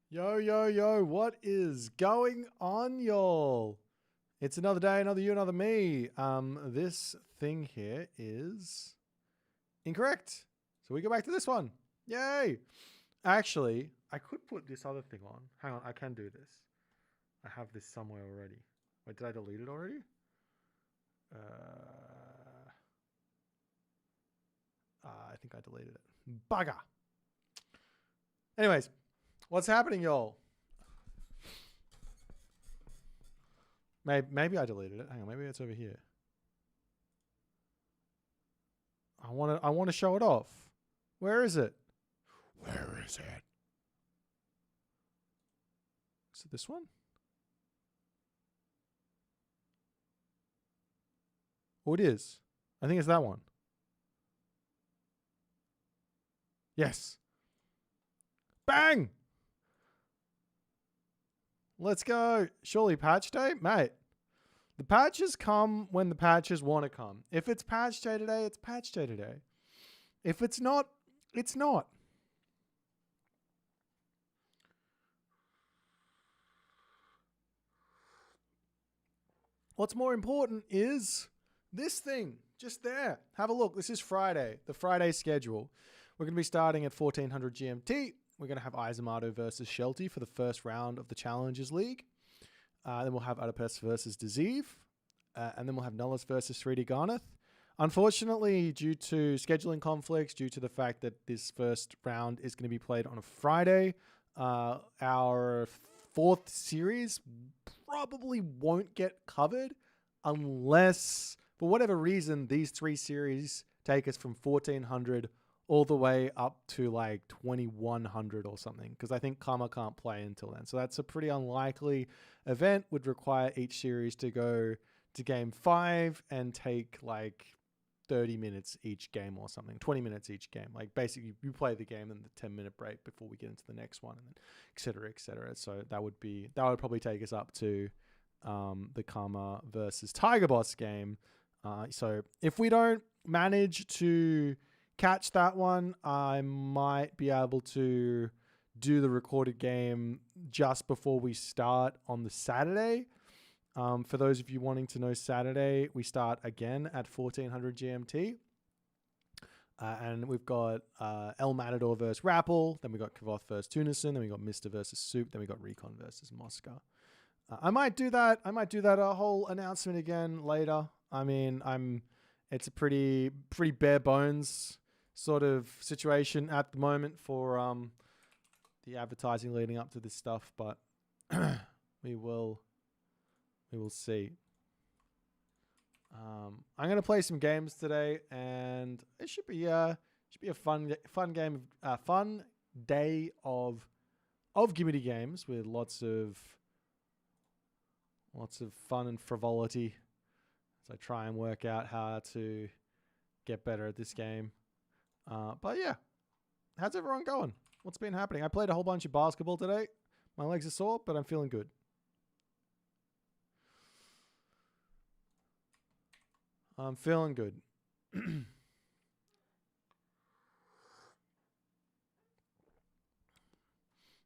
Yo, yo, yo, what is going on, y'all? It's another day, another you, another me. This thing here is incorrect. So we go back to this one. Yay! Actually, I could put this other thing on. Hang on, I can do this. I have this somewhere already. Wait, did I delete it already? I think I deleted it. Bugger! Anyways. What's happening, y'all? Maybe I deleted it. Hang on, maybe it's over here. I want to show it off. Where is it? Where is it? Is it this one? Oh, it is. I think it's that one. Yes. Bang! Let's go. Surely patch day? Mate, the patches come when the patches want to come. If it's patch day today, it's patch day today. If it's not, it's not. What's more important is this thing just there. Have a look. This is Friday, the Friday schedule. We're going to be starting at 1400 GMT. We're going to have Izamato versus Shelty for the first round of the Challengers League. Then we'll have Adipest versus Deceive. And then we'll have Nullis versus 3D Garneth. Unfortunately, due to scheduling conflicts, due to the fact that this first round is going to be played on a Friday, our fourth series probably won't get covered unless, for whatever reason, these three series take us from 1400 all the way up to like 2100 or something, because I think Karma can't play until then. So that's a pretty unlikely event. Would require each series to go to game 5 and take like 30 minutes each game or something, 20 minutes each game. Like basically you play the game and the 10-minute break before we get into the next one, and then et cetera, et cetera. So that would probably take us up to the Karma versus Tiger Boss game. So if we don't manage to catch that one, I might be able to do the recorded game just before we start on the Saturday. For those of you wanting to know, Saturday we start again at 1400 GMT. And we've got El Matador versus Rappel. Then we got Kavoth versus Tunison. Then we got Mr. versus Soup. Then we got Recon versus Mosca. I might do that. I might do that whole announcement again later. I mean, it's a pretty bare bones sort of situation at the moment for the advertising leading up to this stuff, but we will see. I'm gonna play some games today, and it should be a fun day of Gimmity games with lots of fun and frivolity as I try and work out how to get better at this game. But yeah, how's everyone going? What's been happening? I played a whole bunch of basketball today. My legs are sore, but I'm feeling good. I'm feeling good.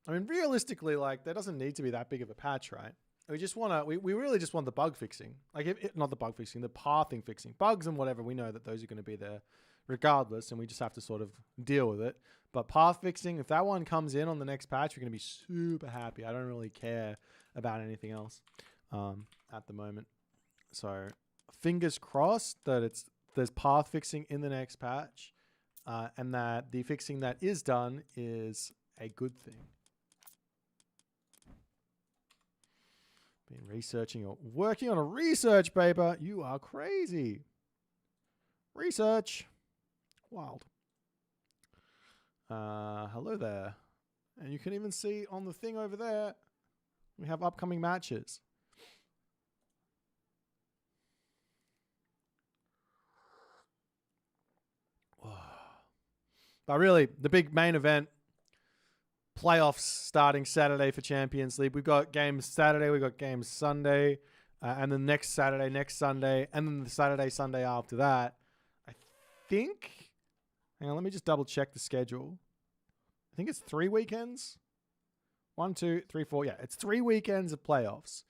I mean, realistically, like, there doesn't need to be that big of a patch, right? We just want to, we really just want the bug fixing. Like, not the bug fixing, the pathing fixing. Bugs and whatever, we know that those are going to be there regardless, and we just have to sort of deal with it. But path fixing, if that one comes in on the next patch, we're going to be super happy. I don't really care about anything else at the moment. So, fingers crossed that there's path fixing in the next patch, and that the fixing that is done is a good thing. Been researching or working on a research paper. You are crazy. Research. Wild. Hello there. And you can even see on the thing over there, we have upcoming matches. But really, the big main event, playoffs starting Saturday for Champions League. We've got games Saturday, we've got games Sunday, and then next Saturday, next Sunday, and then the Saturday, Sunday after that. I think, hang on, let me just double check the schedule. I think it's 3 weekends. 1, 2, 3, 4. Yeah, it's 3 weekends of playoffs.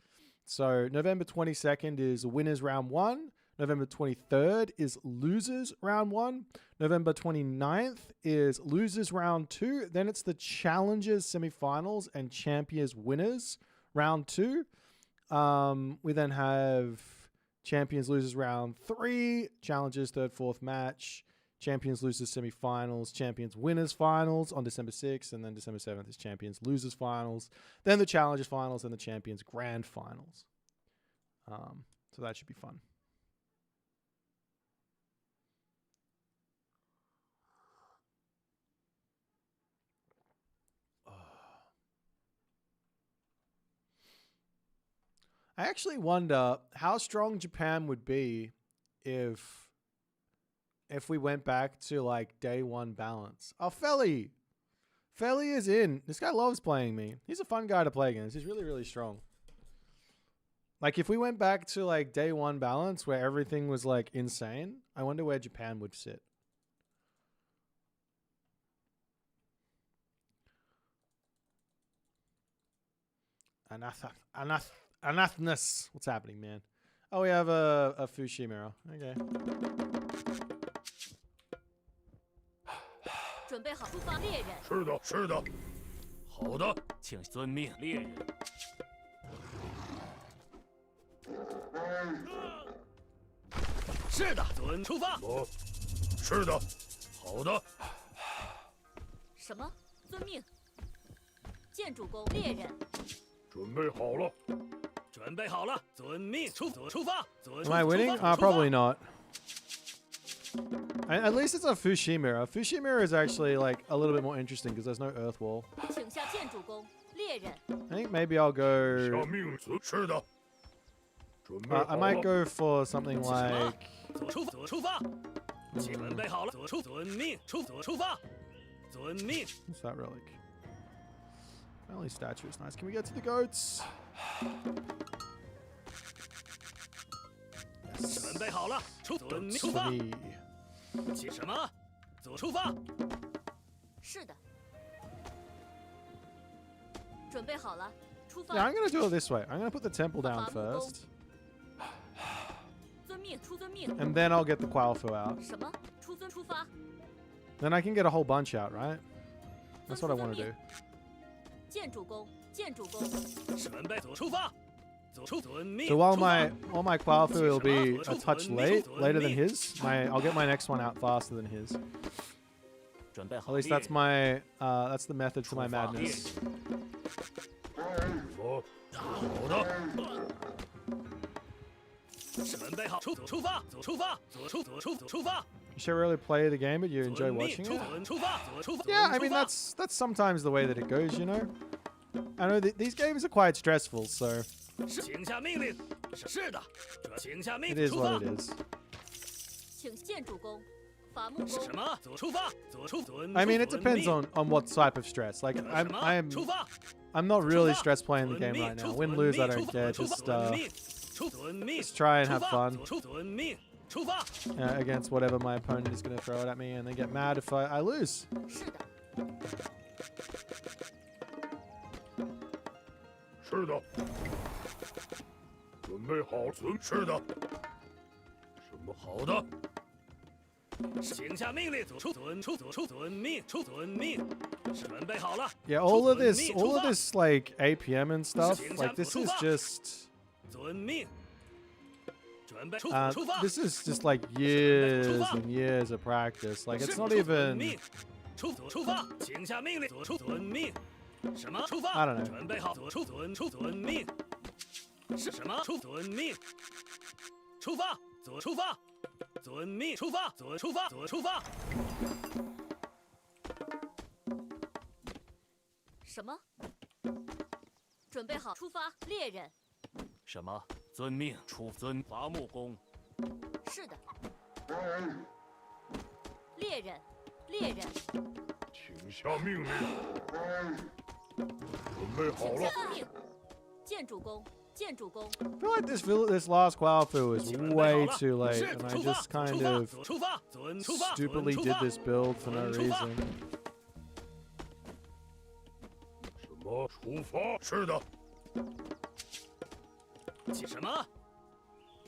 So November 22nd is winners round 1. November 23rd is losers round 1. November 29th is losers round 2. Then it's the challengers semifinals and champions winners round 2. We then have champions losers round 3, challengers third, fourth match, champions losers semifinals, champions winners finals on December 6th, and then December 7th is champions losers finals. Then the challengers finals and the champions grand finals. So that should be fun. I actually wonder how strong Japan would be if we went back to like day 1 balance. Oh, Felly is in. This guy loves playing me. He's a fun guy to play against. He's really, really strong. Like if we went back to like day 1 balance where everything was like insane, I wonder where Japan would sit. Anathnas. What's happening, man? Oh, we have a Fushimura. Okay. 准备好出发，猎人。是的，是的。好的，请遵命，猎人。是的，遵出发。是的，好的。什么？遵命。剑主公，猎人。准备好了。准备好了，遵命，出发。 Am I winning? Probably not. At least it's a Fushimura. Fushimura is actually like a little bit more interesting because there's no Earth Wall. 请下剑主公，猎人。 I think maybe I'll go. 下命令，是的。准备 I might go for something like. 出发。准备好了，遵命，出发。遵命。 What's that relic? Only statue is nice. Can we get to the goats? 准备好了，出发。起什么？出发。是的。准备好了，出发。 Yeah, I'm gonna do it this way. I'm gonna put the temple down first. 遵命，出遵命。 And then I'll get the Quaofu out. 什么？出发。 Then I can get a whole bunch out, right? That's what I want to do. 剑主公，剑主公。准备出发。 So while my Quaofu will be a touch later than his, I'll get my next one out faster than his. At least that's that's the method to my madness. You should really play the game, but you enjoy watching it. Yeah, I mean that's sometimes the way that it goes, you know. I know these games are quite stressful, so. It is what it is. 请剑主公，伐木工。什么？出发，准 I mean, it 准 depends 命 on what type of stress. Like 什么 I'm not really 出发 stressed playing the game 准 right 命 now. 出 Win 准 lose, I 命 don't 出 care. 出 Just 准命出准命 just try and 出 have 发 fun 出准命出发。 against whatever my opponent is going to throw it at me, and then get mad if I lose. 是的，是的。准备好，是的。什么？好的。请下命令，出准命，准备好了。 Yeah, all of this, 出 all of 发 this like APM and stuff. 行下 Like this is 出发 just, 准命，准备出 this is just like years and years of practice. Like it's not even. 出发，请下命令，出准命。什么？出 I 发 don't know.，准备好，出准命。是什么？出准命。出发，出发，准命，出发，出发。什么？准备好出发，猎人。什么？遵命，遵伐木工。是的，猎人，请下命令。准备好了。下命。建筑工， I feel like this last Qualfu is way too late, and I just kind of 出发，出发， stupidly did this build for no reason. 什么？出发？是的。什么？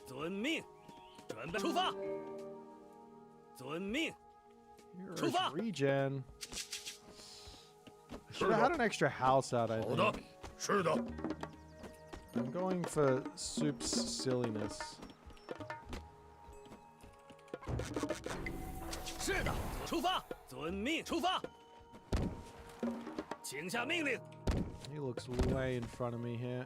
遵命，准备出发。遵命， Here's 出发。 regen. Should have had an extra house out, I 好的 think.，是的。 I'm going for Soup's silliness. 是的，出发，遵命，出发。请下命令。 He looks way in front of me here.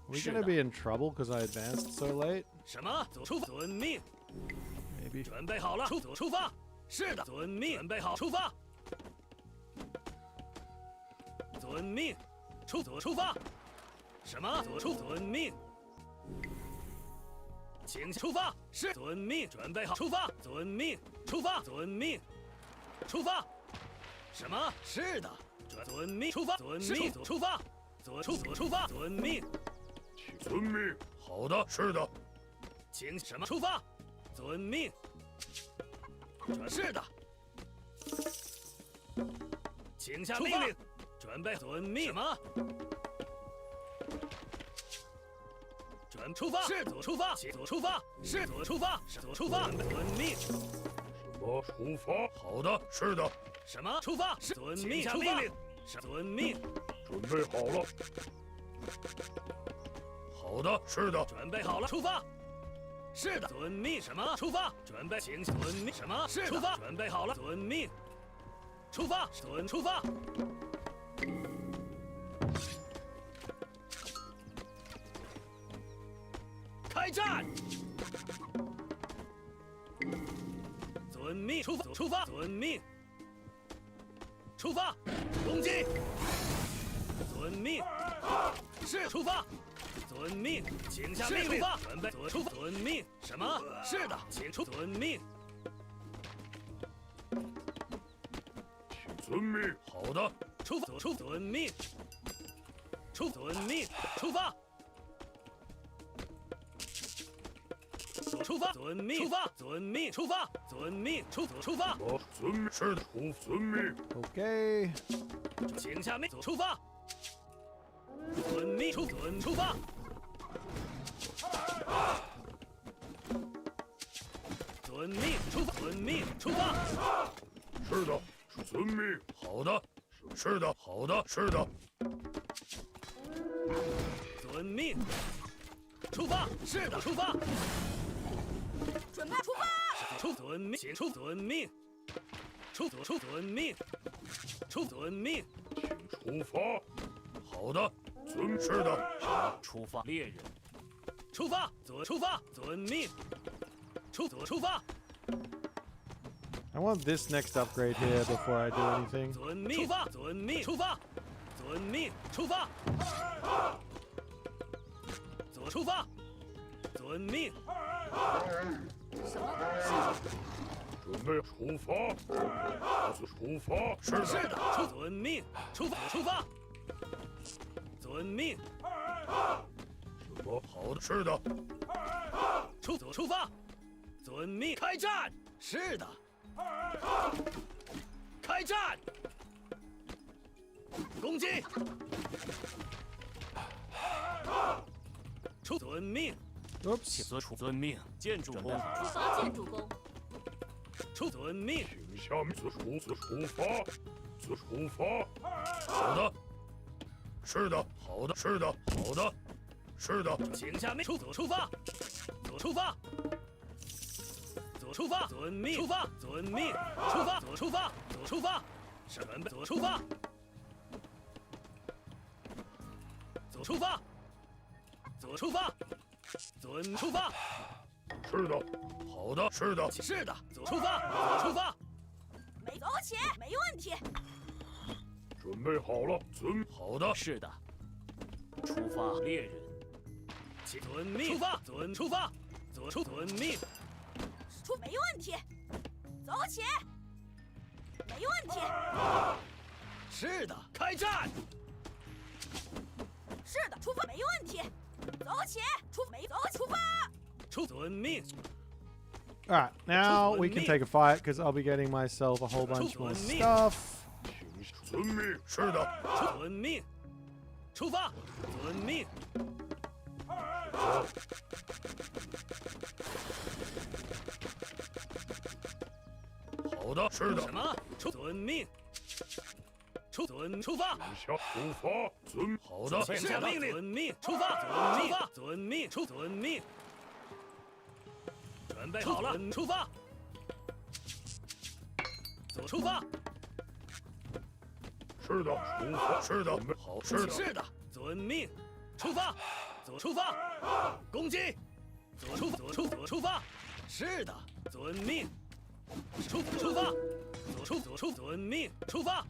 Are we 是 gonna 的。 be in trouble because I advanced so late? 什么？出发，遵命， Maybe. 准备好了，出发。是的，遵命，准备好，出发。遵命，出发。什么？遵命。请出发。是遵命，准备好，出发。遵命，出发。遵命，出发。什么？是的，遵命，出发。遵命，出发。出发。遵命，请遵命。好的，是的。请什么？出发。遵命。是的。请下命令。准备遵命。什么？出发。是出发。出发。是出发。出发。遵命。什么？出发？好的，是的。什么？出发。是遵命。下命令。遵命。准备好了。好的，是的。准备好了，出发。是的，遵命。什么？出发。准备，请遵命。什么？是出发。准备好了，遵命。出发。出发。开战！遵命，出发，遵命，出发，攻击！遵命，是出发，遵命，请下命令，准备出发，遵命，什么？是的，请出遵命，请遵命。好的，出遵命，遵命，出发。出发，遵命，出发，遵命，出发，遵命，出发。我遵命，是的，遵命。 Okay. 请下命，出发。遵命，出发。遵命，遵命，出发。是的，遵命。好的，是的，好的，是的。遵命，出发。是的，出发。准备出发！遵命，请遵命，遵命，遵命，请出发。好的，是的。出发，猎人。出发，出发，遵命，出发。 I want this next upgrade here before I do anything. 遵命，出发，遵命，出发，遵命，出发。出发，遵命。什么？是准备出发，出发，是的，是的，遵命，出发，出发，遵命，什么？好的，是的，出发，遵命，开战，是的，开战，攻击，遵命， Oops. 遵命，建筑工，出发，建筑工。遵命，请下命，出发，出发，好的，是的，好的，是的，好的，是的，请下命，出发，出发，出发，遵命，出发，遵命，出发，出发，出发，准备，出发，出发，出发，出发。是的，好的，是的，是的，出发，出发，走起，没问题。准备好了，好的，是的，出发，猎人，遵命，出发，出发，遵命，没问题。走起，没问题。是的，开战，是的，出发，没问题。走起，出发。遵命， All right, now we can take a fight because I'll be getting myself a whole bunch more stuff. 遵命，是的，遵命，出发，遵命，好的，是的，什么？遵命，出发，下出发，好的，请下命令，遵命，出发，遵命，遵命，准备好了，出发，出发，是的，出发，是的，好，是的，是的，遵命，出发，出发，攻击，出发，是的，遵命，出发，遵命，出发，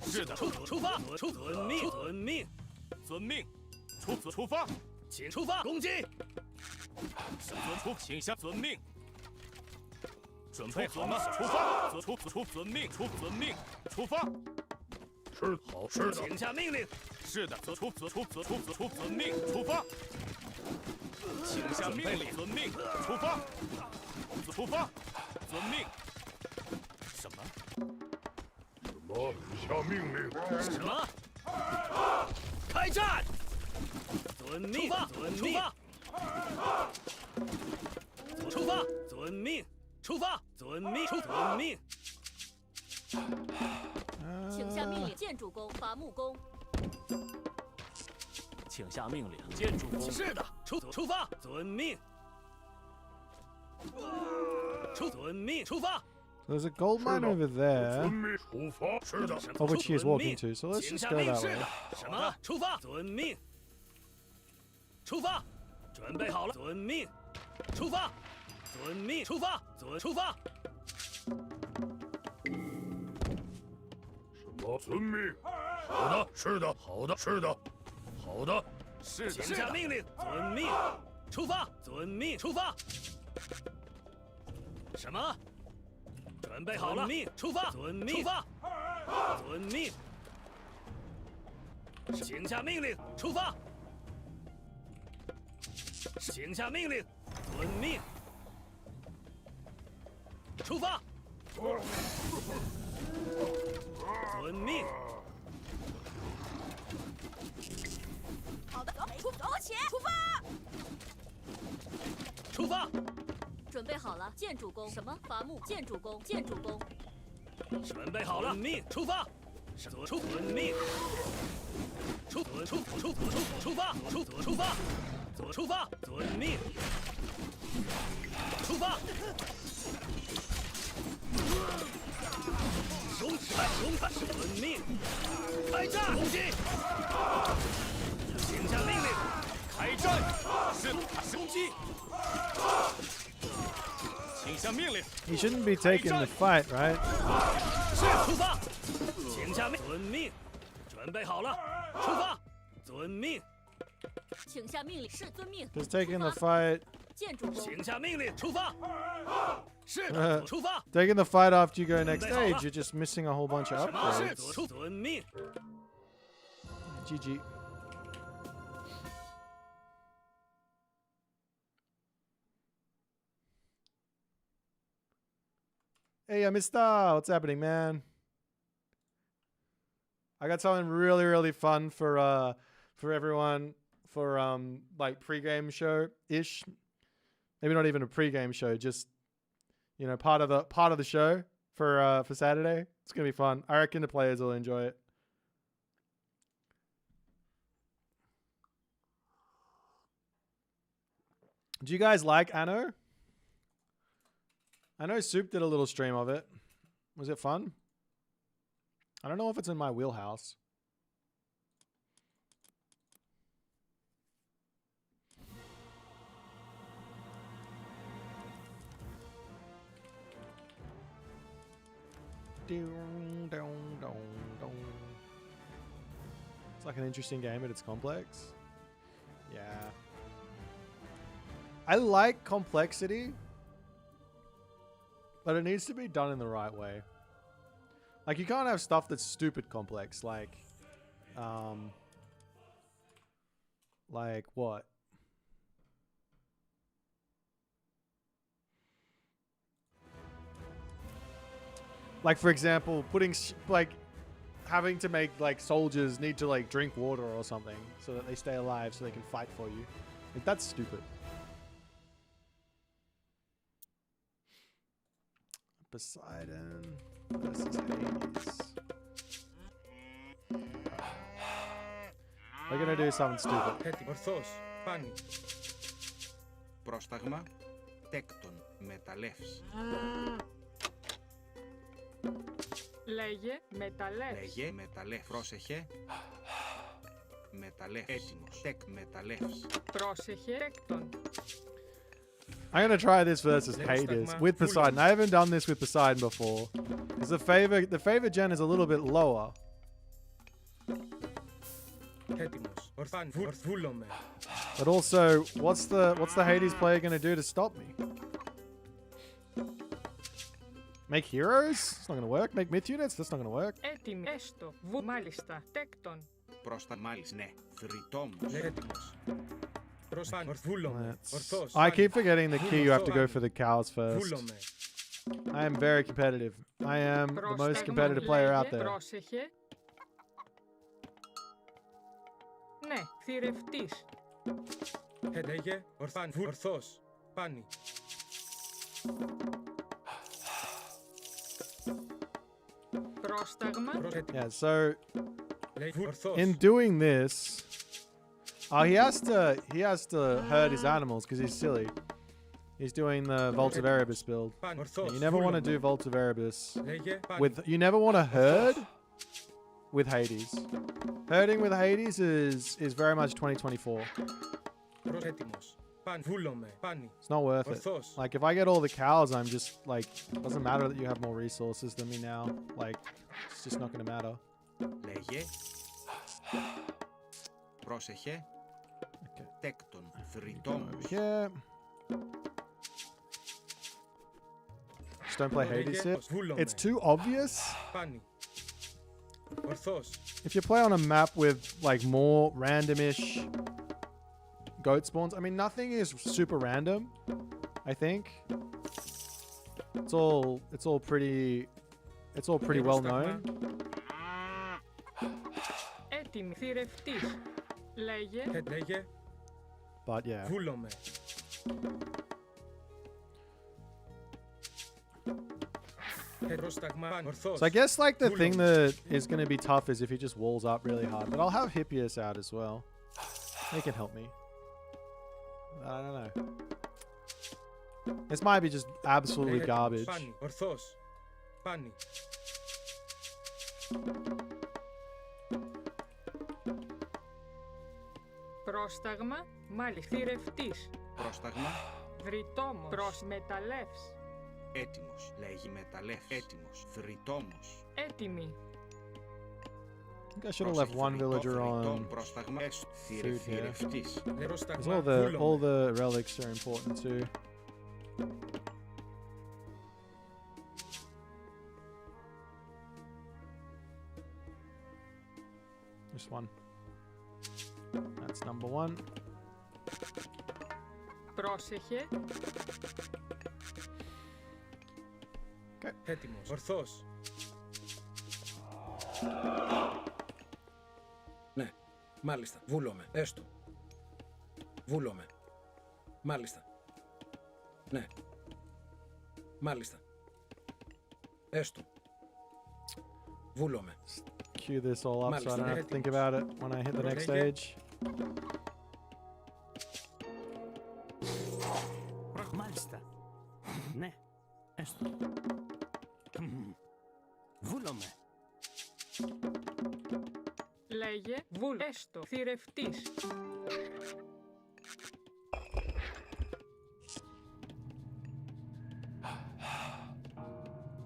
是的，出发，遵命，遵命，出发，请出发，攻击，请下遵命。准备好了，出发，遵命，出发。是的，好，是的，请下命令，是的，遵命，出发。请下命令，遵命，出发，遵命。什么？下命令，什么？开战！遵命，遵命，出发，遵命，出发，遵命，遵命。请下命令，建筑工，伐木工。请下命令，建筑工。是的，出发，遵命。遵命，出发。There's a gold mine over there, 遵命，出发，是的， of which he is walking to, so let's 请 just 下 go 命 that 是 way. 的，什么？出发，遵命。出发，准备好了，遵命。出发，遵命，出发，出发。什么？遵命，好的，是的，好的，是的，好的，是的，请下命令，遵命。出发，遵命，出发。什么？准备好了，命，出发，遵命，出发，遵命。请下命令，出发。请下命令，遵命。出发。遵命。好的，走起，出发。出发。准备好了，建筑工。什么？伐木，建筑工，建筑工。准备好了，命，出发。遵命。出发，出发，出发，遵命。出发。龙派，遵命。开战，攻击。请下命令，开战，是攻击。请下命令。 He shouldn't be taking the fight, right? 是出发，请下命，遵命。准备好了，出发，遵命。请下命令，是遵命。 Because taking the fight 建筑工，请下命令，出发。是的，出发。 Taking the fight after you go next stage, you're just missing a whole bunch of 什么是 upgrades. 出遵命？ GG. Hey, Mr. What's happening, man? I got something really, really fun for everyone for like pre-game show ish. Maybe not even a pre-game show, just you know, part of the show for Saturday. It's gonna be fun. I reckon the players will enjoy it. Do you guys like Anno? I know Soup did a little stream of it. Was it fun? I don't know if it's in my wheelhouse. It's like an interesting game, but it's complex. Yeah. I like complexity, but it needs to be done in the right way. Like, you can't have stuff that's stupid complex, like what? Like, for example, putting having to make like soldiers need to like drink water or something so that they stay alive so they can fight for you. Like, that's stupid. Poseidon versus Hades. We're gonna do something stupid. Ορθώς, πάνι. Πρόσταγμα, τέκτον, μεταλλεύς. Λέγε μεταλλεύς. Λέγε μεταλλεύς. Πρόσεχε. Μεταλλεύς. Έτοιμος. Τεκ μεταλλεύς. Πρόσεχε τέκτον. I'm gonna try this versus Hades with Poseidon. I haven't done this with Poseidon before. Because the favor gen is a little bit lower. Έτοιμος. Ορθάν. Βούλομαι. But also, what's the Hades player gonna do to stop me? Make heroes? It's not gonna work. Make myth units? That's not gonna work. Έτοιμη. Έστω. Μάλιστα. Τέκτον. Πρόστα μάλιστα. Ναι. Θρητόμος. Έτοιμος. Πρόσφαν. Βούλομαι. Ορθώς. I keep forgetting the key. You have to go for the cows first. Βούλομαι. I am very competitive. I am the most competitive player out there. Πρόσεχε. Ναι. Θηρευτής. Λέγε. Ορθάν. Ορθώς. Πάνι. Πρόσταγμα. Yeah, so in doing this, he has to herd his animals because he's silly. He's doing the Vault of Erebus build. Yeah, you never want to do Vault of Erebus you never want to herd with Hades. Herding with Hades is very much 2024. It's not worth it. Like, if I get all the cows, I'm just like, it doesn't matter that you have more resources than me now. Like, it's just not going to matter. Λέγε. Πρόσεχε. Τέκτον. Θρητόμος. Yeah. Just don't play Hades here. It's too obvious. Πάνι. Ορθώς. If you play on a map with like more randomish goat spawns, I mean, nothing is super random, I think. It's all pretty well known. Έτοιμη. Θηρευτής. Λέγε. Λέγε. But yeah. Βούλομαι. So I guess like the thing that is going to be tough is if he just walls up really hard. But I'll have Hippias out as well. They can help me. I don't know. This might be just absolutely garbage. Ορθώς. Πάνι. Πρόσταγμα. Μάλιστα. Θηρευτής. Πρόσταγμα. Βρυτόμος. Προσμεταλλεύς. Έτοιμος. Λέγει μεταλλεύς. Έτοιμος. Θρητόμος. Έτοιμη. think I should have left one villager on Πρόσταγμα έστω. food here. Θηρευτής. 'Cause all the relics are important too. Just one. That's number one. Πρόσεχε. Έτοιμος. Ορθός. Ναι, μάλιστα. Βούλομαι. Έστω. Βούλομαι. Μάλιστα. Ναι. Μάλιστα. Έστω. Βούλομαι. Cue this all up so I don't have to think about it when I hit the next stage. Μάλιστα. Ναι. Έστω. Βούλομαι. Λέγε βουλ. Έστω. Θηρευτής.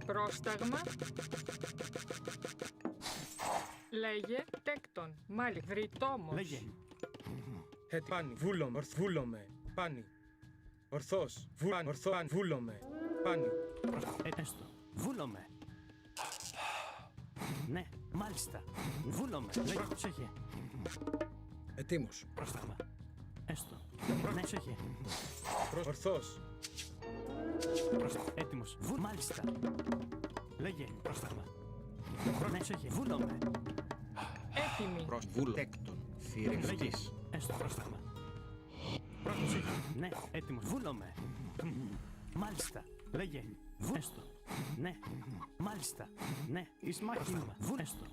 Πρόσταγμα. Λέγε τέκτον. Μάλι. Βρυτόμος. Λέγε. Πάνι. Βούλομαι. Βούλομαι. Πάνι. Ορθός. Ορθό. Βούλομαι. Πάνι. Έστω. Βούλομαι. Ναι. Μάλιστα. Βούλομαι. Λέγε. Πρόσεχε. Ετοίμος. Πρόσταγμα. Έστω. Ναι. Πρόσεχε. Ορθός. Έτοιμος. Μάλιστα. Λέγε. Πρόσταγμα. Ναι. Πρόσεχε. Βούλομαι. Έτοιμη. Προς βούλο. Τέκτον. Θηρευτής. Έστω. Πρόσταγμα. Πρόσεχε. Ναι. Έτοιμος. Βούλομαι. Μάλιστα. Λέγε. Έστω. Ναι. Μάλιστα. Ναι. Ισμάχη. Έστω.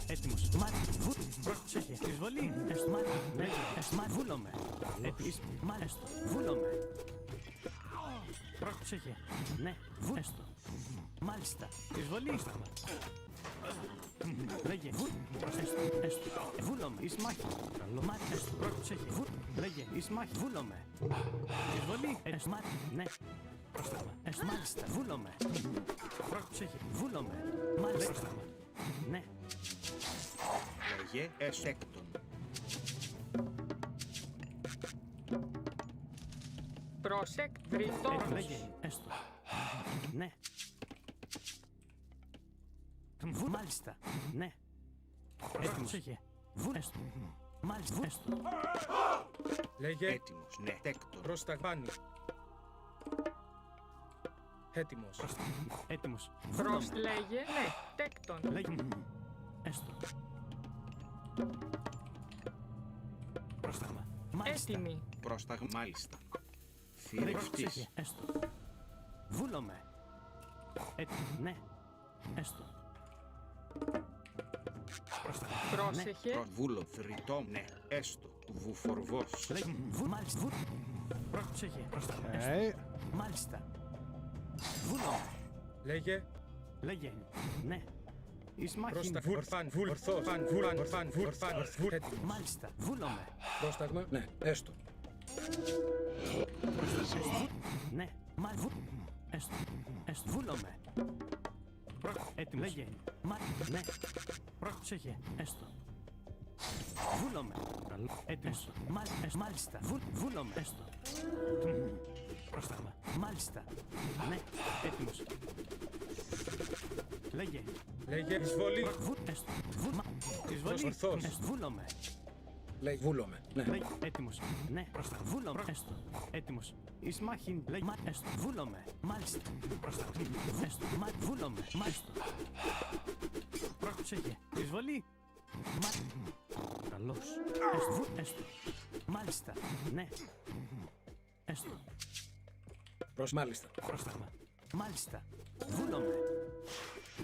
Έτοιμος. Μάλιστα. Πρόσεχε. Εισβολή. Έστω. Μάλιστα. Λέγε. Έστω. Βούλομαι. Έτοιμος. Μάλιστα. Βούλομαι. Πρόσεχε. Ναι. Έστω. Μάλιστα. Εισβολή. Λέγε. Έστω. Βούλομαι. Ισμάχη. Μάλιστα. Πρόσεχε. Λέγε. Ισμάχη. Βούλομαι. Εισβολή. Έστω. Ναι. Πρόσταγμα. Μάλιστα. Βούλομαι. Πρόσεχε. Βούλομαι. Μάλιστα. Ναι. Λέγε. Τέκτον. Πρόσεκ. Βρυτόμος. Λέγε. Έστω. Ναι. Μάλιστα. Ναι. Έτοιμος. Έστω. Μάλιστα. Έστω. Λέγε. Έτοιμος. Ναι. Τέκτον. Πρόσταγμα. Πάνι. Έτοιμος. Έτοιμος. Προς λέγε. Ναι. Τέκτον. Λέγε. Έστω. Πρόσταγμα. Μάλιστα. Έτοιμη. Πρόσταγμα. Μάλιστα. Θηρευτής. Έστω. Βούλομαι. Ναι. Έστω. Πρόσταγμα. Πρόσεχε. Βούλο. Θρητό. Ναι. Έστω. Βουφορβός. Λέγε. Μάλιστα. Πρόσεχε. Πρόσταγμα. Okay. Μάλιστα. Βούλομαι. Λέγε. Λέγε. Ναι. Ισμάχη. Πρόσταγμα. Βούλ. Ορθός. Βούλ. Έτοιμος. Μάλιστα. Βούλομαι. Πρόσταγμα. Ναι. Έστω. Ναι. Μάλιστα. Έστω. Έστω. Βούλομαι. Έτοιμος. Λέγε. Ναι. Πρόσεχε. Έστω. Βούλομαι. Έτοιμος. Μάλιστα. Βούλομαι. Έστω. Πρόσταγμα. Μάλιστα. Ναι. Έτοιμος. Λέγε. Λέγε. Εισβολή. Έστω. Εισβολή. Ορθός. Έστω. Βούλομαι. Λέει βούλομαι. Ναι. Λέγε. Έτοιμος. Ναι. Πρόσταγμα. Βούλομαι. Έστω. Έτοιμος. Ισμάχιν. Λέγε. Έστω. Βούλομαι. Μάλιστα. Πρόσταγμα. Έστω. Βούλομαι. Μάλιστα. Πρόσεχε. Εισβολή. Καλώς. Έστω. Μάλιστα. Ναι. Έστω. Μάλιστα. Πρόσταγμα. Μάλιστα. Βούλομαι.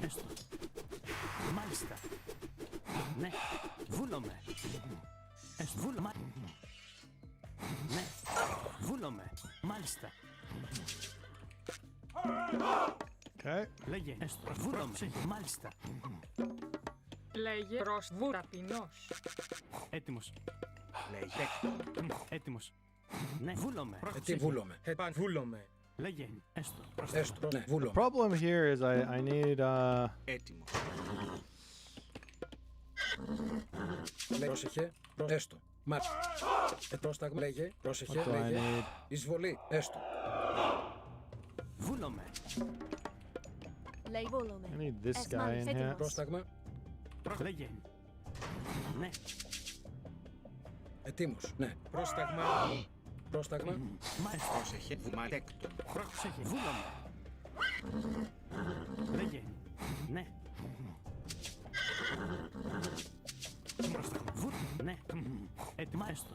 Έστω. Μάλιστα. Ναι. Βούλομαι. Έστω. Βούλομαι. Ναι. Βούλομαι. Μάλιστα. Okay. Λέγε. Έστω. Βούλομαι. Μάλιστα. Λέγε. Προς βου. Ταπεινός. Έτοιμος. Λέγε. Έτοιμος. Ναι. Βούλομαι. Τι βούλομαι. Βούλομαι. Λέγε. Έστω. Έστω. Ναι. Βούλομαι. Problem here is I need Έτοιμος. Λέει πρόσεχε. Έστω. Πρόσταγμα. Λέγε. Πρόσεχε. What do I Λέγε. need? Εισβολή. Έστω. Βούλομαι. Λέει βόλομαι. I need this As guy in man, here. Πρόσταγμα. Λέγε. Ναι. Ετοίμος. Ναι. Πρόσταγμα. Πρόσταγμα. Μάλιστα. Πρόσεχε. Βουμάτεκτον. Πρόσεχε. Βούλομαι. Λέγε. Ναι. Πρόσταγμα. Ναι. Ετοιμάστο.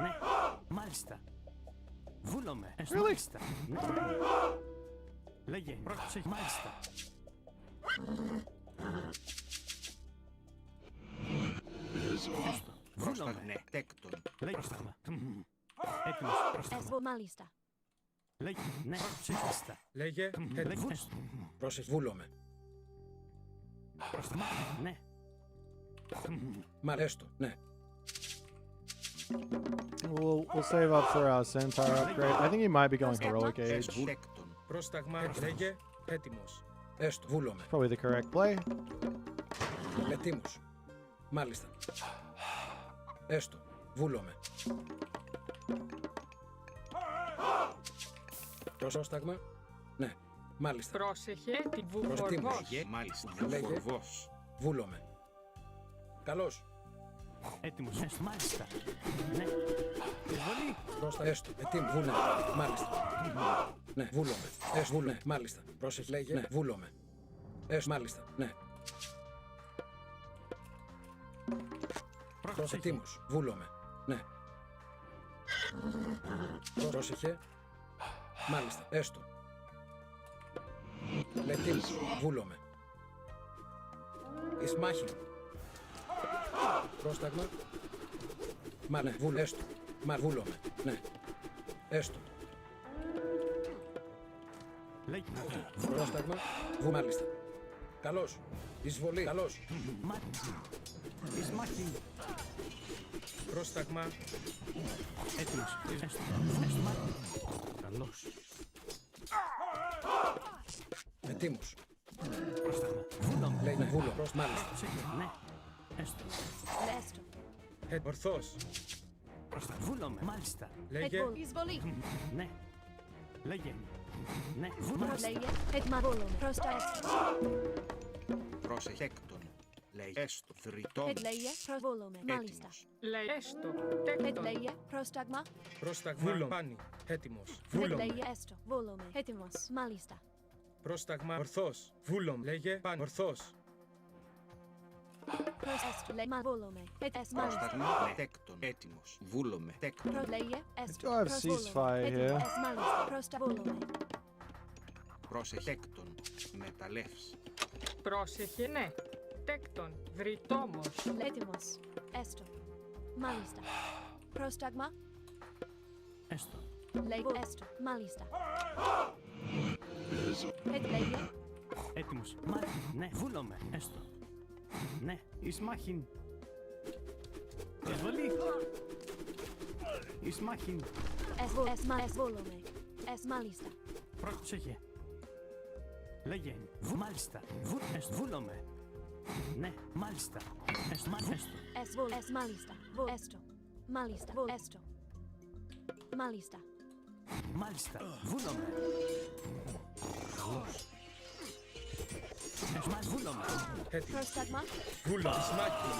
Ναι. Μάλιστα. Βούλομαι. Μάλιστα. Ναι. Λέγε. Πρόσεχε. Μάλιστα. Βούλομαι. Πρόσταγνεκτέκτον. Λέγε. Πρόσταγμα. Έτοιμος. Πρόσταγμα. Μάλιστα. Λέγε. Ναι. Πρόσεχε. Λέγε. Λέγε. Πρόσεχε. Βούλομαι. Πρόσταγμα. Ναι. Μα έστω. Ναι. We'll save up for our centaur upgrade. I think he might be going heroic age. Εστέκτον. Πρόσταγμα. Λέγε. Έτοιμος. Έστω. Βούλομαι. Probably the correct play. Ετοίμος. Μάλιστα. Έστω. Βούλομαι. Πρόσταγμα. Ναι. Μάλιστα. Πρόσεχε τη Προστίμος. βουβορβός. Λέγε. Μάλιστα. Λέγε. Βορβός. Βούλομαι. Καλώς. Έτοιμος. Μάλιστα. Ναι. Εισβολή. Πρόστα. Έστω. Ετοίμος. Βούλομαι. Μάλιστα. Ναι. Βούλομαι. Έστω. Βούλομαι. Μάλιστα. Πρόσεχε. Λέγε. Ναι. Βούλομαι. Έστω. Μάλιστα. Ναι. Πρόσεχε. Ετοίμος. Βούλομαι. Ναι. Πρόσεχε. Μάλιστα. Έστω. Ετοίμος. Βούλομαι. Εις μάχη. Πρόσταγμα. Μα ναι. Έστω. Μα βούλομαι. Ναι. Έστω. Λέγε. Πρόσταγμα. Μάλιστα. Καλώς. Εισβολή. Καλώς. Μάλιστα. Εις μάχη. Πρόσταγμα. Έτοιμος. Έστω. Καλώς. Ετοίμος. Πρόσταγμα. Βούλομαι. Λέει ναι. Βούλο. Μάλιστα. Πρόσεχε. Ναι. Έστω. Έστω. Ορθός. Πρόσταγμα. Βούλομαι. Μάλιστα. Λέγε. Εισβολή. Ναι. Λέγε. Ναι. Λέγε. Έτοιμα βόλομαι. Προς τα έστω. Πρόσεχεκτον. Λέγε. Έστω. Θρητόμος. Λέγε. Προς βόλομαι. Μάλιστα. Έτοιμος. Λέει έστω. Τέκτον. Λέγε. Πρόσταγμα. Πρόσταγμα. Πάνι. Έτοιμος. Βούλομαι. Λέγε. Έστω. Βόλομαι. Έτοιμος. Μάλιστα. Πρόσταγμα. Ορθός. Βούλομαι. Λέγε. Πάνι. Ορθός. Προς έστω. Λέγε. Βόλομαι. Μάλιστα. Πρόσταγμα. Νετέκτον. Έτοιμος. Βούλομαι. Τέκτον. Προς λέγε. Let's Έστω. go have Προς βόλομαι. ceasefire here. Έτοιμος. Μάλιστα. Προς τα βόλομαι. Προσεχέκτον. Μεταλλεύς. Πρόσεχε ναι. Τέκτον. Βρυτόμος. Έτοιμος. Έστω. Μάλιστα. Πρόσταγμα. Έστω. Λέγε. Έστω. Μάλιστα. Λέγε. Έτοιμος. Ναι. Βούλομαι. Έστω. Ναι. Εις μάχην. Εισβολή. Εις μάχην. Βόλομαι. Μάλιστα. Πρόσεχε. Λέγε. Μάλιστα. Βούλομαι. Ναι. Μάλιστα. Έστω. Μάλιστα. Έστω. Μάλιστα. Έστω. Μάλιστα. Μάλιστα. Βούλομαι. Καλώς. Βούλομαι. Έτοιμος. Πρόσταγμα. Βούλομαι. Σμάκι.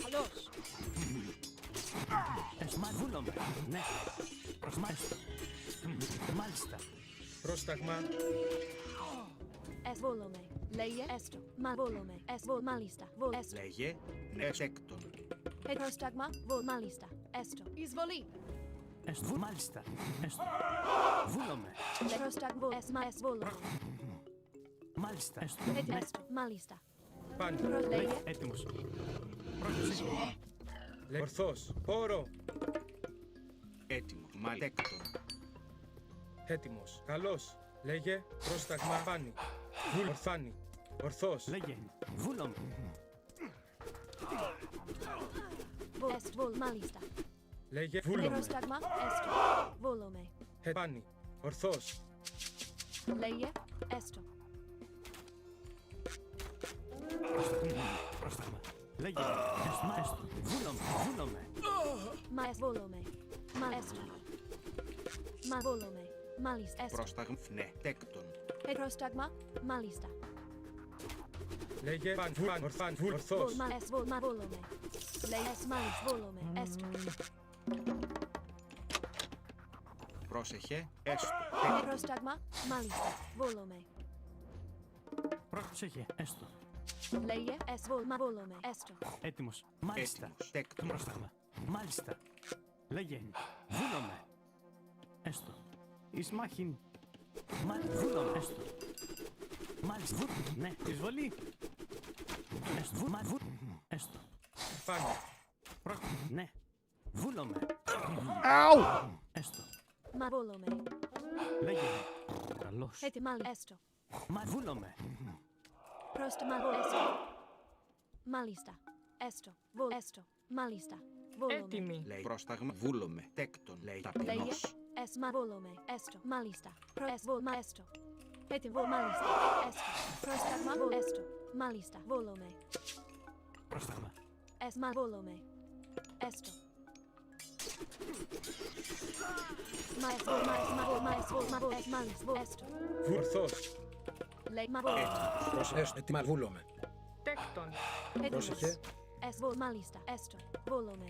Καλώς. Βούλομαι. Ναι. Μάλιστα. Μάλιστα. Πρόσταγμα. Βόλομαι. Λέγε. Έστω. Βόλομαι. Μάλιστα. Έστω. Λέγε. Νεσέκτον. Πρόσταγμα. Μάλιστα. Έστω. Εισβολή. Μάλιστα. Έστω. Βούλομαι. Πρόσταγμα. Βόλομαι. Μάλιστα. Έστω. Έστω. Μάλιστα. Πάνι. Λέγε. Έτοιμος. Πρόσεχε. Λέγε. Ορθός. Πόρο. Έτοιμο. Μαλέκτον. Έτοιμος. Καλός. Λέγε. Πρόσταγμα. Πάνι. Βούλ. Ορθάνι. Ορθός. Λέγε. Βούλομαι. Μάλιστα. Λέγε. Βούλομαι. Πρόσταγμα. Έστω. Βόλομαι. Πάνι. Ορθός. Λέγε. Έστω. Πρόσταγμα. Λέγε. Έστω. Βούλομαι. Βόλομαι. Μάλιστα. Βόλομαι. Μάλιστα. Πρόσταγμα. Ναι. Τέκτον. Πρόσταγμα. Μάλιστα. Λέγε ορθός. Βόλομαι. Λέγε μάλιστα. Βόλομαι. Έστω. Πρόσεχε. Έστω. Πρόσταγμα. Μάλιστα. Βόλομαι. Πρόσεχε. Έστω. Λέγε βόλομαι. Έστω. Έτοιμος. Μάλιστα. Έτοιμος. Τέκτον. Πρόσταγμα. Μάλιστα. Λέγε. Βούλομαι. Έστω. Ισμάχιν. Βούλομαι. Έστω. Μάλιστα. Ναι. Εισβολή. Έστω. Έστω. Φάνη. Ναι. Βούλομαι. Ow! Έστω. Βόλομαι. Λέγε. Καλώς. Έτοιμα. Έστω. Βούλομαι. Πρόσταγμα. Έστω. Μάλιστα. Έστω. Έστω. Μάλιστα. Βόλομαι. Έτοιμη. Λέει πρόσταγμα. Βούλομαι. Τέκτον. Λέει Λέγε ταπεινός. βόλομαι. Έστω. Μάλιστα. Έστω. Έτοιμο. Μάλιστα. Έστω. Πρόσταγμα. Έστω. Μάλιστα. Βόλομαι. Πρόσταγμα. Βόλομαι. Έστω. Μάλιστα. Έστω. Βουρθός. Λέει βόλομαι. Έστω. Έτοιμα. Βούλομαι. Τέκτον. Πρόσεχε. Μάλιστα. Έστω. Βόλομαι.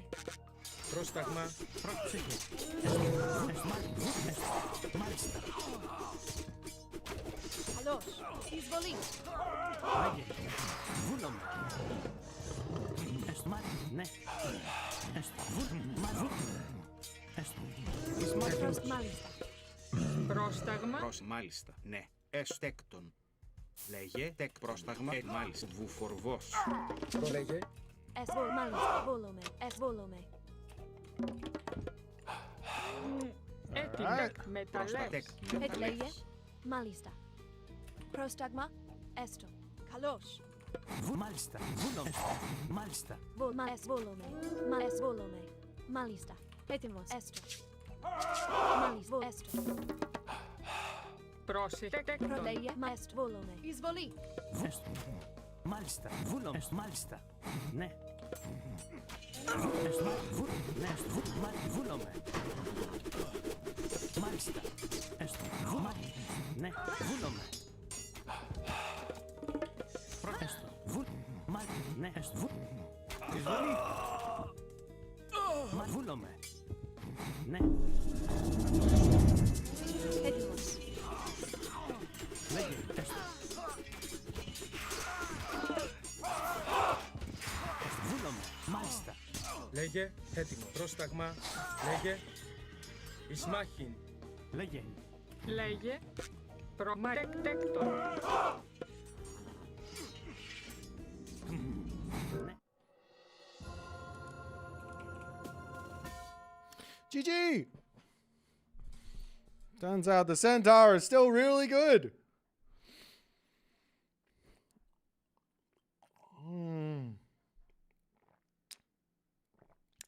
Πρόσταγμα. Πρόσεχε. Μάλιστα. Καλώς. Εισβολή. Λέγε. Βούλομαι. Έστω. Ναι. Έστω. Έστω. Μάλιστα. Πρόσταγμα. Μάλιστα. Ναι. Έστω. Τέκτον. Λέγε. Τεκ. Πρόσταγμα. Μάλιστα. Βουφορβός. Λέγε. Μάλιστα. Βόλομαι. Βόλομαι. Έτοιμη. Τεκ. Μεταλλεύς. Λέγε. Μάλιστα. Πρόσταγμα. Έστω. Καλώς. Μάλιστα. Βούλομαι. Μάλιστα. Βόλομαι. Βόλομαι. Μάλιστα. Έτοιμος. Έστω. Μάλιστα. Έστω. Πρόσεχε. Τέκτον. Λέγε. Έστω. Βόλομαι. Εισβολή. Έστω. Μάλιστα. Βούλομαι. Μάλιστα. Ναι. Έστω. Ναι. Βούλομαι. Μάλιστα. Έστω. Ναι. Βούλομαι. Έστω. Ναι. Έστω. Εισβολή. Βούλομαι. Ναι. Έτοιμος. Λέγε. Έστω. Βούλομαι. Μάλιστα. Λέγε. Έτοιμο. Πρόσταγμα. Λέγε. Ισμάχιν. Λέγε. Λέγε. Τέκτον. GG! Turns out the Centaur is still really good.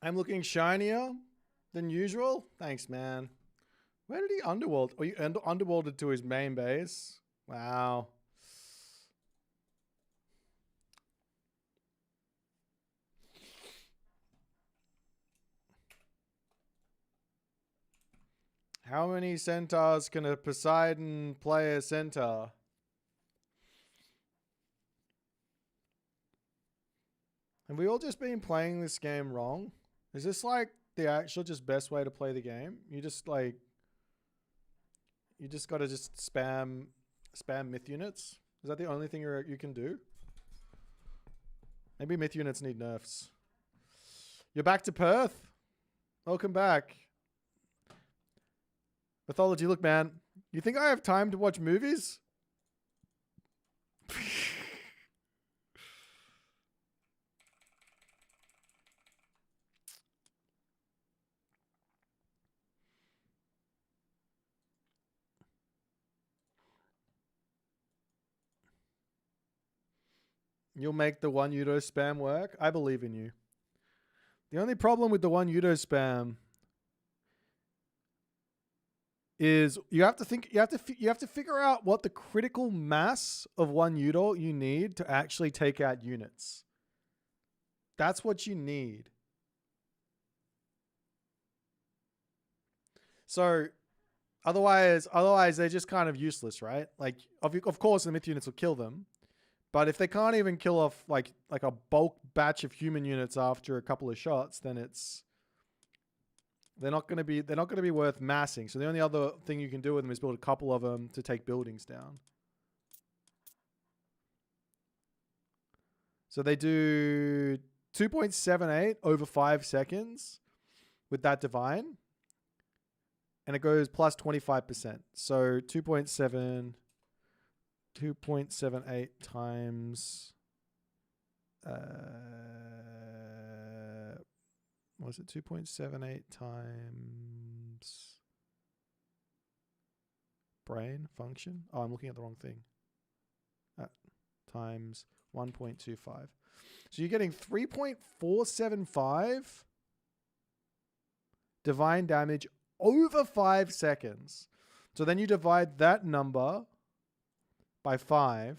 I'm looking shinier than usual. Thanks, man. Where did he underworld? Oh, you underworlded to his main base. Wow. How many centaurs can a Poseidon play a centaur? Have we all just been playing this game wrong? Is this like the actual just best way to play the game? You just like, you just gotta just spam myth units? Is that the only thing you can do? Maybe myth units need nerfs. You're back to Perth? Welcome back. Mythology, look, man. You think I have time to watch movies? You'll make the one Udo spam work? I believe in you. The only problem with the one Udo spam is you have to figure out what the critical mass of one udol you need to actually take out units. That's what you need. So otherwise they're just kind of useless, right? Like of course the myth units will kill them, but if they can't even kill off like a bulk batch of human units after a couple of shots, then they're not going to be worth massing. So the only other thing you can do with them is build a couple of them to take buildings down. So they do 2.78 over 5 seconds with that divine. And it goes plus 25%. So 2.78 times what was it? 2.78 times brain function. Oh, I'm looking at the wrong thing. Times 1.25. So you're getting 3.475 divine damage over 5 seconds. So then you divide that number by 5.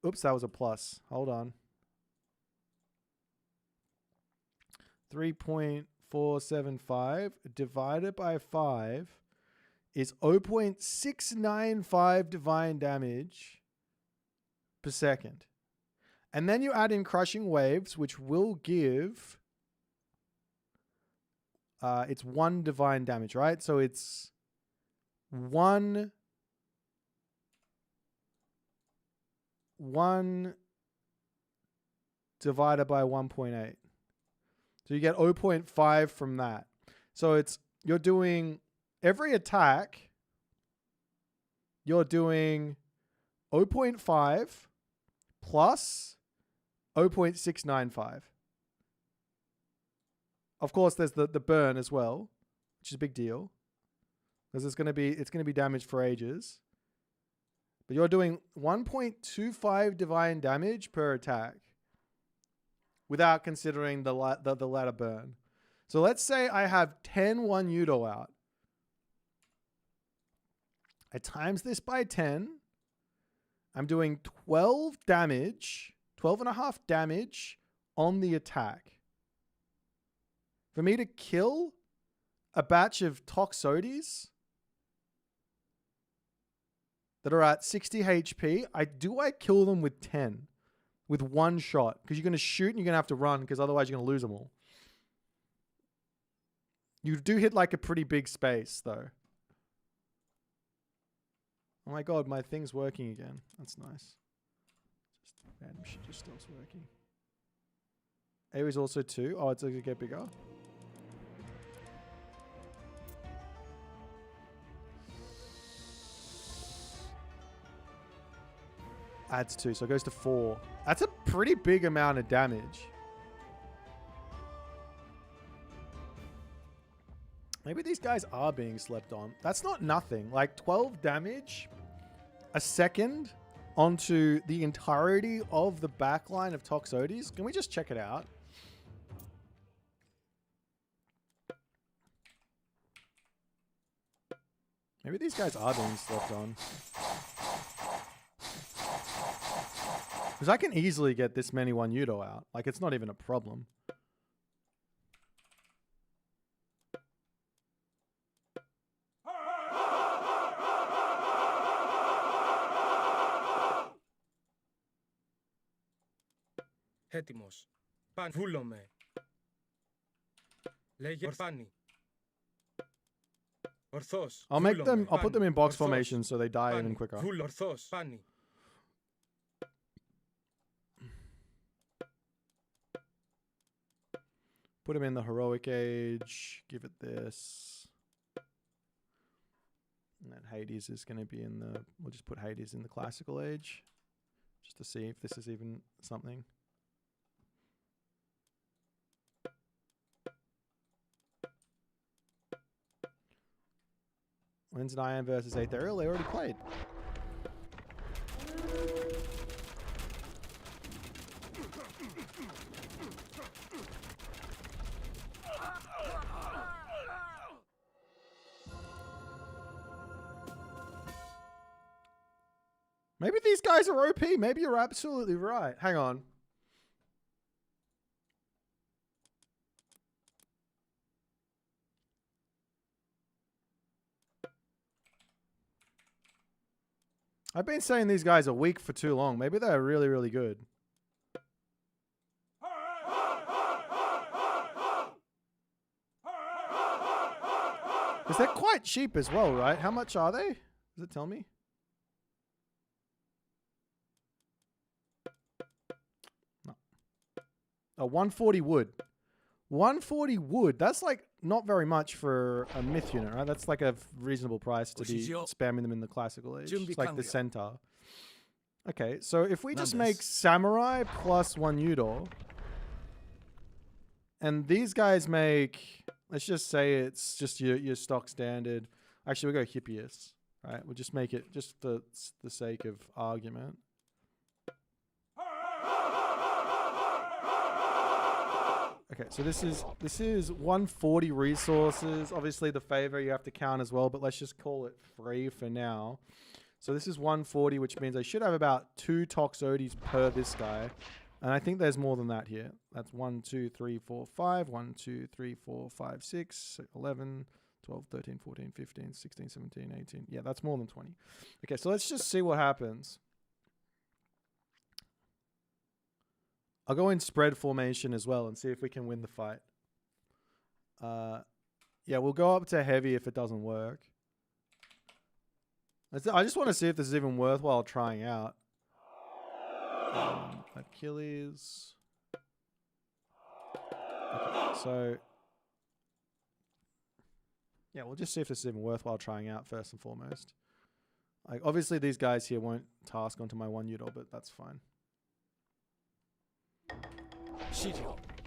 Oops, that was a plus. Hold on. 3.475 divided by 5 is 0.695 divine damage per second. And then you add in crushing waves, which will give it's 1 divine damage, right? So it's 1 divided by 1.8. So you get 0.5 from that. So you're doing every attack, you're doing 0.5 plus 0.695. Of course, there's the burn as well, which is a big deal, because it's going to be damaged for ages. But you're doing 1.25 divine damage per attack without considering the ladder burn. So let's say I have 10 1 Udo out. I times this by 10. I'm doing 12 damage, 12.5 damage on the attack. For me to kill a batch of Toxotes that are at 60 HP, I kill them with 10, with 1 shot. Because you're going to shoot and you're going to have to run, because otherwise you're going to lose them all. You do hit like a pretty big space, though. Oh my god, my thing's working again. That's nice. Just random shit just stops working. Area's also 2. Oh, it's going to get bigger. Adds 2, so it goes to 4. That's a pretty big amount of damage. Maybe these guys are being slept on. That's not nothing. Like 12 damage a second onto the entirety of the backline of Toxotes. Can we just check it out? Maybe these guys are being slept on. Because I can easily get this many 1 Udo out. Like, it's not even a problem. Έτοιμος. Παν, βούλομαι. Λέγε ορφάνι. Ορθός. I'll put them in box formation so they die even quicker. Βούλο, ορθός. Πάνι. Put him in the heroic age. Give it this. And then Hades is going to be in the... We'll just put Hades in the classical age. Just to see if this is even something. When's Nyan versus Aetherial? They already played. Maybe these guys are OP. Maybe you're absolutely right. Hang on. I've been saying these guys are weak for too long. Maybe they're really, really good. Because they're quite cheap as well, right? How much are they? Does it tell me? No. Oh, 140 wood. 140 wood. That's like not very much for a myth unit, right? That's like a reasonable price to be spamming them in the classical age. It's like the centaur. Okay, so if we just make samurai plus 1 Udor, and these guys make, let's just say it's just your stock standard. Actually, we'll go Hippias, right? We'll just make it just for the sake of argument. Okay, so this is 140 resources. Obviously, the favor you have to count as well, but let's just call it free for now. So this is 140, which means I should have about 2 Toxotes per this guy. And I think there's more than that here. That's 1, 2, 3, 4, 5. 1, 2, 3, 4, 5, 6, 11, 12, 13, 14, 15, 16, 17, 18. Yeah, that's more than 20. Okay, so let's just see what happens. I'll go in spread formation as well and see if we can win the fight. Yeah, we'll go up to heavy if it doesn't work. I just want to see if this is even worthwhile trying out. Achilles. Okay, so yeah, we'll just see if this is even worthwhile trying out first and foremost. Like, obviously these guys here won't task onto my 1 Udor, but that's fine.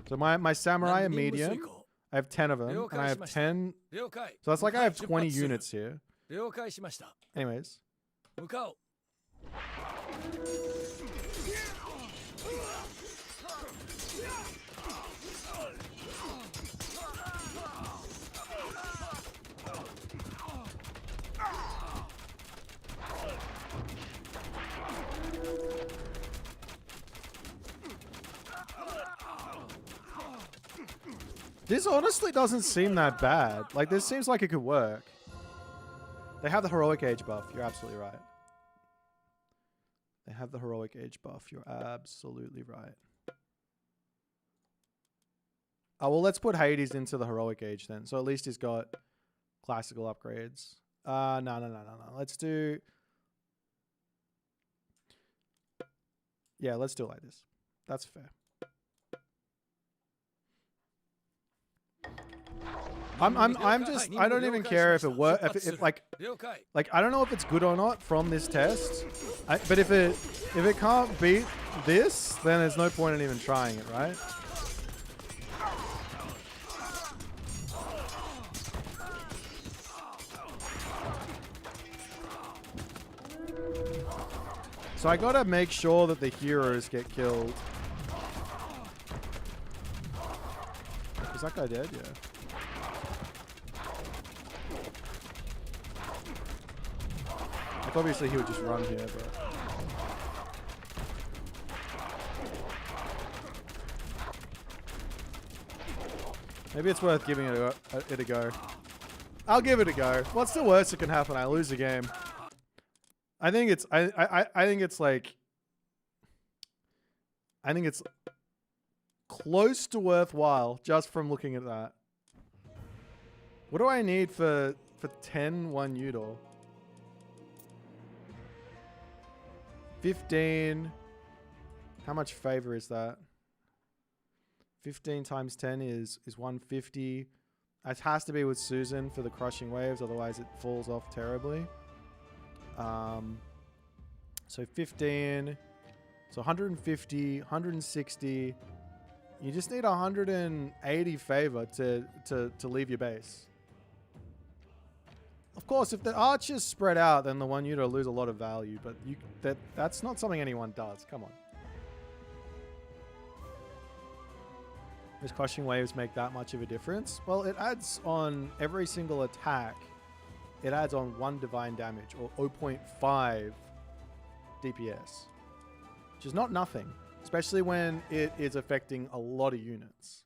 So my samurai are medium. I have 10 of them, and I have 10. So that's like I have 20 units here. Anyways. This honestly doesn't seem that bad. Like, this seems like it could work. They have the heroic age buff. You're absolutely right. They have the heroic age buff. You're absolutely right. Oh, well, let's put Hades into the heroic age then. So at least he's got classical upgrades. No. Let's do... Yeah, let's do it like this. That's fair. I'm just, I don't even care if it works, if like I don't know if it's good or not from this test, but if it can't beat this, then there's no point in even trying it, right? So I gotta make sure that the heroes get killed. Is that guy dead? Yeah. Like, obviously he would just run here, but... Maybe it's worth giving it a go. I'll give it a go. What's the worst that can happen? I lose the game. I think it's... I think it's like... I think it's close to worthwhile just from looking at that. What do I need for 10 1 Udor? 15. How much favor is that? 15 times 10 is 150. It has to be with Susan for the crushing waves, otherwise it falls off terribly. So 15. So 150, 160. You just need 180 favor to leave your base. Of course, if the archers spread out, then the 1 Udor will lose a lot of value, but that's not something anyone does. Come on. Does crushing waves make that much of a difference? Well, it adds on every single attack. It adds on 1 divine damage, or 0.5 DPS, which is not nothing, especially when it is affecting a lot of units.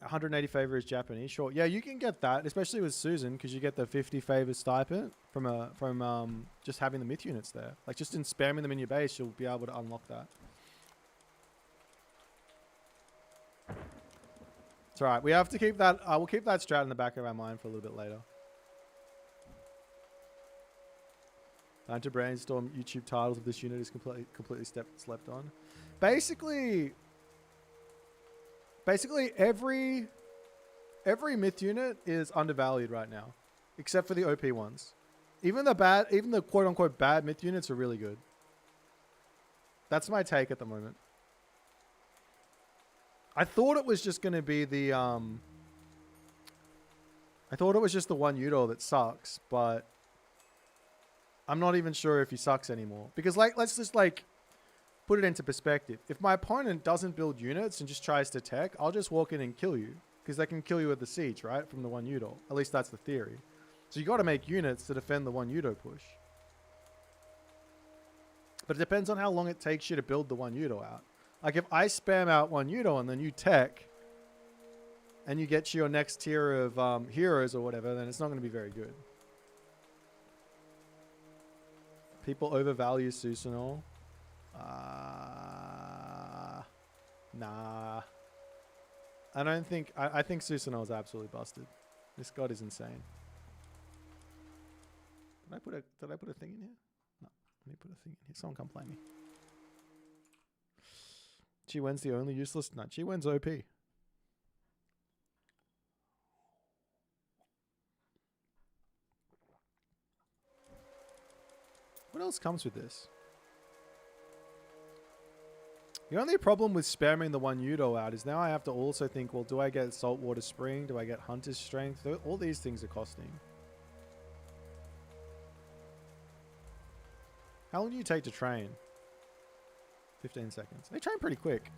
180 favor is Japanese, sure. Yeah, you can get that, especially with Susan, because you get the 50 favor stipend from just having the myth units there. Like just in spamming them in your base, you'll be able to unlock that. It's alright. We have to keep that. We'll keep that strat in the back of our mind for a little bit later. Time to brainstorm YouTube titles of this unit is completely slept on. Basically every myth unit is undervalued right now, except for the OP ones. Even the quote unquote bad myth units are really good. That's my take at the moment. I thought it was just going to be the I thought it was just the one Udor that sucks, but I'm not even sure if he sucks anymore. Because like, let's just like put it into perspective. If my opponent doesn't build units and just tries to tech, I'll just walk in and kill you. Because they can kill you with the siege, right? From the one Udor. At least that's the theory. So you got to make units to defend the one Udor push. But it depends on how long it takes you to build the one Udor out. Like if I spam out one Udor and then you tech and you get to your next tier of heroes or whatever, then it's not going to be very good. People overvalue Susanoo. Nah. I don't think... I think Susanoo is absolutely busted. This god is insane. Did I put a thing in here? No. Let me put a thing in here. Someone come play me. Chi-Wen's the only useless... No, Chi-Wen's OP. What else comes with this? The only problem with spamming the one Udor out is now I have to also think, well, do I get Saltwater Spring? Do I get Hunter's Strength? All these things are costing. How long do you take to train? 15 seconds. They train pretty quick.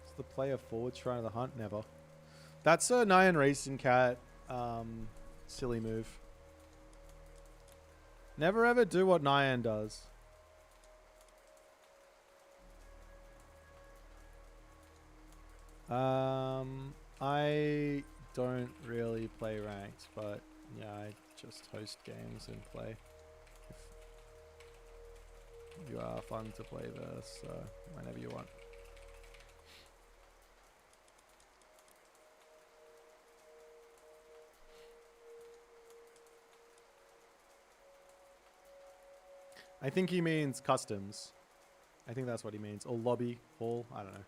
Is the player forward trying to the hunt? Never. That's a Nyan Racing Cat silly move. Never ever do what Nyan does. I don't really play ranked, but yeah, I just host games and play. If you are fun to play verse, so whenever you want. I think he means customs. I think that's what he means. Or lobby, hall, I don't know.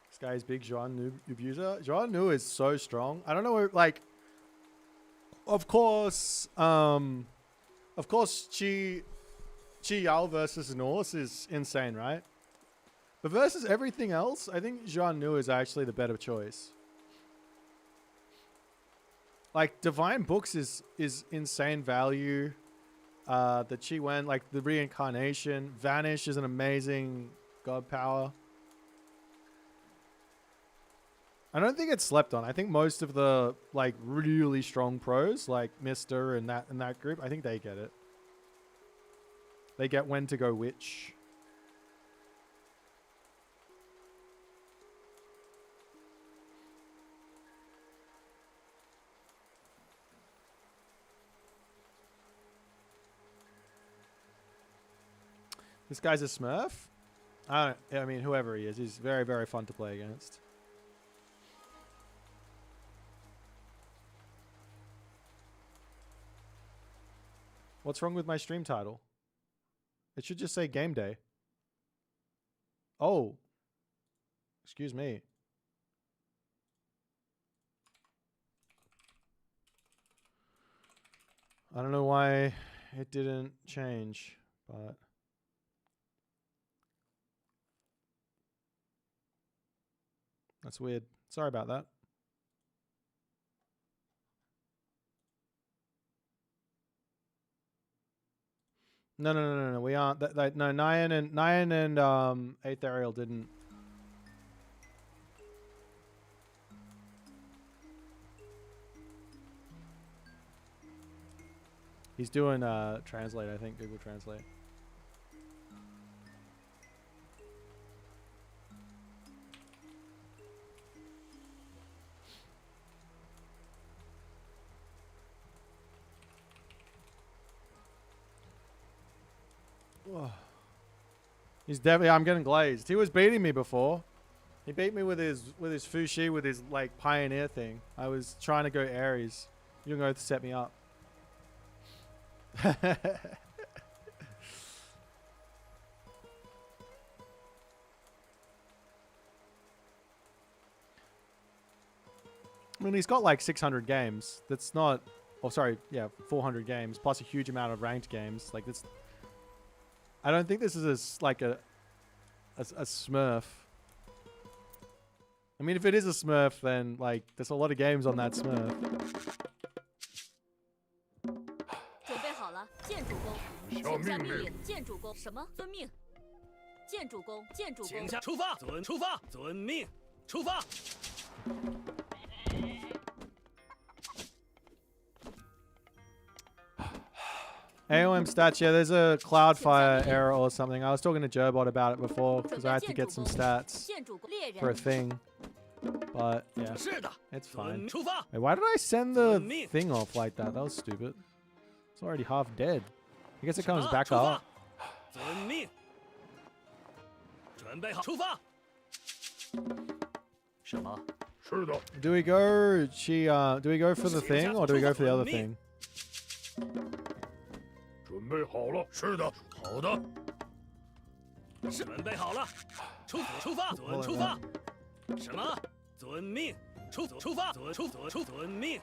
This guy is big Zhuan Nu abuser. Zhuan Nu is so strong. I don't know where, like, of course, Chi Yao versus Norse is insane, right? But versus everything else, I think Zhuan Nu is actually the better choice. Like, Divine Books is insane value. The Chi Wen, like the Reincarnation. Vanish is an amazing god power. I don't think it's slept on. I think most of the, like, really strong pros, like Mister and that group, I think they get it. They get when to go which. This guy's a Smurf? I mean, whoever he is, he's very, very fun to play against. What's wrong with my stream title? It should just say game day. Oh. Excuse me. I don't know why it didn't change, but... That's weird. Sorry about that. No. We aren't. No, Nyan and 8th Ariel didn't. He's doing translate, I think, Google Translate. He's definitely. I'm getting glazed. He was beating me before. He beat me with his Fushi, with his like pioneer thing. I was trying to go Ares. You can go to set me up. I mean, he's got like 600 games. That's not. Oh, sorry. Yeah, 400 games plus a huge amount of ranked games. Like this. I don't think this is like a Smurf. I mean, if it is a Smurf, then like there's a lot of games on that Smurf. 准备好了，建筑工，请下命令。建筑工什么？遵命。建筑工，建筑工。请下出发，出发，遵命，出发。 AOM stats, yeah, there's a Cloudfire error or something. I was talking to Gerbot about it before because I had to get some stats for a thing. But, yeah, it's fine. Wait, why did I send the thing off like that? That was stupid. It's already half dead. I guess it comes back up. Do we go for the thing or do we go for the other thing? 准备好了。是的，好的。准备好了，出发，出发。什么？遵命。出发，遵命。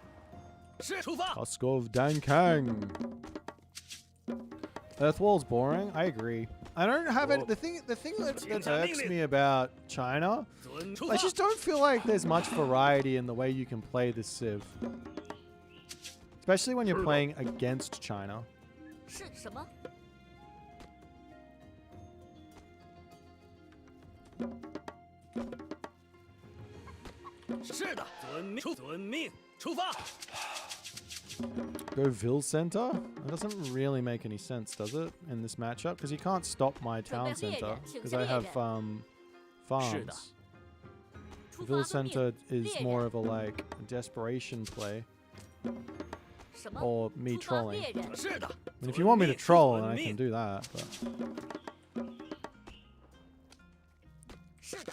是出发。Husk of Dankang. Earthwall's boring. I agree. I don't have it. The thing that irks me about China, I just don't feel like there's much variety in the way you can play this Civ. Especially when you're playing against China. 是什么？是的，遵命，出发。 Go Ville Center? That doesn't really make any sense, does it, in this matchup? Because you can't stop my town center because I have farms. Ville Center is more of a like desperation play. Or me trolling. I mean, if you want me to troll, then I can do that. But. 是的。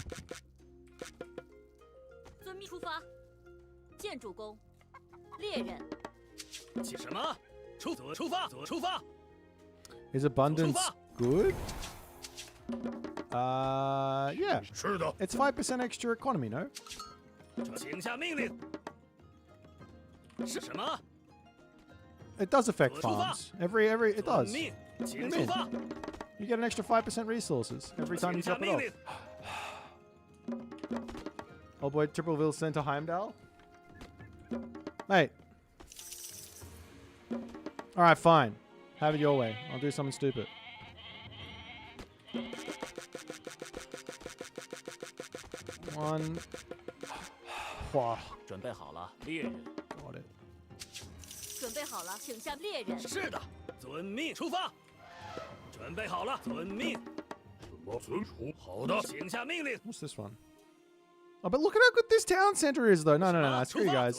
遵命出发。建筑工，猎人。什么？出发。 Is abundance good? Yeah. 是的。 It's 5% extra economy, no? 请下命令。是什么？ It does affect farms. It does. What do you mean? You get an extra 5% resources every time you top it off. Oh boy, Tripleville Center Heimdall. Mate. Alright, fine. Have it your way. I'll do something stupid. One. Wow. 准备好了，猎人。 Got it. 准备好了，请下猎人。是的，遵命出发。准备好了，遵命。什么遵出？好的，请下命令。 What's this one? Oh, but look at how good this town center is, though. No. Screw you guys.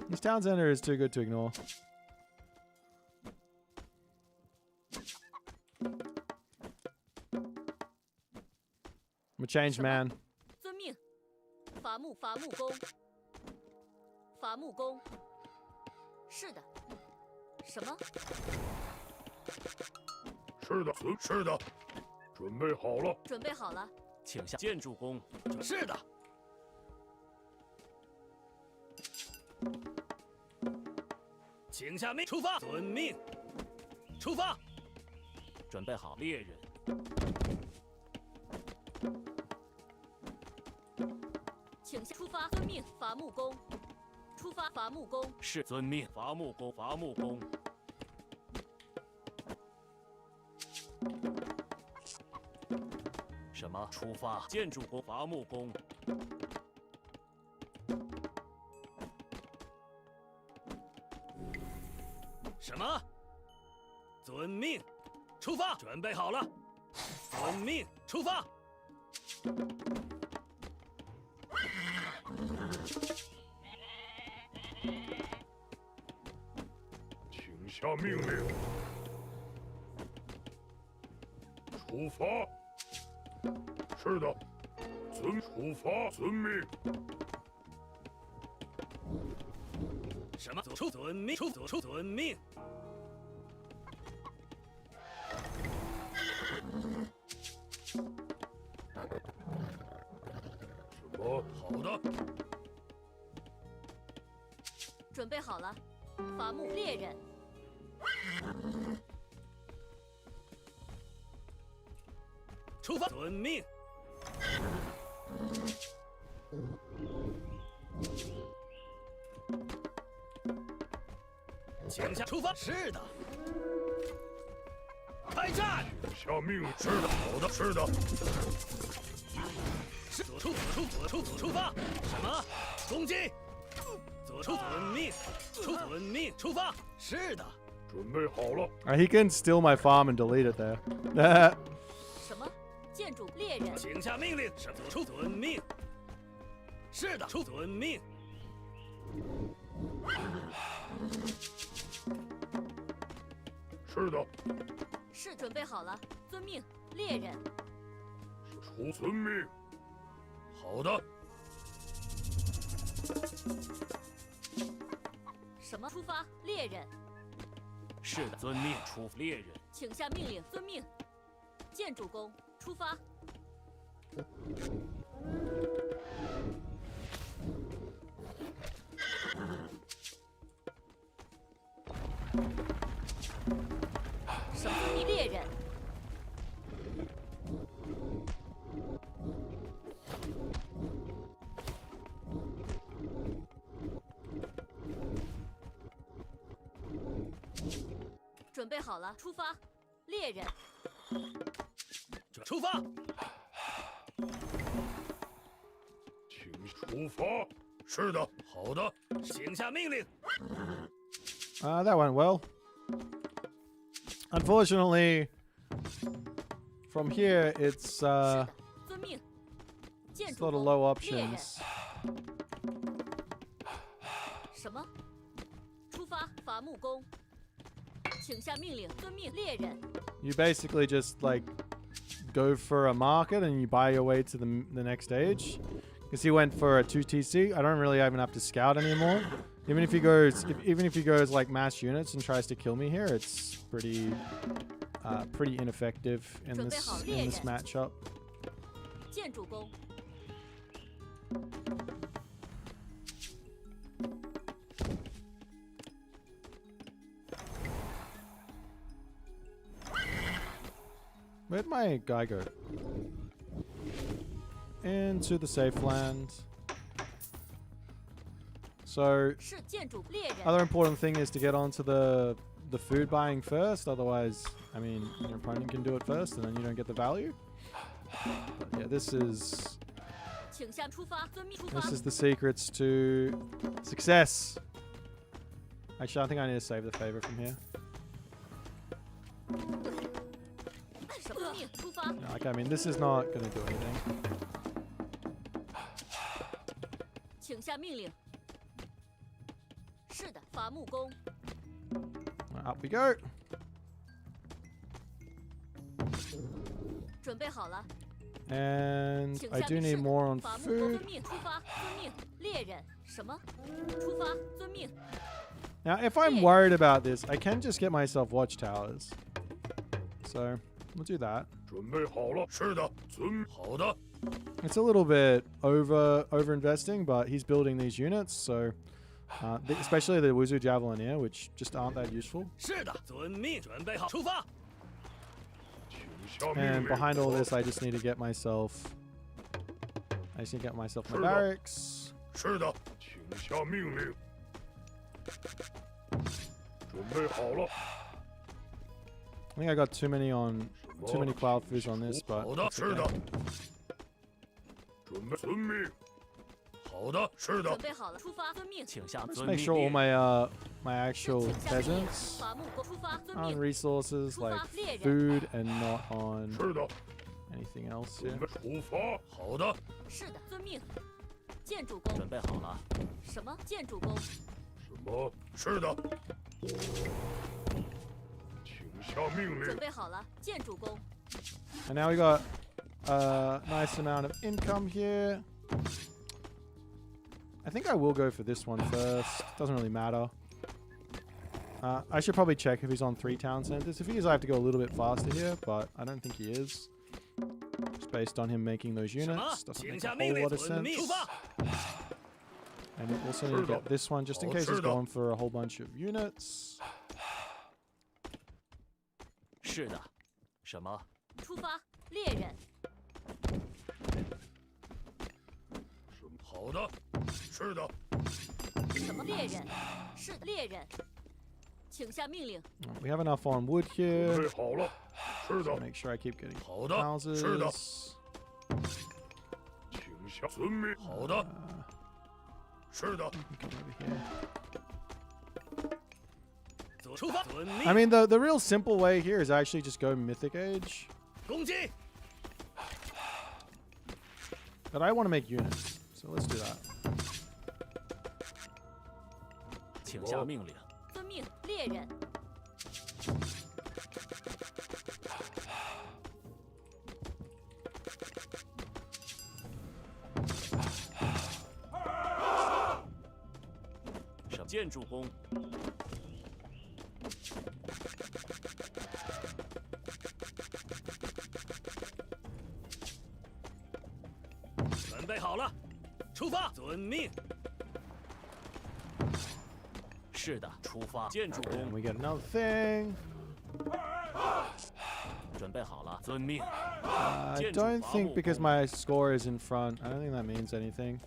This town center is too good to ignore. I'm a changed man. 遵命。伐木工。伐木工。是的。什么？是的，是的，准备好了。准备好了。请下建筑工。是的。请下命，出发。遵命。出发。准备好，猎人。 请下出发，遵命。伐木工，出发。伐木工是遵命。伐木工。什么？出发！建筑工、伐木工。什么？遵命，出发！准备好了。遵命，出发！请下命令。出发。是的。出发。遵命。什么？遵命，遵命。什么？好的。准备好了，伐木猎人。出发！遵命。请下出发。是的。开战！下命令。是的。好的。是的。是出发！什么？攻击！遵命，遵命，出发！是的。准备好了。He can steal my farm and delete it there. 什么？建筑猎人。请下命令。遵命。是的。遵命。是的。是准备好了，遵命，猎人。遵命。好的。什么？出发，猎人。是的，遵命。出猎人。请下命令，遵命。建筑工，出发。什么？猎人。准备好了，出发，猎人。出发！请出发。是的。好的。请下命令。That went well. Unfortunately, from here it's 遵命。建 a 筑 lot of 工 low 猎人。 options. 什么？出发，伐木工。请下命令，遵命，猎人。 You basically just like go for a market and you buy your way to the next stage. Because he went for a 2TC. I don't really even have to scout anymore. Even if he goes like mass units and tries to kill me here, it's pretty ineffective in this matchup. 建筑工。Where'd my guy go? Into the safe land. So, 是建筑猎人。 other important thing is to get onto the food buying first. Otherwise, I mean, your opponent can do it first, and then you don't get the value. But yeah, this is 请下出发，遵命出发。 this is the secrets to success. Actually, I think I need to save the favor from here. 遵命出发。 No, like, I mean, this is not going to do anything. 请下命令。是的，伐木工。 Up we go. 准备好了。 And 请 I 下 do 命 need 令。 more on 伐木工 food. 遵命出发，遵命，猎人。什么？出发，遵命。 Now, if I'm worried about this, I can just get myself watchtowers. So, we'll do that. 准备好了。是的。好的。 It's a little bit over investing, but he's building these units, so especially the Wuzu Javelineer, which just aren't that useful. 是的。遵命，准备好，出发！ 请下命 And 令。 behind all this, I just need to get myself my Sure. barracks. 是的。请下命令。准备好了。think I got too many cloud fish on this, but 好的， it's 是的 okay.。准备遵命。好的，是的准。备好了，出发，遵命。请下 Let's 遵 make 命 sure all 猎人。 my my actual 请下命令 peasants 伐木工出发，遵 are on 命。 resources 出发 like 猎人。 food and not on 是的， anything else 准 here. 备出发。好的，是的，遵命。建筑工，准备好了。什么？建筑工，什么？是的。请下命准令。备好了，建筑工。 And now we got a nice amount of income here. I think I will go for this one first. Doesn't really matter. I should probably check if he's on 3 town centers. If he is, I have to go a little bit faster here, but I don't think he is. Just based on him making those 什么 units. Doesn't 请 make 下 a 命 whole 令， lot of 遵命。 sense. 出发。 And we also need to get this one just in case he's going for a whole bunch of units. 是的。什么？出发，猎人。好的，是的。什么猎人？是猎人。请下命令。 We have enough on wood 准 here. 备好了。是的， Make sure I keep getting 好的，是的。 houses. 请下遵命。好的，是的。 Come over here. 出发，遵 I 命。 mean, the real simple way here is actually just go Mythic Age. 攻击， But I want to make units, so let's do that. 请下命令。遵命，猎人。什么建筑工？准备好了，出发，遵命。是的，出发。建筑 And 工 we get another thing. 准备好了，遵命。 I 建筑 don't 伐 think 木 because 工 my score is in front. I don't think that means anything.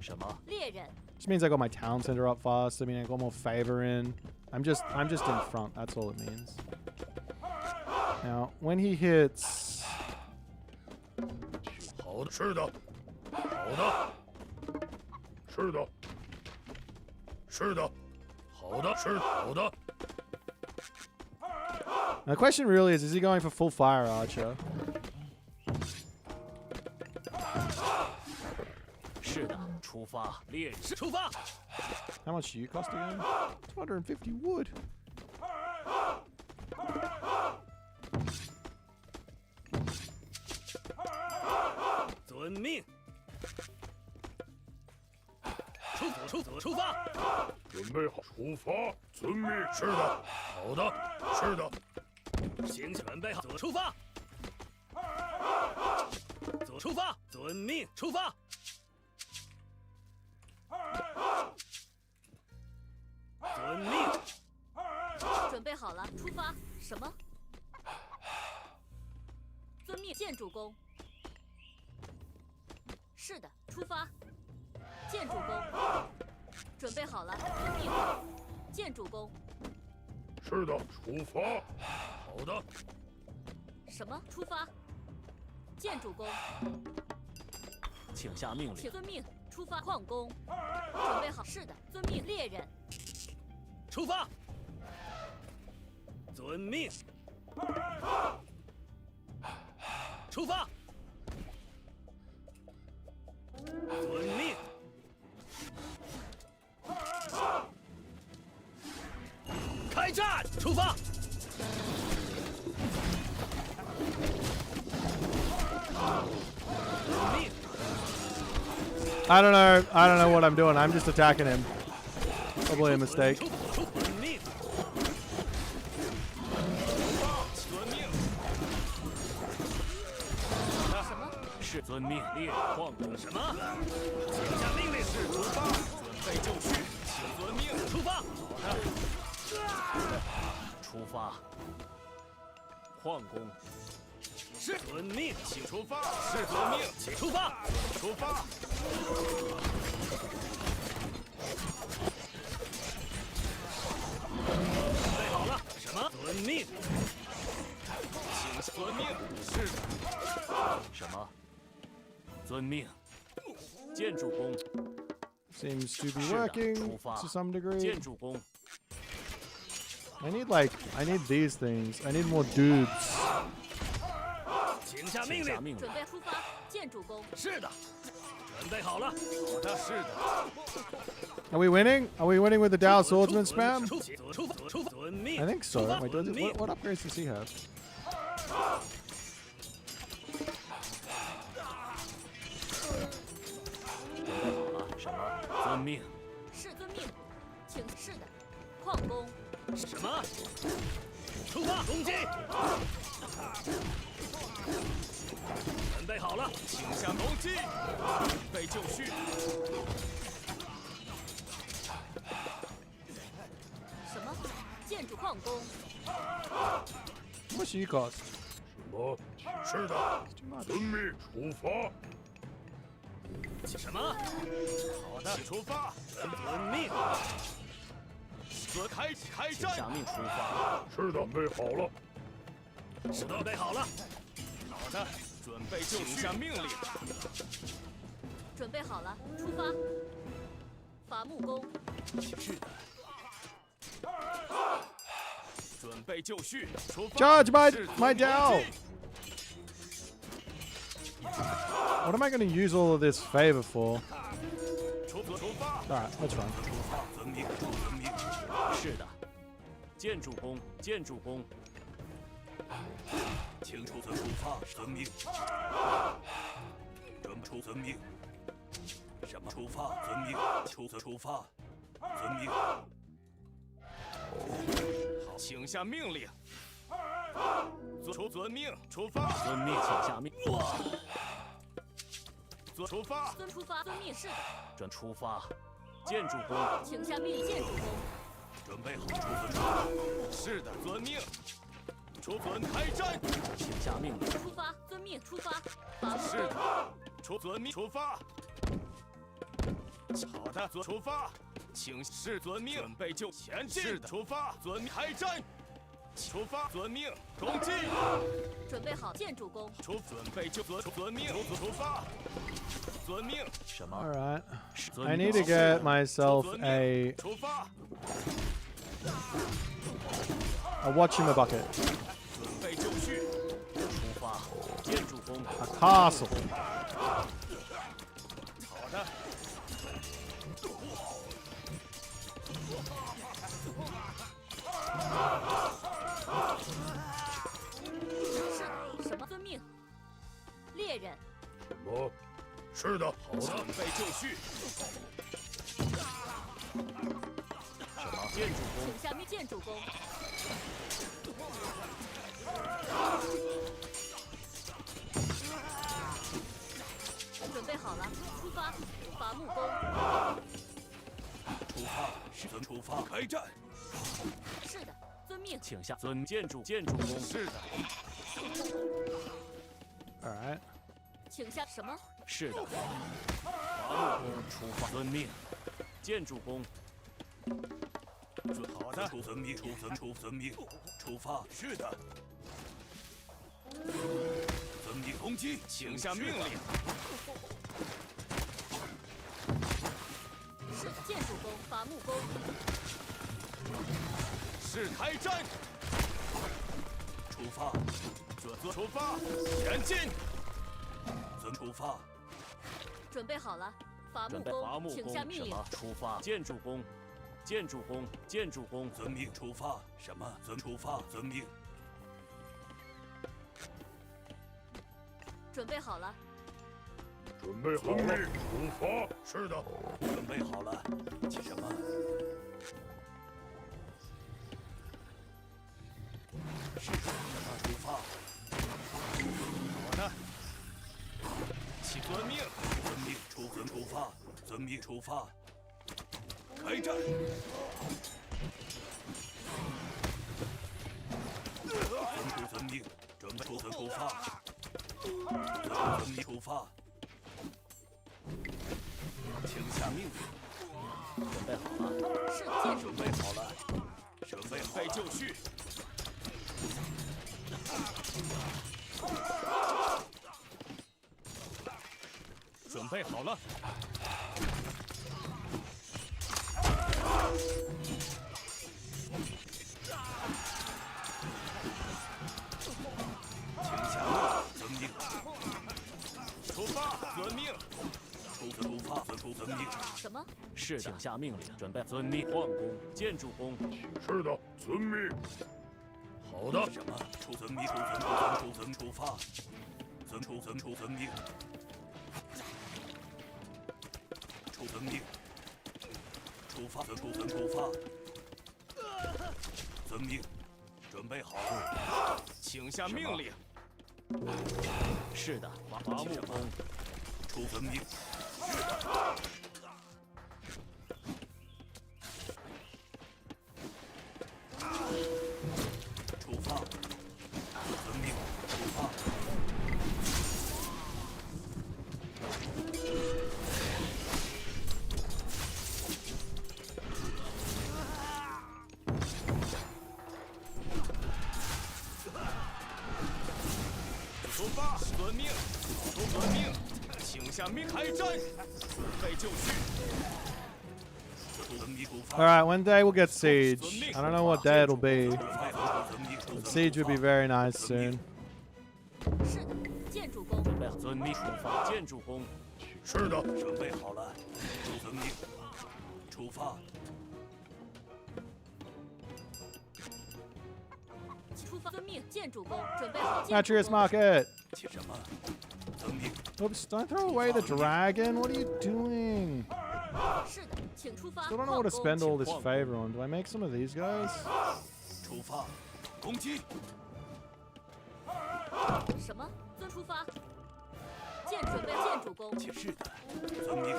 什么？猎人， Just means I got my town center up fast. I mean, I got more favor in. I'm just in front. That's all it means. Now, when he hits, 好的，是的。好的，是的。是的，好的，是好的。 the question really is he going for full fire archer? 是的，出发。猎人。出发， How much do you cost again? 250 wood. 遵命。出发，准备好，出发，遵命。是的，好的，是的。行，准备好，出发。出发，遵命，出发。遵命，准备好了，出发。什么？遵命，建筑工。是的，出发。建筑工。准备好了，遵命。建筑工。是的，出发。好的，什么？出发。建筑工。请下命令。请遵命。出发。矿工。准备好。是的，遵命。猎人。出发。遵命。出发。遵命。开战！出发。遵命。 I don't know. I don't know what I'm doing. I'm just attacking him. Probably a mistake. 遵命。遵命。什么？是遵命。猎人矿工。什么？请下命令。是出发。准备就绪，请遵命。出发。出发。矿工。是遵命，请出发。是遵命，请出发。出发。准备好了，什么？遵遵命。建筑工， Seems to be 是的， working 出发。 to some degree. 建筑工， I need these things. I need more dudes. 请下命令。请下命令。准备出发，建筑工。是的，准备好了。好的，是的。 Are we winning? Are we winning with the Dow Swordsman spam? 出发，遵命。 I think so. 出发 Wait, 遵命。 what upgrades does he have? 什么？遵命。是遵命，请是的。矿工，什么？出发，攻击！准备好了，请下攻击，准备就绪。什么？建筑矿工， What should he cost? 什么？是的，遵命出发。什么？好的，出发。遵命。开请战。下命出发。是的，准备好了。准备好了。好的，准备就绪。请下命令。准备好了，出发。伐木工，是的。准备就绪，出发。 Charge my 是 my 遵 Dow! 命 What am I going to use all of this favor for? 出发。 Alright, let's run. 遵命，遵命。是的。建筑工，建筑工。请出发，遵命。准出遵命。什么？出发，遵命。出发，遵命。好，请下命令。遵命，出发。遵命，请下命。出发。遵出发，遵命是的。准出发。建筑工，请下命令，建筑工。准备好，出发。是的，遵命。准开战。请下命令。出发，遵命，出发。伐木是工，的，遵命，出发。好的，出发。请是遵命，准备就前进。是的，出发，遵开战。出发，遵命，攻击。准备好，建筑工。准备就遵命，出发。遵命。什么？ Alright. 遵 I 命 need to get myself 遵命 a 出发。 Whatchama bucket. 准备就绪。出发。建筑工。 A castle. 好的。是什么？遵命。猎人，什么？是的，好准的。备就绪。什么？建筑工。请下命，建筑工。准备好了，出发。伐木工，出发，遵出发，开战。是的，遵命。请下建筑工。是的， Alright. 请下什么？是的。伐木工出发，遵命。建筑工。好的，遵命，遵命，出发。是的。遵命，攻击，请下命令。是建筑工，伐木工。是开战。出发，出发，前进。遵出发。准备好了，伐木准备伐木工，请工下命令。什么？出发。建筑工。建筑工。建筑工。遵命，出发。什么？遵出发，遵命。准备好了，准备好了，出发。是的，准备好了。什么？是什么？出发。好的。起遵命。遵命，出发。遵命，出发。开战。遵命，准备出发。遵命，出发。请下命令。准备好了。是建筑准备好了。准备好了。就绪。备好了。请下遵命。出发，遵命。出发，遵命。什么？是的，请下命令，准备遵命。矿工、建筑工。是的，遵命。好的。什么？遵命，出发。遵命。遵命。出发，出发。遵命，准备好。请下命令。是的，伐木工。出遵命。出发。遵命，出发。出发，遵命。遵命。请下命，开战，准备就绪。 All right, one day we'll get siege. I don't know what day it'll be. But siege would be very nice soon. 是的，建筑工。遵命，出发。建筑工。是的，准备好了。遵命，出发。出发，遵命。建筑工，准备好。 Naturist market. 什么？遵命。 Oops! Don't throw away the dragon. What are you doing? 是的，请出发。 Still don't know what to spend all this favor on. Do I make some of these guys? 出发，攻击。什么？遵出发。准备建筑工。是的，遵命。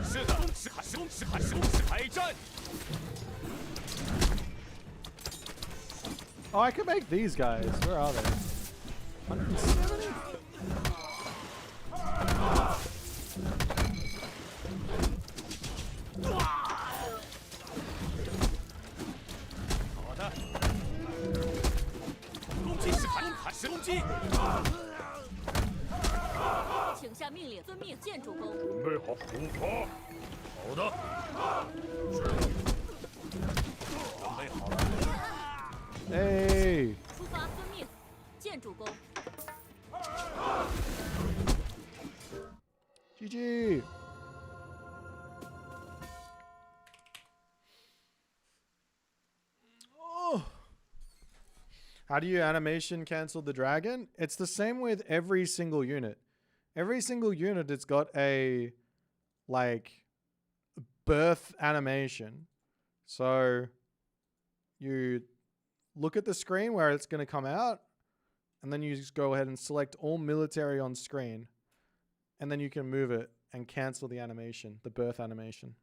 是的，是开战。 Oh, I could make these guys. Where are they? 170? Hey! 出发，遵命。建筑工。 GG! Oh. How do you animation cancel the dragon? It's the same with every single unit. Every single unit, it's got a, like, birth animation. So, you look at the screen where it's going to come out, and then you just go ahead and select all military on screen. And then you can move it and cancel the animation, the birth animation.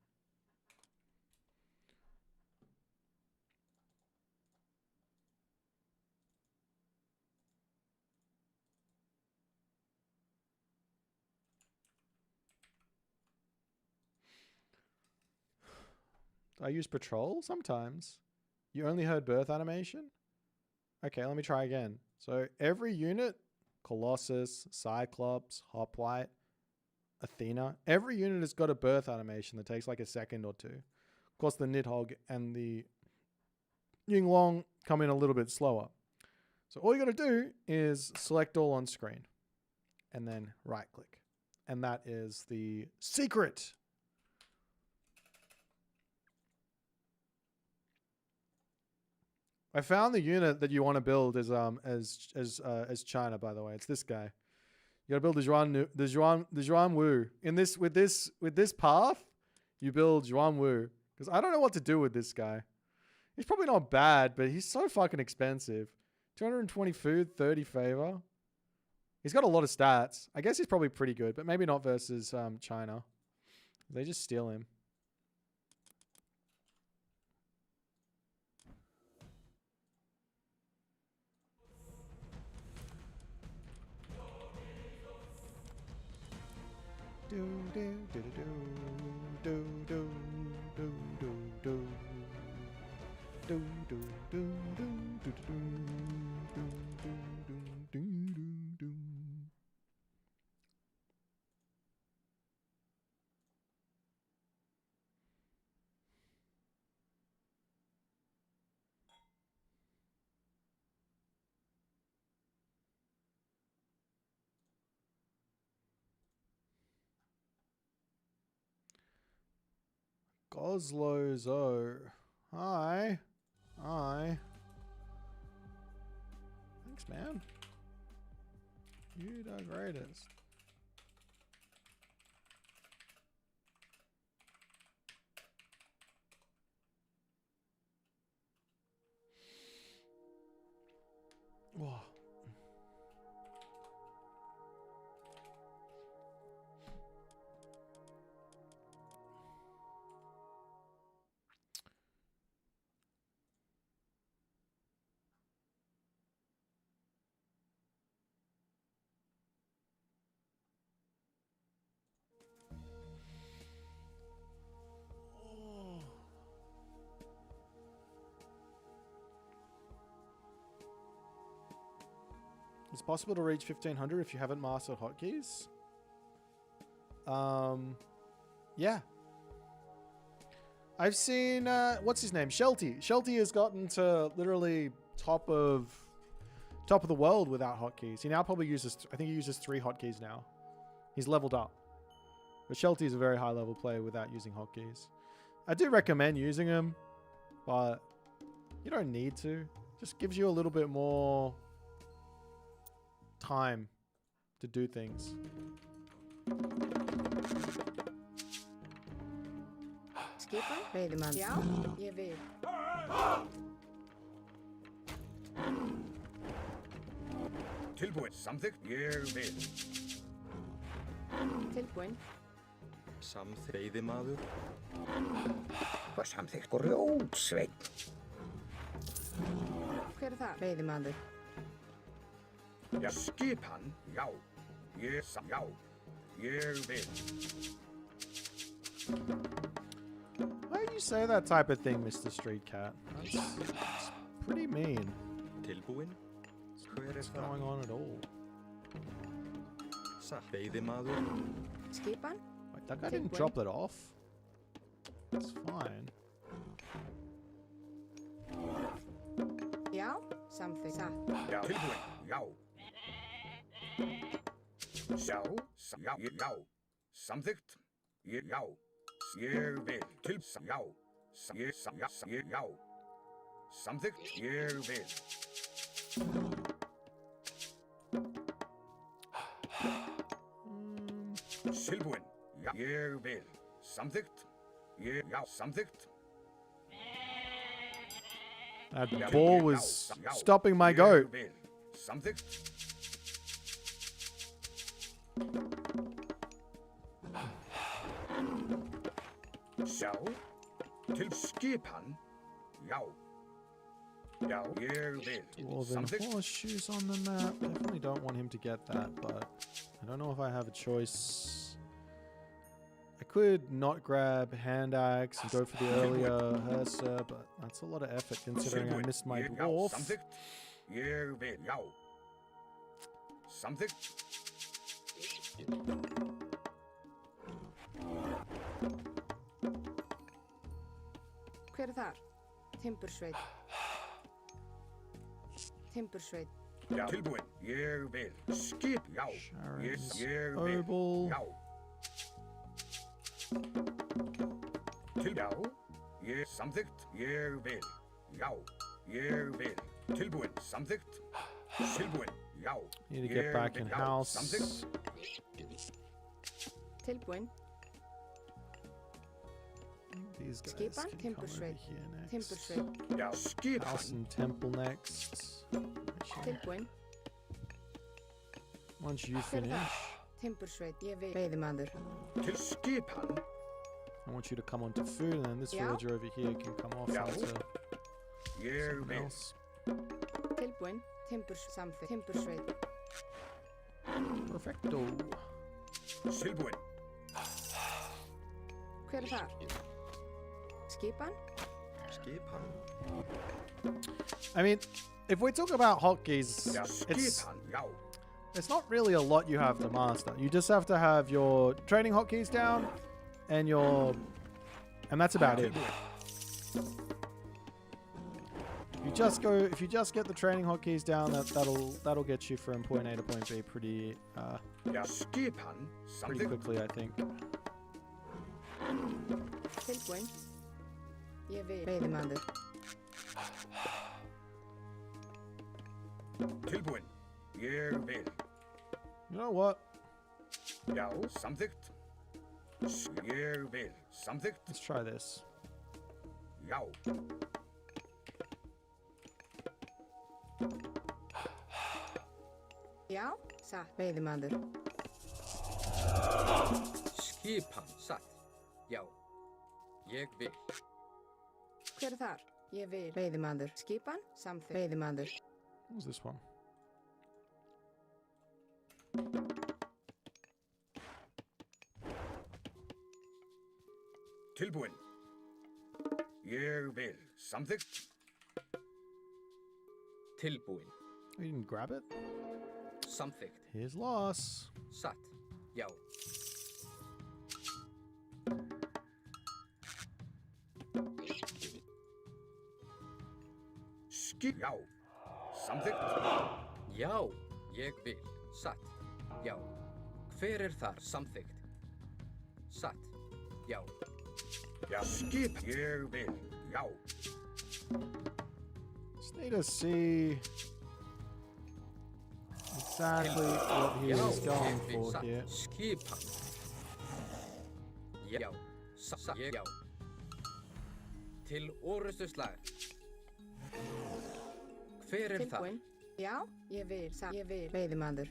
Do I use patrol? Sometimes. You only heard birth animation? Okay, let me try again. So every unit, Colossus, Cyclops, Hoplite, Athena, every unit has got a birth animation that takes like a second or two. Of course, the Nidhogg and the Yinglong come in a little bit slower. So all you got to do is select all on screen and then right click. And that is the secret. I found the unit that you want to build as China, by the way. It's this guy. You gotta build the Zhuan Wu. With this path, you build Zhuan Wu. Because I don't know what to do with this guy. He's probably not bad, but he's so fucking expensive. 220 food, 30 favor. He's got a lot of stats. I guess he's probably pretty good, but maybe not versus China. They just steal him. Do, do, Goslozo. Hi. Hi. Thanks, man. You the greatest. Whoa. It's possible to reach 1500 if you haven't mastered hotkeys. Yeah. I've seen, what's his name? Shelty. Shelty has gotten to literally top of the world without hotkeys. He now probably uses, I think he uses 3 hotkeys now. He's leveled up. But Shelty is a very high level player without using hotkeys. I do recommend using them, but you don't need to. Just gives you a little bit more time to do things. Skippen, Wedeman. Ja, je weet. Tilbúin, samþykkt, ég vil. Tilbúin. Samþykkt veiðimaður. Hvað samþykkt grjótsveinn? Hver það? Veiðimaður. Ja, skipan, já. Já. Ég vil. Why do you say that type of thing, Mr. Street Cat? That's pretty mean. Tilbúin. Hver What's going on at all? Satt veiðimaður. Skipan. Wait, that guy didn't drop it off? It's fine. Já, samþykkt. Satt. Já, tilbúin, já. Já. Samþykkt, já. Ég vil. Já. Já. Samþykkt, ég vil. Tilbúin, já. Ég vil. Samþykkt, já. Samþykkt. That ball was stopping my goat. Samþykkt. Já. Til skipan. Já. Já, ég vil. Dwarven horseshoes on the map. Definitely don't want him to get that, but I don't know if I have a choice. I could not grab hand axe and go for the earlier Hersa, but that's a lot of effort considering I missed my dwarf. Samþykkt. Ég vil. Já. Samþykkt. Hver þar? Timbursveit. Timbursveit. Já. Tilbúin. Ég vil. Skip. Já. Sharon's Ég vil. Obel. Já. Já. Ég samþykkt. Ég vil. Já. Ég vil. Tilbúin. Samþykkt. Tilbúin. Já. Need to get back in house. Samþykkt. Tilbúin. These guys Skipan, can come over Timbursveit. here next. Timbursveit. Já. Skip. House and temple next. Tilbúin. Once you Hver finish, þar? Timbursveit. Ég veit. Veiðimaður. Til skipan. I want you to come onto food, and then this Yeah. villager over here can come off Yeah. onto Ég something vil. else. Tilbúin. Samþykkt. Timbursveit. Perfecto. Tilbúin. Hver þar? Skipan? Skipan. I mean, if we talk about hotkeys, it's not really a lot you have to master. You just have to have your training hotkeys down and that's about it. If you just get the training hotkeys down, that'll get you from point A to point B pretty quickly, I think. Tilbúin. Ég vil. Veiðimaður. Tilbúin. Ég vil. You know what? Já, samþykkt. Ég vil. Samþykkt. Let's try this. Já. Já, satt. Veiðimaður. Skipan, satt. Já. Ég vil. Hver þar? Ég vil. Veiðimaður. Skipan? Samþykkt. Veiðimaður. What was this one? Tilbúin. Ég vil. Samþykkt. Tilbúin. You didn't grab it? Samþykkt. Here's loss. Satt. Já. Já. Samþykkt. Já. Ég vil. Satt. Já. Hver þar? Samþykkt. Satt. Já. Já. Skip. Ég vil. Já. Just need to see exactly what he is going for here. Skipan. Já. Satt. Já. Til orrustuslag. Hver þar? Tilbúin. Já, ég vil. Satt. Ég vil. Veiðimaður.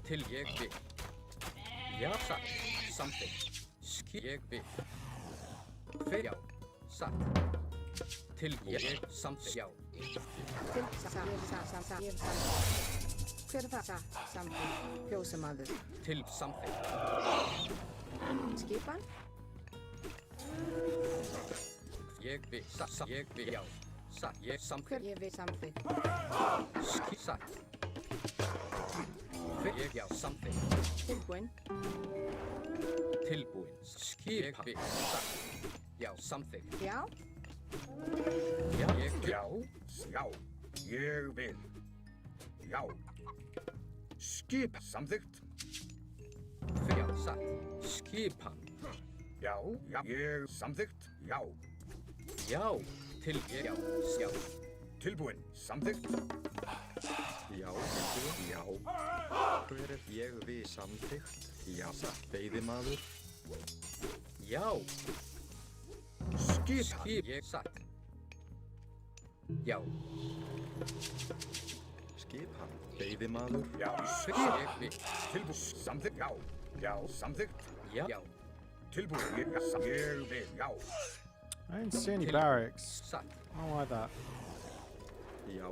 Til ég vil. Já, satt. Samþykkt. Ég vil. Hver? Já. Satt. Til ég. Samþykkt. Já. Til. Satt. Ég vil. Hver þar? Satt. Samþykkt. Fjósamaður. Til samþykkt. Skipan? Ég vil. Satt. Ég vil. Já. Satt. Ég samþykkt. Ég vil. Samþykkt. Satt. Ég, já, samþykkt. Tilbúin. Tilbúin. Skipan. Ég vil. Satt. Já, samþykkt. Já. Já. Ég vil. Já. Já. Ég vil. Já. Skip. Samþykkt. Já, satt. Skipan. Já. Já. Ég. Samþykkt. Já. Já. Til ég. Já. Já. Tilbúin. Samþykkt. Já. Já. Hver ég við samþykkt? Já. Veiðimaður. Já. Skip. Ég satt. Já. Skipan. Veiðimaður. Já. Ég vil. Tilbúin. Samþykkt. Já. Já. Samþykkt. Já. Já. Tilbúin. Ég vil. Já. I didn't see any barracks. Satt. I don't like that. Já.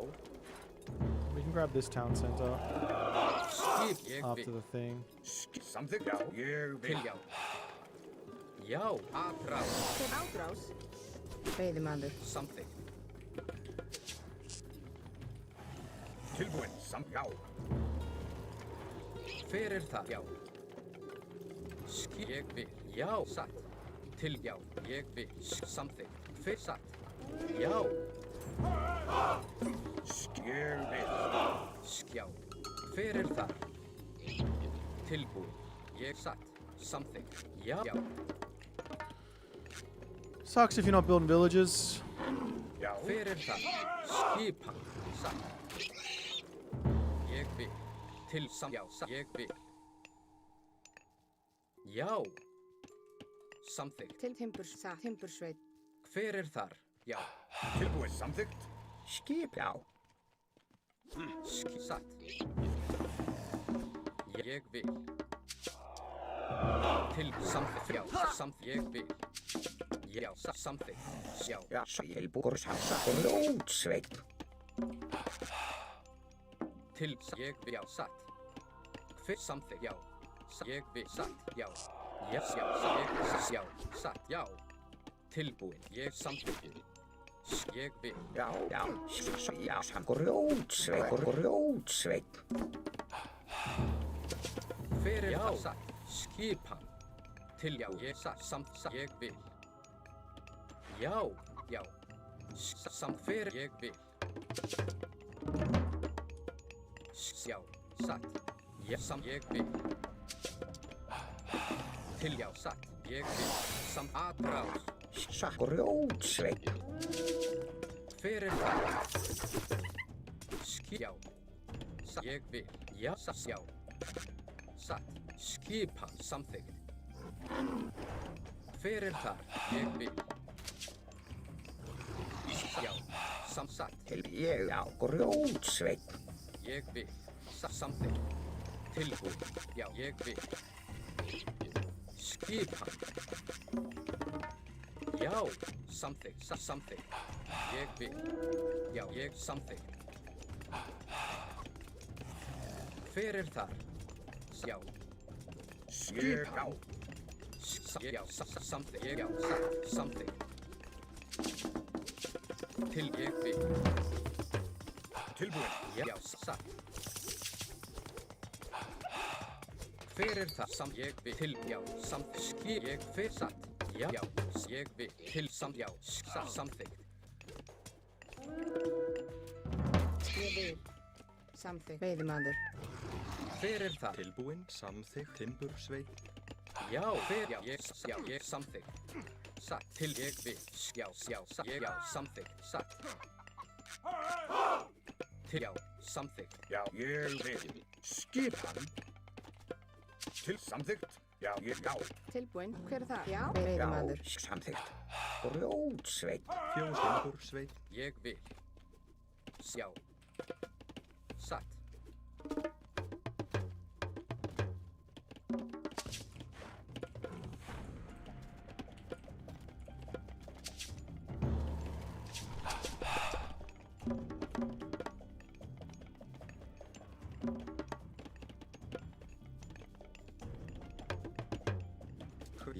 We can grab this town center Skip. Ég after vil. the thing. Samþykkt. Já. Ég vil. Til já. Já. Atrás. Til átrás. Veiðimaður. Samþykkt. Tilbúin. Já. Hver þar? Já. Ég vil. Já. Satt. Til já. Ég vil. Samþykkt. Hver satt? Já. Ég vil. Já. Hver þar? Tilbúin. Ég satt. Samþykkt. Já. Já. Sucks if you're not building villages. Já. Hver þar? Skipan. Satt. Ég vil. Til já. Satt. Ég vil. Já. Samþykkt. Til timbursveit. Hver þar? Já. Tilbúin. Samþykkt. Skip. Já. Satt. Ég vil. Til samþykkt. Já. Samþykkt. Ég vil. Já. Samþykkt. Já. Já, Sælbúkur samsa Rótsveit. Til ég vil. Já. Satt. Samþykkt, já. Ég vil, satt, já. Yes, já, já, satt, já. Tilbúin, ég samþykki. Ég vil. Já, grjótsveit. Fyrir það satt, skipan. Til já, ég satt, ég vil. Já, fyrir ég vil. Já, satt, ég vil. Til já, satt, ég vil. Atrás. Grjótsveit. Fyrir það. Já, ég vil. Já, satt, skipan, samþykkt. Fyrir það, ég vil. Já, satt. Ég á grjótsveit. Ég vil, samþykkt. Tilbúin, já, ég vil. Skipan. Já, samþykkt. Ég vil. Já, ég samþykkt. Fyrir þar. Já. Skipan. Já, samþykkt. Já, samþykkt. Til ég vil. Tilbúin. Já, satt. Fyrir það, ég vil. Til, já, samþykkt. Ég fyrir satt. Já, ég vil. Til, já, samþykkt. Ég vil. Samþykkt. Veiðimaður. Fyrir það. Tilbúin, samþykkt, timbursveit. Já, fyrir, ég samþykkt. Satt, til ég vil. Já, samþykkt. Satt. Til, já, samþykkt. Já, ég vil. Skipan. Til samþykkt. Já. Tilbúin. Hver það? Já. Veiðimaður. Samþykkt. Grjótsveit. Timbursveit. Ég vil. Já. Satt.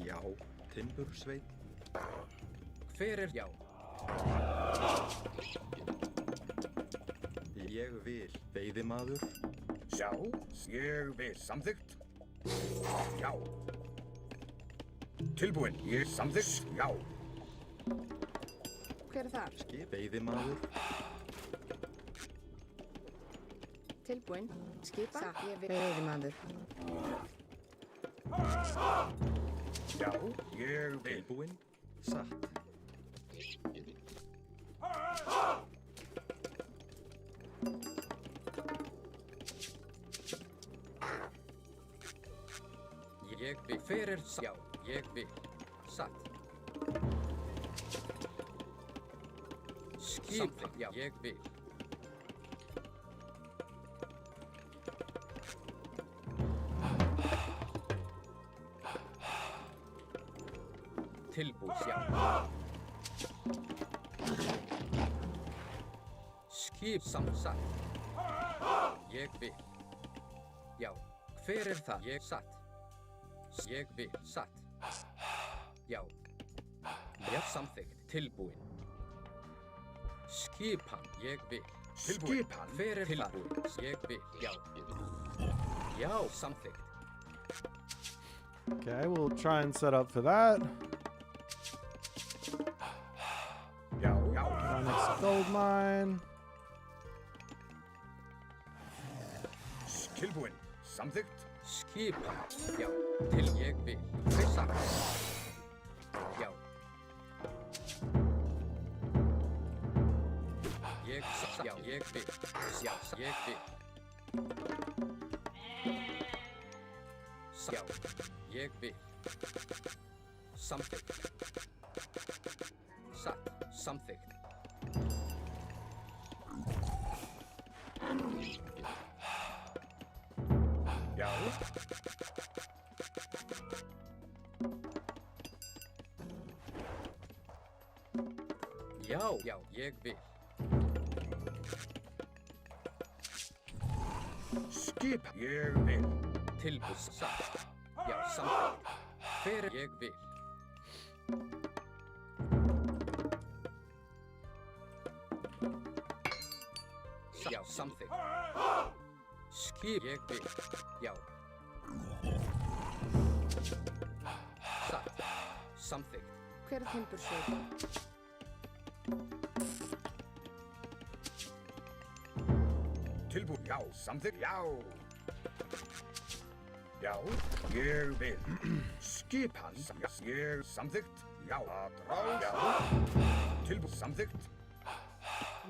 Já, timbursveit. Fyrir, já. Ég vil, veiðimaður. Já, ég vil. Samþykkt. Já. Tilbúin. Ég samþykkt. Já. Hver það? Skip, veiðimaður. Tilbúin. Skipa. Satt. Ég vil. Veiðimaður. Já, ég vil. Tilbúin, satt. Ég vil. Fyrir, já, ég vil. Satt. Skipa, já, ég vil. Tilbúin, já. Skip, satt. Ég vil. Já, fyrir það, ég satt. Ég vil, satt. Já. Já, samþykkt, tilbúin. Skipan, ég vil. Skipan. Fyrir tilbúin, ég vil, já. Já, samþykkt. Okay, we'll try and set up for that. Our next gold mine. Tilbúin. Samþykkt. Skipan, já, til ég vil. Fyrir satt. Já. Ég vil. Já, ég vil. Já, ég vil. Samþykkt. Satt, samþykkt. Já. Já, ég vil. Skip, ég vil. Tilbúið satt. Já, samþykkt. Hver ég vil. Já, samþykkt. Skip ég vil. Já. Satt. Samþykkt. Hver er timbursveitin? Tilbúið, já, samþykkt, já. Já, ég vil. Skipan, ég samþykkt, já. Aðrás, já. Tilbúið, samþykkt.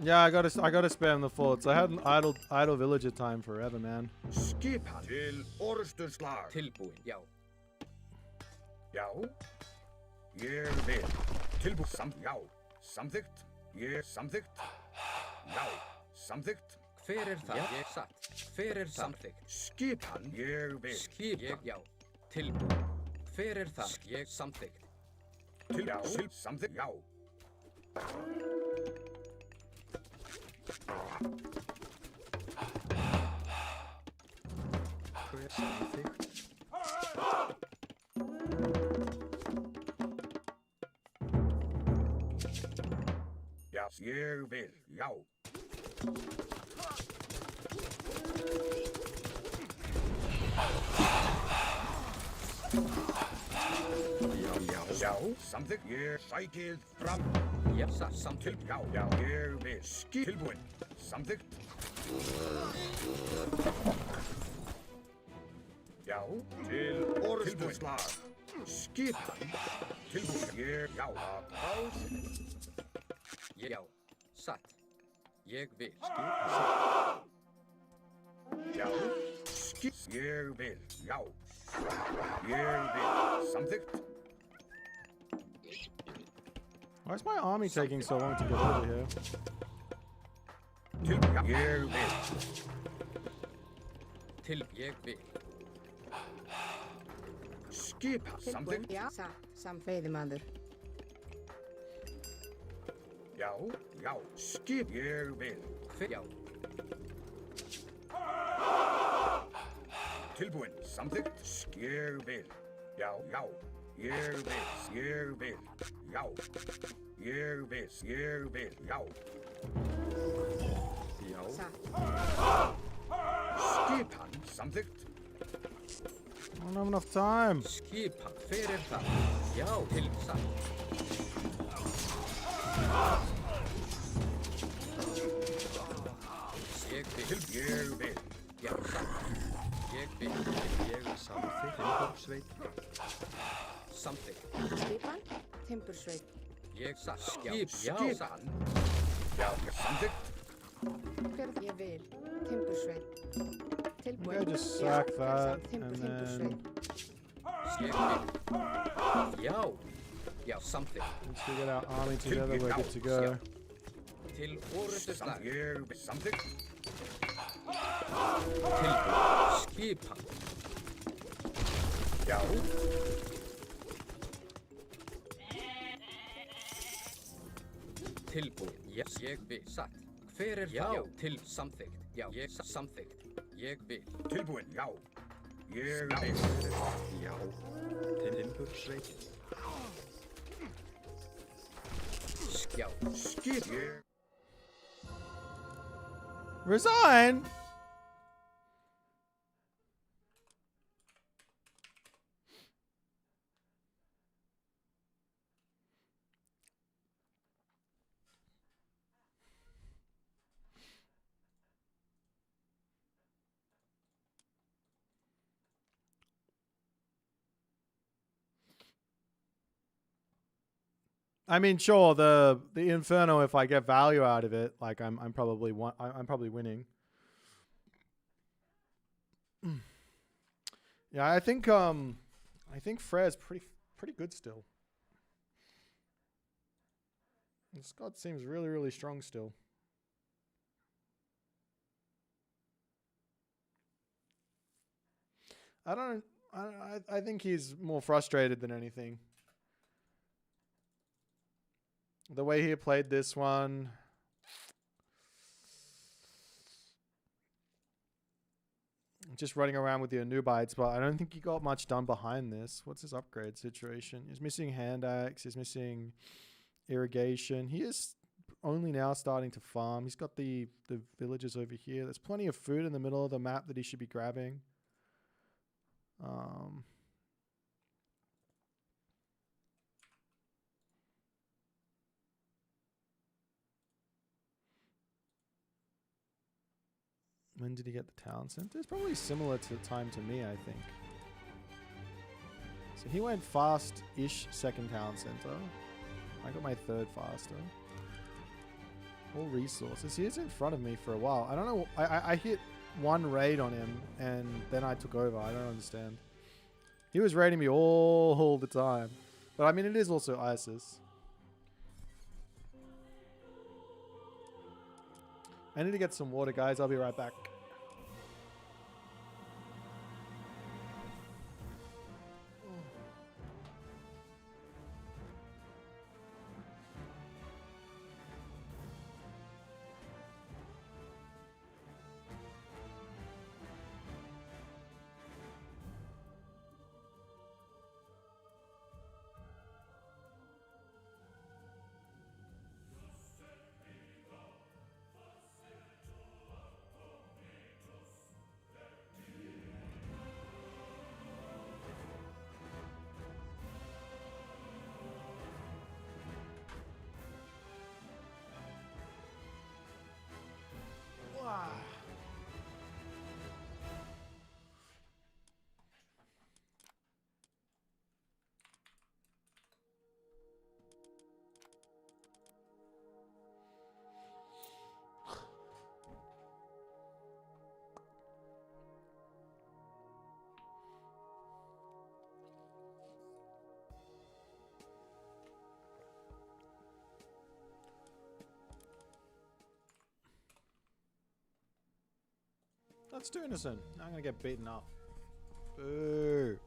Yeah, I gotta spam the forts. I hadn't idle villager time forever, man. Skipan til orustuslag. Tilbúin, já. Já, ég vil. Tilbúið, já. Samþykkt, ég samþykkt. Já, samþykkt. Hver er það? Ég satt. Hver er samþykkt? Skipan, ég vil. Skip ég, já. Tilbúin. Hver er það? Ég samþykkt. Já, samþykkt, já. Hver samþykkt? Já, ég vil, já. Já, samþykkt, ég sækið fram. Já, samþykkt. Já, já, ég vil. Tilbúin, samþykkt. Já, til orustuslag. Skipan, tilbúin, ég, já, aðrás. Já, satt. Ég vil. Já, ég vil, já. Ég vil, samþykkt. Why is my army taking so long to get over here? Ég vil. Ég vil. Skipan, Tilbúin, samþykkt. já. Satt, samveiðimaður. Já, já, skip, ég vil. Já. Tilbúin, samþykkt, ég vil. Já, já, ég vil, ég vil. Já, ég vil, já. Já. Satt. Skipan, samþykkt. I don't have enough time. Skipan, hver er það? Já, til satt. Ég vil. Ég vil. Já, satt. Ég vil. Ég samþykkt. Timbursveit. Samþykkt. Skipan, timbursveit. Ég satt. Skip, já, satt. Já, samþykkt. Hver er það? Ég vil. Timbursveit. Tilbúin. Okay, just já. sack Hver er that, það? and Timbursveit. Ég vil. Já. Já, samþykkt. Once we get our army together, we're good to go. Til orustuslag. Ég vil, samþykkt. Tilbúin. Skipan. Já. Tilbúin. Yes, ég vil. Satt. Hver er það? Já, til samþykkt. Já, ég samþykkt. Ég vil. Tilbúin, já. Ég vil. Já. Timbursveit. Já. Skip, ég. Resign? I mean, sure, the Inferno, if I get value out of it, like I'm probably winning. Yeah, I think Frey's pretty good still. And Scott seems really, really strong still. I think he's more frustrated than anything. The way he played this one. just running around with the Anubites, but I don't think he got much done behind this. What's his upgrade situation? He's missing hand axe. He's missing irrigation. He is only now starting to farm. He's got the villages over here. There's plenty of food in the middle of the map that he should be grabbing. When did he get the town center? It's probably similar to time to me, I think. So he went fast-ish second town center. I got my third faster. All resources. He was in front of me for a while. I don't know. I hit one raid on him and then I took over. I don't understand. He was raiding me all the time. But I mean, it is also ISIS. I need to get some water, guys. I'll be right back. Let's do innocent. I'm gonna get beaten up. Boo.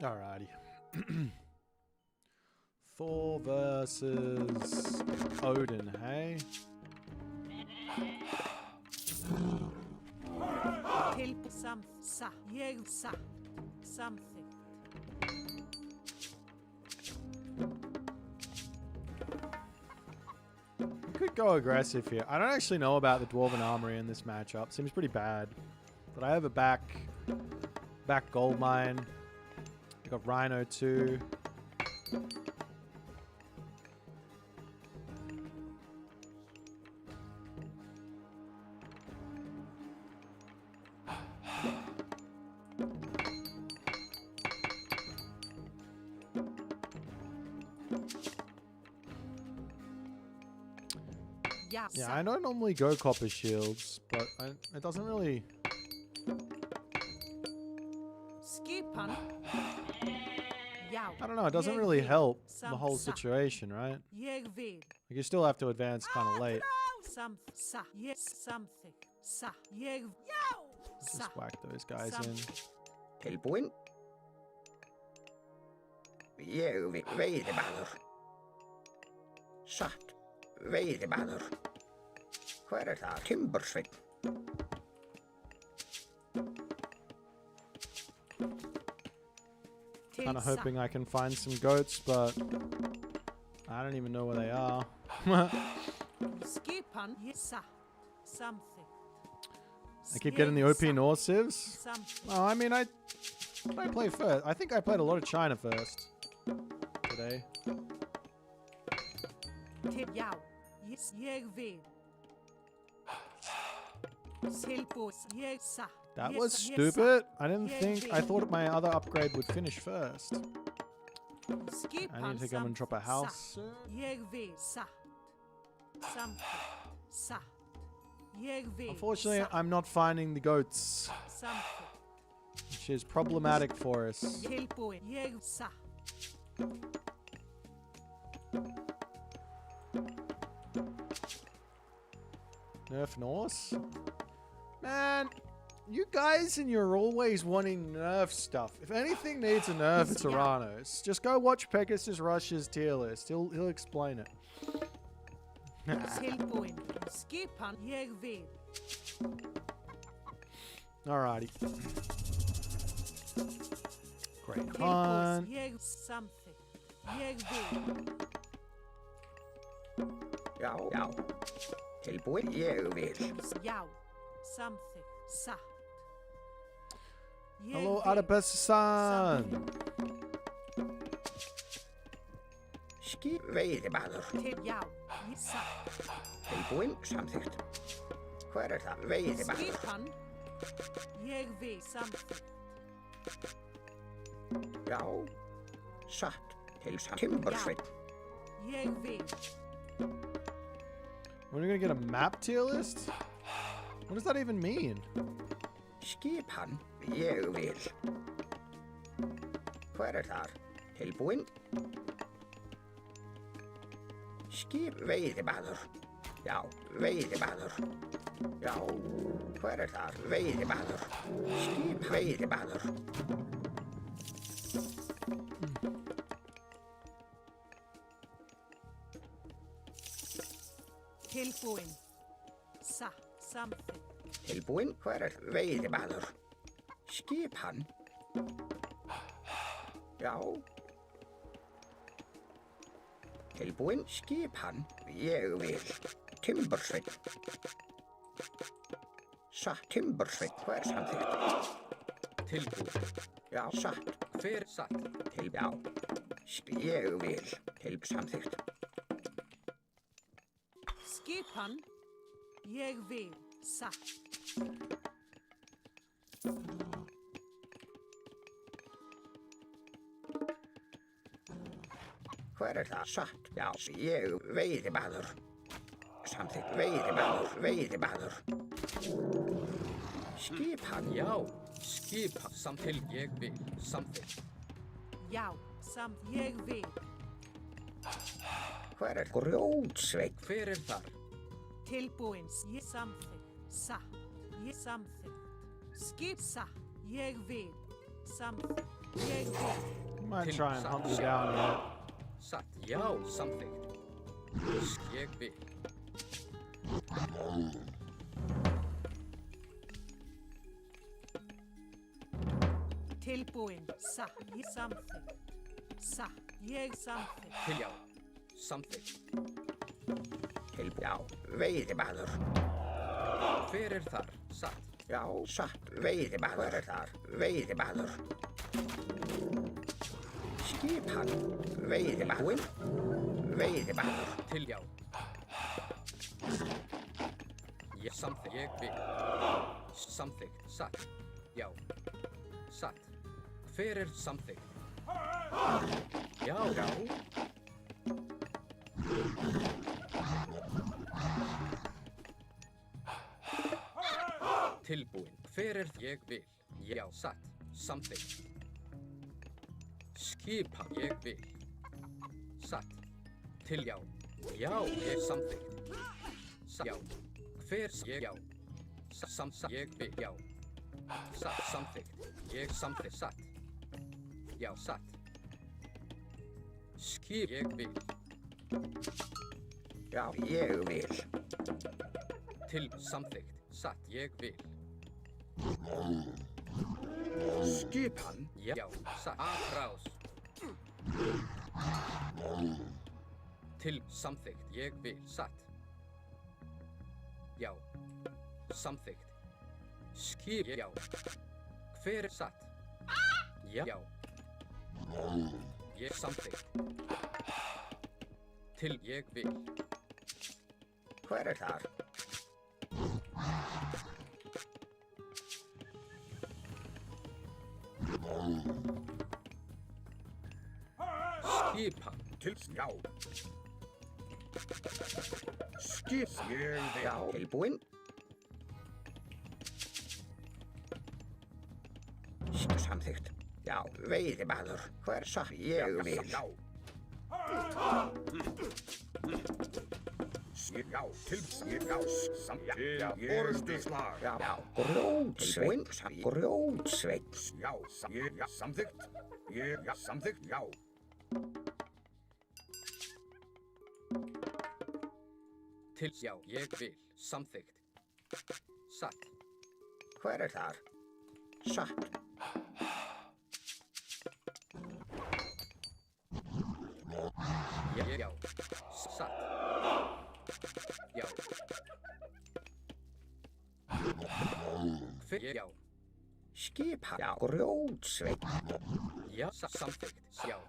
Alrighty. Thor versus Odin, hey? Something. Could go aggressive here. I don't actually know about the Dwarven Armory in this matchup. Seems pretty bad. But I have a back gold mine. I got Rhino too. Yeah, I don't normally go copper shields, but it doesn't really... I don't know, it doesn't really help the whole situation, right? Like you still have to advance kind of late. Just whack those guys in. Tilbúinn? Ég veiðimaður. Satt, veiðimaður. Hver það? Timbursveinn. Kind of hoping I can find some goats, but I don't even know where they are. I keep getting the OP North civs. Oh, I mean, I play first. I think I played a lot of China first today. That was stupid. I didn't think. I thought my other upgrade would finish first. I need to come and drop a house soon. Unfortunately, I'm not finding the goats, which is problematic for us. Nerf Norse? Man, you guys and you're always wanting nerf stuff. If anything needs a nerf, it's Aranos. Just go watch Pegasus Rush's tier list. He'll explain it. Tilbúin. Skipan ég vil. Alrighty. Great Tilbúin. hunt. Ég samþykkt. Ég vil. Já, já. Tilbúin, ég vil. Já. Samþykkt. Satt. Ég Hello, vil. Adabes-san. Skip veiðimaður. Já. Ég satt. Tilbúin, samþykkt. Hver það? Veiðimaður. Skipan. Ég vil. Samþykkt. Já. Satt. Timbursveinn. Ég vil. When are you gonna get a map tier list? What does that even mean? Skipan, ég vil. Hver þar? Tilbúin. Skip veiðimaður. Já, veiðimaður. Já, hver þar? Veiðimaður. Skip veiðimaður. Tilbúin. Satt. Samþykkt. Tilbúin, hver veiðimaður? Skipan. Já. Tilbúin, skipan, ég vil. Timbursveinn. Satt, timbursveinn, hver samþykkt? Tilbúin. Já, satt. Hver satt? Já. Ég vil. Samþykkt. Skipan. Ég vil. Satt. Hver það? Satt. Já, ég veiðimaður. Samþykkt. Veiðimaður, veiðimaður. Skipan. Já. Skipan. Samþykkt. Ég vil. Samþykkt. Já. Ég vil. Hver grjótsveinn? Hver þar? Tilbúin. Ég samþykkt. Satt. Ég samþykkt. Skip satt. Ég vil. Samþykkt. Ég vil. Might try and hunt me down yet. Satt. Já. Samþykkt. Ég vil. Tilbúin. Satt. Ég samþykkt. Satt. Ég samþykkt. Til já. Samþykkt. Já, veiðimaður. Hver þar? Satt. Já, satt. Veiðimaður. Hver þar? Veiðimaður. Skipan. Veiðimaður. Veiðimaður. Til já. Ég samþykkt. Ég vil. Samþykkt. Satt. Já. Satt. Hver samþykkt? Já. Já. Tilbúin. Hver ég vil? Já. Satt. Samþykkt. Skipan. Ég vil. Satt. Til já. Já. Ég samþykkt. Já. Hver ég já. Ég vil. Já. Satt. Samþykkt. Ég samþykkt. Satt. Já. Satt. Skip. Ég vil. Já, ég vil. Til samþykkt. Satt. Ég vil. Skipan. Já. Satt. Atrás. Til samþykkt. Ég vil. Satt. Já. Samþykkt. Skip. Já. Hver satt? Já. Já. Ég samþykkt. Til ég vil. Hver þar? Skipan. Til já. Skip. Ég vil. Já. Tilbúin. Samþykkt. Já, veiðimaður. Hver satt? Ég vil. Já. Já, já, orrustuslag. Já, grjótsveit. Já, samþykkt. Já, samþykkt, já. Já, ég vil. Samþykkt. Satt. Hver þar? Satt. Já. Satt. Já. Hver? Já. Skipa. Já, grjótsveit. Já, samþykkt. Já.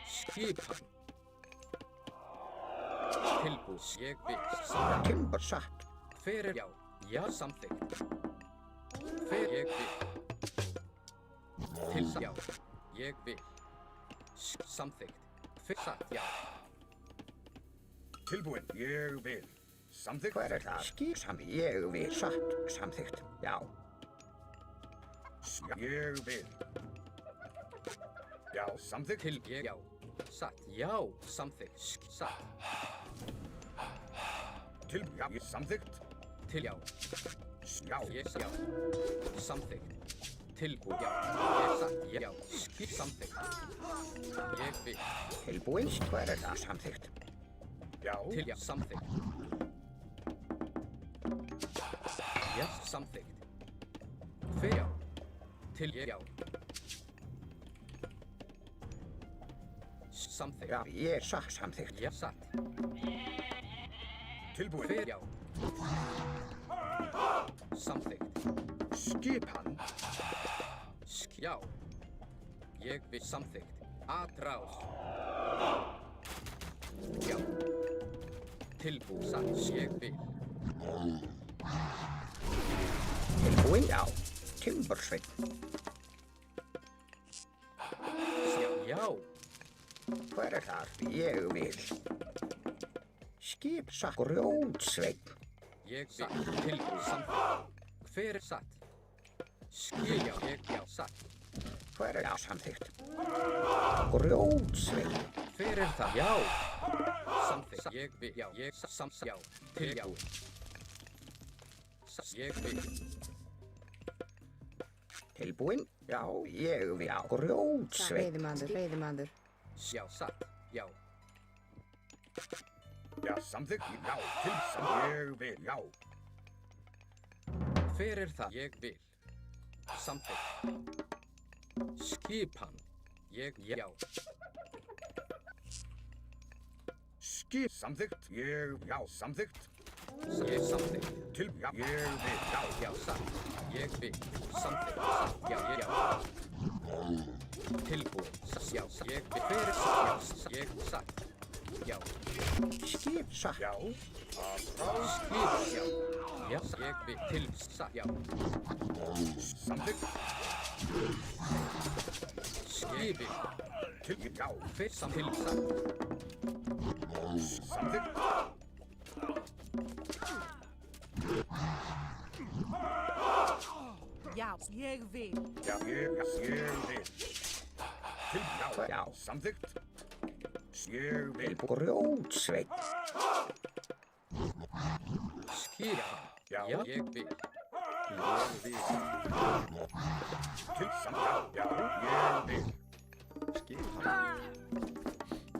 Skipan. Tilbúð. Ég vil. Samþykkt. Timber satt. Hver er? Já. Já, samþykkt. Hver? Ég vil. Já. Ég vil. Samþykkt. Hver? Satt. Já. Tilbúin. Ég vil. Samþykkt. Hver þar? Skip. Ég vil. Satt. Samþykkt. Já. Ég vil. Já, samþykkt. Til ég. Já. Satt. Já. Samþykkt. Satt. Til já, samþykkt. Til já. Já. Ég. Já. Samþykkt. Tilbúð. Já. Ég satt. Já. Skip. Samþykkt. Ég vil. Tilbúin. Hver þar? Samþykkt. Já. Til já. Samþykkt. Já. Samþykkt. Hver? Já. Til ég. Já. Samþykkt. Já, ég satt. Samþykkt. Já. Satt. Tilbúin. Hver? Já. Samþykkt. Skipan. Já. Ég vil. Samþykkt. Atrás. Já. Tilbúð. Satt. Ég vil. Tilbúin. Já. Timbersveit. Já. Hver þar? Ég vil. Skip satt. Grjótsveit. Ég vil. Tilbúð. Samþykkt. Hver er satt? Skip. Já. Ég. Já. Satt. Hver er samþykkt? Grjótsveit. Hver er það? Já. Samþykkt. Ég vil. Já. Ég. Já. Til já. Ég vil. Tilbúin? Já, ég vil. Já, grjótsveit. Veiðimaður. Já. Satt. Já. Já, samþykkt. Já, til samþykkt. Ég vil. Já. Hver er það? Ég vil. Samþykkt. Skipan. Ég. Já. Skip. Samþykkt. Ég. Já, samþykkt. Ég samþykkt. Til já. Ég vil. Já. Já. Satt. Ég vil. Samþykkt. Satt. Já. Já. Tilbúin. Já. Ég vil. Hver er satt? Já. Ég. Satt. Já. Skip satt. Já. Skip. Já. Já. Ég vil. Til. Satt. Já. Samþykkt. Skipi. Til já. Hver til satt? Samþykkt. Já, ég vil. Já, ég vil. Til já. Já. Samþykkt. Ég vil. Grjótsveit. Skipan. Já. Já. Ég vil. Til samþykkt. Já. Ég vil. Skipan.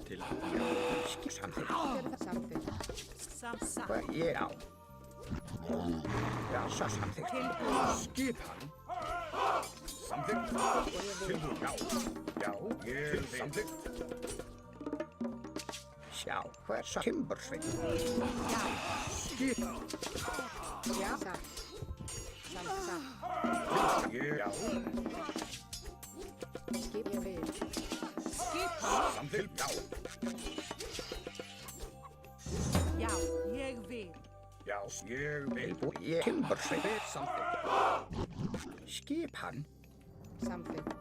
Tilbúin. Skip samþykkt. Samsa. Hver ég á? Já, samþykkt. Skipan. Samþykkt. Tilbúin. Já. Já. Ég vil. Samþykkt. Sjá, hver timbersveit. Skip. Já, satt. Ég. Já. Skip ég vil. Samþykkt. Já. Já, ég vil. Já, ég vil. Ég timbersveit. Hver samþykkt? Skip hann. Samþykkt.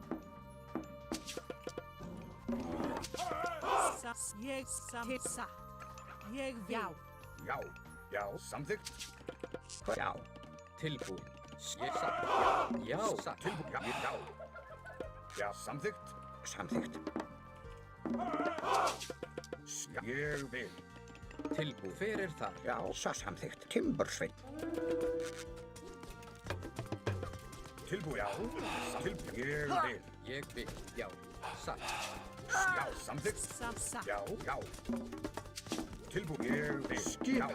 Ég samsa. Ég vil. Já. Já. Já, samþykkt. Já. Tilbúin. Ég satt. Já. Já. Satt. Tilbúin. Já. Já. Já, samþykkt. Samþykkt. Ég vil. Tilbúið. Hver þar? Já, samþykkt. Timbursveit. Tilbúið. Já. Tilbúið. Ég vil. Ég vil. Já. Satt. Já, samþykkt. Satt. Já, já. Tilbúið. Ég vil. Skipan.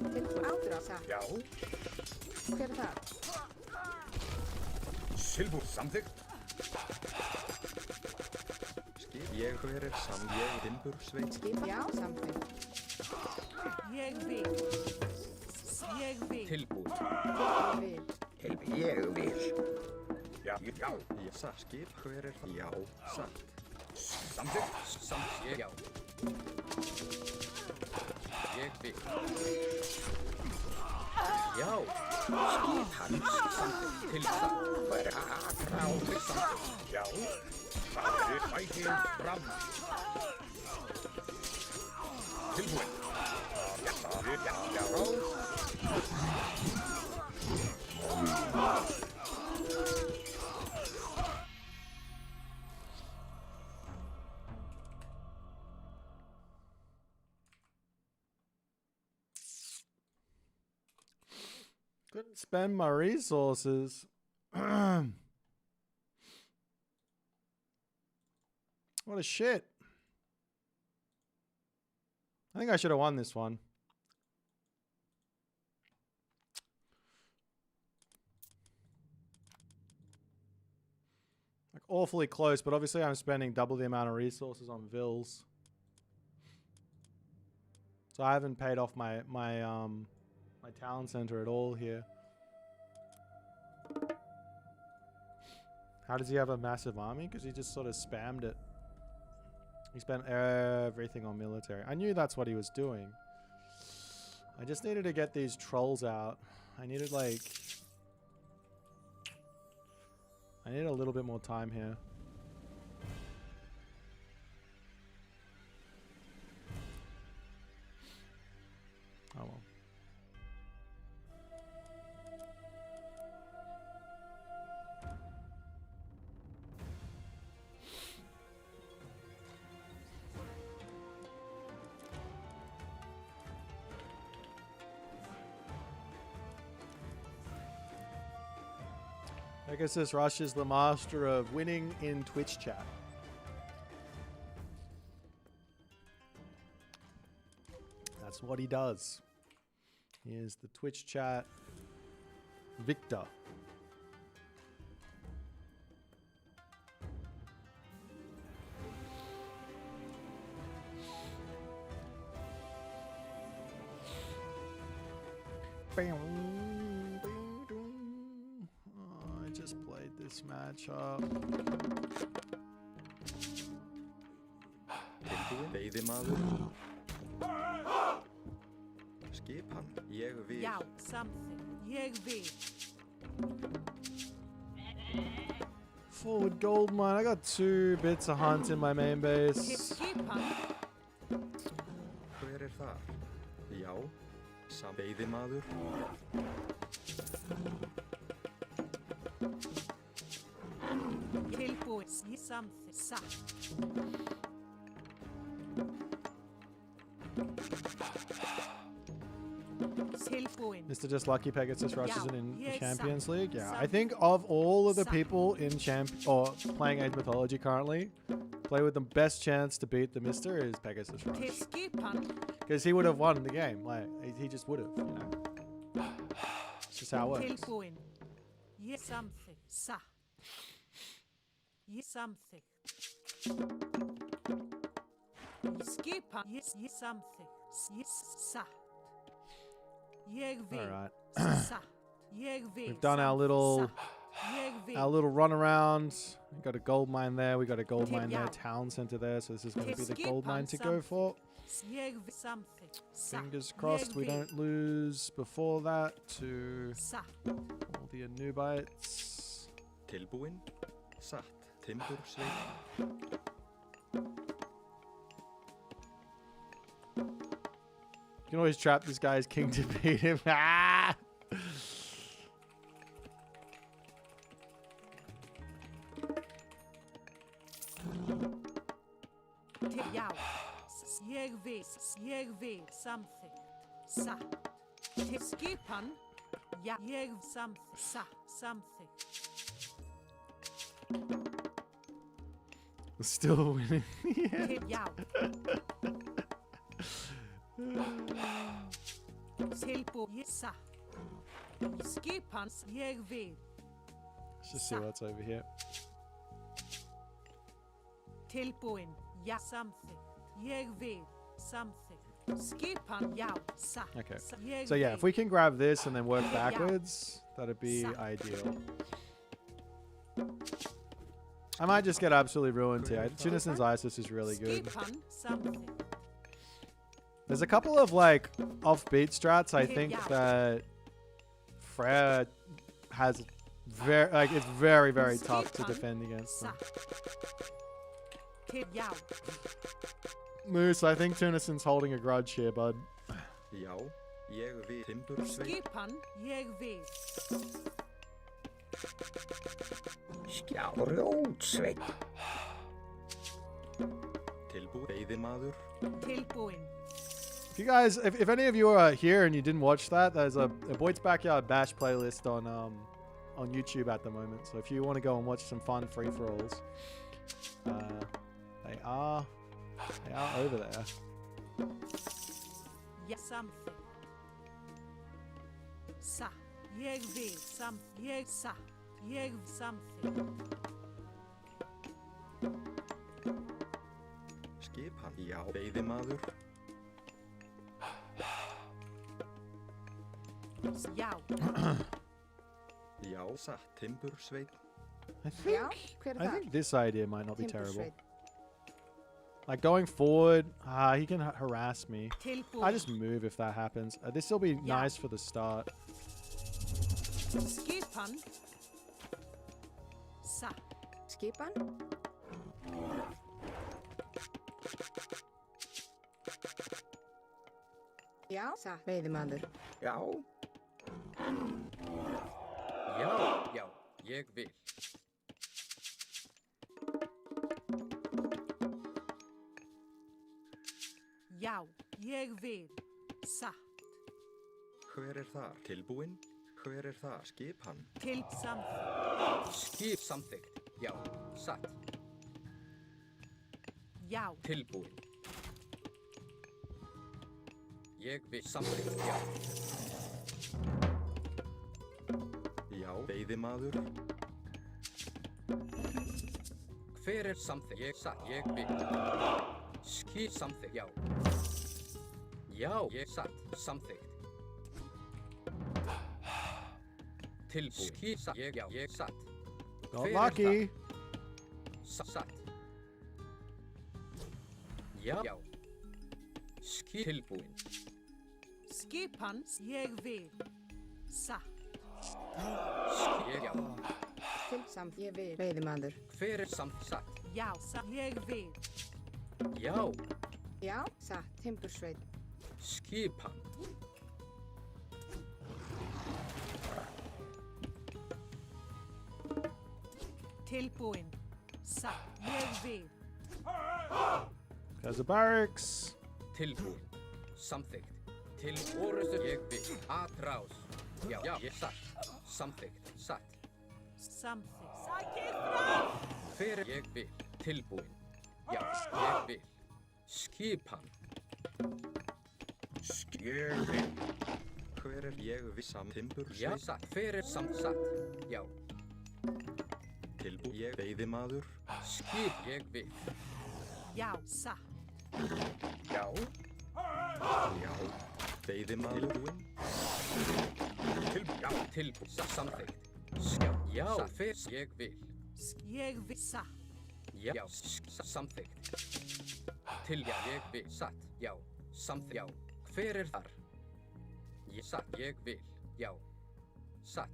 Tilbúið. Ádrása. Já. Hver þar? Tilbúið. Samþykkt. Ég hver ég timbursveit. Skip. Já, samþykkt. Ég vil. Ég vil. Tilbúið. Vil. Tilbúið. Ég vil. Já, já. Ég sa skip hver já, satt. Samþykkt. Samt. Ég já. Ég vil. Já. Skipan. Samþykkt. Til satt. Hver aðráði samþykkt. Já. Það er fætið fram. Tilbúið. Já, já, já. Couldn't spend my resources. What a shit. I think I should have won this one. Like awfully close, but obviously I'm spending double the amount of resources on Vills. So I haven't paid off my town center at all here. How does he have a massive army? Because he just sort of spammed it. He spent everything on military. I knew that's what he was doing. I just needed to get these trolls out. I needed like... I need a little bit more time here. Oh well. I guess this Rush is the master of winning in Twitch chat. That's what he does. He is the Twitch chat victor. I just played this matchup. Tilbúin, veiðimaður. Skipan, ég vil. Já, something. Ég vil. Forward gold mine. I got 2 bits of hunt in my main base. Skipan. Hver þar? Já, veiðimaður. Tilbúið. Something. Satt. Tilbúin. Mr. Just Lucky Pegasus Rush isn't in Yeah, Champions some- League. Yeah, I some- think of all of the some- people in playing Age Mythology currently, play with the best chance to beat the Mister is Pegasus Rush, Skipan. because he would have won the game. Like he just would have, you know. It's just how it works. Tilbúin. Ég something. Satt. Ég something. Skipan. Ég something. Ég satt. Ég vil. All right. Satt. Ég vil. We've done our little Ég vil. run around. We got a gold mine there. We got a gold mine there. Yeah. Town center there. So this is going to be the Skip gold on mine to go for. Ég vil something. Satt. Fingers crossed we Ég vil. don't lose before that to Satt. all the Anubites. Tilbúin, satt. Timbursveit. You can always trap this guy's king to beat him. Ah! Ég vil samþykkt. Satt. Til skipan. Já, ég samþykkt. Still winning. Til já. Tilbúið satt. Skipans ég vil. Let's just see what's over here. Tilbúin, já, samþykkt. Ég vil, samþykkt. Skipan, já, satt. Okay. Ég So yeah, if we can grab this and then work Yeah. backwards, that'd be ideal. I might just get absolutely ruined here. Tunison's ISIS is really good. Skipan, samþykkt. There's a couple of like offbeat strats I think that Freya has it's very tough to defend against them. Til já. Moose, I think Tunison's holding a grudge here, bud. Já, ég vil timbursveit. Skipan, ég vil. Skjárjótsveit. Tilbúið veiðimaður. Tilbúin. If you guys, if any of you are here and you didn't watch that, there's a Boit's Backyard Bash playlist on YouTube at the moment. So if you want to go and watch some fun free-for-alls, they are over there. Já, samþykkt. Satt. Ég vil, ég satt. Ég samþykkt. Skipan. Já, veiðimaður. Já. Já, satt. Timbursveit. I think this idea might not be terrible. Timbursveit. Like going forward, he can harass me. Tilbúin. I just move if that happens. This will be nice for the start. Skipan. Satt. Skipan. Já, satt. Veiðimaður. Já. Já, ég vil. Já, ég vil. Satt. Hver þar? Tilbúinn? Hver þar? Skipan. Til samþykkt. Skip samþykkt. Já, satt. Já. Tilbúinn. Ég vil samþykkt. Já. Já, veiðimaður. Hver samþykkt? Ég satt. Ég vil. Skip samþykkt. Já. Já, ég satt. Samþykkt. Tilbúinn. Skip satt. Ég satt. Got lucky. Satt. Já. Skip tilbúinn. Skipan, ég vil. Satt. Já. Til samt, ég vil. Veiðimaður. Hver satt? Já, ég vil. Já. Já, satt. Timbursveit. Skipan. Tilbúin. Satt. Ég vil. There's a barracks. Tilbúinn. Samþykkt. Til orustu ég vil. Atrás. Já, ég satt. Samþykkt. Satt. Samþykkt. Sækir fram! Hver ég vil. Tilbúinn. Já, ég vil. Skipan. Ég vil. Hver ég vil timbursveit? Já, satt. Hver samt satt. Já. Tilbúinn. Ég veiðimaður. Skip ég vil. Já, satt. Já. Já. Veiðimaður. Tilbúinn. Samþykkt. Já, hver ég vil. Ég vil. Satt. Já, samþykkt. Já, ég vil. Satt. Já, samþykkt. Já. Hver þar? Ég satt. Ég vil. Já. Satt.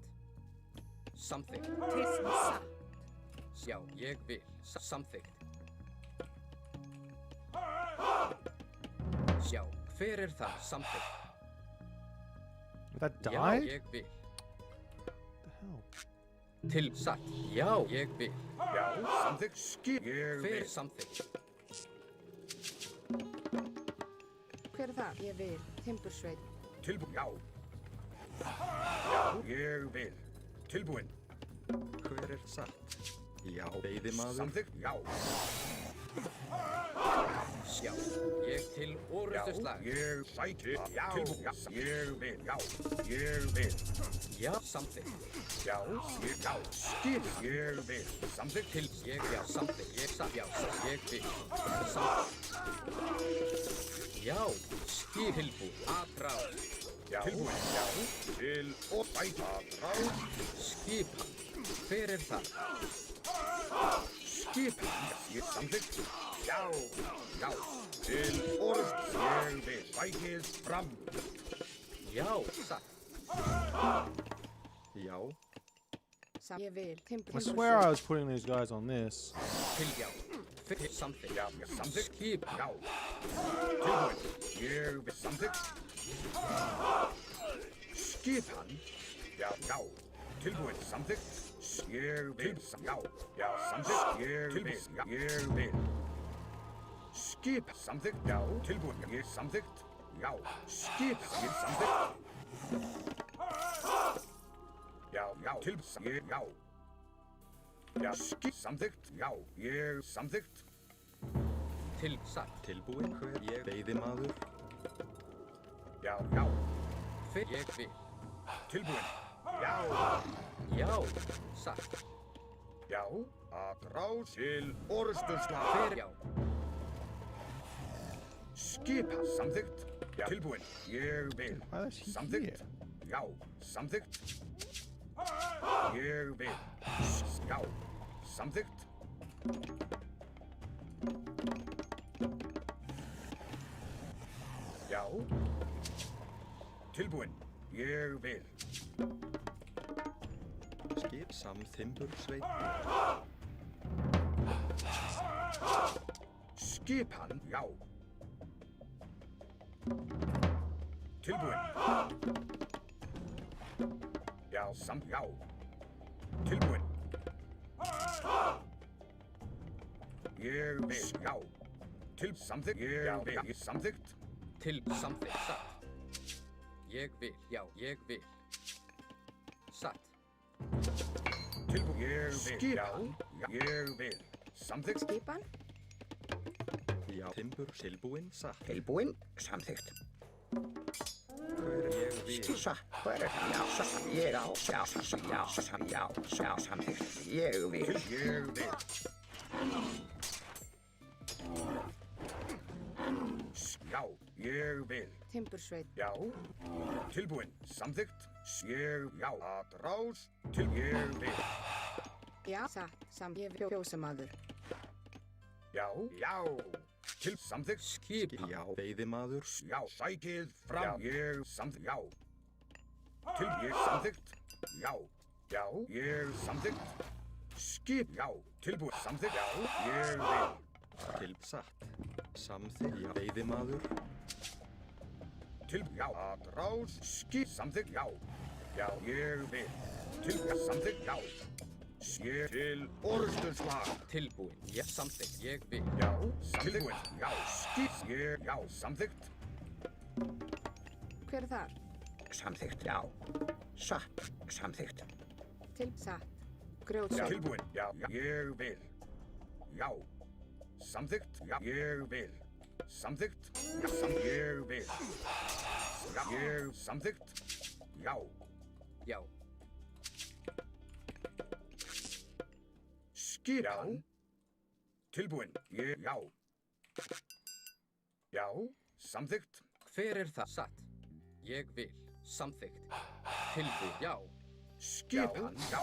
Samþykkt. Til satt. Já, ég vil. Samþykkt. Já, hver þar? Samþykkt. Did that die? Já, ég vil. What the hell? Til satt. Já, ég vil. Já, samþykkt. Ég vil. Hver samþykkt? Hver þar? Ég vil. Timbursveit. Tilbúin. Já. Já, ég vil. Tilbúin. Hver satt? Já, veiðimaður. Samþykkt. Já. Já, ég til orustuslag. Já, ég sæti. Já. Tilbúin. Já, ég vil. Já, ég vil. Já, samþykkt. Já, já. Skip. Ég vil. Samþykkt. Til ég, já, samþykkt. Ég satt, já, ég vil. Samþykkt. Já, skip tilbúið. Atrá. Já. Tilbúin. Já. Til og sæta. Ráð. Skipan. Hver það? Skipan. Ég samþykkt. Já. Já. Til orð. Ég vil. Sætið fram. Já, satt. Já. Ég vil. I swear I was putting these guys on this. Til já. Til samþykkt. Já, samþykkt. Skipan. Já. Tilbúin. Ég vil samþykkt. Skipan. Já, já. Tilbúin. Samþykkt. Ég vil. Já. Já, samþykkt. Ég vil. Já, ég vil. Skip. Samþykkt. Já. Tilbúin. Ég samþykkt. Já. Skip. Ég samþykkt. Já, já. Ég, já. Já, skip. Samþykkt. Já. Ég samþykkt. Til satt. Tilbúin. Hver ég veiðimaður. Já, já. Hver ég vil. Tilbúin. Já. Já, satt. Já, að ráð til orðstöðslag. Hver já. Skipa. Samþykkt. Já. Tilbúin. Ég vil. Samþykkt. Já. Samþykkt. Ég vil. Já. Samþykkt. Já. Tilbúin. Ég vil. Skip samþimbursveit. Skipan. Já. Tilbúin. Já, já. Tilbúin. Ég vil. Já. Til samþykkt. Ég vil. Samþykkt. Til samþykkt. Satt. Ég vil. Já, ég vil. Satt. Tilbúin. Ég vil. Skipan. Já. Ég vil. Samþykkt. Skipan. Já, timbur tilbúin satt. Tilbúin. Samþykkt. Hver ég vil. Satt. Hver það? Já, satt. Ég á. Já, satt. Já, satt. Já, já, samþykkt. Ég vil. Ég vil. Já, ég vil. Timbursveit. Já. Tilbúin. Samþykkt. Ég, já. Að ráð til ég vil. Já, satt. Ég vil. Fjósamaður. Já. Já. Til samþykkt. Skipan. Já, veiðimaður. Já, sækið fram. Já. Ég samþykkt. Já. Til ég samþykkt. Já. Já. Ég samþykkt. Skip. Já. Tilbúin. Samþykkt. Já. Ég vil. Til satt. Samþykkt. Já, veiðimaður. Til, já. Að ráð. Skip. Samþykkt. Já. Já. Ég vil. Til samþykkt. Já. Ég til orðstöðslag. Tilbúin. Ég samþykkt. Ég vil. Já. Tilbúin. Já. Skip. Ég, já. Samþykkt. Hver þar? Samþykkt. Já. Satt. Samþykkt. Til satt. Já. Grjótsveit. Tilbúin. Já. Ég vil. Já. Samþykkt. Já. Ég vil. Samþykkt. Já. Ég vil. Já. Ég samþykkt. Já. Já. Skipan. Tilbúin. Ég, já. Já. Samþykkt. Hver það? Satt. Ég vil. Samþykkt. Tilbúin. Já. Skipan. Já.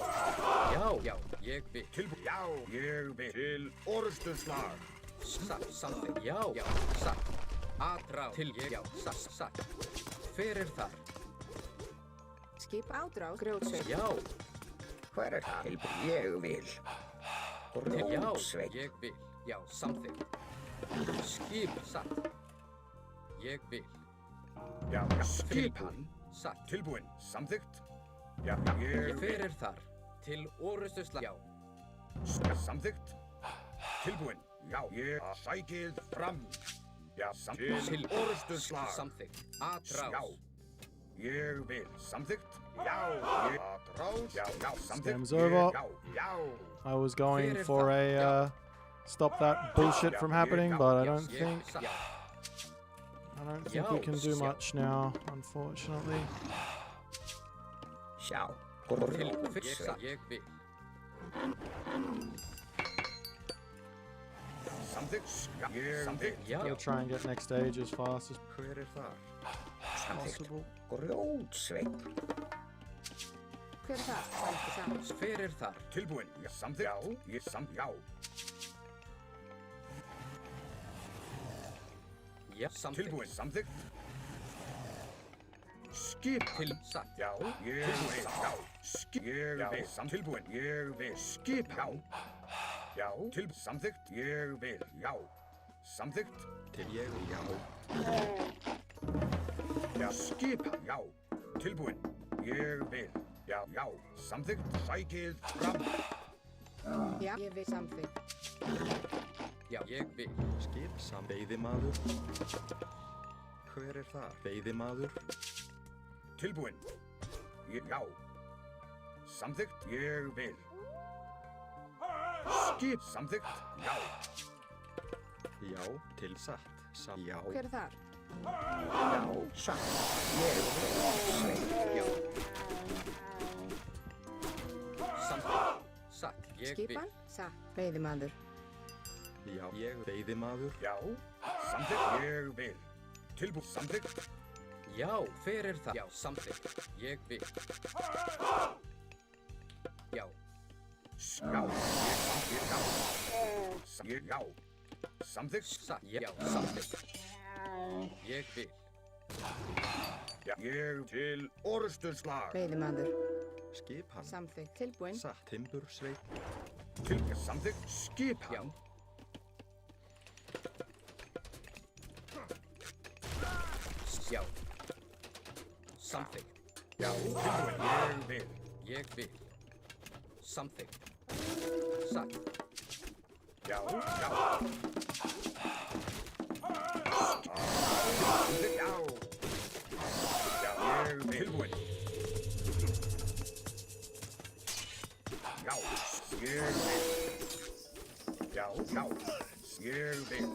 Já, já, ég vil. Tilbúin. Já. Ég vil. Til orðstöðslag. Satt, samþykkt. Já, já, satt. Atrá. Til ég, já, satt, satt. Hver þar? Skip ádrá. Grjótsveit. Já. Hver það? Tilbúin. Ég vil. Til já, Rótsveit. ég vil. Já, samþykkt. Skip, satt. Ég vil. Já. Skipan. Satt. Tilbúin. Samþykkt. Já. Ég vil. Hver þar? Til orustusla. Já. Samþykkt. Tilbúin. Já. Ég sækið fram. Já, til Til orrustuslag. Samþykkt. Atrás. Já. Ég vil. Samþykkt. Já. Ég atrás. Já, já, samþykkt. Game's over. Já, já. I was going Hver er for það? a stop that bullshit from happening, but I don't Ég- think Já. we can do Já. much now, unfortunately. Sjá. Ég vil. Samþykkt. Já, ég samþykkt. Já. Gotta try and get next stage as fast as Hver þar? possible. Grjótsveinn. Hver er það? Hver þar? Tilbúin. Já, samþykkt. Já, ég já. Já. Samþykkt. Tilbúin. Samþykkt. Skip. Til satt. Já, ég vil. Já. Skip. Ég vil. Tilbúin. Ég vil. Skip. Já. Já. Til samþykkt. Ég vil. Já. Samþykkt. Til ég já. Já. Skip. Já. Tilbúin. Ég vil. Já, já. Samþykkt. Sækið fram. Já, ég vil samþykkt. Já. Ég vil. Skip sam veiðimaður. Hver þar? Veiðimaður. Tilbúin. Já. Samþykkt. Ég vil. Skip. Samþykkt. Já. Já, til satt. Já. Hver er þar? Já, satt. Ég vil. Já. Samþykkt. Satt. Ég vil. Skipan? Satt. Veiðimaður. Já, ég veiðimaður. Já. Samþykkt. Ég vil. Tilbúin. Samþykkt. Já. Hver það? Já. Samþykkt. Ég vil. Já. Já. Ég já. Samþykkt. Satt. Já. Samþykkt. Ég vil. Já. Ég til orrustuslag. Veiðimaður. Skip hann. Samþykkt. Tilbúin. Satt. Timbursveit. Til samþykkt. Skip Já. hann. Já. Samþykkt. Já. Tilbúin. Ég vil. Ég vil. Samþykkt. Satt. Já. Já. Samþykkt. Já. Já. Ég vil. Tilbúin. Já. Ég vil. Já. Já. Ég vil.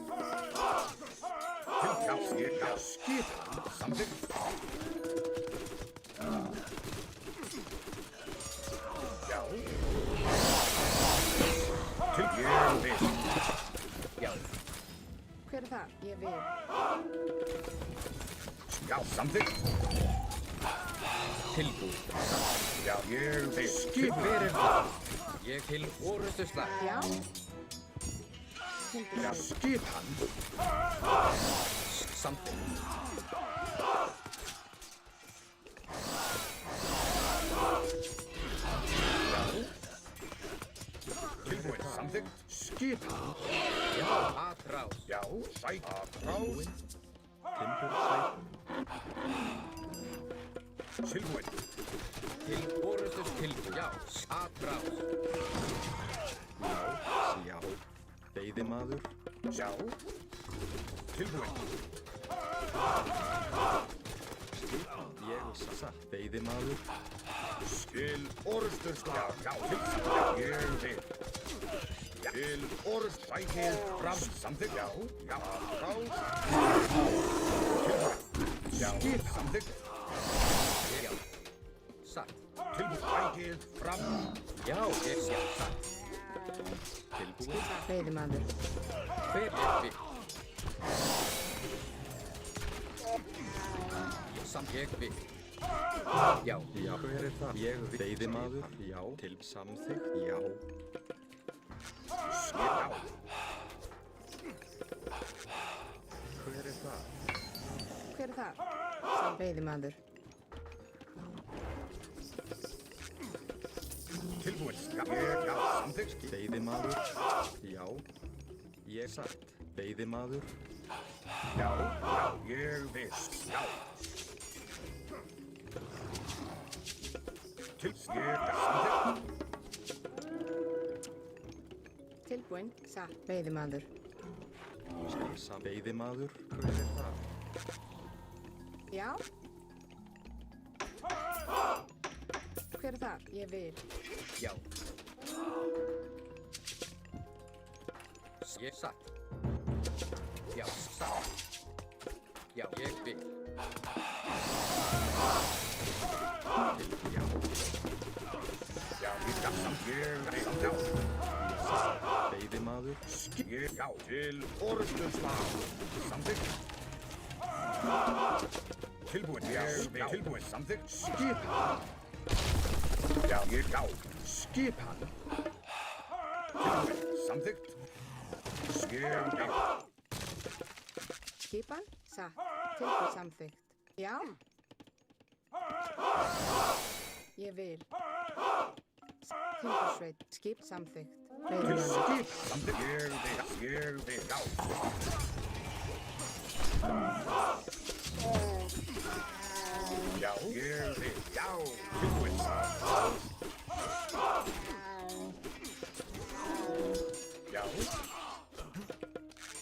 Já. Ég já. Skip hann. Samþykkt. Já. Til ég vil. Já. Hver er þar? Ég vil. Já, samþykkt. Tilbúin. Já, ég vil. Skip. Hver það? Ég til orrustuslag. Já. Já, skip hann. Samþykkt. Tilbúin. Samþykkt. Skip hann. Já. Atrás. Já, sæk. Atrás. Timbursveit. Tilbúin. Til orrustus tilbúin. Já. Atrás. Já. Veiðimaður. Já. Tilbúin. Skip hann. Ég satt. Veiðimaður. Til orrustuslag. Já, til ég vil. Til orrust. Sækið fram. Samþykkt. Já. Já. Atrás. Tilbúin. Já. Skip. Samþykkt. Já. Satt. Tilbúin. Sækið fram. Já. Ég sjá. Satt. Tilbúin. Veiðimaður. Hver ég vil. Ég vil. Já. Já, hver það? Ég veiðimaður. Já, til samþykkt. Já. Já. Hver það? Hver er þar? Sam veiðimaður. Tilbúin. Já, samþykkt. Veiðimaður. Já. Ég satt. Veiðimaður. Já, já, ég vil. Já. Til ég samþykkt. Tilbúin. Satt. Veiðimaður. Veiðimaður, hver það? Já. Hver þar? Ég vil. Já. Ég satt. Já, satt. Já, ég vil. Já. Já, ég skal samt já. Veiðimaður. Já, til orðstöðslag. Samþykkt. Tilbúin, tilbúin, samþykkt. Skipan. Já, skipan. Tilbúin, samþykkt. Skipan? Satt. Tilbúið samþykkt. Já. Ég vil. Timbursveit. Skip samþykkt. Skip samþykkt. Ég vil, já. Já, ég vil, já. Tilbúin, já.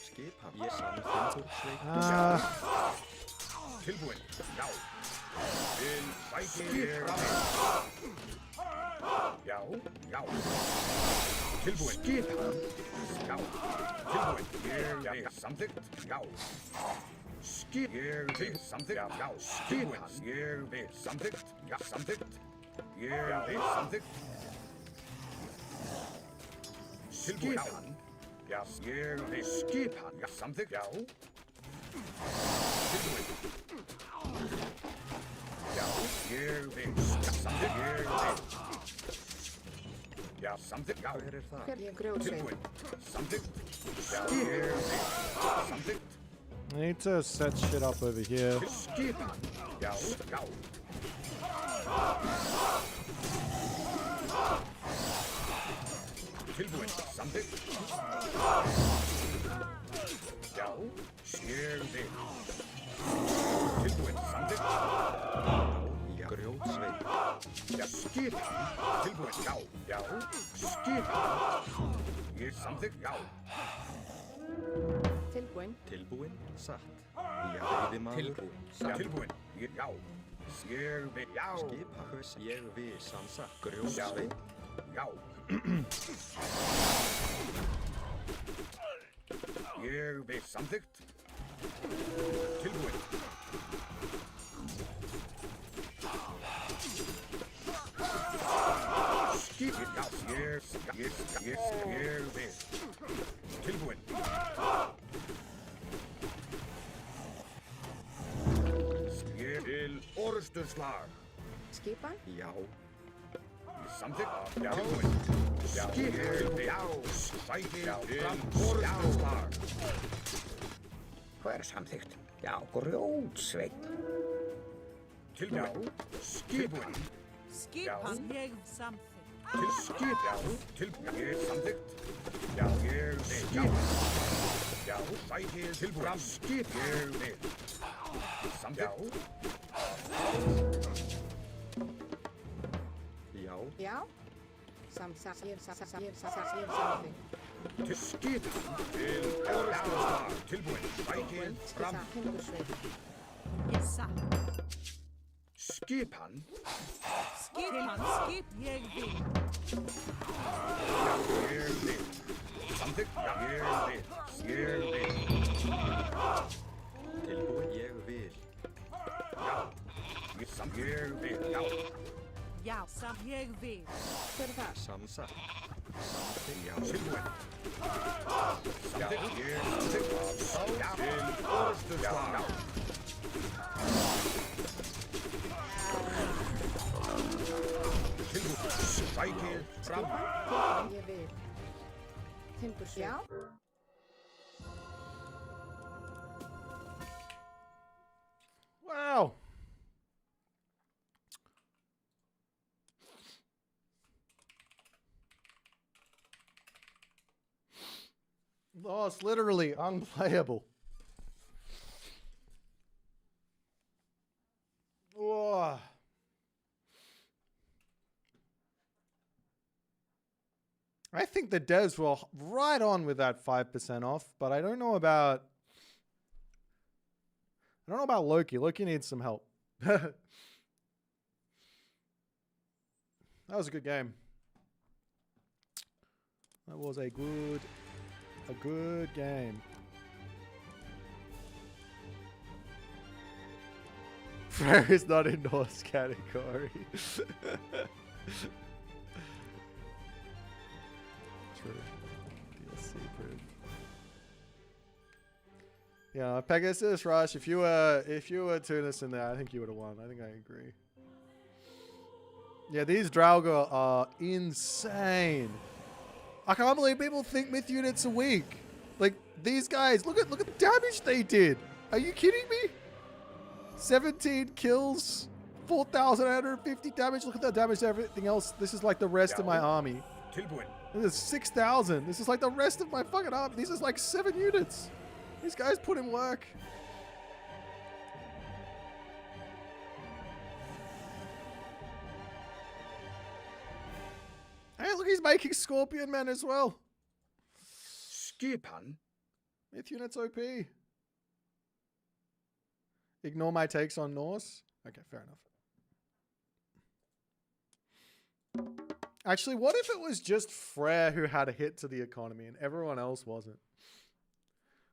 Skipan. Ég samþyndur sveit. Tilbúin, já. Til sæti já, já. Tilbúin, skipan. Já. Tilbúin, ég vil, samþykkt, já. Skip, ég vil, samþykkt, já. Skipan, ég vil, samþykkt, já, samþykkt. Ég vil, samþykkt. Skipan. Ja, ég vil skipan. Ja, samþykkt, já. Tilbúin. Já, ég vil samþykkt, ég vil. Já, samþykkt, já. Hver það? Hver ég grjótsveit. Tilbúin. Samþykkt. Já, ég vil samþykkt. I need to set shit up over here. Skipan. Já, já. Tilbúin, samþykkt. Já, ég vil. Tilbúin, samþykkt. Já, grjótsveit. Já, skipan. Tilbúin, já, já. Skipan. Ég samþykkt, já. Tilbúin. Tilbúin, satt. Já, veiðimaður. Tilbúin, Já, satt. tilbúin, já. Ég vil, já. Skipa, hvers ég vil samsatt. Grjótsveit. Já. Ég vil samþykkt. Tilbúin. Skipin, já. Ég vil. Tilbúin. Ég vil orðstöðslag. Skipan? Já. Samþykkt, já. Tilbúin. Skipin, já. Sæti til orðstöðslag. Hver samþykkt? Já, grjótsveit. Tilbúin. Skipin. Skipan ég samþykkt. Til skip, já. Til, ég samþykkt. Já, ég vil. Skip. Já, sæti tilbúin. Skip, ég vil. Samþykkt. Já. Já. Ég samþykkt. Til skip. Til orðstöðslag. Tilbúin. Sæti fram. Timbursveit. Ég satt. Skipan. Skipan skip ég vil. Já, ég vil. Samþykkt. Já, ég vil. Ég vil. Tilbúin, ég vil. Já. Ég vil. Já. Já, sam ég vil. Hver þar? Samsatt. Samþykkt, já. Tilbúin. Samþykkt. Ég samþykkt. Já. Til orðstöðslag. Tilbúin. Sæti fram. Skipan? Ég vil. Timbursveit. Já. Wow. Oh, it's literally unplayable. Oh. I think the devs were right on with that 5% off, but I don't know about Loki. Loki needs some help. That was a good game. That was a good game. Frere is not in Norse category. True. DLC proof. Yeah, Pegasus Rush. If you were Tunis in there, I think you would have won. I think I agree. Yeah, these Draugr are insane. I can't believe people think myth units are weak. Like these guys, look at the damage they did. Are you kidding me? 17 kills, 4,850 damage. Look at the damage to everything else. This is like the rest of my army. This is 6,000. This is like the rest of my fucking army. This is like 7 units. These guys put in work. Hey, look, he's making Scorpion Men as well. Skipan? Myth units OP. Ignore my takes on Norse. Okay, fair enough. Actually, what if it was just Frere who had a hit to the economy and everyone else wasn't?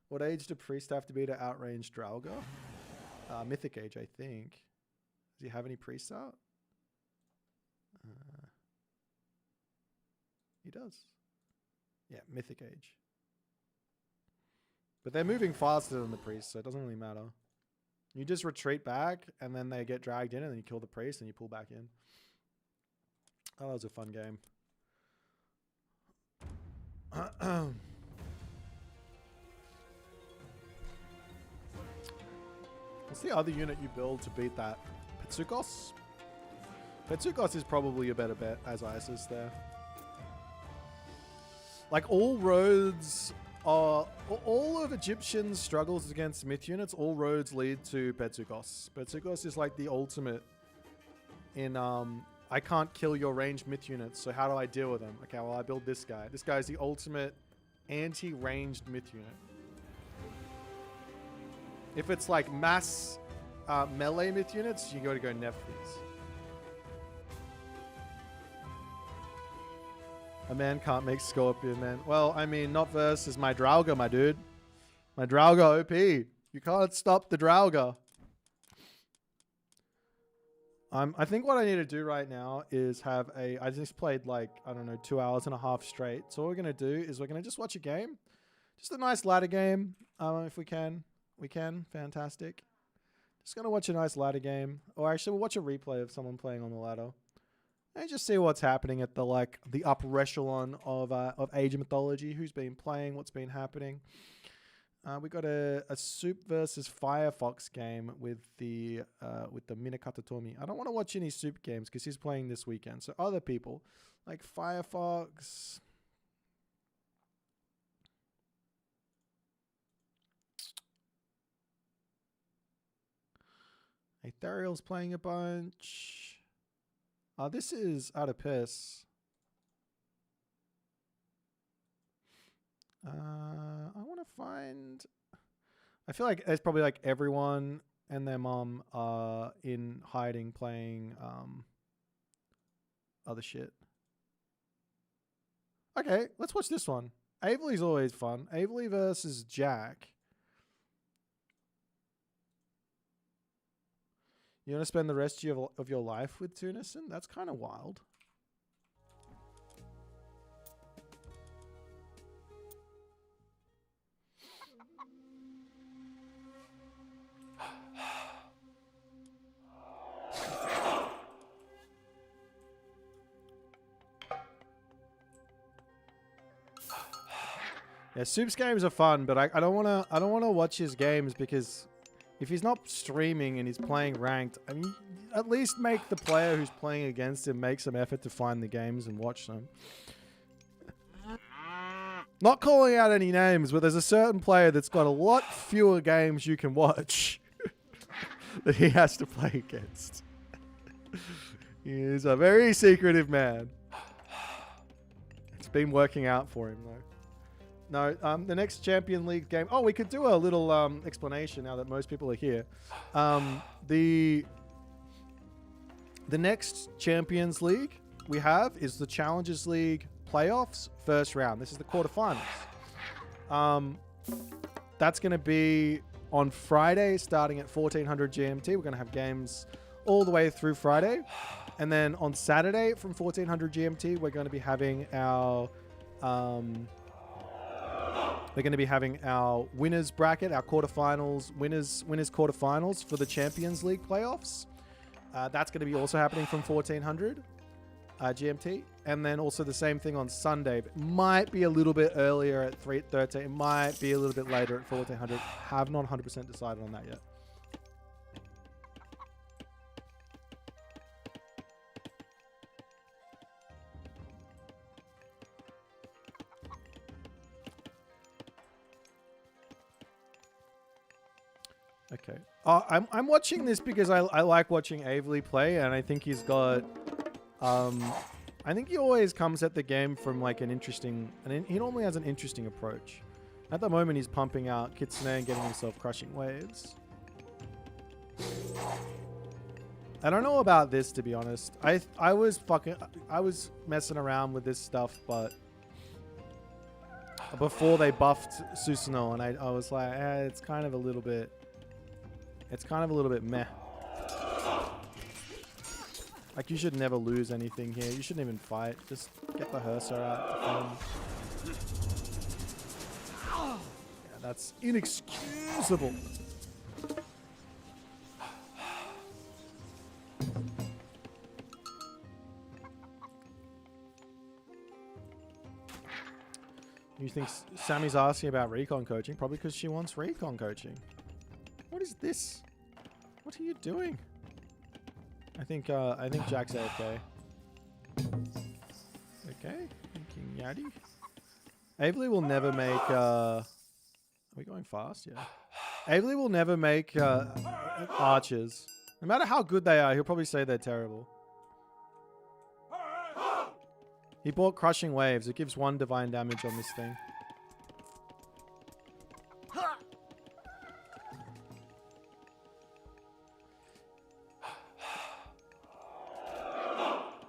What age do priests have to be to outrange Draugr? Mythic age, I think. Does he have any priests out? He does. Yeah, mythic age. But they're moving faster than the priests, so it doesn't really matter. You just retreat back, and then they get dragged in, and then you kill the priest, and you pull back in. Oh, that was a fun game. What's the other unit you build to beat that? Petsukos? Petsukos is probably a better bet as Isis there. Like all roads are... All of Egyptian struggles against myth units, all roads lead to Petsukos. Petsukos is like the ultimate in... I can't kill your ranged myth units, so how do I deal with them? Okay, well I build this guy. This guy is the ultimate anti-ranged myth unit. If it's like mass melee myth units, you gotta go Nephthys. A man can't make Scorpion, man. Well, I mean, not versus my Draugr, my dude. My Draugr OP. You can't stop the Draugr. I think what I need to do right now is have a... I just played like, I don't know, 2 hours and a half straight. So what we're going to do is we're going to just watch a game. Just a nice ladder game, if we can. We can. Fantastic. Just going to watch a nice ladder game. Or actually, we'll watch a replay of someone playing on the ladder. And just see what's happening at the upper echelon of Age of Mythology. Who's been playing, what's been happening. We got a Soup versus Firefox game with the Minakata Tomi. I don't want to watch any Soup games because he's playing this weekend. So other people like Firefox. Ethereal's playing a bunch. This is out of piss. I want to find... I feel like it's probably like everyone and their mom are in hiding playing other shit. Okay, let's watch this one. Avely's always fun. Avely versus Jack. You want to spend the rest of your life with Tunison? That's kind of wild. Yeah, Soup's games are fun, but I don't wanna watch his games because if he's not streaming and he's playing ranked, I mean, at least make the player who's playing against him make some effort to find the games and watch them. Not calling out any names, but there's a certain player that's got a lot fewer games you can watch that he has to play against. He is a very secretive man. It's been working out for him though. No, the next Champion League game. Oh, we could do a little explanation now that most people are here. The next Champions League we have is the Challengers League playoffs first round. This is the quarterfinals. That's going to be on Friday starting at 1400 GMT. We're going to have games all the way through Friday. And then on Saturday from 1400 GMT, we're going to be having our winners bracket, our quarterfinals, winners quarterfinals for the Champions League playoffs. That's going to be also happening from 1400 GMT. And then also the same thing on Sunday. But might be a little bit earlier at 3:13. It might be a little bit later at 1400. Have not 100% decided on that yet. Okay. I'm watching this because I like watching Avely play, and I think he's got... I think he always comes at the game from like an interesting... And he normally has an interesting approach. At the moment, he's pumping out Kitsune and getting himself crushing waves. I don't know about this, to be honest. I was messing around with this stuff, but... Before they buffed Susanoo, and I was like, it's kind of a little bit... It's kind of a little bit meh. Like, you should never lose anything here. You shouldn't even fight. Just get the Hersa out. Yeah, that's inexcusable. You think Sammy's asking about recon coaching? Probably because she wants recon coaching. What is this? What are you doing? I think Jack's AFK. Okay, thinking Yaddy. Avely will never make. Are we going fast? Yeah. Avely will never make archers. No matter how good they are, he'll probably say they're terrible. He bought Crushing Waves. It gives 1 divine damage on this thing.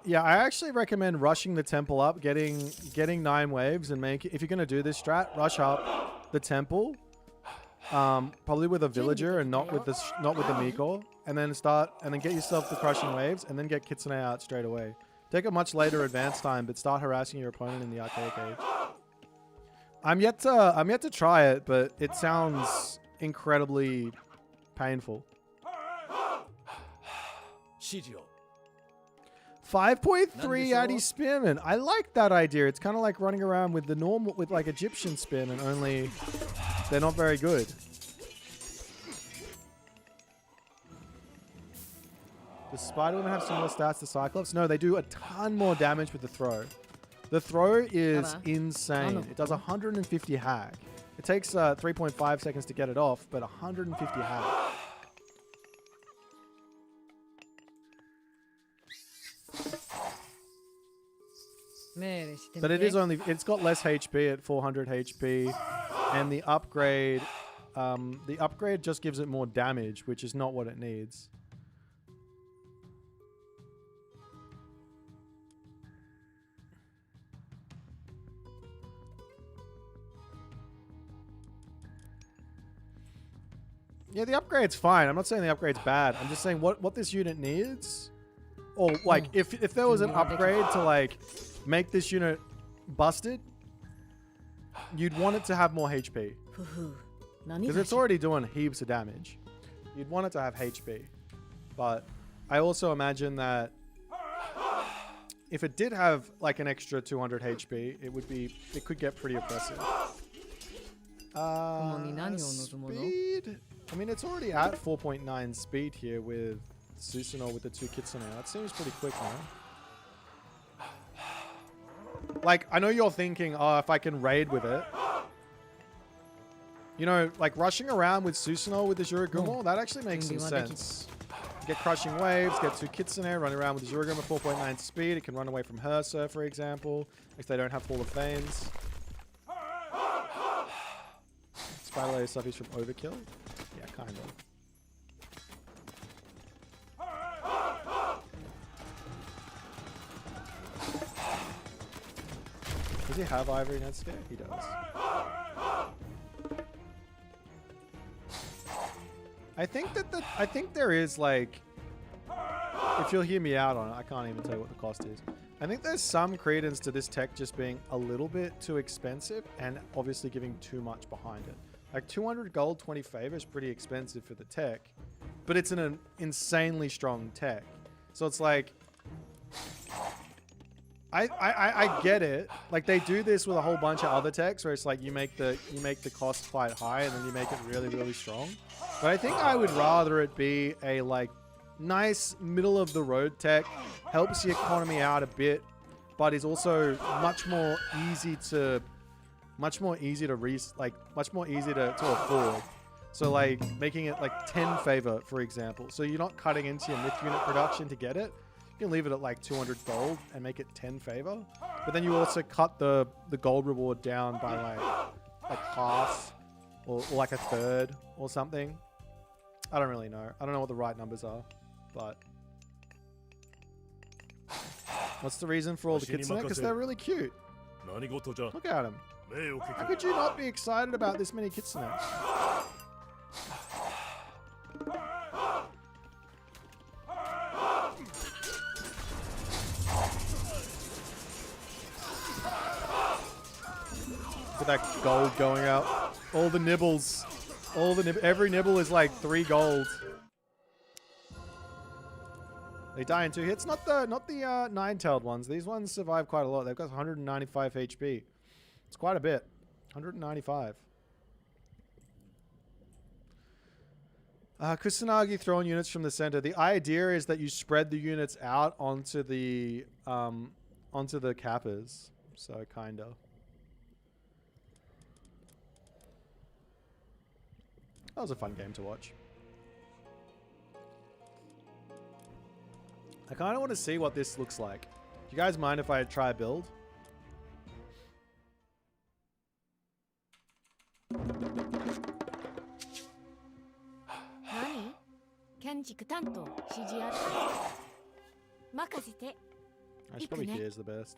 Yeah, I actually recommend rushing the temple up, getting 9 waves, and if you're gonna do this strat, rush up the temple, probably with a villager and not with the Miko, and then get yourself the crushing waves, and then get Kitsune out straight away. Take a much later advance time, but start harassing your opponent in the arcade cage. I'm yet to try it, but it sounds incredibly painful. 5.3 Addy Spearman. I like that idea. It's kind of like running around with like Egyptian Spearmen, only they're not very good. Does Spider-Woman have similar stats to Cyclops? No, they do a ton more damage with the throw. The throw is insane. It does 150 hack. It takes 3.5 seconds to get it off, but 150 hack. But it's got less HP at 400 HP, and the upgrade just gives it more damage, which is not what it needs. Yeah, the upgrade's fine. I'm not saying the upgrade's bad. I'm just saying what this unit needs, or like if there was an upgrade to like make this unit busted, you'd want it to have more HP. Because it's already doing heaps of damage. You'd want it to have HP. But I also imagine that if it did have like an extra 200 HP, it could get pretty oppressive. Speed? I mean, it's already at 4.9 speed here with Susanoo with the 2 Kitsune. That seems pretty quick now. Like, I know you're thinking, oh, if I can raid with it. You know, like rushing around with Susanoo with the Shuragumo, that actually makes some sense. get Crushing Waves, get 2 Kitsune, run around with Zurigum at 4.9 speed. It can run away from Hersa, for example, if they don't have Hall of Fames. Spider Layer suffers from Overkill? Yeah, kind of. Does he have Ivory Netscape? He does. I think there is, like, if you'll hear me out on it, I can't even tell you what the cost is. I think there's some credence to this tech just being a little bit too expensive and obviously giving too much behind it. Like 200 gold, 20 favor is pretty expensive for the tech, but it's an insanely strong tech. So it's like, I get it. Like they do this with a whole bunch of other techs where it's like you make the cost quite high and then you make it really, really strong. But I think I would rather it be a like nice middle of the road tech, helps the economy out a bit, but is also much more easy to afford. So like making it like 10 favor, for example. So you're not cutting into your myth unit production to get it. You can leave it at like 200 gold and make it 10 favor. But then you also cut the gold reward down by like half or like a third or something. I don't really know. I don't know what the right numbers are, but what's the reason for all the kitsune? Because they're really cute. Look at them. How could you not be excited about this many kitsune? Look at that gold going up. All the nibbles. Every nibble is like 3 gold. They die in 2 hits. Not the 9-tailed ones. These ones survive quite a lot. They've got 195 HP. It's quite a bit. 195. Kusanagi throwing units from the center. The idea is that you spread the units out onto the cappers. So kinda. That was a fun game to watch. I kind of want to see what this looks like. Do you guys mind if I try a build? I should probably here's the best.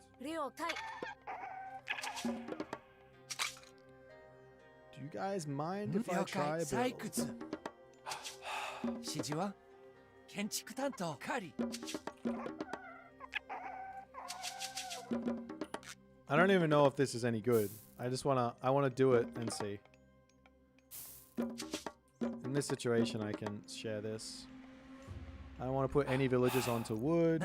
Do you guys mind if I try a build? I don't even know if this is any good. I wanna do it and see. In this situation, I can share this. I don't want to put any villages onto wood.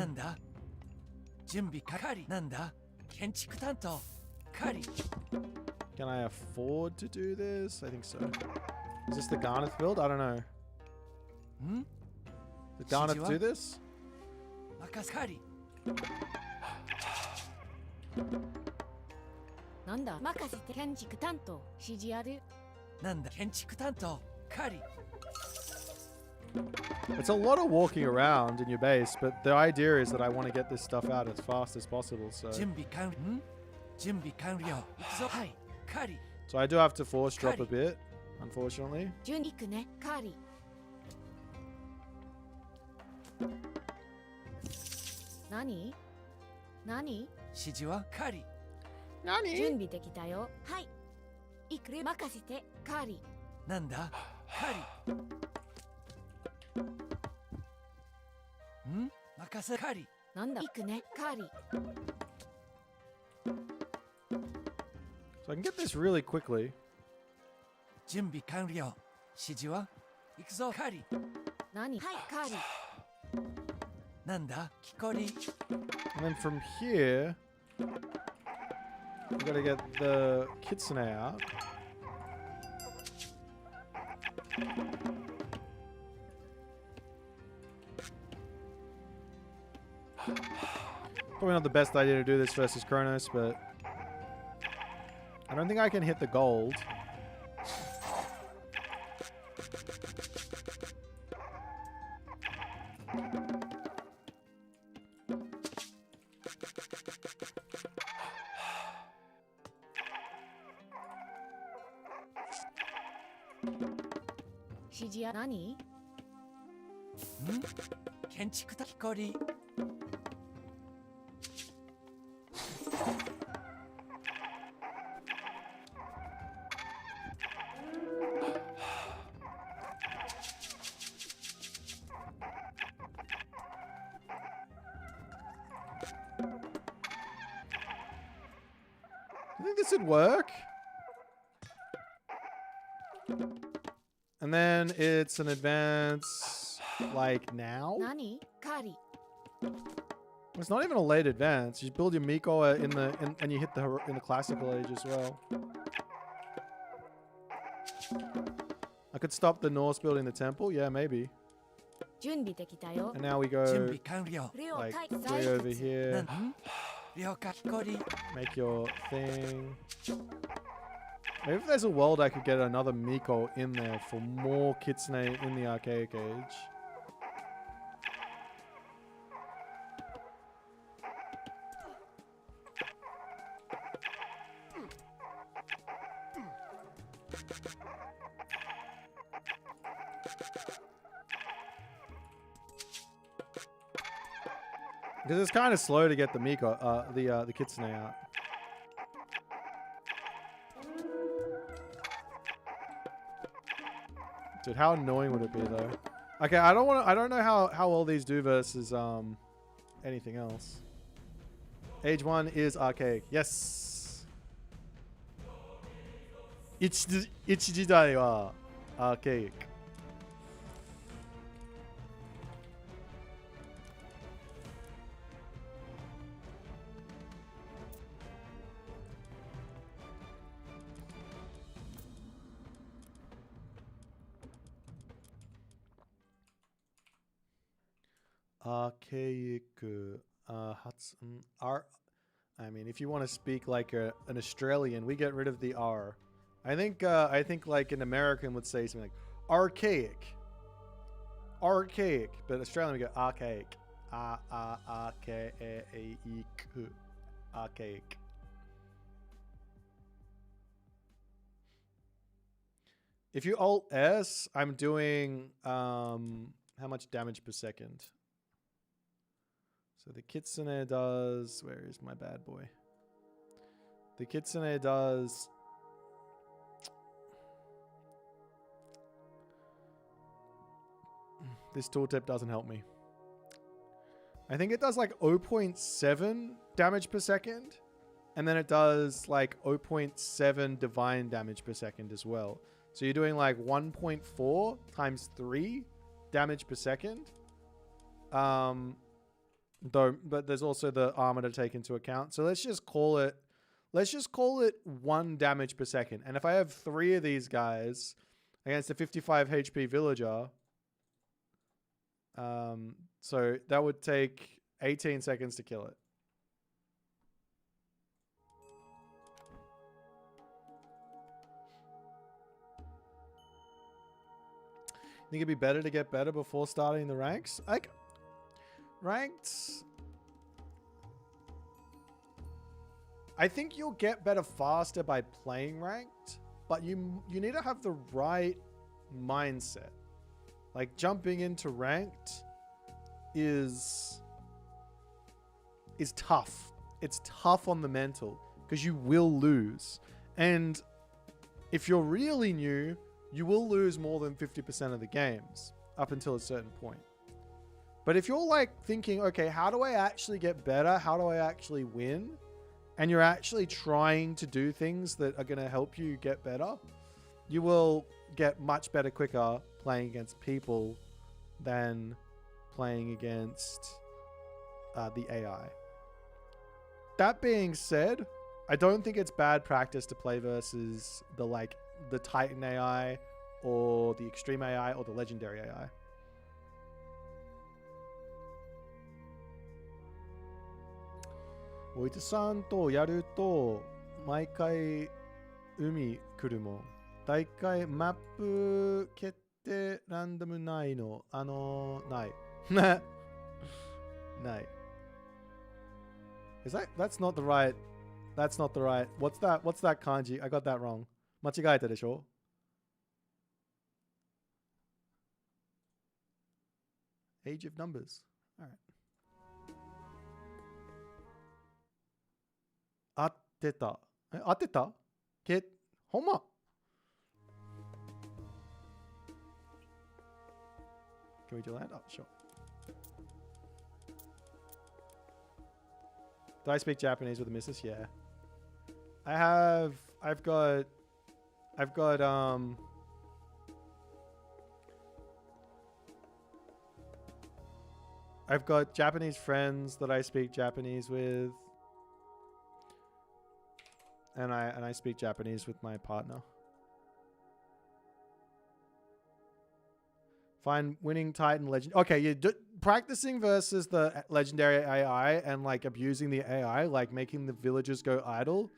Can I afford to do this? I think so. Is this the Garneth build? I don't know. Did Garneth do this? It's a lot of walking around in your base, but the idea is that I want to get this stuff out as fast as possible, so... So I do have to force drop a bit, unfortunately. Nani? Nani? So I can get this really quickly. And then from here, we gotta get the kitsune out. Probably not the best idea to do this versus Kronos, but I don't think I can hit the gold. 시지야 나니? 建築的光 You think this would work? And then it's an advance like now? 나니? 가리. It's not even a late advance. You build your Miko and you hit in the classical age as well. I could stop the Norse building the temple. Yeah, maybe. 準備できたよ. And now we go 準備完了 like way over here. 了解光 Make your thing. Maybe if there's a world I could get another Miko in there for more Kitsune in the archaic age. Because it's kind of slow to get the Miko, the Kitsune out. Dude, how annoying would it be though? Okay, I don't know how all these do versus anything else. Age 1 is archaic. Yes. 1時代は archaic. Archaic I mean, if you want to speak like an Australian, we get rid of the R. I think like an American would say something like archaic, but Australian we go archaic, archaic. If you Alt S, I'm doing how much damage per second? So the Kitsune does... Where is my bad boy? The Kitsune does... This tooltip doesn't help me. I think it does like 0.7 damage per second. And then it does like 0.7 divine damage per second as well. So you're doing like 1.4 times 3 damage per second. But there's also the armor to take into account. So let's just call it 1 damage per second. And if I have 3 of these guys against a 55 HP villager, so that would take 18 seconds to kill it. Think it'd be better to get better before starting the ranks? Ranked, I think you'll get better faster by playing ranked, but you need to have the right mindset. Like jumping into ranked is tough. It's tough on the mental because you will lose. And if you're really new, you will lose more than 50% of the games up until a certain point. But if you're like thinking, okay, how do I actually get better? How do I actually win? And you're actually trying to do things that are going to help you get better, you will get much better quicker playing against people than playing against the AI. That being said, I don't think it's bad practice to play versus the Titan AI or the Extreme AI or the Legendary AI. Boitさんとやると毎回海来るもん。大会マップ決定ランダムないのない。ない。Is that's not the right... That's not the right... What's that kanji? I got that wrong. Machigaeta desho? Age of numbers. Alright. Atteta. Atteta? Get... Homa. Can we do that? Oh, sure. Do I speak Japanese with a missus? Yeah. I've got Japanese friends that I speak Japanese with. And I speak Japanese with my partner. Find winning Titan legend. Okay, you're practicing versus the legendary AI and like abusing the AI, like making the villagers go idle,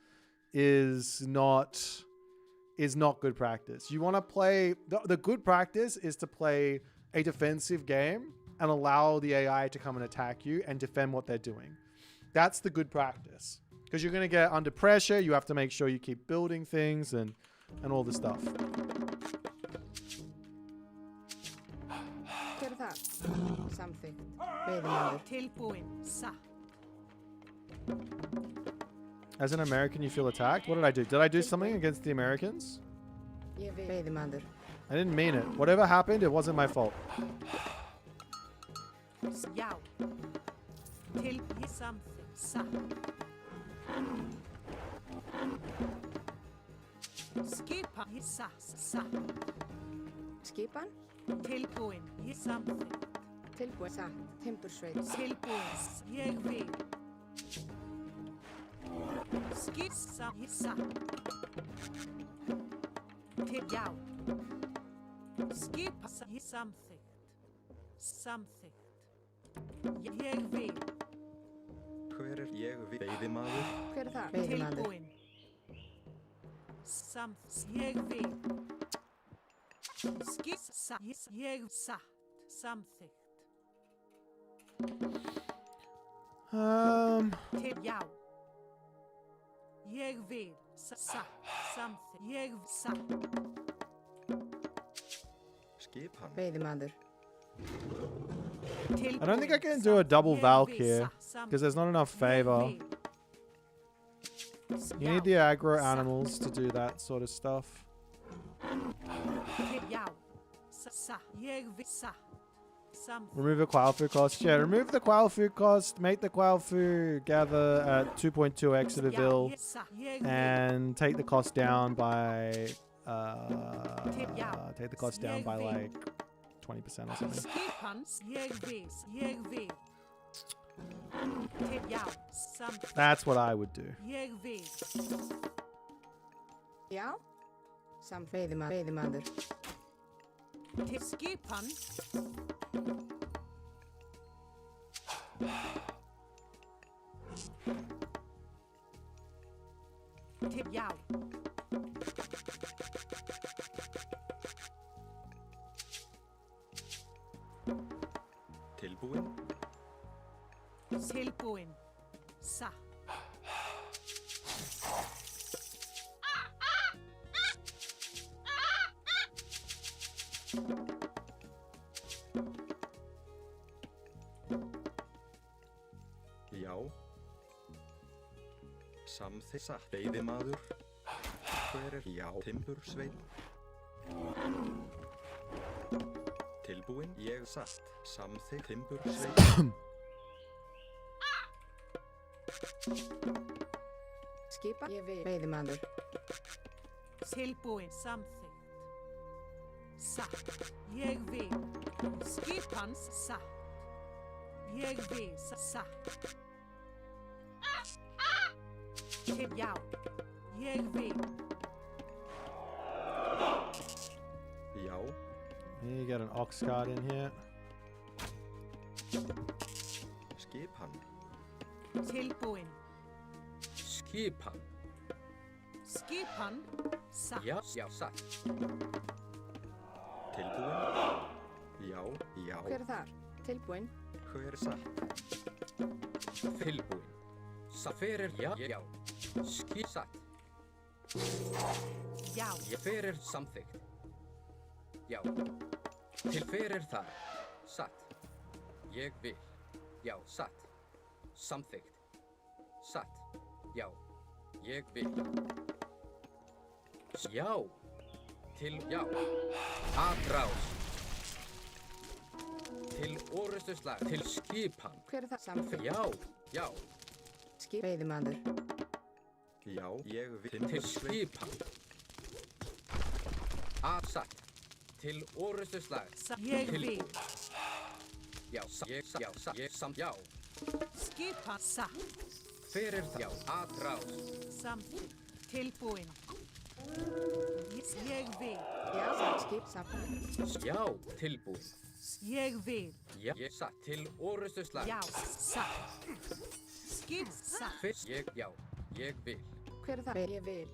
is not good practice. You want to play the good practice is to play a defensive game and allow the AI to come and attack you and defend what they're doing. That's the good practice, because you're going to get under pressure. You have to make sure you keep building things and all the stuff. Something. Tilbúin. As an American, you feel attacked? What did I do? Did I do something against the Americans? I didn't mean it. Whatever happened, it wasn't my fault. Skipan? Tilbúin. Something. Tilbúin. Satt. Timbursveit. Tilbúin. Ég vil. Skissa. Satt. Já. Skipa. Something. Something. Ég vil. Hver ég vil? Veiðimaður. Hver það? Tilbúin. Something. Ég vil. Skissa. Ég satt. Something. Já. Ég vil. Satt. Something. Ég satt. Skipan. Veiðimaður. I don't think I can do a double Valk here, because there's not enough favor. You need the aggro animals to do that sort of stuff. Remove the quail food cost. Yeah, remove the quail food cost. Make the quail food gather at 2.2x of the bill, and take the cost down by like 20% or something. That's what I would do. Já. Samt veiðimaður. Skipan. Já. Tilbúin. Tilbúin. Satt. Já. Samþykkt. Satt. Veiðimaður. Hver já? Timbursveit. Tilbúin. Ég satt. Samþykkt. Timbursveit. Skipa. Ég vil. Veiðimaður. Tilbúin. Samþykkt. Satt. Ég vil. Skipans. Satt. Ég vil. Satt. Já. Ég vil. Já. You get an ox guard in here. Skipan. Tilbúin. Skipan. Skipan. Satt. Já, satt. Tilbúin. Já. Hver þar? Tilbúin. Hver satt? Tilbúin. Fyrir, já. Satt. Já. Fyrir samþykkt. Já. Fyrir þar. Satt. Ég vil. Já, satt. Samþykkt. Satt. Já. Ég vil. Já. Já. Atrás. Til orustuslag. Til skipan. Hver það samþykkt? Já. Veiðimaður. Já, ég vil. Til skipan. Satt. Til orustuslag. Ég vil. Já. Já. Skipan. Satt. Fyrir það. Já. Atrás. Samþykkt. Tilbúin. Ég vil. Já, samþykkt. Já. Tilbúin. Ég vil. Já. Satt. Til orustuslag. Já. Satt. Skip. Satt. Já. Ég vil. Hver það? Ég vil.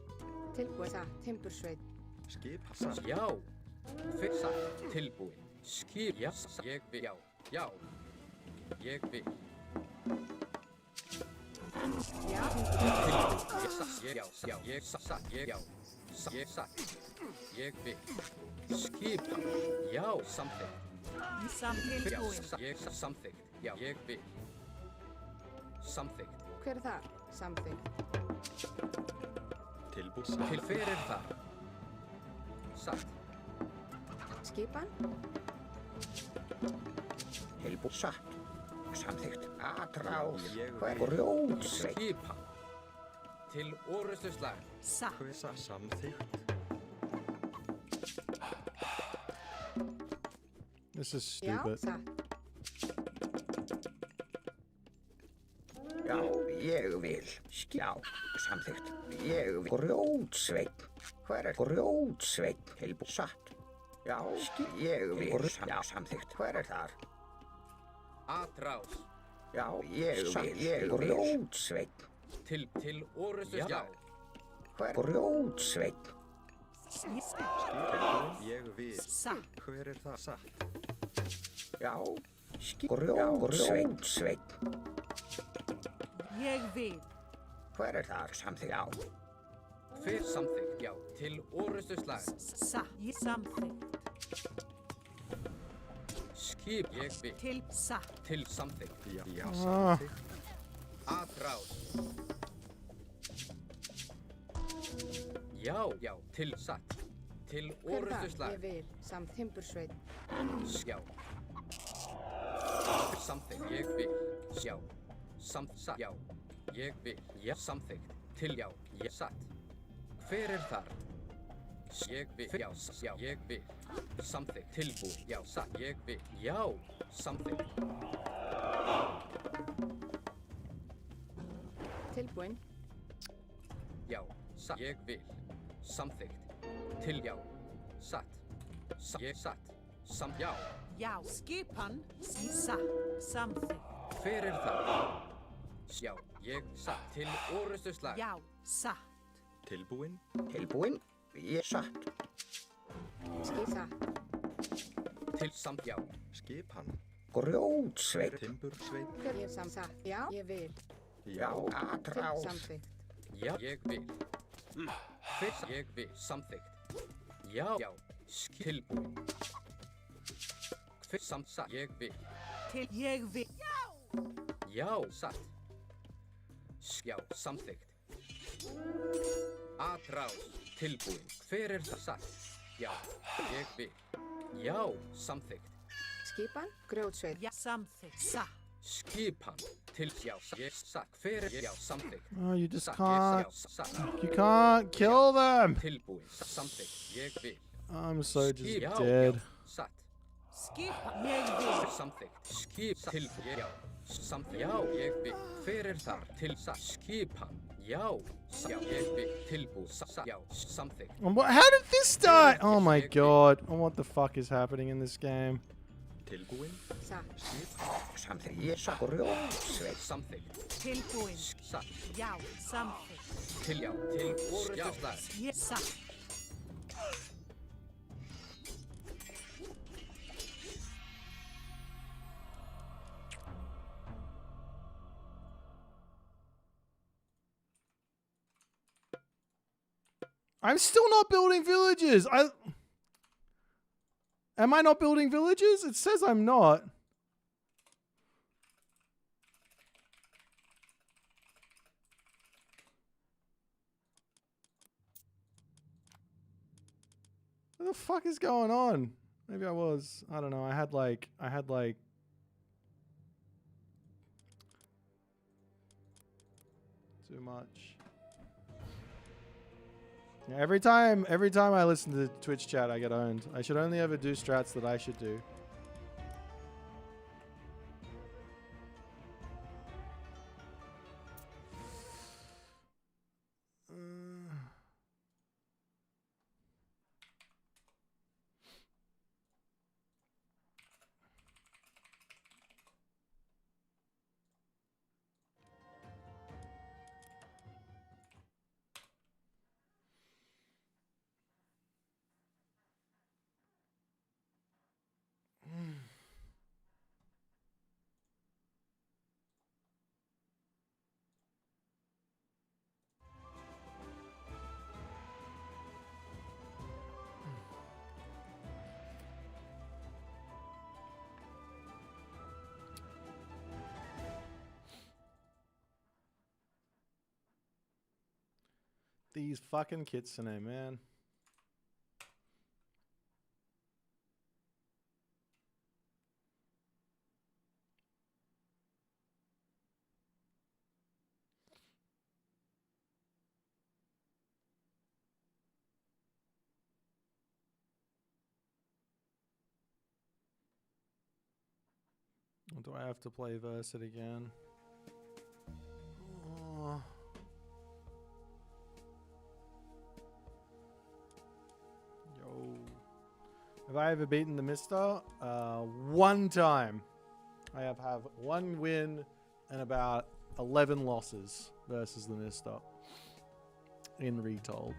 Tilbúið satt. Timbursveit. Skip. Satt. Já. Satt. Tilbúin. Skip. Já. Ég vil. Já. Ég vil. Já. Ég satt. Ég satt. Ég vil. Skipa. Já. Samþykkt. Tilbúin. Ég samþykkt. Já. Ég vil. Samþykkt. Hver það? Samþykkt. Tilbúið. Til fyrir það. Satt. Skipan. Tilbúið satt. Samþykkt. Atrás. Hver grjótsveit. Skipa. Til orustuslag. Satt. Hver samþykkt? This is Já, stupid. satt. Já, ég vil. Já, samþykkt. Ég vil. Grjótsveit. Hver grjótsveit? Tilbúið satt. Já, ég vil. Já, samþykkt. Hver þar? Atrás. Já, ég vil. Grjótsveit. Til orustuslag. Já. Hver grjótsveit? Tilbúin. Ég vil. Satt. Hver það? Satt. Já, grjótsveit. Ég vil. Hver þar? Samþykkt. Já. Fyrir samþykkt. Já. Til orustuslag. Satt. Ég samþykkt. Skip. Ég vil. Til satt. Til samþykkt. Já, samþykkt. Atrás. Já. Til satt. Til Hver það? orustuslag. Ég vil. Samt timbursveit. Já. Samþykkt. Ég vil. Já. Satt. Já. Ég vil. Já. Samþykkt. Til já. Ég satt. Hver þar? Ég vil. Já. Ég vil. Samþykkt. Tilbúið. Já. Satt. Ég vil. Já. Samþykkt. Tilbúin. Já. Satt. Ég vil. Samþykkt. Til já. Satt. Ég satt. Já. Já. Skipan. Satt. Samþykkt. Hver það? Já. Ég satt. Til orustuslag. Já. Satt. Tilbúin. Tilbúin. Ég satt. Skip satt. Til já. Skipan. Grjótsveit. Timbursveit. Hver ég satt. Já. Ég vil. Já, atrás. Samþykkt. Já. Ég vil. Hver ég vil. Samþykkt. Já. Tilbúin. Hver satt. Ég vil. Til ég vil. Já. Satt. Já. Samþykkt. Atrás. Tilbúin. Hver það? Satt. Já. Ég vil. Já. Samþykkt. Skipan. Grjótsveit. Já. Samþykkt. Satt. Skipan. Til já. Ég satt. Hver já. Samþykkt. Oh, you just Satt. can't. Satt. You can't kill them. Tilbúin. Samþykkt. Ég vil. I'm so just Já. dead. Satt. Skipan. Jeg vil. Samþykkt. Skip. Tilbúin. Já. Samþykkt. Já. Ég vil. Hver þar? Til satt. Skipan. Já. Já. Ég vil. Tilbúin. Satt. Já. Samþykkt. How did this start? Oh my god. Oh, what the fuck is happening in this game? Tilbúin. Satt. Samþykkt. Ég satt. Grjótsveit. Samþykkt. Tilbúin. Satt. Já. Samþykkt. Til já. Til orustuslag. Ég satt. I'm still not building villages. Am I not building villages? It says I'm not. What the fuck is going on? Maybe I was. I don't know. I had like too much. Yeah, every time I listen to Twitch chat, I get owned. I should only ever do strats that I should do. These fucking kitsune, man. Or do I have to play Verse it again? Oh. Yo. Have I ever beaten the Mister? One time. I have one win and about 11 losses versus the Mister in Retold.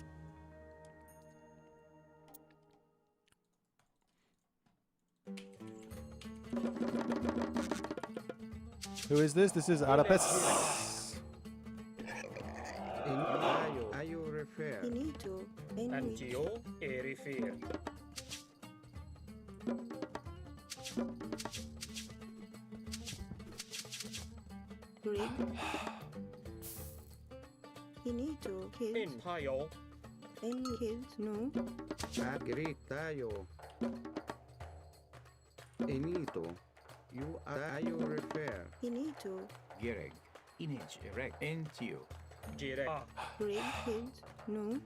Who is this? This is Arapes. Ayo refer. Finito. Antio e refer. Rig. Finito. Kids. Impio. Kids. No. Agritayo. Enito. You ayo refer. Finito. Gireg. Inage erect. Entio. Gireg. Rig. Kids. No.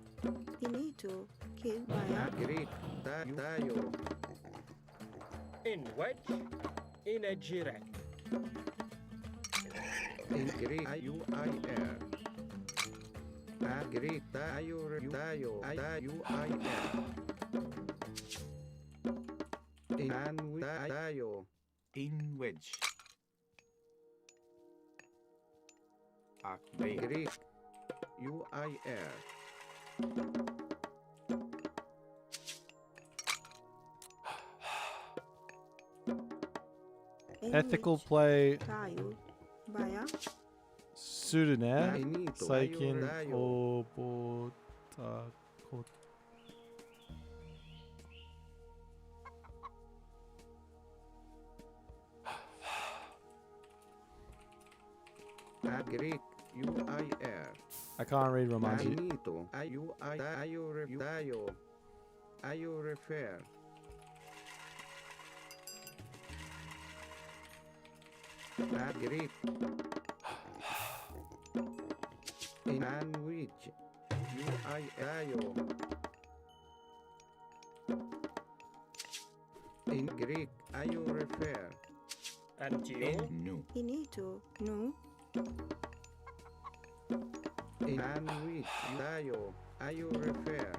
Finito. Kids. Maya. Agritayo. In wedge. In a gireg. Agritayo. Agritayo. Anwitayo. In wedge. Greek. UIR. Ethical play. Tayo. Baya. Sudune. Saikin Obota. Greek. UIR. I can't read Romanji. Anito. Ayo refer. Greek. Anwich. UIO. In Greek, ayo refer. Antio. No. Finito. No. In Anwich. Ayo refer.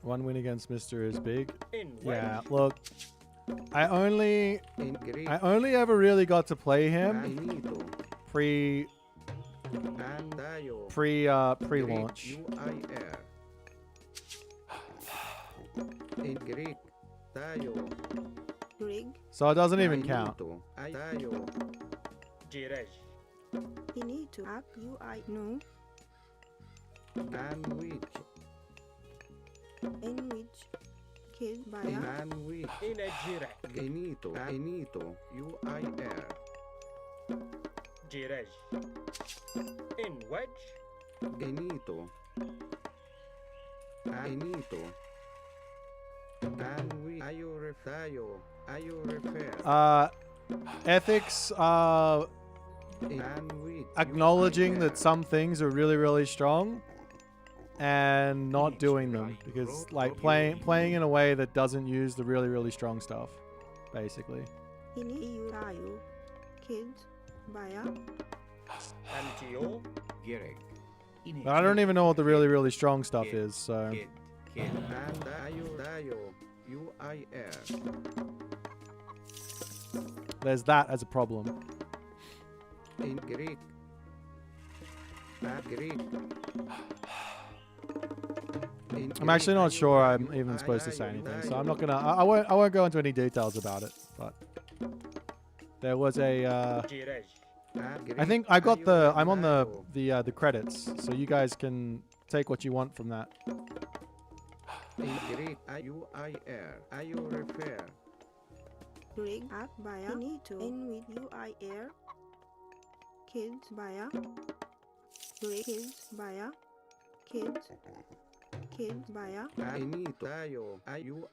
One win against Mr. is big. In Yeah, wedge. look. I only In Greek, ever really got to play him Anito. pre-launch. UIR. In Greek, tayo. Rig. So it doesn't even count. Tayo. Gireg. Finito. Ak. UI. No. Anwich. in which kid by a Man which. In a girek. Genito. Genito. UIR. Girej. In wedge. Genito. Genito. And we ayo refer. Ethics are And we acknowledging that some things are really, really strong and not doing them, because like playing in a way that doesn't use the really, really strong stuff, basically. in you kid by a Antio. Girek. But I don't even know what the really, really strong stuff is, so Kid. and ayo UIR. there's that as a problem. In Greek. Greek. I'm actually not sure I'm even supposed to say anything, so I'm not gonna. I won't go into any details about it. But there was a. Girej. I think I got the. I'm on the credits, so you guys can take what you want from that. In Greek, UIR. Ayo refer. Greek at by a in with UIR kids by a Greek kids by a kids by a Genito. Ayo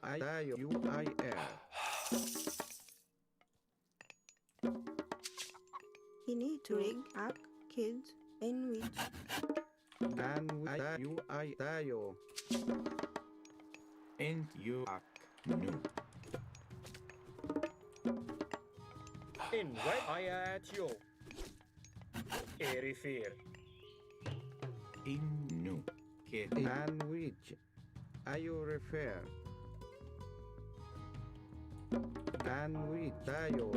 UIR. in to rig at kids in which And UIR. And you ak nu. In wedge. Ayatio. Erifir. In nu. Kid. And which ayo refer. And which ayo.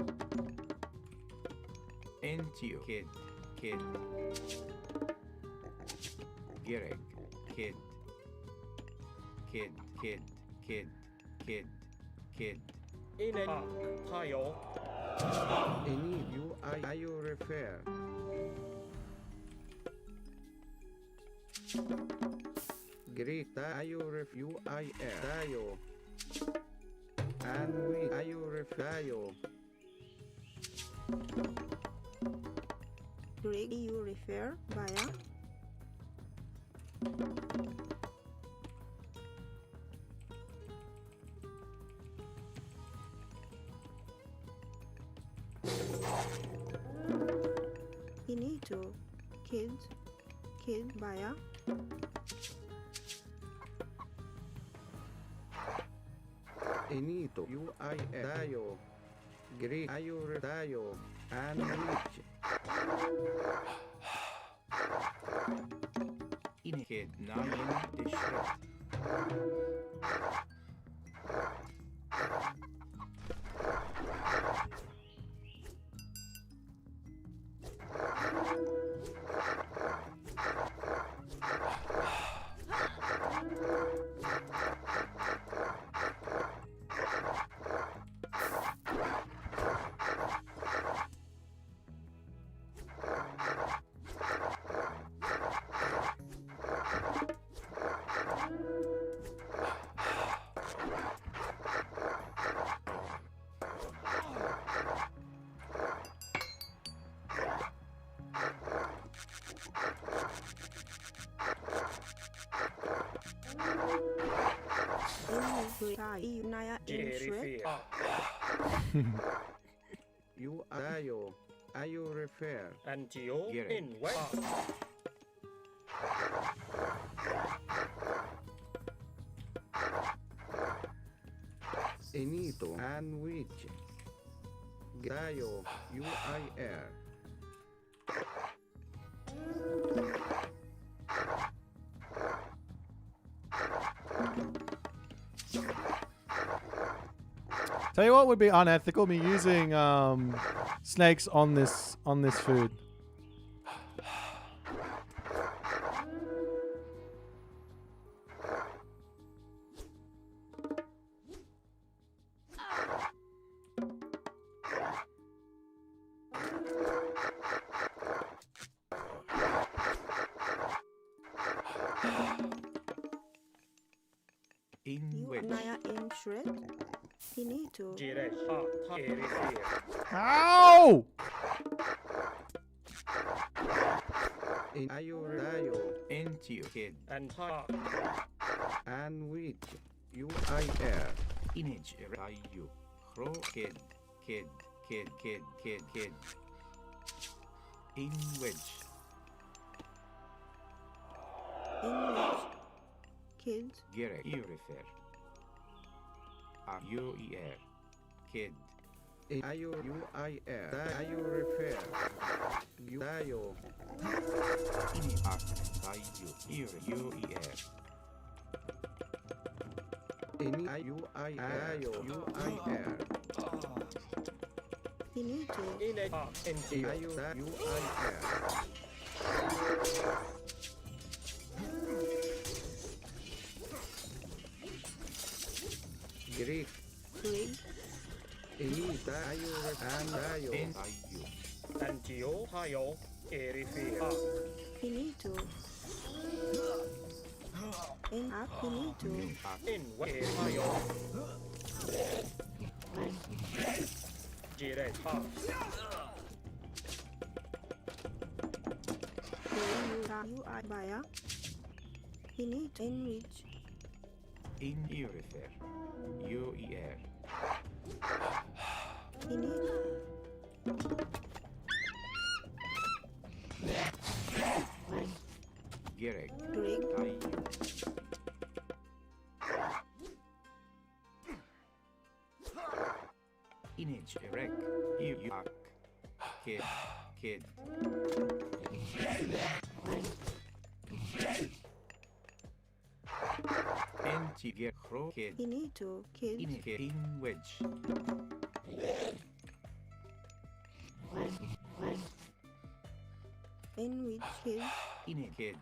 Antio. Kid. Girek. Kid. In a tayo. Any ayo refer. Greek ayo ref UIR. Ayo. And we ayo refer. Ayo. Greek you refer by a Inito kid by a Enito UIR. Ayo. Greek ayo ref. Ayo. And which In kid. Nayin dishret. Erifir. UIR. Ayo refer. Antio. Girek. In wedge. Enito and which Gayo UIR. Tell you what would be unethical: me using snakes on this food. In which? Naya in shred. Finito. Direct. Periphery. Ow! In Ayo. Into kid. And ha. And with UIR. Image Rayu. Crow kid. Kid. In which? In which? Kids. Gerek. You refer. UER. Kid. Ayo UIR. Ayo refer. Ayo. Ini ak. Ayo. UER. Ini ayo UIR. Finito. In a Ayo UIR. Greek. Grig. Ini tayo and tayo. Antio. Hayo. Periphery. Finito. In up. Finito. In way. Hayo. Direct. Ha. UI Baya. Finito. In which? In UREFER. UER. Finito. Gerek. Grig. Tayo. Image erect. Ak. Kid. Entiger crow kid. Finito. Kids. In wedge. In which kids? In a kid.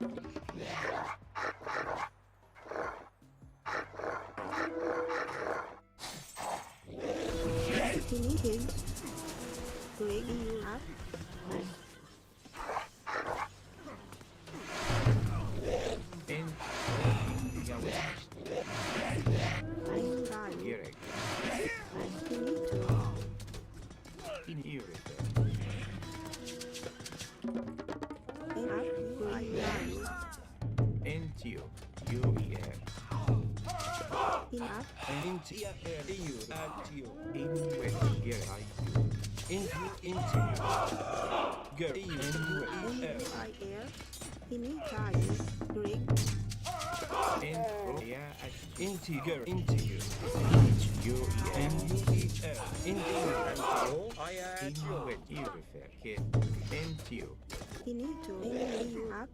Finny kids. Grig. You up. In In Rai. Gerek. Finito. In Eureka. In up. UI. Entio. UER. In up. Into EU. Antio. In wedge. Gerek. Into. Girl. EU. In UI air. Finny tayo. Grig. In Roya. Into girl. Into you. UER. MUEL. Into Antio. I In antio. wedge. Eureka. Kid. Entio. Finito. In you up.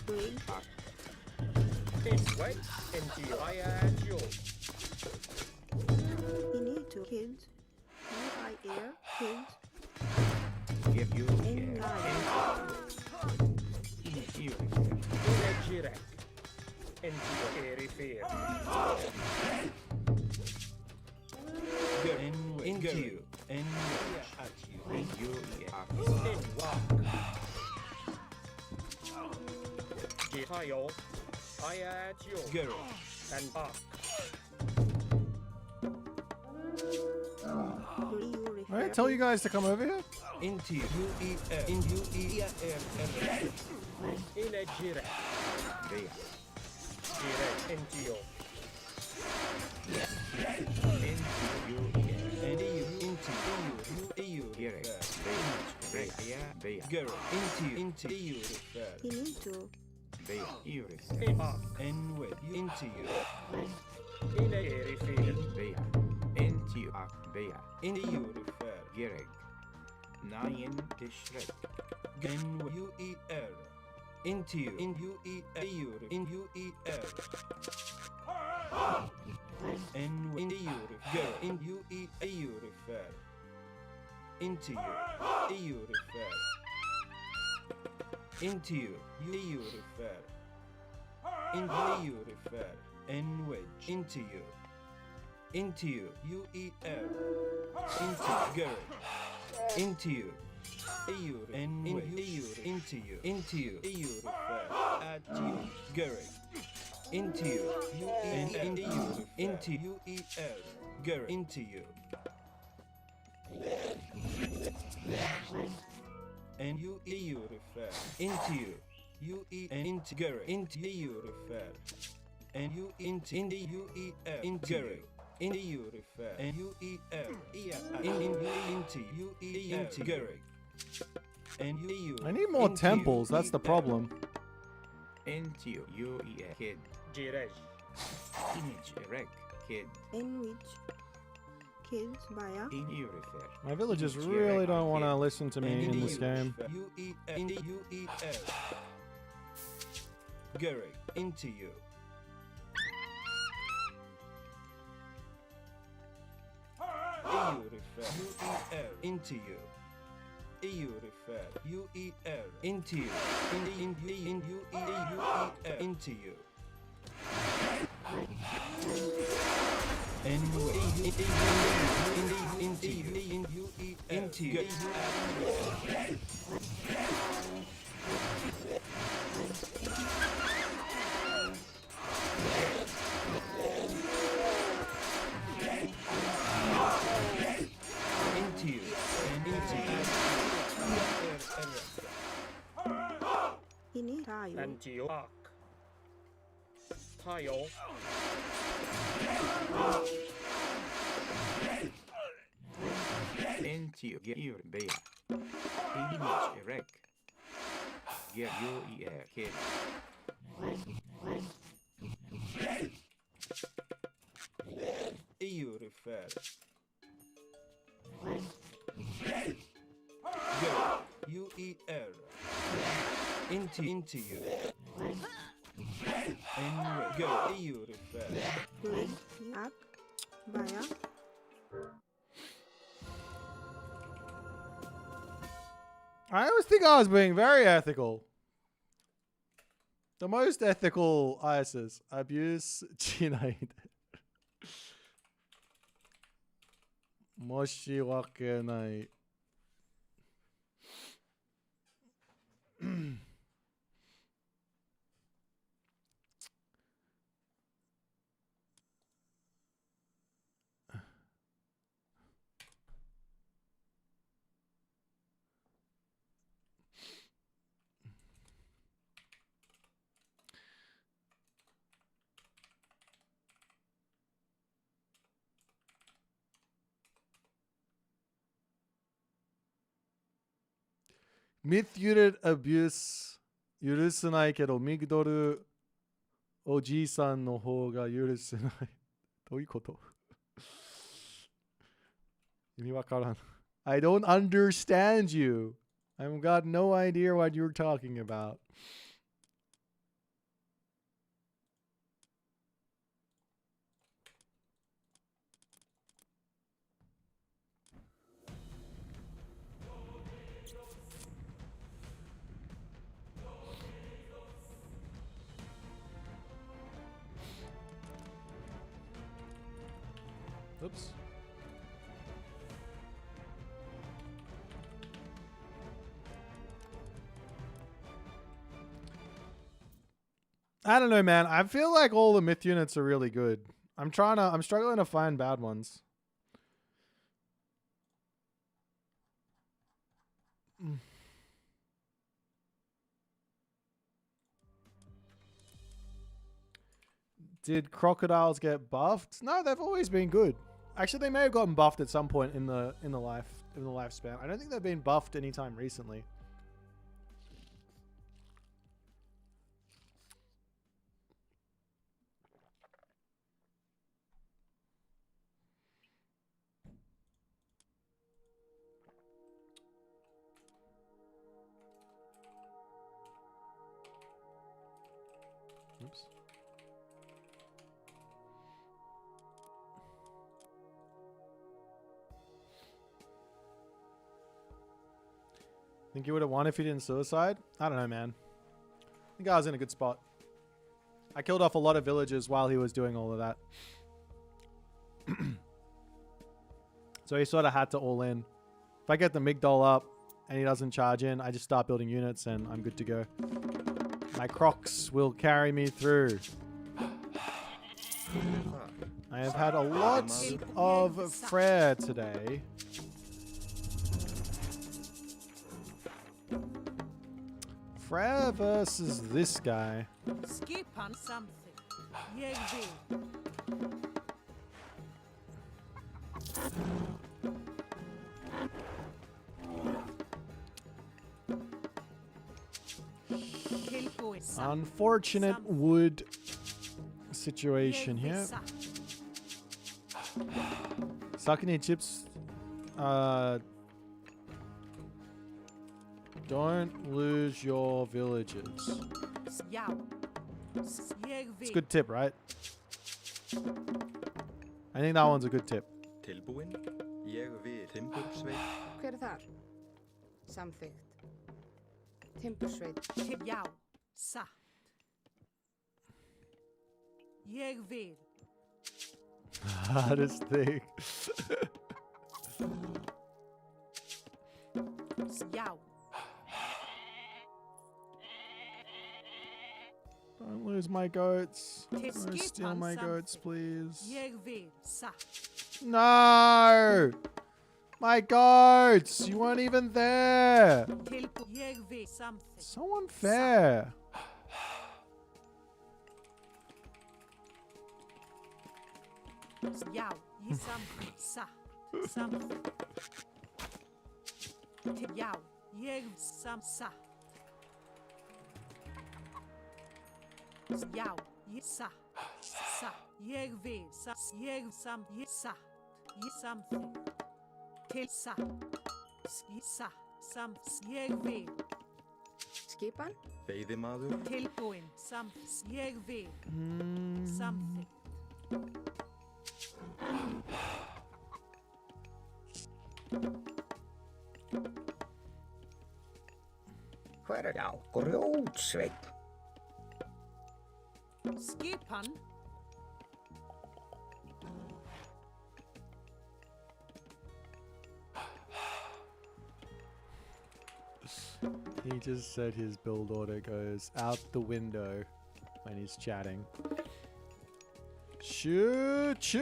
Grig. In way. Antio. I antio. Finito. Kids. UI air. Kids. Give you In Rai. In Eureka. In a direct. Antio. Periphery. girl. Into you. And at you. In UER. In walk. Hayo. I antio. Girl. And back. All right, tell you guys to come over here. Into UEL. In UEL. In a direct. There. Direct. Antio. In UER. And EU. Into EU. Gerek. There. Girl. Into EU. Finito. There. Eureka. In back. And with into you. In a periphery. There. Entio. There. In EU refer. Gerek. Nine Dishrek. Gen UEL. Into you. In UEL. In UEL. And in EU girl. In UEL refer. Into you. EU refer. Into you. EU refer. In EU refer. And wedge. Into you. Into you. UEL. Into girl. Into you. EU and in EU. Into you. Into you. EU refer. At you. Girl. Into you. Into you. Into you. Gary. Into you. And you refer. Into you. You eat and into Gary. Into you refer. And you into you into Gary. Into you refer. And you into you into Gary. And you. I need more temples. That's the problem. Into you kid. Jirej. Image reg kid. In which kids baya. In you refer. My villagers really don't want to listen to me in this game. Gary, into you. EU refer. Into you. EU refer. UER. Into you. Into you. Anyway. Into you. Into you. Ini tayo. Antioch. Tayo. Into you bear. Image reg. Get you kid. EU refer. Go. UER. Into you. Anyway. Go. EU refer. Lig. Yak. Baya. I always think I was being very ethical. The most ethical ISIS. Abuse Chinaid. Moshi wake nai. Myth unit abuse 許せないけどミグドルおじいさんの方が許せない。どういうこと意味わからん。I don't understand you. I've got no idea what you're talking about. Oops. I don't know, man. I feel like all the myth units are really good. I'm struggling to find bad ones. Did crocodiles get buffed? No, they've always been good. Actually, they may have gotten buffed at some point in the lifespan. I don't think they've been buffed anytime recently. Oops. Think you would have won if you didn't suicide? I don't know, man. I think I was in a good spot. I killed off a lot of villagers while he was doing all of that. So he sort of had to all in. If I get the Migdol up and he doesn't charge in, I just start building units and I'm good to go. My crocs will carry me through. I have had a lot of Frere today. Frere versus this guy. Skip on something. Jag vill. Unfortunate wood situation here. Sucking your chips. Don't lose your villages. It's a good tip, right? I think that one's a good tip. Tilbúin. Ég vil timbursveit. Hver þar? Samþykkt. Timbursveit. Já, satt. Jag vill. Hardest thing. Já. Don't lose my goats. Don't steal my goats, please. Jag vill, satt. No! My goats! You weren't even there! Jag vill something. So unfair. Ja, something, satt. Something. Ja, jag satt. Ja, satt. Jag vill, jag satt. Something. Till satt. Jag vill. Skipan? Veiðimaður. Tilbúin, jag vill. Something. Hver já, grjótsveinn. Skipan. He just said his build order goes out the window when he's chatting. Shoot!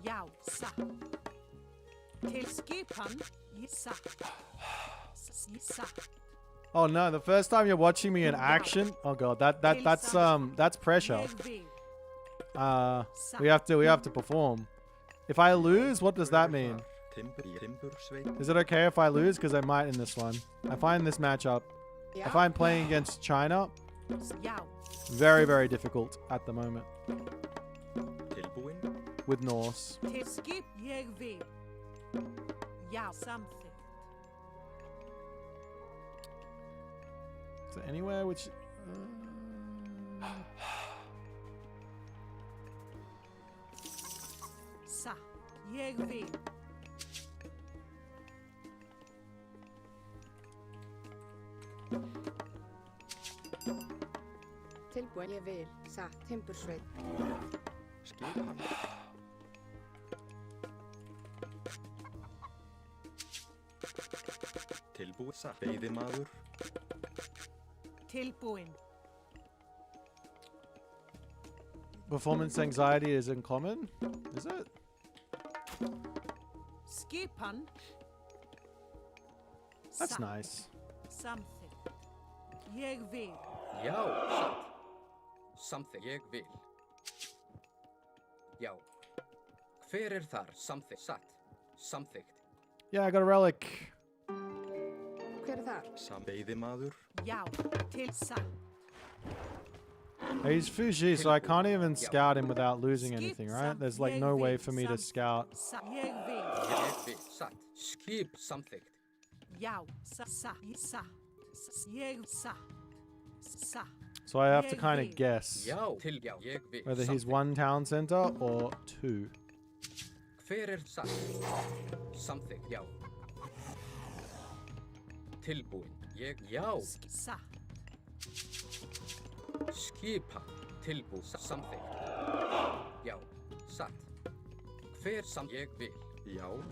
Ja, satt. Till skipan, satt. Oh no, the first time you're watching me in action. Oh god, that's pressure. We have to perform. If I lose, what does that mean? Is it okay if I lose? Because I might in this one. I find this matchup, I find playing against China very, very difficult at the moment. With Norse. Skip, jag vill. Ja, something. Is there anywhere which... Satt, jag vill. Tilbúin, ég vil. Satt. Timbursveit. Skipan. Tilbúin. Satt. Veiðimaður. Tilbúin. Performance anxiety is uncommon? Is it? Skipan. That's nice. Something. Jag vill. Já, satt. Something, ég vil. Já. Hver þar? Something, satt. Something. Yeah, I got a relic. Hver þar? Veiðimaður. Já, till satt. He's Fuji, so I can't even scout him without losing anything, right? There's like no way for me to scout. Jag vill. Ég vil, satt. Skip something. Já, satt. Jag satt. Satt. So I have to kind of guess Já, til já, ég vil. whether he's one town center or two. Hver satt? Something, já. Tilbúin, ég, já. Satt. Skipa, tilbú, something. Já, satt. Hver ég vil. Já.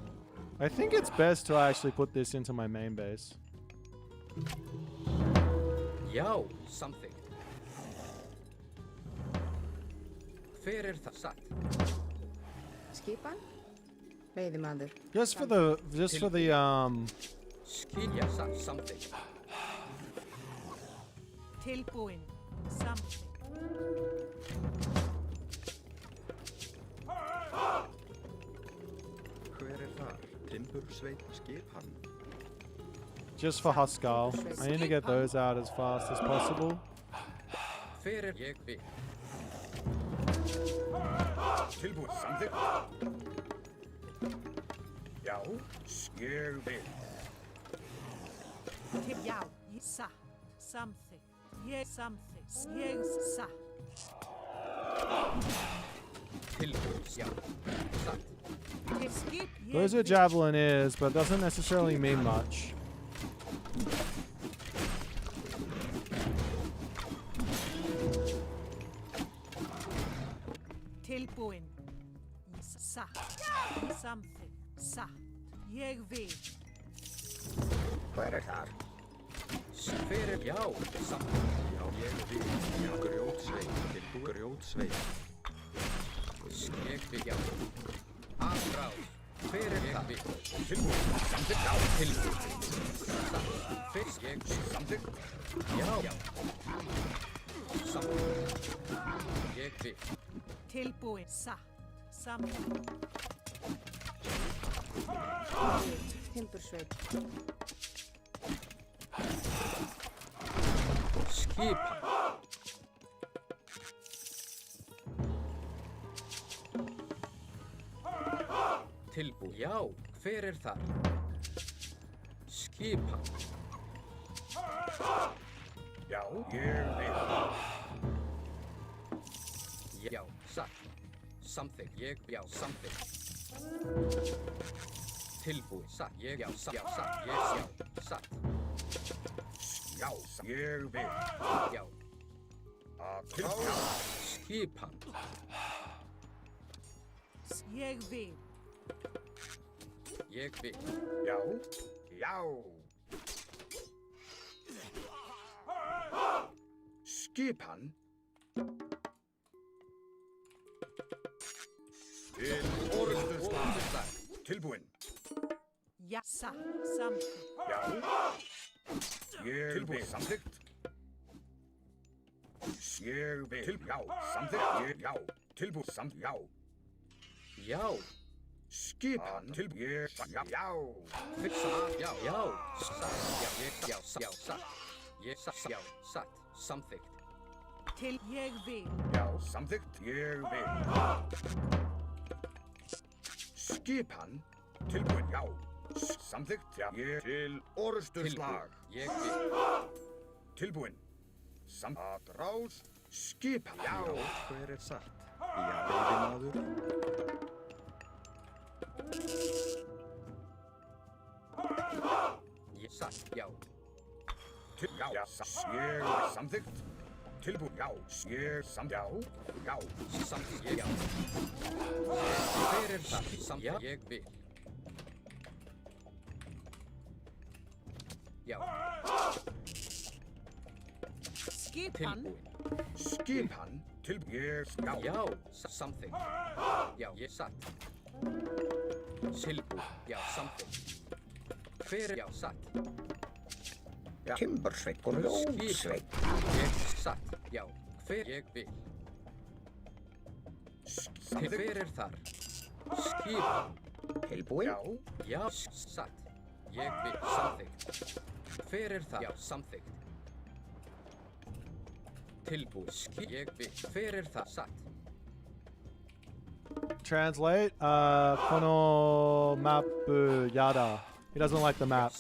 I think it's best to actually put this into my main base. Já, something. Hver það? Satt. Skipan? Veiðimaður. Just for the Skilja satt. Something. Tilbúin. Something. Hver þar? Timbursveit skipan. just for Huskal. I need to get those out as fast as possible. Tilbúið samþykkt. Já, ég vil. Já, ég satt. Samþykkt. Ég samþykkt. Ég satt. Tilbúið, já. Satt. Til skip. Those are javelin is, but doesn't necessarily mean much. Tilbúin. Satt. Samþykkt. Satt. Ég vil. Hver þar? Fyrir, já. Satt. Já, ég vil. Já, grjótsveit. Tilbúið grjótsveit. Ég vil, já. Afráð. Fyrir ég vil. Tilbúið samþykkt. Já, tilbúið. Satt. Fyrir ég vil. Samþykkt. Já. Samþykkt. Ég vil. Tilbúin. Satt. Samþykkt. Timbursveit. Skipan. Tilbúið, já. Hver þar? Skipan. Já, ég vil. Já, satt. Samþykkt, ég, já, samþykkt. Tilbúið, satt, ég, já, satt, ég, já, satt. Já, ég vil. Já. Tilbúið. Skipan. Ég vil. Ég vil. Já, já. Skipan. Til orðuslag. Tilbúin. Já, satt. Samþykkt. Já. Ég vil. Samþykkt. Ég vil. Já, samþykkt. Ég, já. Tilbúið. Samþykkt. Já. Já. Skipan. Tilbúið. Já. Já. Fixa. Já, já. Satt. Já, ég, já, já, satt. Ég, satt, já, satt. Samþykkt. Til ég vil. Já, samþykkt. Ég vil. Skipan. Tilbúin. Já. Samþykkt. Já. Ég til orðstuslag. Ég vil. Tilbúin. Samtrás. Skipan. Já. Hver satt? Já, veiðimaður. Ég satt, já. Já, ég samþykkt. Tilbúin. Já, ég samþykkt. Já. Samþykkt, já. Hver það? Já, ég vil. Já. Skipan. Tilbúin. Skipan. Tilbúin. Já. Já, samþykkt. Já, ég satt. Tilbúin. Já, samþykkt. Hver, já, satt. Já. Timbursveit og grjótsveit. Ég satt, já. Hver ég vil. Hver þar? Skipan. Tilbúin? Já. Já, satt. Ég vil. Samþykkt. Hver það? Já, samþykkt. Tilbúið. Ég vil. Hver það? Satt. Translate. Kono map yada. He doesn't like the map.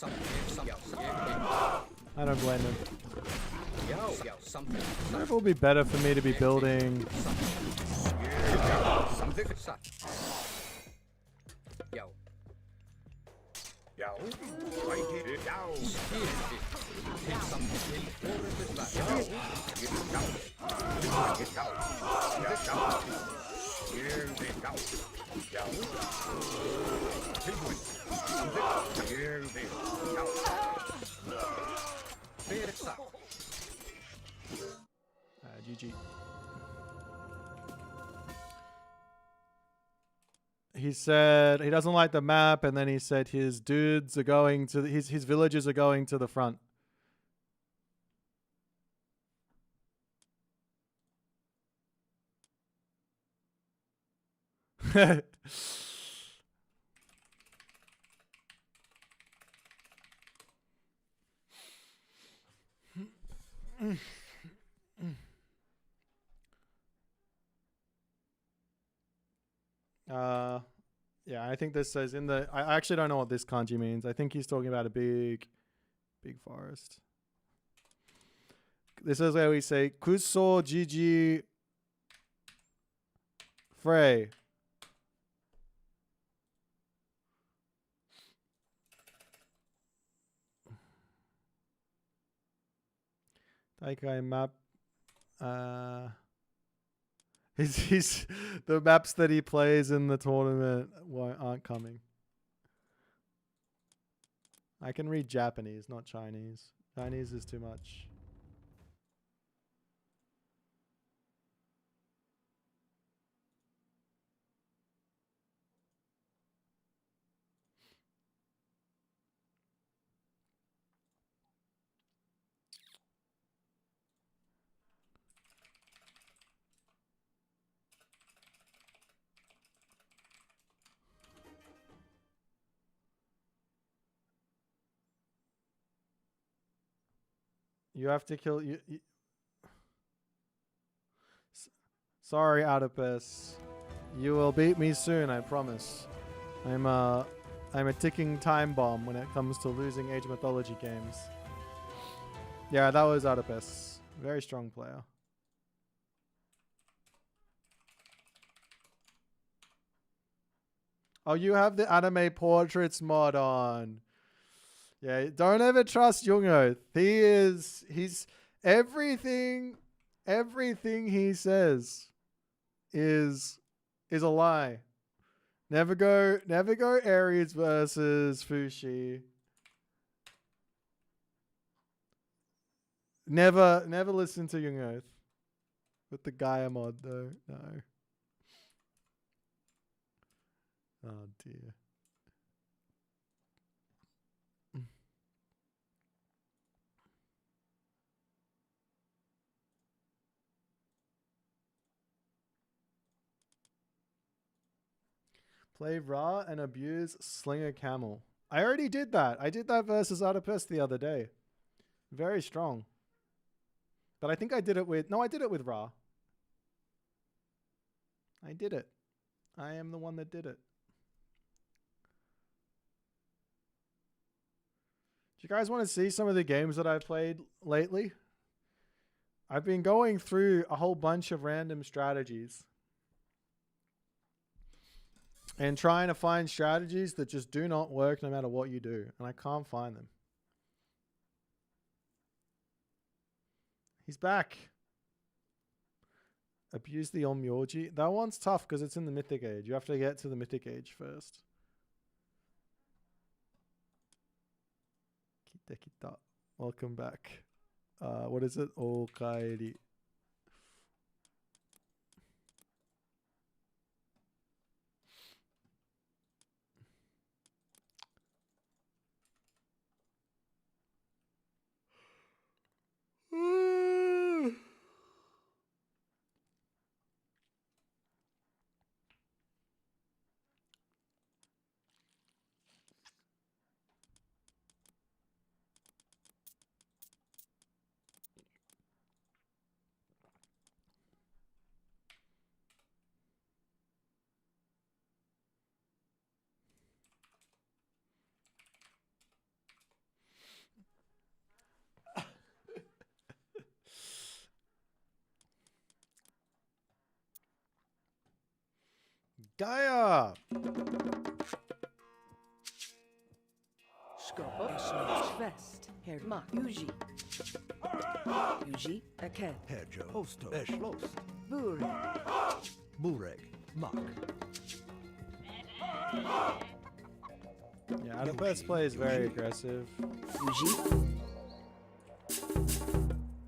I don't blame him. Já, já, samþykkt. I wonder if it would be better for me to be building. Samþykkt. Satt. Já. Já. Vægi. Já. Skildi. Til samþykkt. Til orðuslag. Já. Já. Já. Já. Ég vil. Já. Já. Tilbúin. Samþykkt. Ég vil. Já. Hver satt. GG. he said he doesn't like the map, and then he said his dudes are going to his villagers are going to the front. Yeah, I think this says in the. I actually don't know what this kanji means. I think he's talking about a big forest. This is where we say Kuso Jiji Frey. Daikai map. He's the maps that he plays in the tournament aren't coming. I can read Japanese, not Chinese. Chinese is too much. You have to kill you. Sorry, Oedipus. You will beat me soon, I promise. I'm a ticking time bomb when it comes to losing Age of Mythology games. Yeah, that was Oedipus. Very strong player. Oh, you have the anime portraits mod on. Yeah, don't ever trust Jungoth. He's everything he says is a lie. Never go Ares versus Fushi. Never listen to Jungoth. With the Gaia mod though. No. Oh dear. Play Ra and abuse Slinger Camel. I already did that. I did that versus Oedipus the other day. Very strong. But I think I did it with... No, I did it with Ra. I did it. I am the one that did it. Do you guys want to see some of the games that I've played lately? I've been going through a whole bunch of random strategies. And trying to find strategies that just do not work no matter what you do. And I can't find them. He's back. Abuse the Onmyoji. That one's tough because it's in the Mythic Age. You have to get to the Mythic Age first. Kita kita. Welcome back. What is it? Okaeri. Gaia! Skopo, Schwest, Herr Mak, Yuji. Yuji, Aked. Herjo, Osto, Eschlost. Buri. Bureg, Mak. Yeah, the first play is very aggressive. Yuji.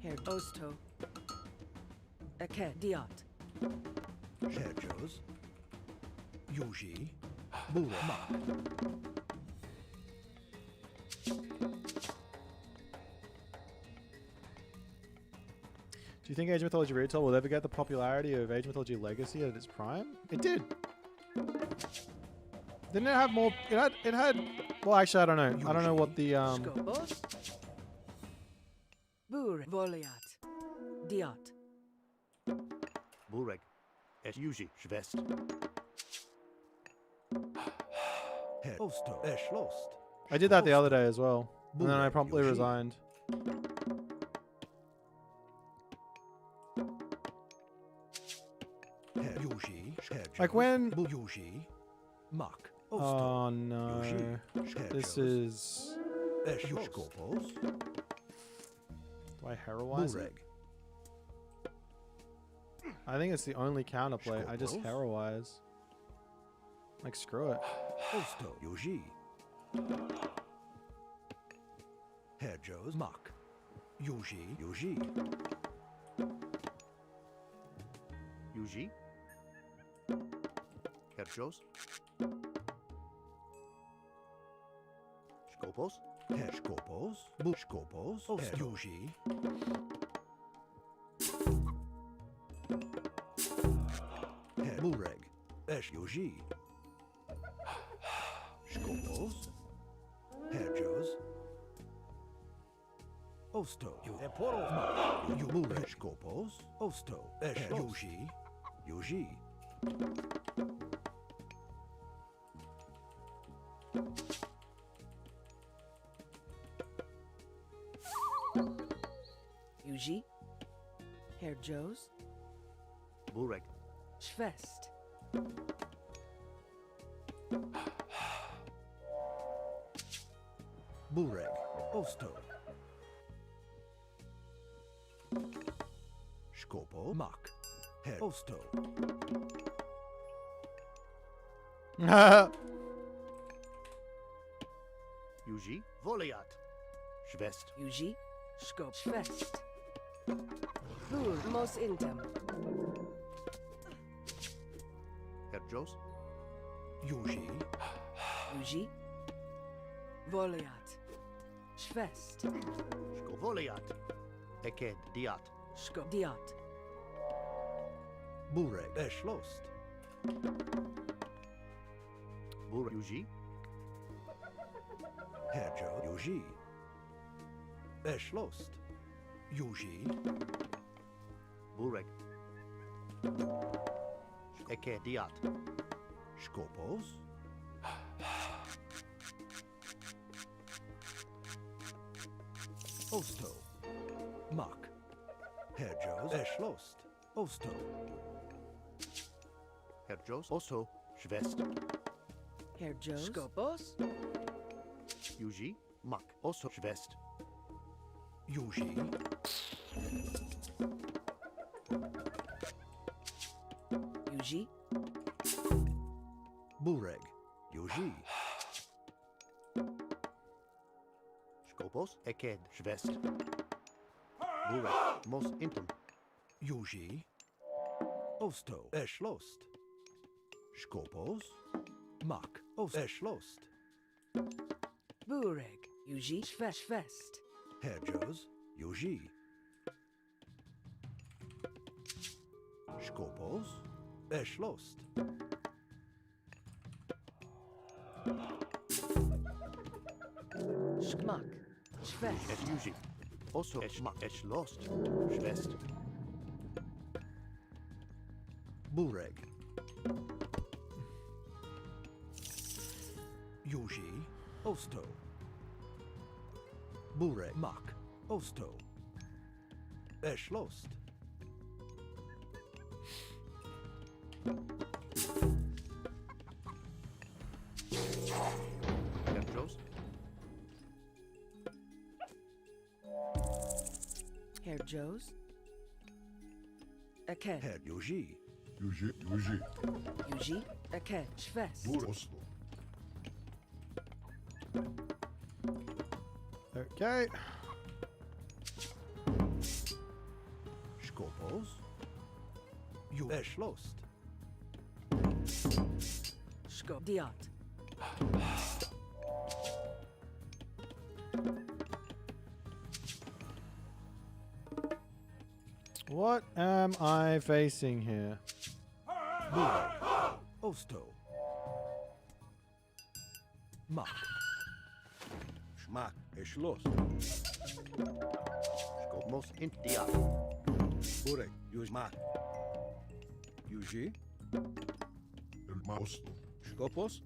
Herr Osto. Aked, Diot. Herjos. Yuji. Burek. Mark. Do you think Age of Mythology Retail will ever get the popularity of Age of Mythology Legacy at its prime? It did. Didn't it have more? It had. Well, actually, I don't know. I don't know what the Skobos. Burek. Voliat. Diat. Burek. Es Yuji. Schwest. Head. Osto. Schlost. I did that the other day as well, and then I promptly resigned. Head. Yuji. Head. Like when. Yuji. Mark. Oh no. This is. Skopos. Do I heroize it? I think it's the only counterplay. I just heroize. Like, screw it. Osto. Yuji. Hedjos. Mark. Yuji. Yuji. Yuji. Hedjos. Skopos. Skopos. Bushkopos. Yuji. Bureg. Esh Yuji. Skopos. Hedjos. Osto. You Bureg. Skopos. Osto. Esh Yuji. Yuji. Yuji. Herr Joes. Bureg. Schwest. Bureg. Osto. Skopo. Mak. Head. Osto. Yuji. Voliat. Schwest. Yuji. Skop. Schwest. Bur. Mos intem. Herjos. Yuji. Yuji. Voliat. Schwest. Skovoliat. Eked. Diat. Skop. Diat. Bureg. Eschlost. Bureg. Yuji. Herjo. Yuji. Eschlost. Yuji. Bureg. Eke diat. Skopos. Osto. Mak. Herjos. Eschlost. Osto. Herjos. Oso. Schwest. Herr Joes. Skopos. Yuji. Mak. Oso. Schwest. Yuji. Yuji. Bureg. Yuji. Skopos. Eked. Schwest. Bureg. Mos intum. Yuji. Osto. Eschlost. Skopos. Mak. Ost. Eschlost. Bureg. Yuji. Schwest. Herjos. Yuji. Skopos. Eschlost. Schmack. Schwest. Es Yuji. Oso. Eschmak. Eschlost. Schwest. Bureg. Yuji. Osto. Bureg. Mak. Osto. Eschlost. Herjos. Herr Joes. Eket. Herr Yuji. Yuji. Yuji. Yuji. Eket. Schwest. Oslo. Okay. Skopos. You Eschlost. Skop. Diat. What am I facing here? Osto. Mach. Schmack. Schloss. Skopmos in diat. Burek. Juzmak. Juji. Elmaos. Skopos.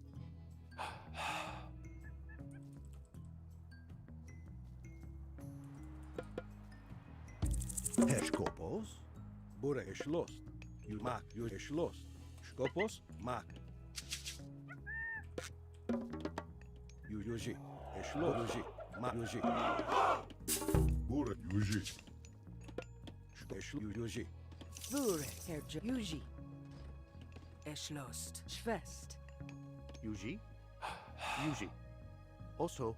Heskopos. Burek. Schloss. Juzmak. Schloss. Skopos. Mak. Juji. Schloss. Juji. Mak. Juji. Burek. Juji. Juji. Burek, Herr Yuji. Eschlost, Schwest. Yuji. Yuji. Also,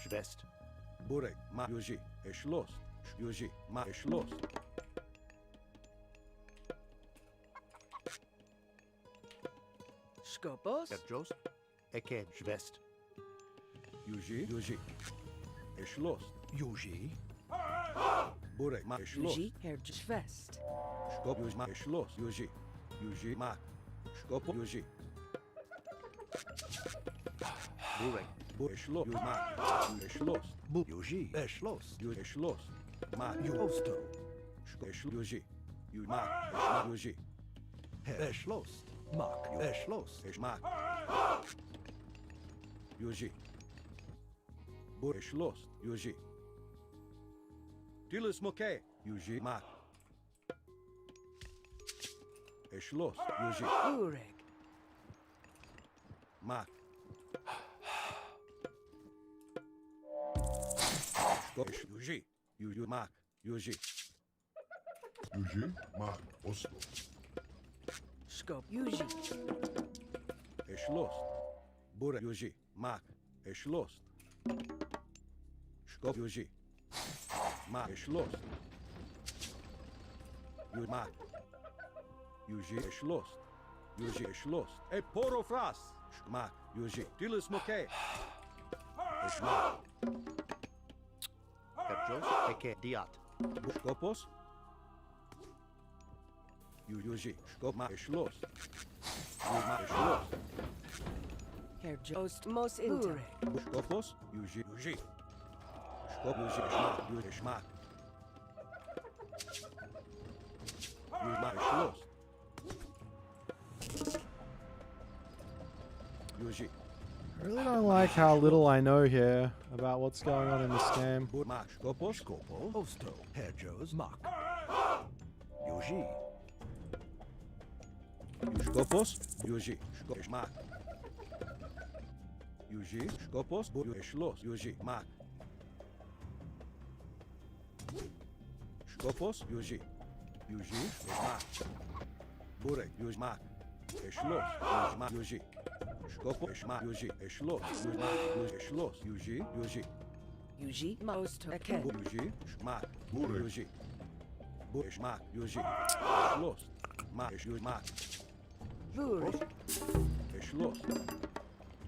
Schwest. Burek. Ma. Juji. Schloss. Juji. Ma. Schloss. Skopos. Erjos. Eke Schwest. Juji. Juji. Schloss. Yuji. Burek. Ma. Schloss. Yuji, Herr Schwest. Skop. Juji. Ma. Schloss. Juji. Juji. Ma. Skop. Juji. Burek. Schloss. Juji. Ma. Schloss. Yuji. Eschloss. Juji. Schloss. Ma. Osto. Juji. Juji. Ma. Juji. Eschloss. Mach. Eschloss. Schmack. Juji. Schloss. Juji. Tilis Moke. Juji. Mak. Schloss. Juji. Burek. Mak. Juji. Juji. Mak. Juji. Juji. Mak. Osto. Skop. Yuji. Schloss. Bure. Juji. Mak. Schloss. Skop. Juji. Mak. Schloss. Juji. Mak. Juji. Schloss. Juji. Schloss. Poro fras. Mak. Juji. Tilis Moke. Schmack. Erjos. Eke diat. Skopos. Juji. Skop. Ma. Schloss. Juji. Ma. Schloss. Herr Jost Mos Inter. Skopos. Juji. Juji. Skop. Juji. Schmack. Juji. Schmack. Juji. Ma. Schloss. Juji. I really don't like how little I know here about what's going on in this game. Mak. Skopos. Skopo. Osto. Herjos. Mach. Yuji. Skopos. Juji. Skop. Schmack. Juji. Skopos. Schloss. Juji. Mak. Skopos. Juji. Juji. Schmack. Burek. Juji. Mak. Schloss. Juji. Mak. Juji. Skopos. Schmack. Juji. Schloss. Juji. Mak. Juji. Schloss. Juji. Juji. Yuji Most Eke. Juji. Schmack. Burek. Juji. Schmack. Juji. Schloss. Mak. Juji. Mak. Burek. Schloss.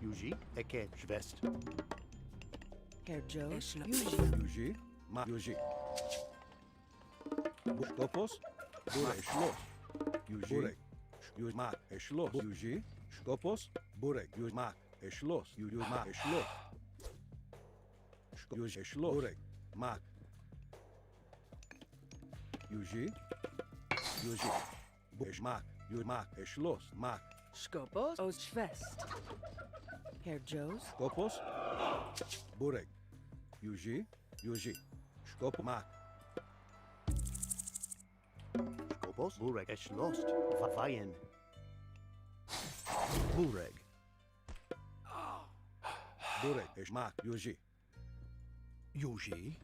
Yuji. Eke Schwest. Herr Jost. Yuji. Juji. Mak. Juji. Skopos. Burek. Schloss. Juji. Burek. Juji. Mak. Schloss. Juji. Skopos. Burek. Juji. Mak. Schloss. Juji. Mak. Schloss. Juji. Schloss. Burek. Mak. Juji. Juji. Mak. Juji. Mak. Schloss. Mak. Skopos. Ost Schwest. Herr Jost. Skopos. Burek. Juji. Juji. Skop. Mak. Skopos. Burek. Eschlost. Vavayen. Burek. Burek. Schmack. Juji. Yuji.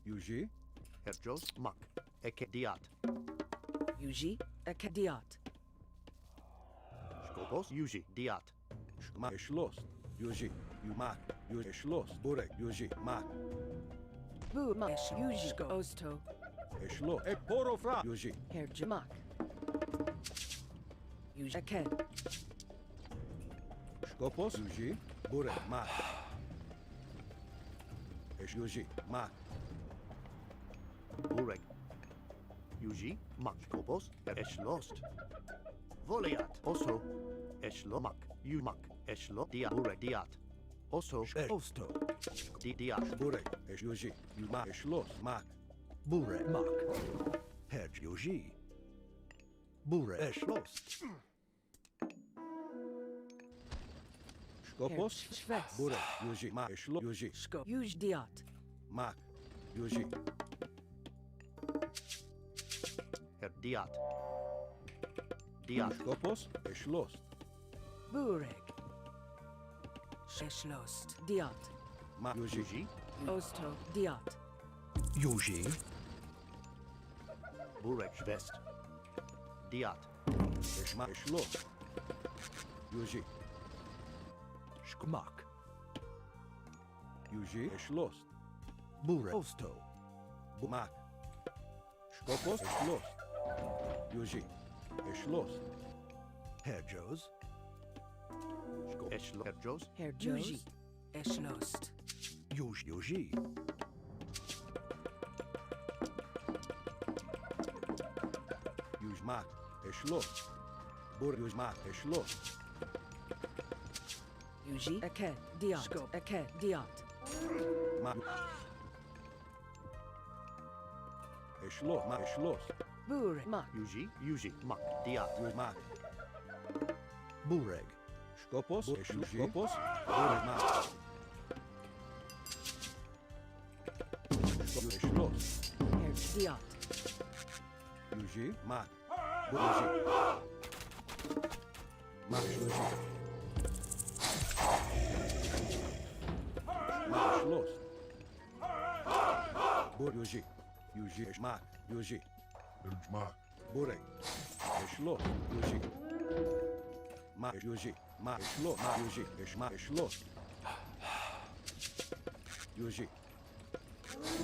Juji. Erjos. Mach. Eke diat. Yuji Eke Diat. Skopos. Yuji. Diat. Schmack. Schloss. Juji. Jumak. Juji. Schloss. Burek. Juji. Mak. Bumash Yuji Osto. Schloss. Poro fra. Juji. Herr Jamak. Yuji Eke. Skopos. Juji. Burek. Mak. Juji. Mak. Burek. Yuji, Mak, Kobos, Lost. Voliat, also, Lomak, Yumak, Eshlo, Dia, Burek, Diat. Also, Osto, Diat, Burek, Yuji, Yumak, Lost, Mak. Burek, Mak. Hedge, Yuji. Burek, Lost. Skopos, Schwest. Burek, Yuji, Mak, Yuji. Sko. Yuj Diat. Mak, Yuji. Diat. Diat. Skopos, Lost. Bureg. Sheshlost. Diat. Mak, Yuji. Osto. Diat. Yuji. Burek Schwest. Diat. Eshma, Lost. Yuji. Mak. Yuji, Lost. Burek. Osto. Mak. Skopos, Lost. Yuji, Lost. Herjos. Herjos. Herjos. Eshlost. Yuji. Yujmak, Lost. Bur Yujmak, Lost. Yuji. Eke. Diat. Sko. Eke. Diat. Mak. Lost, Mak, Lost. Bureg. Mak. Yuji, Mak, Diat. Yujmak. Bureg. Skopos, Skopos, Bureg, Mak. Lost. Herj. Diat. Yuji, Mak. Yuji. Mak, Yuji. Mak, Lost. Bur, Yuji. Yuji, Mak, Yuji. Mak. Bureg. Lost. Yuji. Mak, Yuji. Mak, Lost. Mak, Yuji. Mak, Lost. Yuji.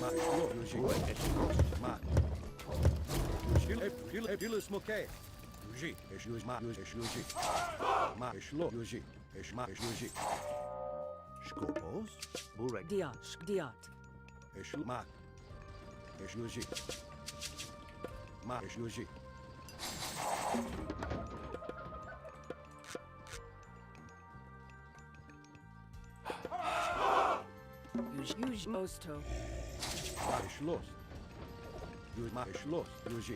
Mak, Lost. Yuji. Mak. Pile smoke. Yuji. Yuji. Mak, Yuji. Mak, Lost. Yuji. Mak, Yuji. Skopos. Bureg. Diat. Diat. Mak. Yuji. Mak, Yuji. Yuj. Osto. Mak, Lost. Yuji. Mak, Lost. Yuji.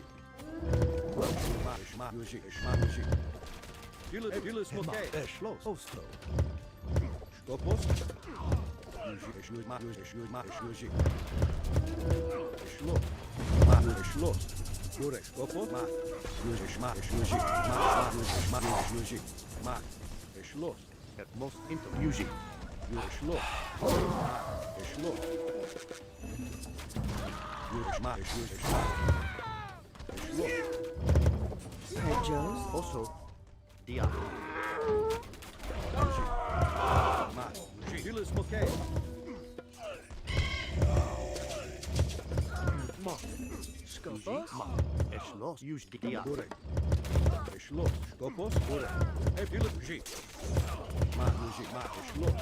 Mak, Yuji. Mak, Yuji. Pile smoke. Lost. Osto. Skopos. Yuji. Mak, Yuji. Mak, Yuji. Lost. Mak, Lost. Burek, Skopos. Mak. Yuji. Mak, Yuji. Mak, Yuji. Mak, Lost. At most into Yuji. Yuji. Lost. Lost. Yuji. Mak, Yuji. Lost. Herjos. Also, Diat. Yuji. Mak, Yuji. Pile smoke. Mak. Skopos. Lost. Yuji. Diat. Burek. Lost. Skopos. Burek. Pile Yuji. Mak, Yuji. Mak, Lost.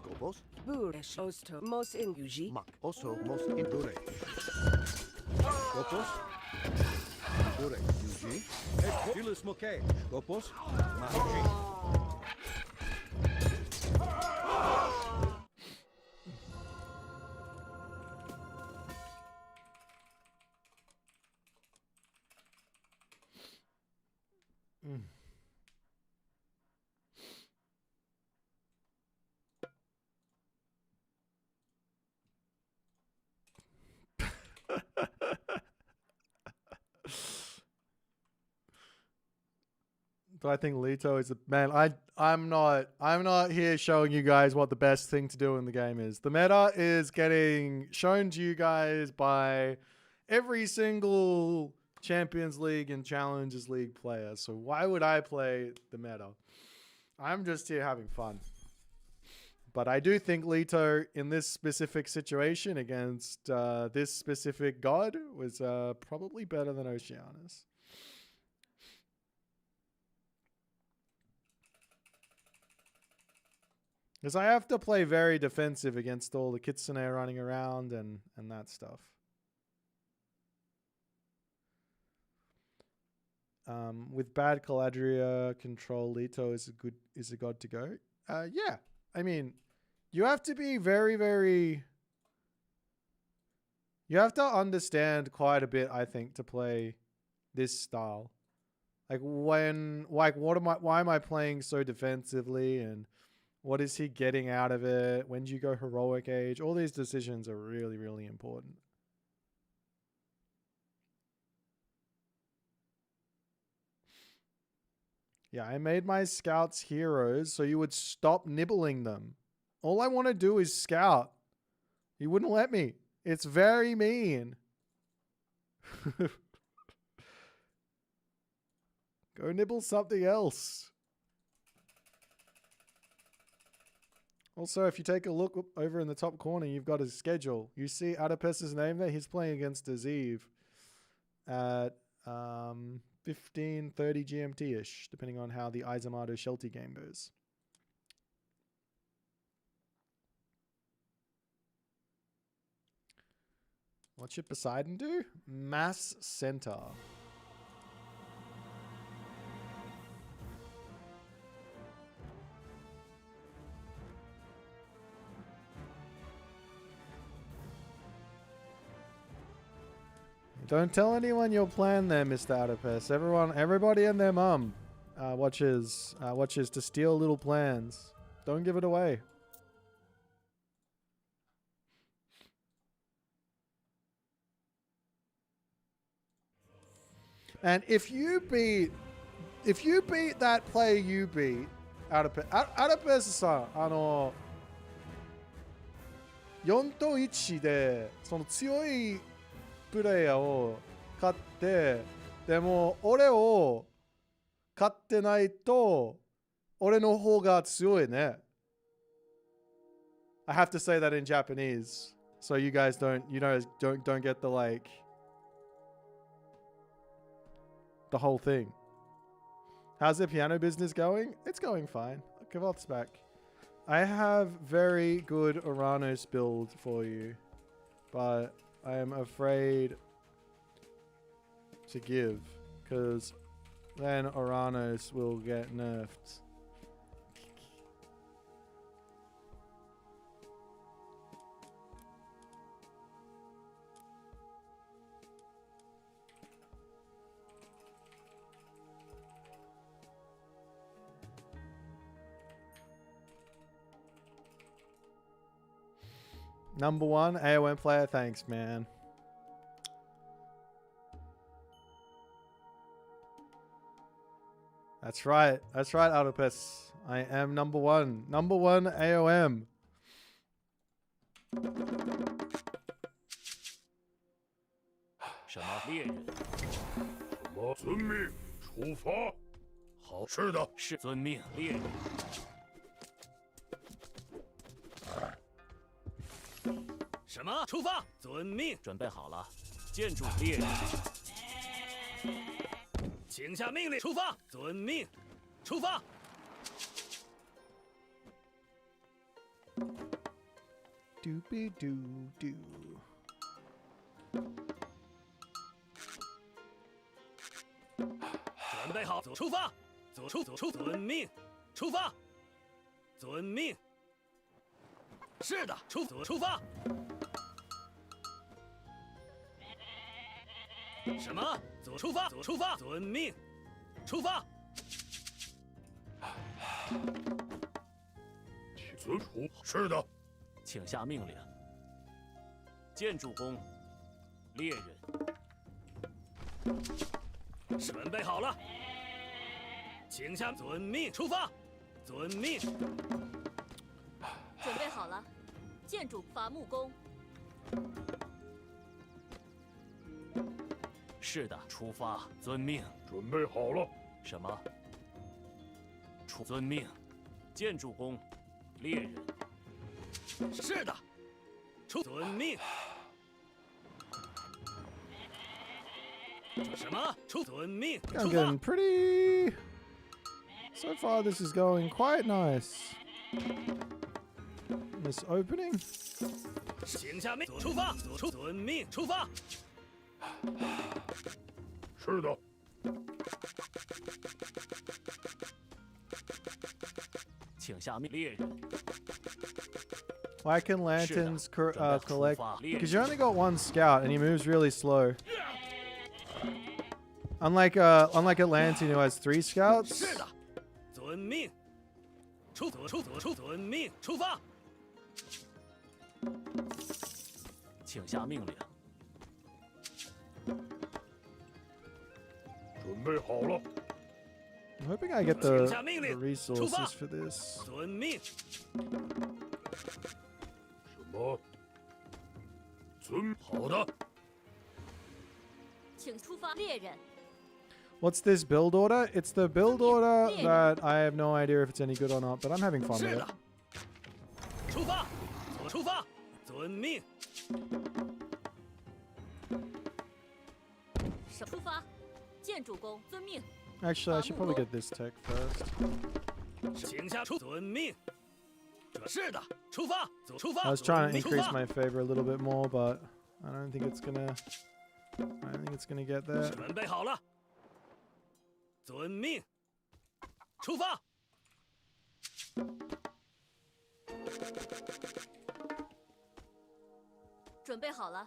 Skopos. Buresh. Osto. Mos in Yuji. Mak. Also, most in Burek. Skopos. Burek. Yuji. Pile smoke. Skopos. Mak, Yuji. Do I think Leto is the man? I'm not here showing you guys what the best thing to do in the game is. The meta is getting shown to you guys by every single Champions League and Challengers League player. So why would I play the meta? I'm just here having fun. But I do think Leto in this specific situation against this specific god was probably better than Oceanus. Because I have to play very defensive against all the Kitsune running around and that stuff. With bad Caladria control, Leto is a god to go. Yeah. I mean, you have to be very, very. You have to understand quite a bit, I think, to play this style. Like why am I playing so defensively, and what is he getting out of it? When do you go heroic age? All these decisions are really, really important. Yeah, I made my scouts heroes so you would stop nibbling them. All I want to do is scout. You wouldn't let me. It's very mean. Go nibble something else. Also, if you take a look over in the top corner, you've got his schedule. You see Adipes's name there? He's playing against Aziv at 15:30 GMT-ish, depending on how the Izamato Shelty game goes. What should Poseidon do? Mass Center. Don't tell anyone your plan there, Mr. Adipes. Everybody and their mum watches to steal little plans. Don't give it away. And if you beat that player you beat, Adipes-san, 4と1でその強いプレイヤーを勝って、でも俺を勝ってないと俺の方が強いね。I have to say that in Japanese, so you guys don't get the the whole thing. How's the piano business going? It's going fine. Kavot's back. I have very good Uranus build for you, but I am afraid to give, because then Uranus will get nerfed. Number 1 AOM player, thanks, man. That's right, Adipes. I am number 1. Number 1 AOM. 什么猎人？什么？遵命，出发。好，是的，是遵命，猎人。什么？出发！遵命。准备好了，建筑猎人。请下命令，出发！遵命，出发。Doopy doo doo. 准备好，出发！遵命，出发！遵命。是的，出发。什么？出发！遵命，出发。是的。请下命令。建筑工，猎人。准备好了，请下遵命，出发。遵命。准备好了，建筑伐木工。是的，出发，遵命。准备好了。什么？遵命。建筑工，猎人。是的，遵命。什么？遵命。I'm getting pretty. So far, this is going quite nice. This opening. 请下命，出发，遵命，出发。是的。请下命猎人。 Why can lanterns collect? Because you only got one scout and he moves really slow. Unlike a lantern who has 3 scouts. 是的，遵命。遵命，出发。请下命令。准备好了。 I'm hoping I get the resources for this. 遵命。什么？好的。请出发，猎人。 What's this build order? It's the build order that I have no idea if it's any good or not, but I'm having fun with it. 出发，出发，遵命。出发，建筑工，遵命。 Actually, I should probably get this tech first. 请下出遵命。是的，出发，出发。 I was trying to increase my favor a little bit more, but I don't think it's gonna. I don't think it's gonna get there. 准备好了。遵命。出发。准备好了，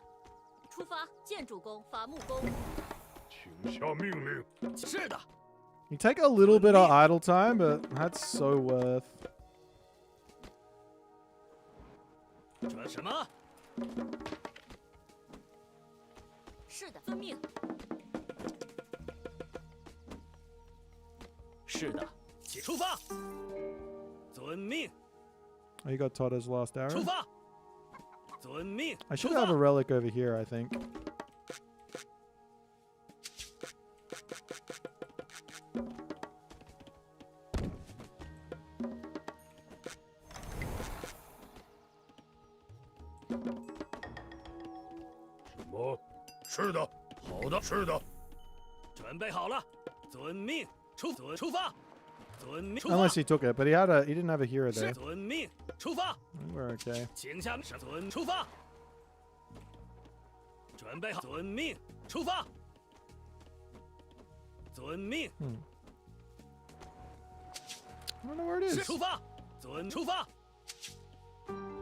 出发！建筑工、伐木工。请下命令。是的。 You take a little bit of idle time, but that's so worth. 什么？是的，遵命。是的，请出发。遵命。 Oh, you got Todder's last arrow. 出发。遵命。 I should have a relic over here, I think. 什么？是的，好的，是的。准备好了，遵命，出发，遵命，出发。 Unless he took it, but he didn't have a hero there. 遵命，出发。 We're okay. 请下出发。准备好，遵命，出发。遵命。I don't know where it is. 出发，出发。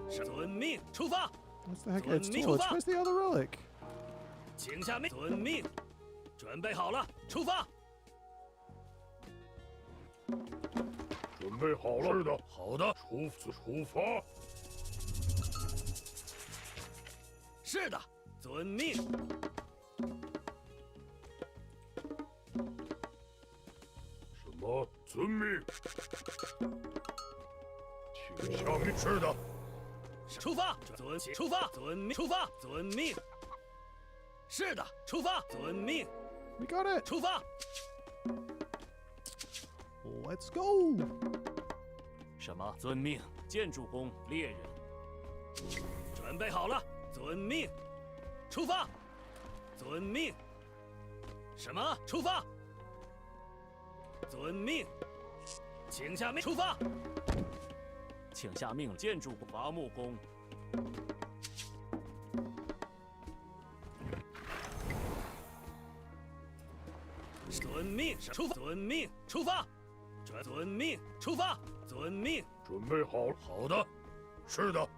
遵命，出发。 What's the heck? It's torch. Where's the other relic? 请下命，遵命。准备好了，出发。准备好了。是的，好的，出发。是的，遵命。什么？遵命。请下命。是的。 出发，出发，遵命，出发，遵命。是的，出发，遵命。 We got it. 出发。 Let's go. 什么？遵命，建筑工，猎人。准备好了，遵命。出发，遵命。什么？出发。遵命。请下命，出发。 请下命令，建筑伐木工。遵命，出发！遵命，出发！遵命，出发！遵命。准备好了。好的，是的。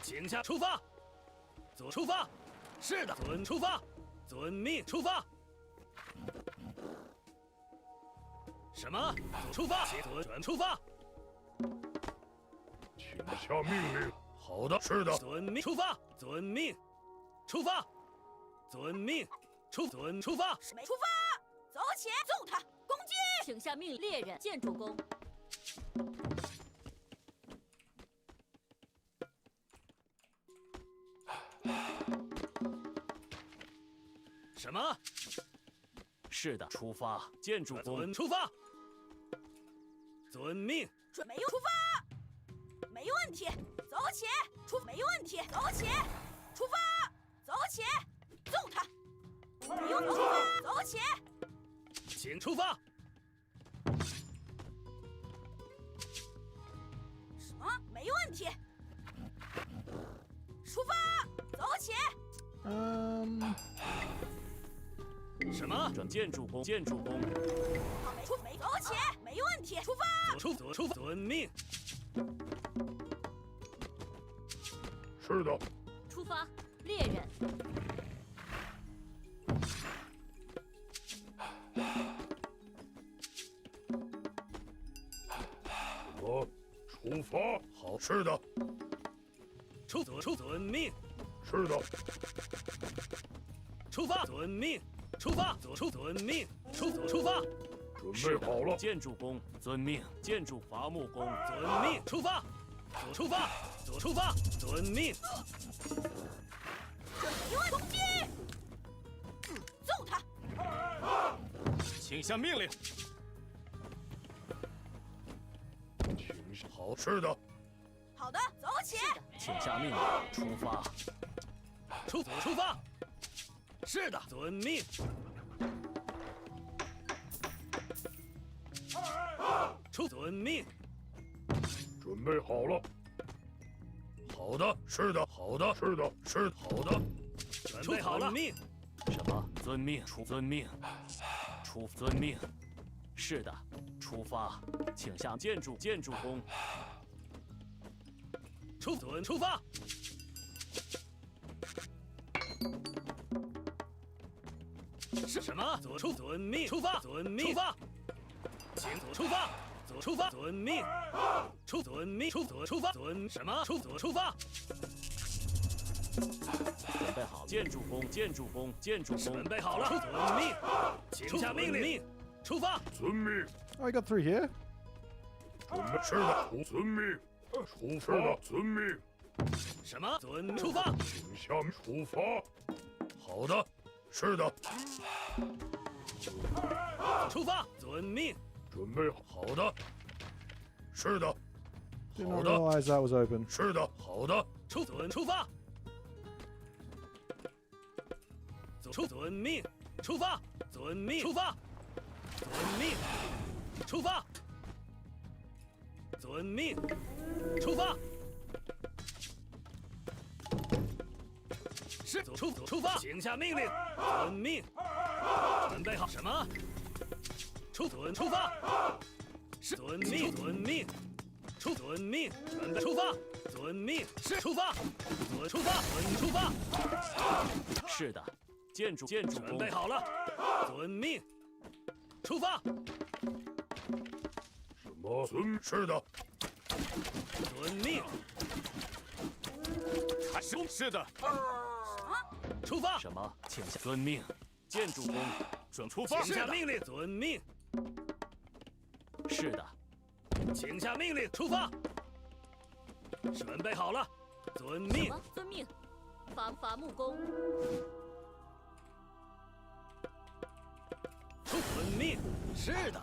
请下，出发！ 出发，是的，出发，遵命，出发。什么？出发，出发。请下命令。好的，是的。遵命，出发，遵命，出发，遵命，出发，出发，走起，揍他，攻击！请下命令，猎人，建筑工。 什么？是的，出发，建筑工，出发。遵命。准备出发，没问题，走起，没问题，走起，出发，走起，揍他，没有出发，走起，请出发。啊，没问题。出发，走起！什么？准建筑工，建筑工。走起，没问题。出发，出发，遵命。是的。出发，猎人。我出发。好，是的。出遵命。是的。出发，遵命。出发，遵命。出发。准备好了。建筑工，遵命。建筑伐木工，遵命。出发，出发，出发，遵命。一万攻击！揍他！请下命令。好，是的。好的，走起！请下命令，出发。出发。是的，遵命。遵命。准备好了。好的，是的，好的，是的，是好的。准备好了。命。什么？遵命。遵命。遵命。是的，出发。请向建筑工。出发。是什么？遵命。出发。遵命。出发。请出发。出发。遵命。遵命。出发。什么？出发。准备好。建筑工。准备好了。遵命。请下命令。出发。遵命。Oh, I got 3 here. 准备。是的。遵命。出发。遵命。什么？出发。请下出发。好的。是的。出发。遵命。准备好的。是的。 Did not realize that was open. 是的，好的。出发。遵命。出发。遵命。出发。遵命。出发。遵命。出发。是出发。请下命令。遵命。准备好。什么？出发。是遵命。遵命。遵命。准备出发。遵命。是出发。出发。出发。是的。建筑准备好了。遵命。出发。什么？是的。遵命。是的。出发。什么？请下。遵命。建筑工。准出发。请下命令。遵命。是的。请下命令。出发。准备好了。遵命。什么？遵命。伐木工。遵命。是的。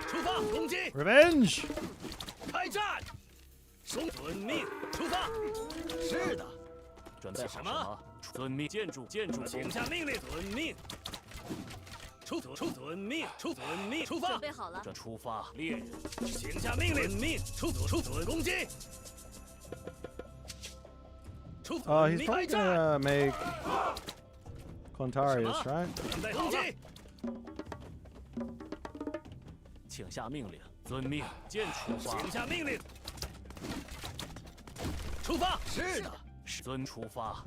出发。攻击。Revenge. 开战。遵命。出发。是的。准备好什么？遵命。建筑。请下命令。遵命。遵命。遵命。出发。准备好了。出发。猎人。请下命令。遵命。攻击。He's probably gonna make Contarius, right? 准备好了。请下命令。遵命。出发。请下命令。出发。是的。遵出发。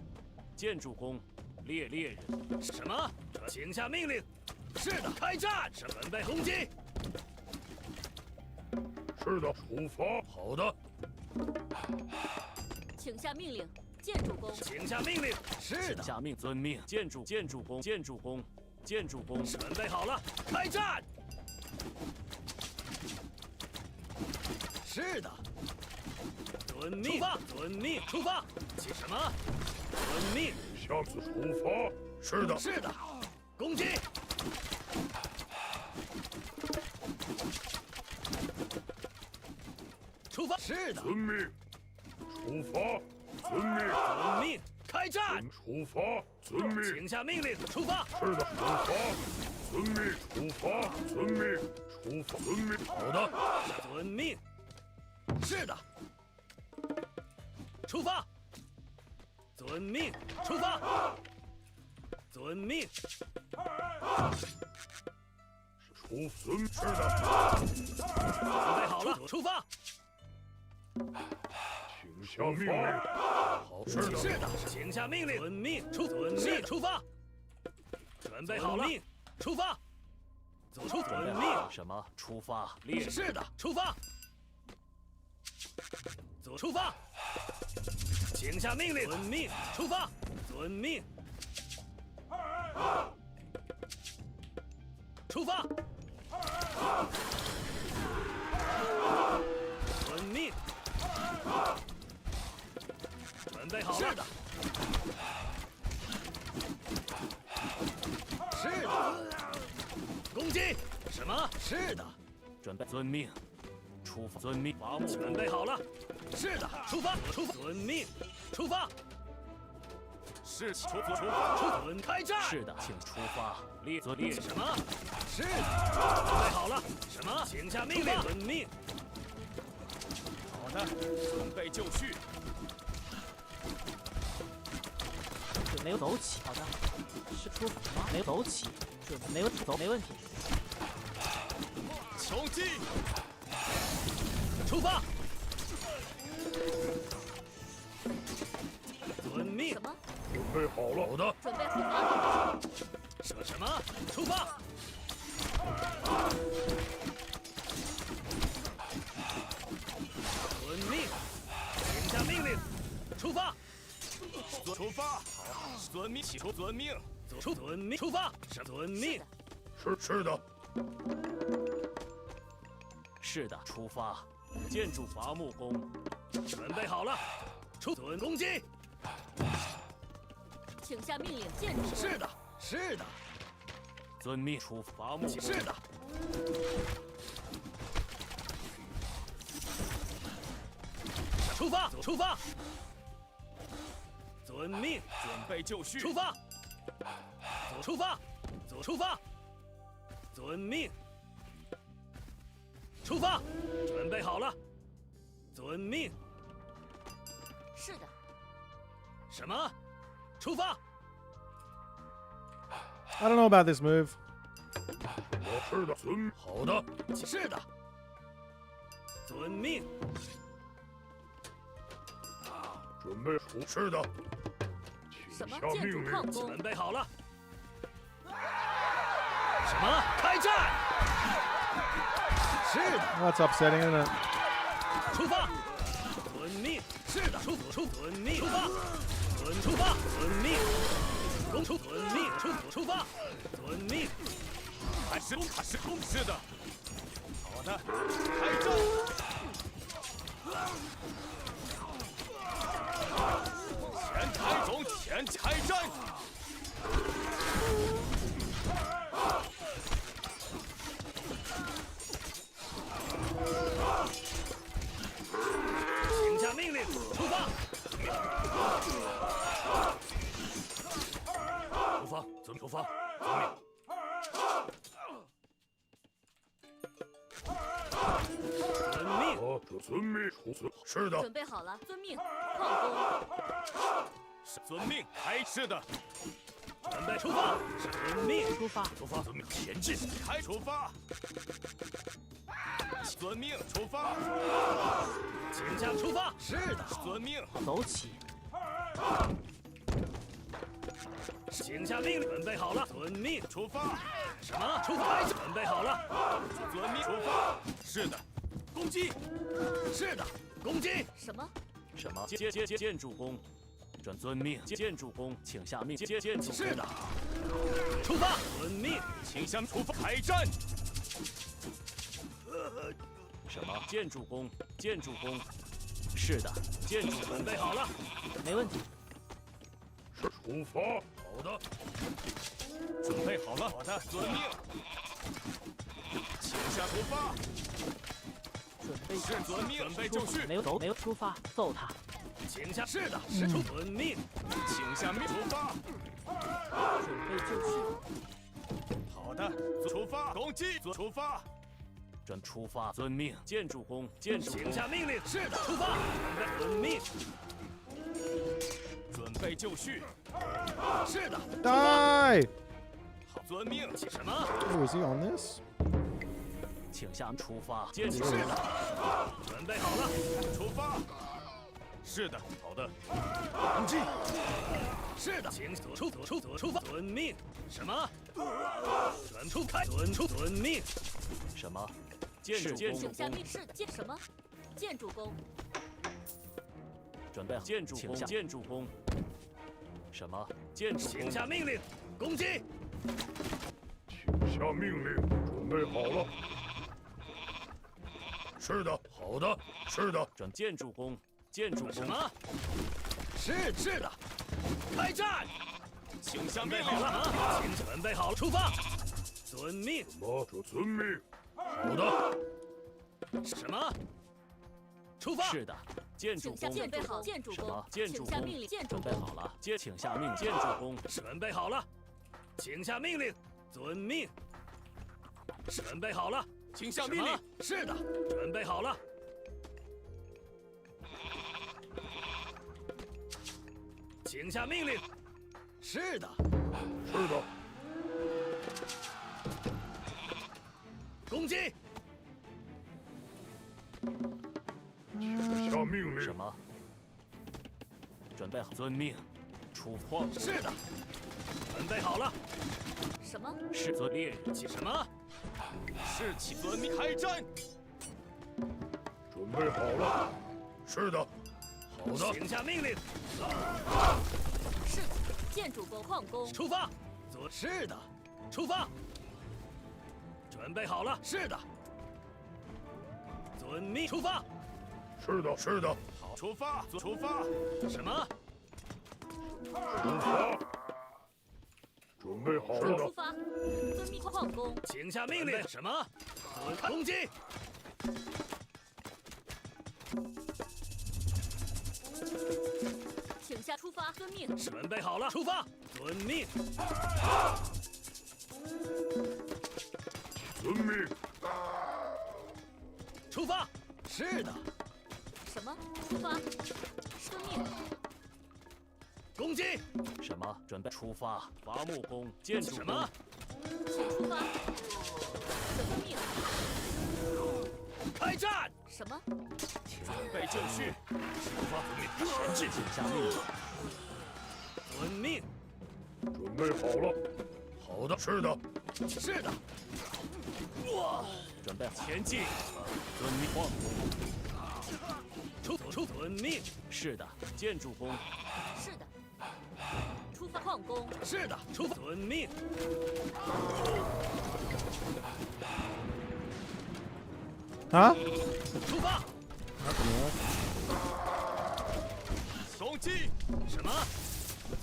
建筑工。猎人。什么？请下命令。是的。开战。准备攻击。是的。出发。好的。请下命令。建筑工。请下命令。是的。下命。遵命。建筑工。准备好了。开战。是的。遵命。出发。遵命。出发。起什么？遵命。下次出发。是的。是的。攻击。出发。是的。遵命。出发。遵命。遵命。开战！出发，遵命。请下命令，出发。是的，出发，遵命。出发，遵命。出发，遵命。好的，遵命。是的。出发。遵命。出发。遵命。遵是的。准备好了，出发。请下命令。好，是的，是的，请下命令。遵命，遵命，出发。准备好了，出发。遵命。什么？出发。是的，出发。出发。请下命令。遵命，出发。遵命。出发。遵命。准备好了。是的。是的。攻击。什么？是的。准备。遵命。出发。遵命。伐木。准备好了。是的。出发。出发。遵命。出发。是出发。准开战。是的，请出发。遵什么？是的。准备好了。什么？请下命令。遵命。好的，准备就绪。准备走起。好的，是出发。没有走起。准没问题，走没问题。穷击。出发。遵命。什么？准备好了。好的。准备好了。什么？出发。遵命。请下命令。出发。出发。遵命。起出遵命。遵命。出发。遵命。是的。是的，出发。建筑伐木工。准备好了。遵攻击。请下命令，建筑。是的，是的。遵命，出伐木工。是的。出发，出发。遵命，准备就绪。出发。出发，出发。遵命。出发。准备好了。遵命。是的。什么？出发。I don't know about this move. 是的，好的。是的。遵命。准备是的。什么？下命令。准备好了。什么？开战。是的。That's upsetting, isn't it? 出发。遵命。是的。遵命。出发。出发。遵命。遵命。出发。遵命。是的。好的，开战。前开总前开战。请下命令，出发。出发，遵出发，遵命。遵命，是的。准备好了，遵命。矿工。遵命，开是的。准备出发。遵命。出发。出发，遵命，前进。开出发。遵命，出发。请下出发。是的。遵命。走起。请下命令。准备好了。遵命。出发。什么？出发。准备好了。遵命，出发。是的。攻击。是的。攻击。什么？什么？建筑工。遵命。建筑工，请下命。建筑工。是的。出发。遵命。请下出发。开战。什么？建筑工。建筑工。是的。建筑准备好了。没问题。是出发。好的。准备好了。好的。遵命。请下出发。准备是遵命。准备就绪。没有出发，揍他。请下。是的，使出遵命，请下命，出发。准备就绪。好的，出发，攻击，出发。准出发，遵命。建筑工，建筑。请下命令。是的，出发。遵命。准备就绪。是的。 Die! 好，遵命。什么 Oh, is he on this? 请下出发。建筑。是的。准备好了，出发。是的，好的。攻击。是的，请出发。遵命。什么？准出开。遵命。什么？建筑工。请下命是建什么？建筑工。准备好。建筑工。建筑工。什么？建筑工。请下命令，攻击。请下命令，准备好了。是的，好的，是的。准建筑工。建筑工。什么？是的。开战！请下命令了，请准备好了，出发。遵命。什么？这遵命。好的。什么？出发。是的。建筑工。准备好。建筑工。建筑工。请下命令。建筑准备好了。请下命令。建筑工。准备好了。请下命令。遵命。准备好了。请下命令。是的。准备好了。请下命令。是的。是的。攻击。请下命令。什么？准备好。遵命。出矿。是的。准备好了。什么？是遵命。什么？士气遵命，开战。准备好了。是的。好的。请下命令。是建筑工矿工。出发。是的。出发。准备好了。是的。遵命。出发。是的，是的。好，出发，出发。什么？出发。准备好了。出发。遵命，矿工。请下命令。什么？攻击。请下出发，遵命。准备好了，出发。遵命。遵命。出发。是的。什么？出发。遵命。攻击。什么？准备出发。伐木工。建筑。什么？请出发。遵命。开战。什么？准备就绪。出发，前进。请下命令。遵命。准备好了。好的，是的。是的。哇！准备好。前进。遵命。矿工。出遵命。是的。建筑工。是的。出发矿工。是的。出遵命。啊？出发。攻击。什么？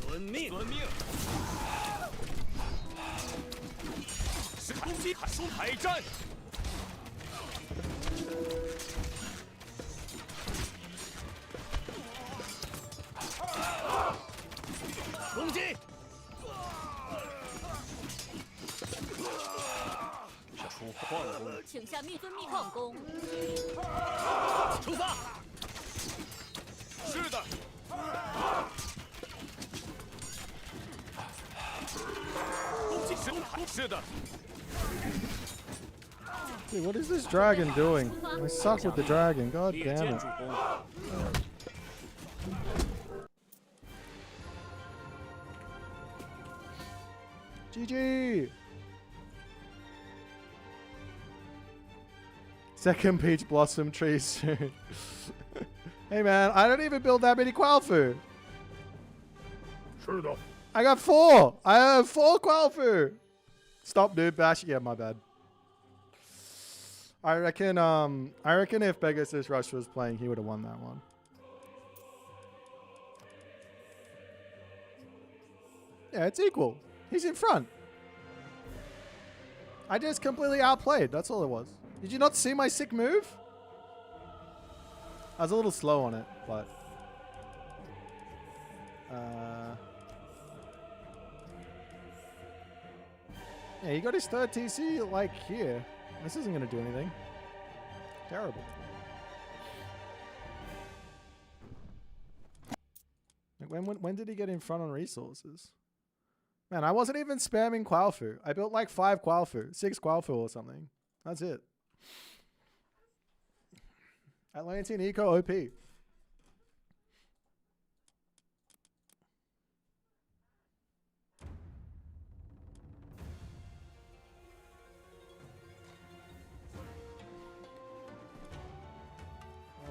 遵命。遵命。是攻击，开战。攻击。出矿工。请下命遵命，矿工。出发。是的。攻击是的。 Dude, what is this dragon doing? I suck with the dragon. God damn it. GG. Second peach blossom tree soon. Hey man, I don't even build that many Qualfu. I got 4. I have 4 Qualfu. Stop, dude. Bash. Yeah, my bad. I reckon if Pegasus Rush was playing, he would have won that one. Yeah, it's equal. He's in front. I just completely outplayed. That's all it was. Did you not see my sick move? I was a little slow on it, but Yeah, he got his third TC like here. This isn't going to do anything. Terrible. Like when did he get in front on resources? Man, I wasn't even spamming Qualfu. I built like 5 Qualfu, 6 Qualfu or something. That's it. Atlantean Eco OP.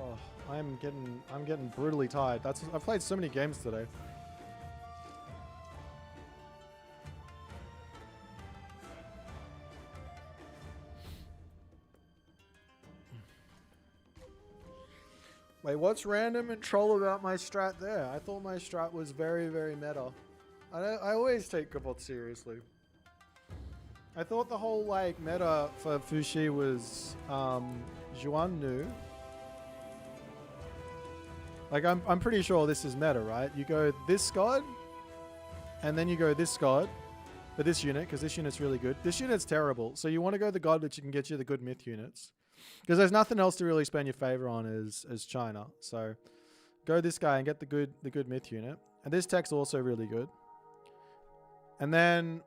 Oh, I'm getting brutally tired. I've played so many games today. Wait, what's random and troll about my strat there? I thought my strat was very, very meta. I always take Gavoth seriously. I thought the whole like meta for Fushi was Juan Nu. Like I'm pretty sure this is meta, right? You go this god, and then you go this god for this unit, because this unit's really good. This unit's terrible, so you want to go the god which can get you the good myth units. Because there's nothing else to really spend your favor on as China. So go this guy and get the good myth unit. And this tech's also really good. And then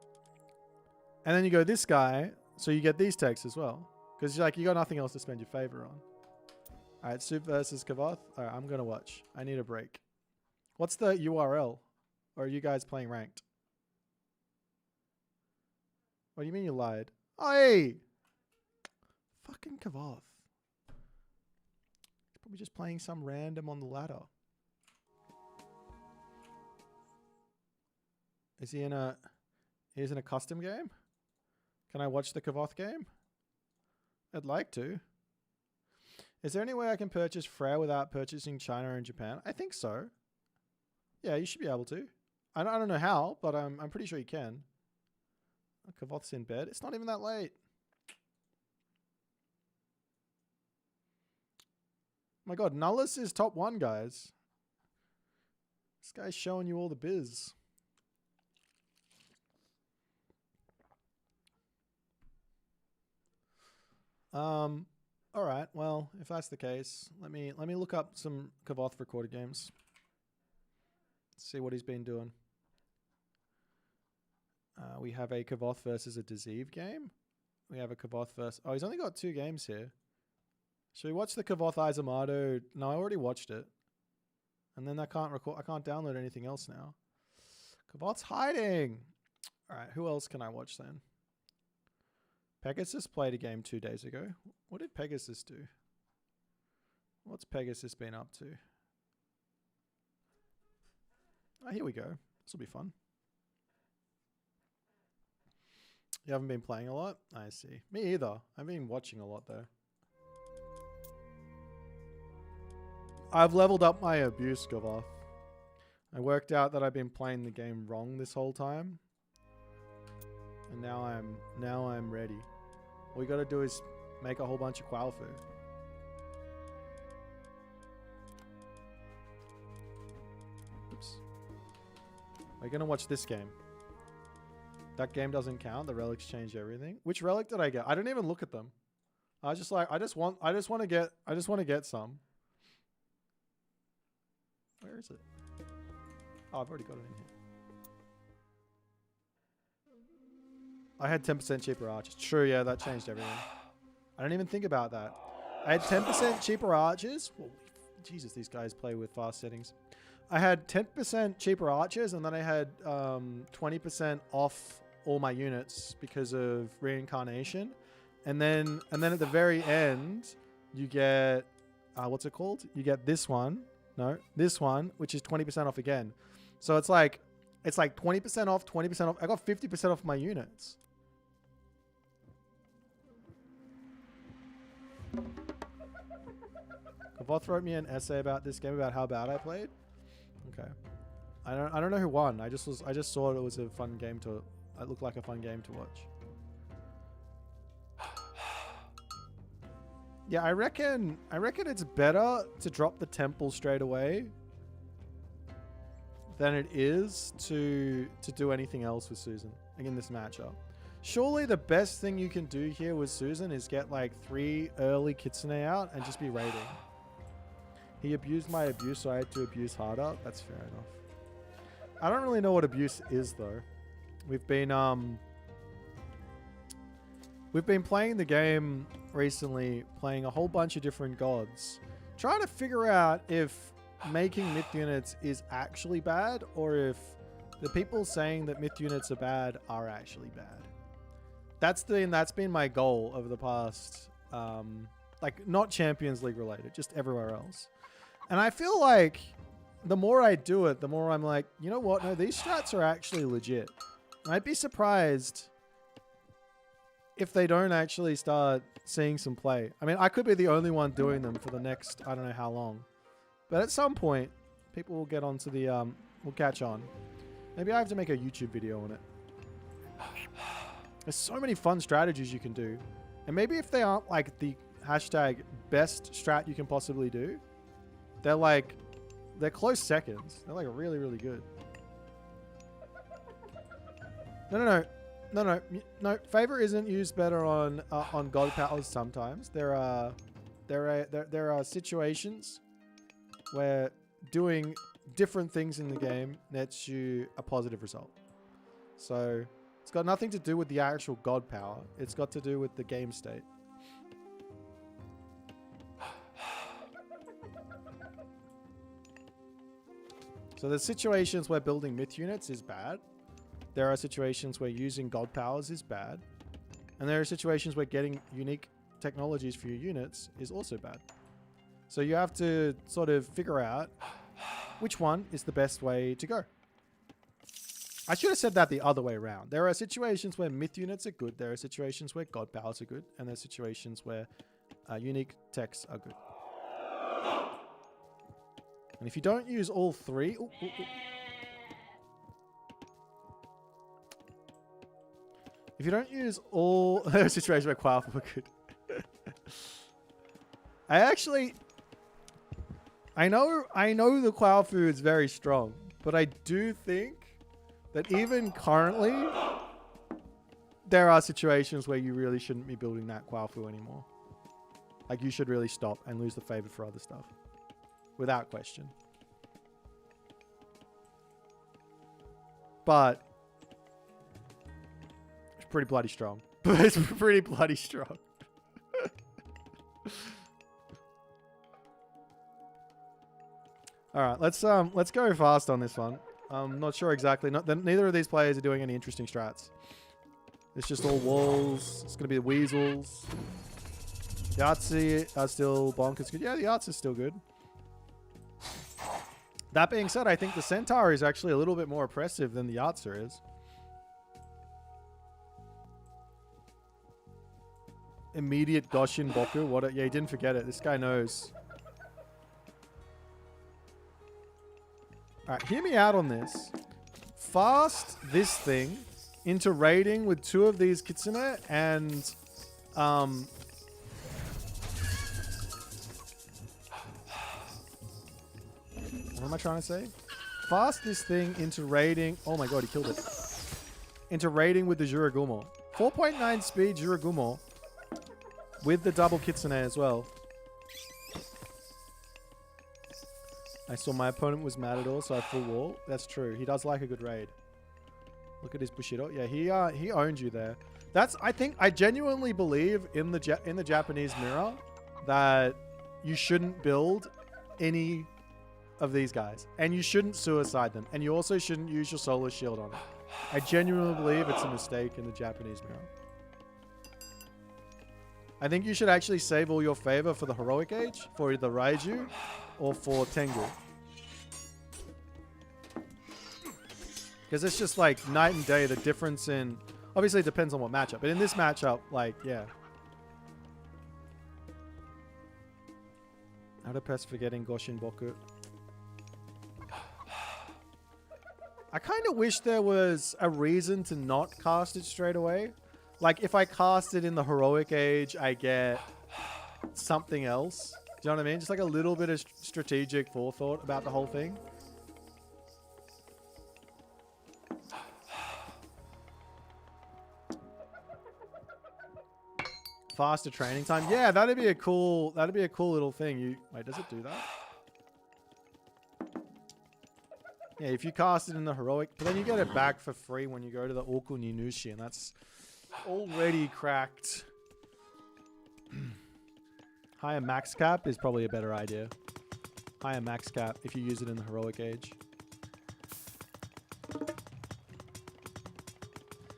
you go this guy, so you get these techs as well. Because like you got nothing else to spend your favor on. Alright, Soup versus Kavoth. Alright, I'm gonna watch. I need a break. What's the URL? Or are you guys playing ranked? What do you mean you lied? Oh, hey! Fucking Kavoth. He's probably just playing some random on the ladder. Is he in a... He's in a custom game? Can I watch the Kavoth game? I'd like to. Is there any way I can purchase Freya without purchasing China and Japan? I think so. Yeah, you should be able to. I don't know how, but I'm pretty sure you can. Kavoth's in bed. It's not even that late. My god, Nullus is top 1, guys. This guy's showing you all the biz. Alright, well, if that's the case, let me look up some Kavoth recorded games. See what he's been doing. We have a Kavoth versus a Deceive game. We have a Kavoth versus... Oh, he's only got 2 games here. Should we watch the Kavoth Izamato? No, I already watched it. And then I can't download anything else now. Kavoth's hiding! Alright, who else can I watch then? Pegasus played a game 2 days ago. What did Pegasus do? What's Pegasus been up to? Oh, here we go. This will be fun. You haven't been playing a lot? I see. Me either. I've been watching a lot though. I've leveled up my abuse, Gavoth. I worked out that I've been playing the game wrong this whole time. And now I'm ready. All you gotta do is make a whole bunch of Qualfu. Oops. We're gonna watch this game. That game doesn't count. The relics change everything. Which relic did I get? I didn't even look at them. I just want to get some. Where is it? Oh, I've already got it in here. I had 10% cheaper archers. True, yeah, that changed everything. I didn't even think about that. I had 10% cheaper archers. Whoa, Jesus, these guys play with fast settings. I had 10% cheaper archers, and then I had 20% off all my units because of reincarnation. And then at the very end, you get what's it called? You get this one. No, this one, which is 20% off again. So it's like 20% off, 20% off. I got 50% off my units. Kavoth wrote me an essay about this game, about how bad I played. Okay. I don't know who won. I just saw it was a fun game to... It looked like a fun game to watch. Yeah, I reckon it's better to drop the temple straight away than it is to do anything else with Susan in this matchup. Surely the best thing you can do here with Susan is get like 3 early Kitsune out and just be raiding. He abused my abuse, so I had to abuse harder. That's fair enough. I don't really know what abuse is though. We've been playing the game recently, playing a whole bunch of different gods, trying to figure out if making myth units is actually bad or if the people saying that myth units are bad are actually bad. That's been my goal over the past, like not Champions League related, just everywhere else. And I feel like the more I do it, the more I'm like, you know what? No, these strats are actually legit. And I'd be surprised if they don't actually start seeing some play. I mean, I could be the only one doing them for the next, I don't know how long. But at some point, people will get onto the, will catch on. Maybe I have to make a YouTube video on it. There's so many fun strategies you can do. And maybe if they aren't like the hashtag best strat you can possibly do, they're close seconds. They're like really, really good. No. Favor isn't used better on god powers sometimes. There are situations where doing different things in the game nets you a positive result. So it's got nothing to do with the actual god power. It's got to do with the game state. So there's situations where building myth units is bad. There are situations where using god powers is bad. And there are situations where getting unique technologies for your units is also bad. So you have to sort of figure out which one is the best way to go. I should have said that the other way around. There are situations where myth units are good. There are situations where god powers are good. And there are situations where unique techs are good. And if you don't use all three... If you don't use all... There are situations where powerful are good. I know the Quaofu is very strong, but I do think that even currently, there are situations where you really shouldn't be building that Quaofu anymore. Like, you should really stop and lose the favor for other stuff. Without question. But it's pretty bloody strong. It's pretty bloody strong. All right, let's go fast on this one. I'm not sure exactly. Neither of these players are doing any interesting strats. It's just all walls. It's gonna be the weasels. Yahtzee are still bonkers good. Yeah, the arts is still good. That being said, I think the Centaur is actually a little bit more oppressive than the Yahtzee is. Immediate Goshin Boku. Yeah, he didn't forget it. This guy knows. Alright, hear me out on this. Fast this thing into raiding with 2 of these Kitsune and what am I trying to say? Fast this thing into raiding. Oh my god, he killed it. Into raiding with the Juragumo. 4.9 speed Juragumo with the double Kitsune as well. I saw my opponent was mad at all, so I full wall. That's true. He does like a good raid. Look at his Bushido. Yeah, he owned you there. I genuinely believe in the Japanese mirror that you shouldn't build any of these guys, and you shouldn't suicide them, and you also shouldn't use your solar shield on it. I genuinely believe it's a mistake in the Japanese mirror. I think you should actually save all your favor for the heroic age, for either Raiju or for Tengu. Because it's just like night and day, the difference in... Obviously, it depends on what matchup. But in this matchup, like, yeah. Out of press for getting Goshin Boku. I kind of wish there was a reason to not cast it straight away. Like, if I cast it in the heroic age, I get something else. Do you know what I mean? Just like a little bit of strategic forethought about the whole thing. Faster training time. Yeah, that'd be a cool little thing. Wait, does it do that? Yeah, if you cast it in the heroic, but then you get it back for free when you go to the Orku Ninushi, and that's already cracked. Higher max cap is probably a better idea. Higher max cap if you use it in the heroic age.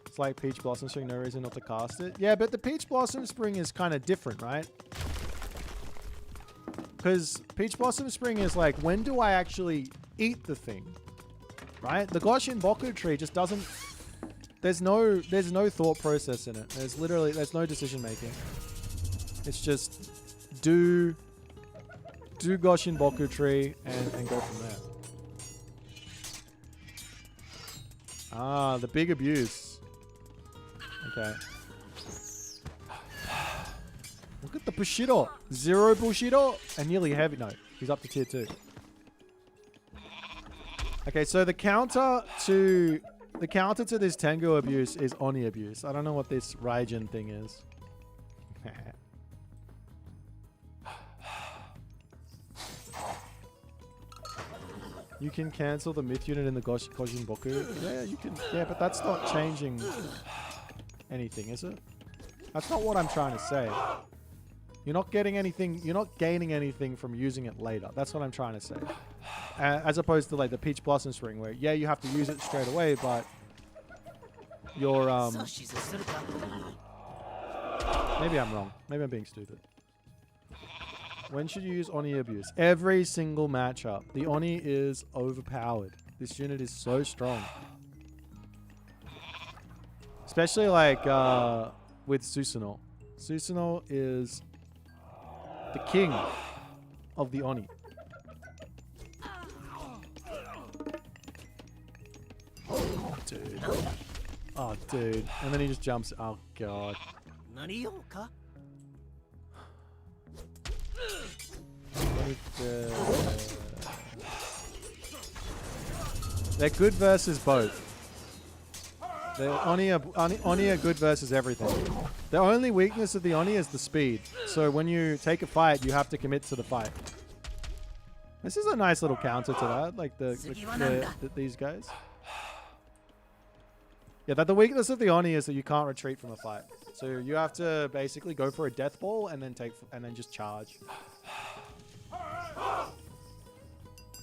It's like Peach Blossom Spring, no reason not to cast it. Yeah, but the Peach Blossom Spring is kind of different, right? Because Peach Blossom Spring is like, when do I actually eat the thing? Right? The Goshin Boku tree just doesn't... There's no thought process in it. There's no decision making. It's just do Goshin Boku tree and go from there. Ah, the big abuse. Okay. Look at the Bushido. 0 Bushido and nearly heavy. No, he's up to tier 2. Okay, so the counter to this Tengu abuse is Oni abuse. I don't know what this Raijin thing is. You can cancel the myth unit in the Goshin Boku. Yeah, you can. Yeah, but that's not changing anything, is it? That's not what I'm trying to say. You're not getting anything. You're not gaining anything from using it later. That's what I'm trying to say. As opposed to like the Peach Blossom Spring, where yeah, you have to use it straight away, but you're maybe I'm wrong. Maybe I'm being stupid. When should you use Oni abuse? Every single matchup. The Oni is overpowered. This unit is so strong. Especially like with Susanoo. Susanoo is the king of the Oni. Dude. Oh, dude. And then he just jumps. Oh, God. They're good versus both. The Oni are good versus everything. The only weakness of the Oni is the speed. So when you take a fight, you have to commit to the fight. This is a nice little counter to that, like these guys. Yeah, that the weakness of the Oni is that you can't retreat from a fight. So you have to basically go for a death ball and then just charge.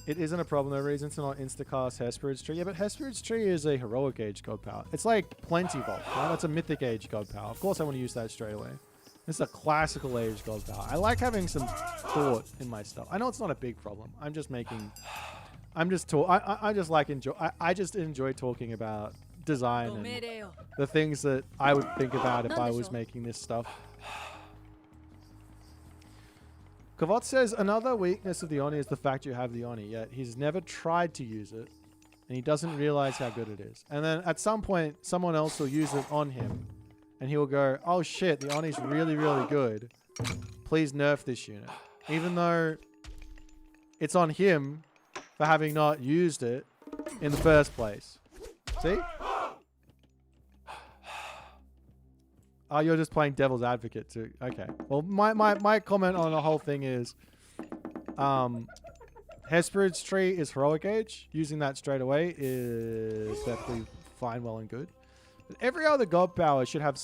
It isn't a problem, no reason to not instacast Hesperid's Tree. Yeah, but Hesperid's Tree is a heroic age god power. It's like Plenty Vault, right? That's a mythic age god power. Of course I want to use that straight away. This is a classical age god power. I like having some thought in my stuff. I know it's not a big problem. I just enjoy talking about design and the things that I would think about if I was making this stuff. Kavot says another weakness of the Oni is the fact you have the Oni, yet he's never tried to use it and he doesn't realize how good it is. And then at some point, someone else will use it on him and he will go, oh shit, the Oni's really, really good. Please nerf this unit. Even though it's on him for having not used it in the first place. See? Oh, you're just playing devil's advocate too. Okay. Well, my comment on the whole thing is Hesperid's Tree is heroic age. Using that straight away is definitely fine, well and good. But every other god power should have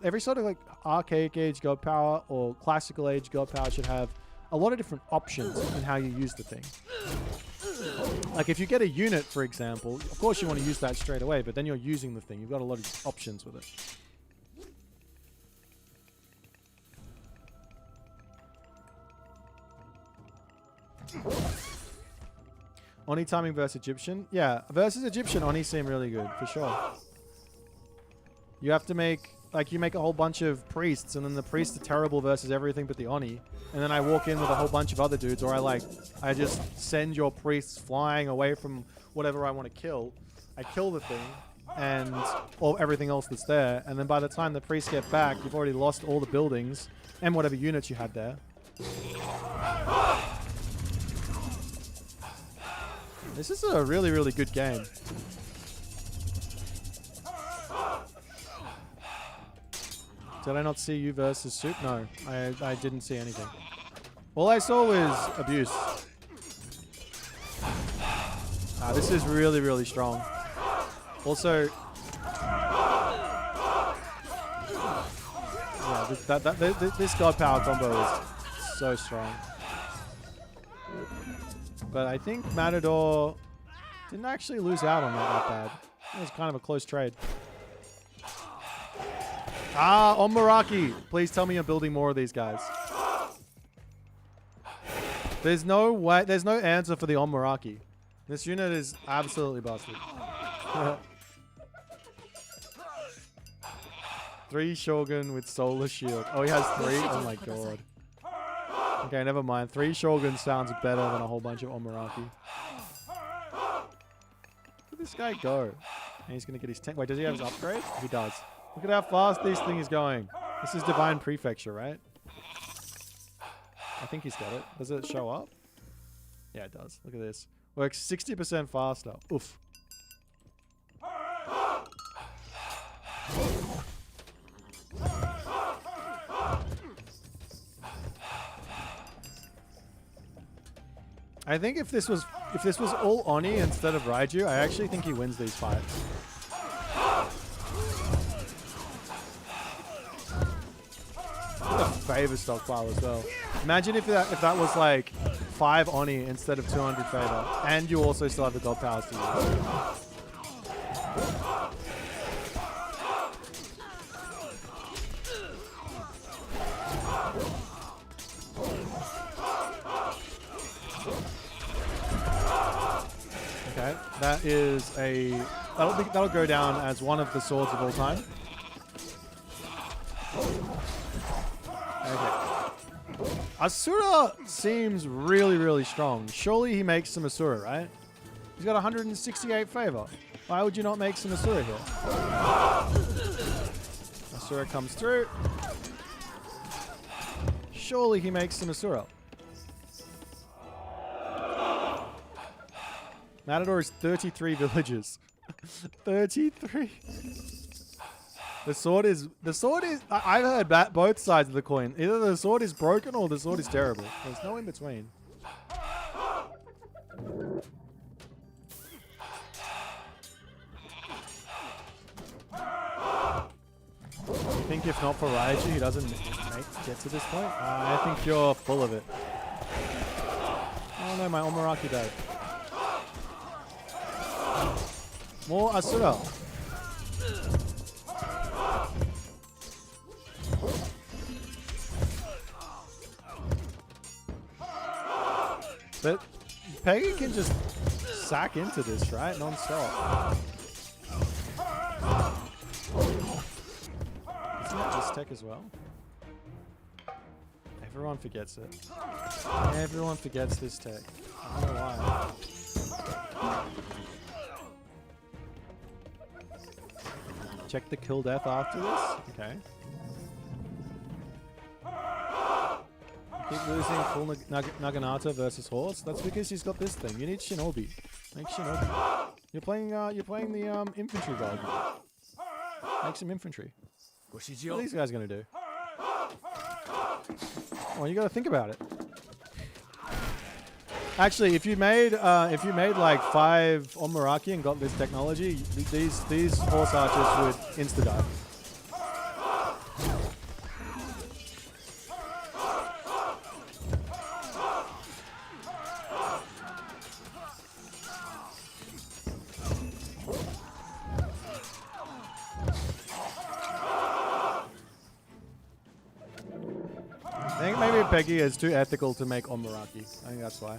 every sort of like archaic age god power or classical age god power should have a lot of different options in how you use the thing. Like if you get a unit, for example, of course you want to use that straight away, but then you're using the thing. You've got a lot of options with it. Oni timing versus Egyptian. Yeah, versus Egyptian, Oni seem really good, for sure. You have to make, like, you make a whole bunch of priests, and then the priests are terrible versus everything but the Oni. And then I walk in with a whole bunch of other dudes, or I just send your priests flying away from whatever I want to kill. I kill the thing, or everything else that's there. And then by the time the priests get back, you've already lost all the buildings and whatever units you had there. This is a really, really good game. Did I not see you versus Soup? No, I didn't see anything. All I saw was abuse. This is really, really strong. Also, yeah, this God Power combo is so strong. But I think Matador didn't actually lose out on that bad. It was kind of a close trade. On Meraki. Please tell me you're building more of these guys. There's no way. There's no answer for the on Meraki. This unit is absolutely busted. 3 Shogun with Solar Shield. Oh, he has 3? Oh my god. Okay, never mind. 3 Shogun sounds better than a whole bunch of Omaraki. Look at this guy go. And he's going to get his tank. Wait, does he have his upgrade? He does. Look at how fast this thing is going. This is Divine Prefecture, right? I think he's got it. Does it show up? Yeah, it does. Look at this. Works 60% faster. Oof. I think if this was all Oni instead of Raiju, I actually think he wins these fights. The favor stockpile as well. Imagine if that was like 5 Oni instead of 200 favor, and you also still have the God powers to use. Okay, that is that'll go down as one of the swords of all time. Okay. Asura seems really, really strong. Surely he makes some Asura, right? He's got 168 favor. Why would you not make some Asura here? Asura comes through. Surely he makes some Asura. Matador is 33 villages. 33. The sword is. I've heard both sides of the coin. Either the sword is broken or the sword is terrible. There's no in between. I think if not for Raiju, he doesn't get to this point. I think you're full of it. Oh no, my Omaraki died. More Asura. But Peggy can just sack into this, right? Non-stop. Isn't that just tech as well? Everyone forgets it. Everyone forgets this tech. I don't know why. Check the kill death after this? Okay. Keep losing full Naginata versus Horse. That's because he's got this thing. You need Shinobi. Make Shinobi. You're playing the infantry guard. Make some infantry. What are these guys gonna do? Oh, you gotta think about it. Actually, if you made like 5 Omaraki and got this technology, these horse archers would insta die. I think maybe Peggy is too ethical to make Omaraki. I think that's why.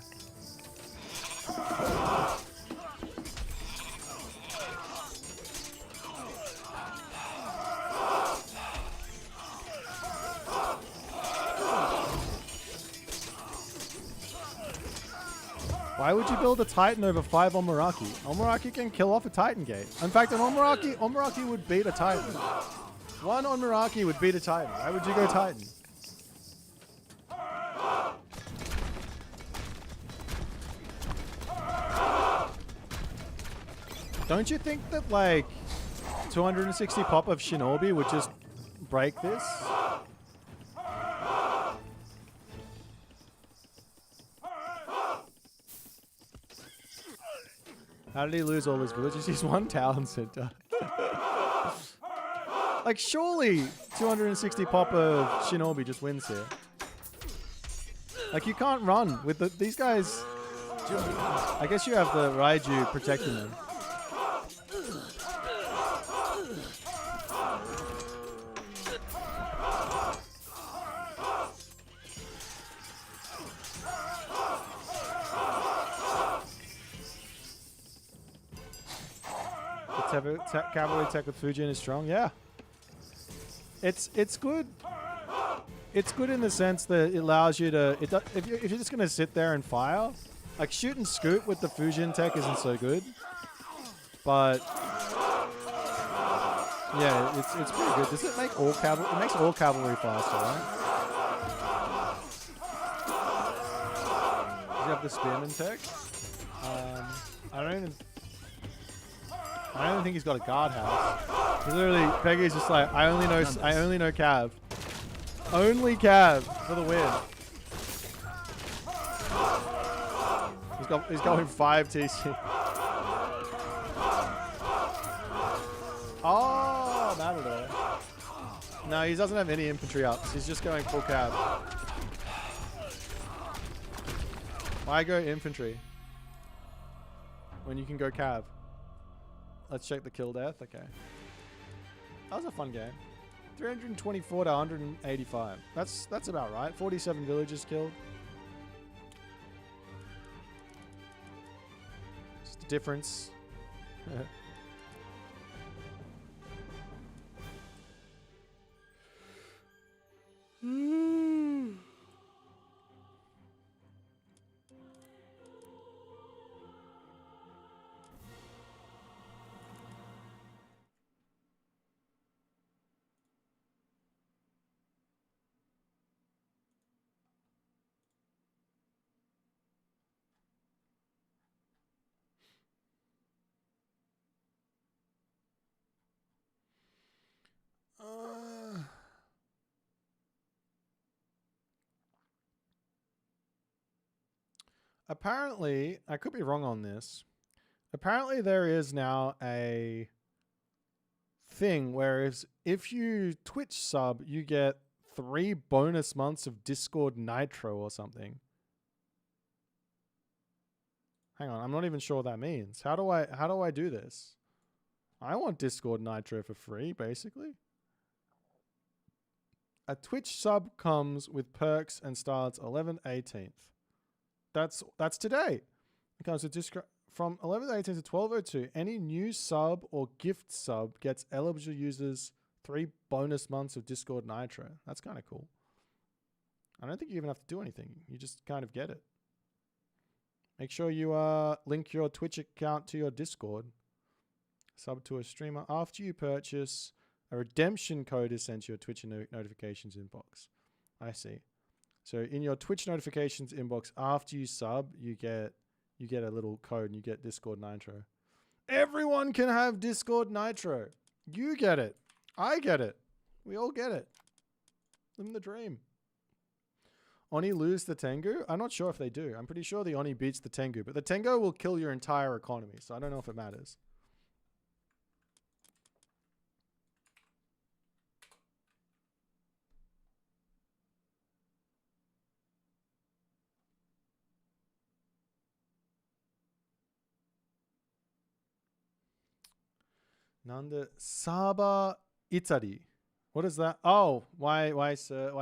Why would you build a Titan over 5 Omaraki? Omaraki can kill off a Titan gate. In fact, an Omaraki would beat a Titan. 1 Omaraki would beat a Titan. Why would you go Titan? Don't you think that like 260 pop of Shinobi would just break this. How did he lose all his villages? He's one town center. Like, surely 260 pop of Shinobi just wins here. Like, you can't run with these guys. I guess you have the Raiju protecting them. Cavalry tech with Fujin is strong. Yeah, it's good. It's good in the sense that it allows you to. If you're just gonna sit there and fire, like shoot and scoot with the Fujin tech isn't so good. But yeah, it's pretty good. Does it make all cavalry? It makes all cavalry faster, right? Does he have the spearman tech? I don't even think he's got a guardhouse. He's literally Peggy's just like, I only know Cav. Only Cav for the win. He's going 5 TC. Oh, Matador. No, he doesn't have any infantry ups. He's just going full Cav. Why go infantry when you can go Cav? Let's check the kill death. Okay. That was a fun game. 324 to 185. That's about right. 47 villagers killed. Just a difference. Apparently, I could be wrong on this. Apparently, there is now a thing where if you Twitch sub, you get 3 bonus months of Discord Nitro or something. Hang on, I'm not even sure what that means. How do I do this? I want Discord Nitro for free, basically. A Twitch sub comes with perks and starts 11th, 18th. That's today. It comes with Discord from 11th, 18th to 12:02. Any new sub or gift sub gets eligible users 3 bonus months of Discord Nitro. That's kind of cool. I don't think you even have to do anything. You just kind of get it. Make sure you link your Twitch account to your Discord. Sub to a streamer. After you purchase, a redemption code is sent to your Twitch notifications inbox. I see. So in your Twitch notifications inbox, after you sub, you get a little code and you get Discord Nitro. Everyone can have Discord Nitro. You get it. I get it. We all get it. Living the dream. Oni lose the Tengu? I'm not sure if they do. I'm pretty sure the Oni beats the Tengu, but the Tengu will kill your entire economy, so I don't know if it matters. Nanda Saba Italy. What is that? Oh, why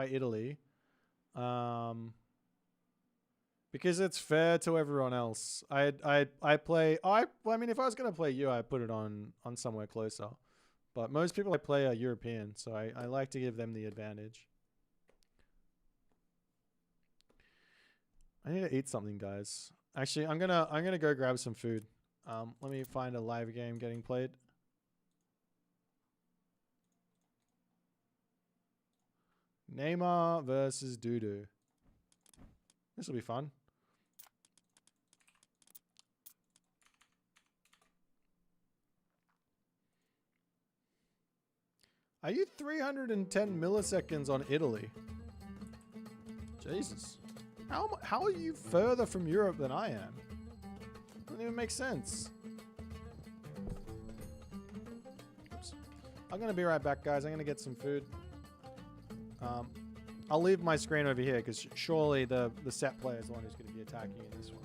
Italy? Because it's fair to everyone else. I mean, if I was gonna play you, I'd put it on somewhere closer. But most people I play are European, so I like to give them the advantage. I need to eat something, guys. Actually, I'm gonna go grab some food. Let me find a live game getting played. Neymar versus Dudu. This will be fun. Are you 310 milliseconds on Italy? Jesus. How are you further from Europe than I am? Doesn't even make sense. Oops. I'm gonna be right back, guys. I'm gonna get some food. I'll leave my screen over here because surely the set player is the one who's gonna be attacking in this one.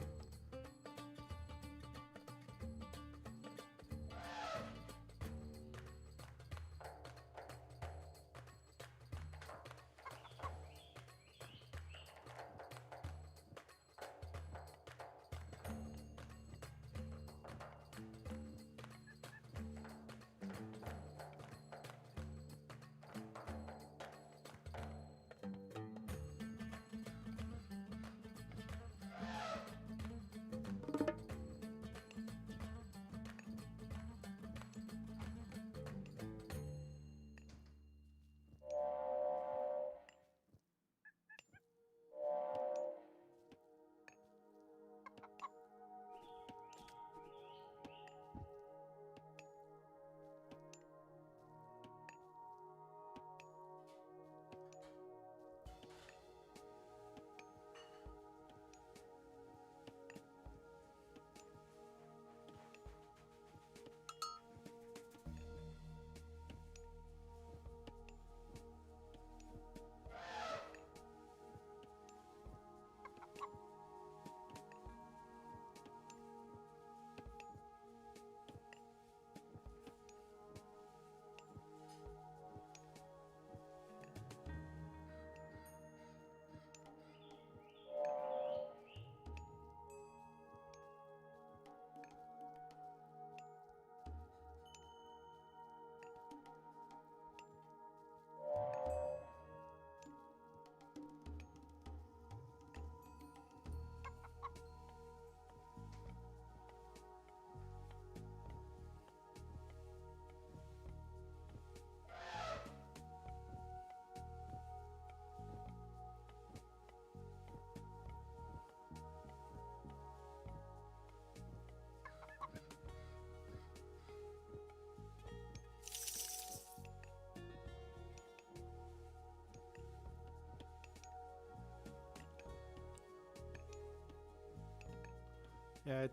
Yeah,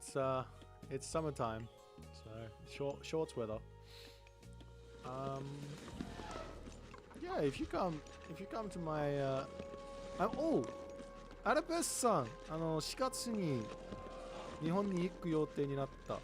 it's summertime, so shorts weather. Yeah, if you come to my oh, アラベスさん、4月に日本に行く予定になった。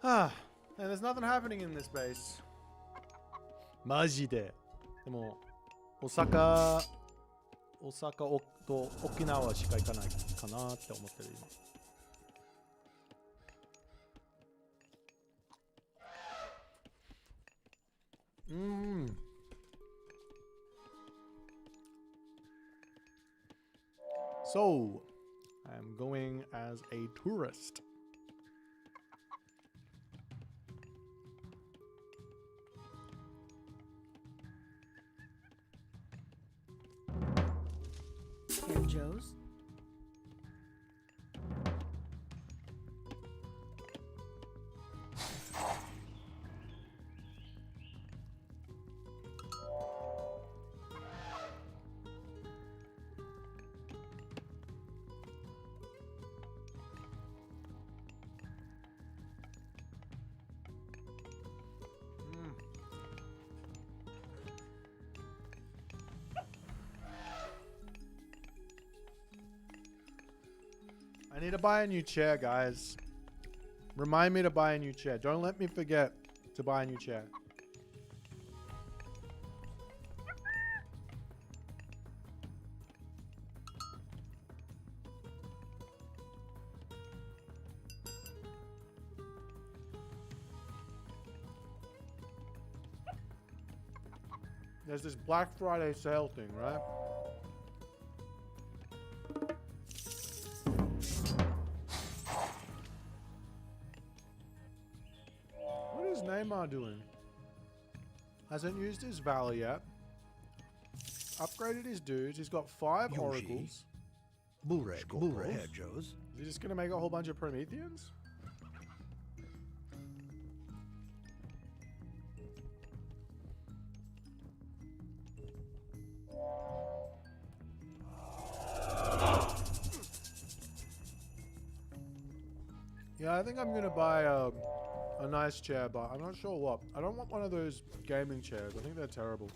Ah, and there's nothing happening in this base. マジで。でも、大阪と沖縄しか行かないかなって思ってる今。So, I'm going as a tourist. And Joe's? I need to buy a new chair, guys. Remind me to buy a new chair. Don't let me forget to buy a new chair. There's this Black Friday sale thing, right? What is Neymar doing? Hasn't used his Valor yet. Upgraded his dudes. He's got 5 oracles. Joes. Is he just gonna make a whole bunch of Prometheans? Yeah, I think I'm gonna buy a nice chair, but I'm not sure what. I don't want one of those gaming chairs. I think they're terrible.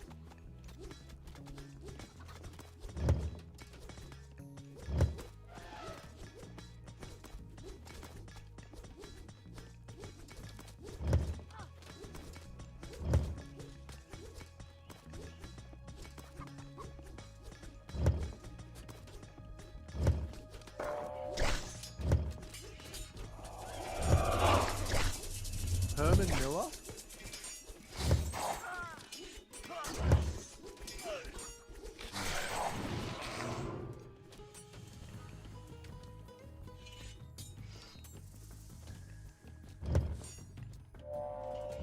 Herman Miller?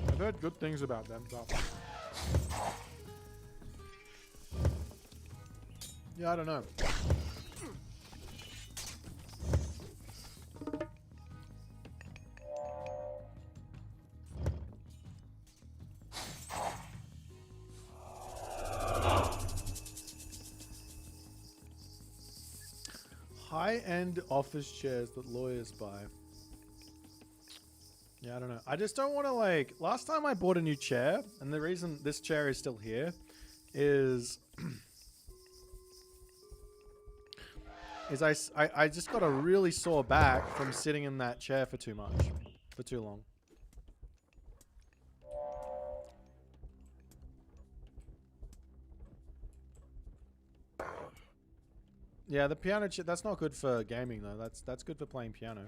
I've heard good things about them, but yeah, I don't know. High-end office chairs that lawyers buy. Yeah, I don't know. I just don't want to, like... Last time I bought a new chair, and the reason this chair is still here is... I just got a really sore back from sitting in that chair for too long. Yeah, the piano chair, that's not good for gaming though. That's good for playing piano.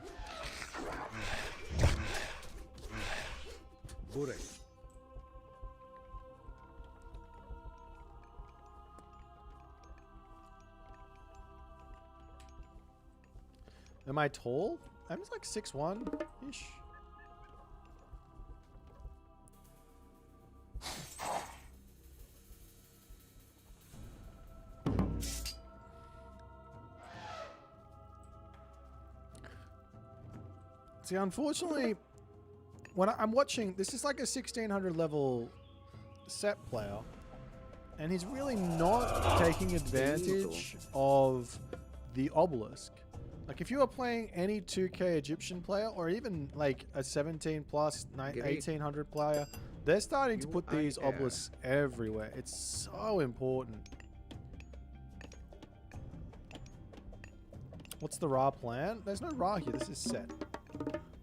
Am I tall? I'm just like 6'1"-ish. See, unfortunately, when I'm watching, this is like a 1600 level set player, and he's really not taking advantage of the obelisk. Like, if you are playing any 2K Egyptian player, or even like a 17 plus 1800 player, they're starting to put these obelisks everywhere. It's so important. What's the Ra plan? There's no Ra here. This is set.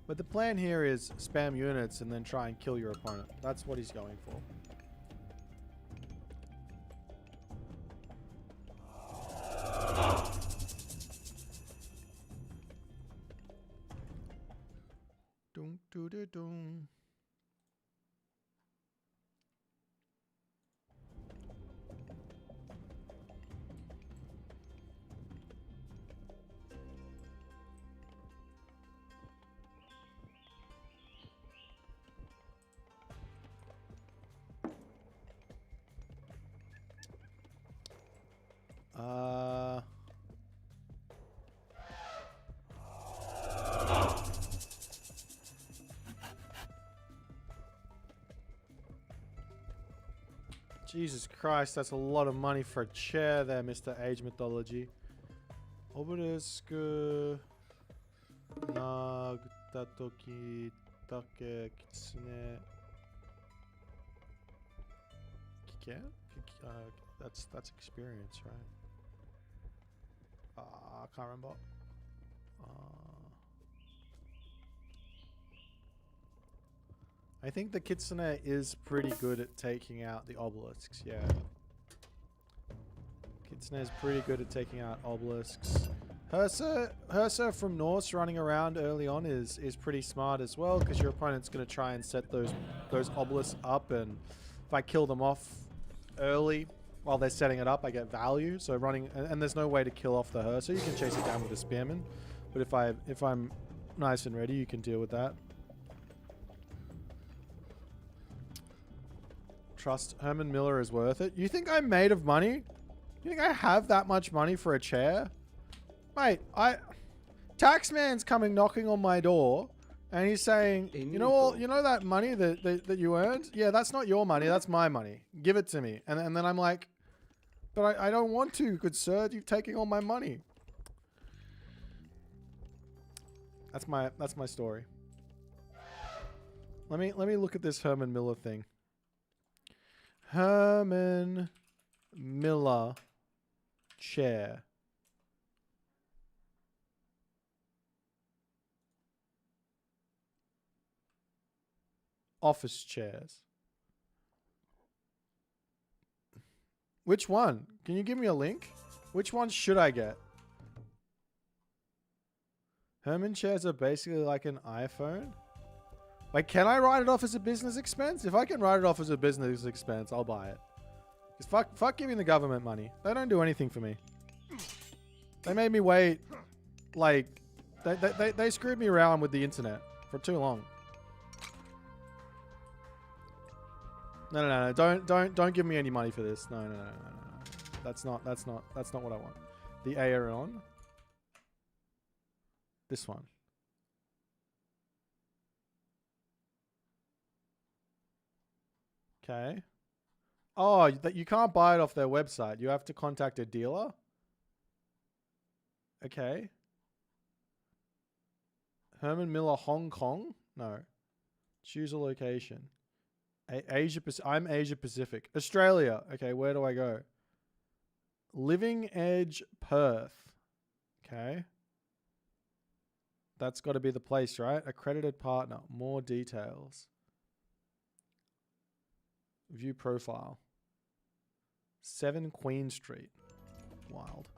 But the plan here is spam units and then try and kill your opponent. That's what he's going for. Dun, dun, dun, dun. Jesus Christ, that's a lot of money for a chair there, Mr. Age Mythology. Obelisk Nag Tatoki Take Kitsune Kike? That's experience, right? I can't remember. I think the Kitsune is pretty good at taking out the obelisks, yeah. Kitsune is pretty good at taking out obelisks. Hersa from Norse running around early on is pretty smart as well, because your opponent's going to try and set those obelisks up, and if I kill them off early while they're setting it up, I get value. So running, and there's no way to kill off the Hersa. You can chase it down with a spearman, but if I'm nice and ready, you can deal with that. Trust Herman Miller is worth it. You think I'm made of money? You think I have that much money for a chair? Mate, Taxman's coming knocking on my door, and he's saying, you know that money that you earned? Yeah, that's not your money, that's my money. Give it to me. And then I'm like, but I don't want to, good sir, you're taking all my money. That's my story. Let me look at this Herman Miller thing. Herman Miller chair. Office chairs. Which one? Can you give me a link? Which one should I get? Herman chairs are basically like an iPhone. Like, can I write it off as a business expense? If I can write it off as a business expense, I'll buy it. Because fuck giving the government money. They don't do anything for me. They made me wait. Like, they screwed me around with the internet for too long. No. Don't give me any money for this. No. That's not what I want. The Aeron. This one. Okay. Oh, that you can't buy it off their website. You have to contact a dealer. Okay. Herman Miller, Hong Kong? No. Choose a location. I'm Asia Pacific. Australia. Okay, where do I go? Living Edge, Perth. Okay. That's got to be the place, right? Accredited partner. More details. View profile. 7 Queen Street. Wild.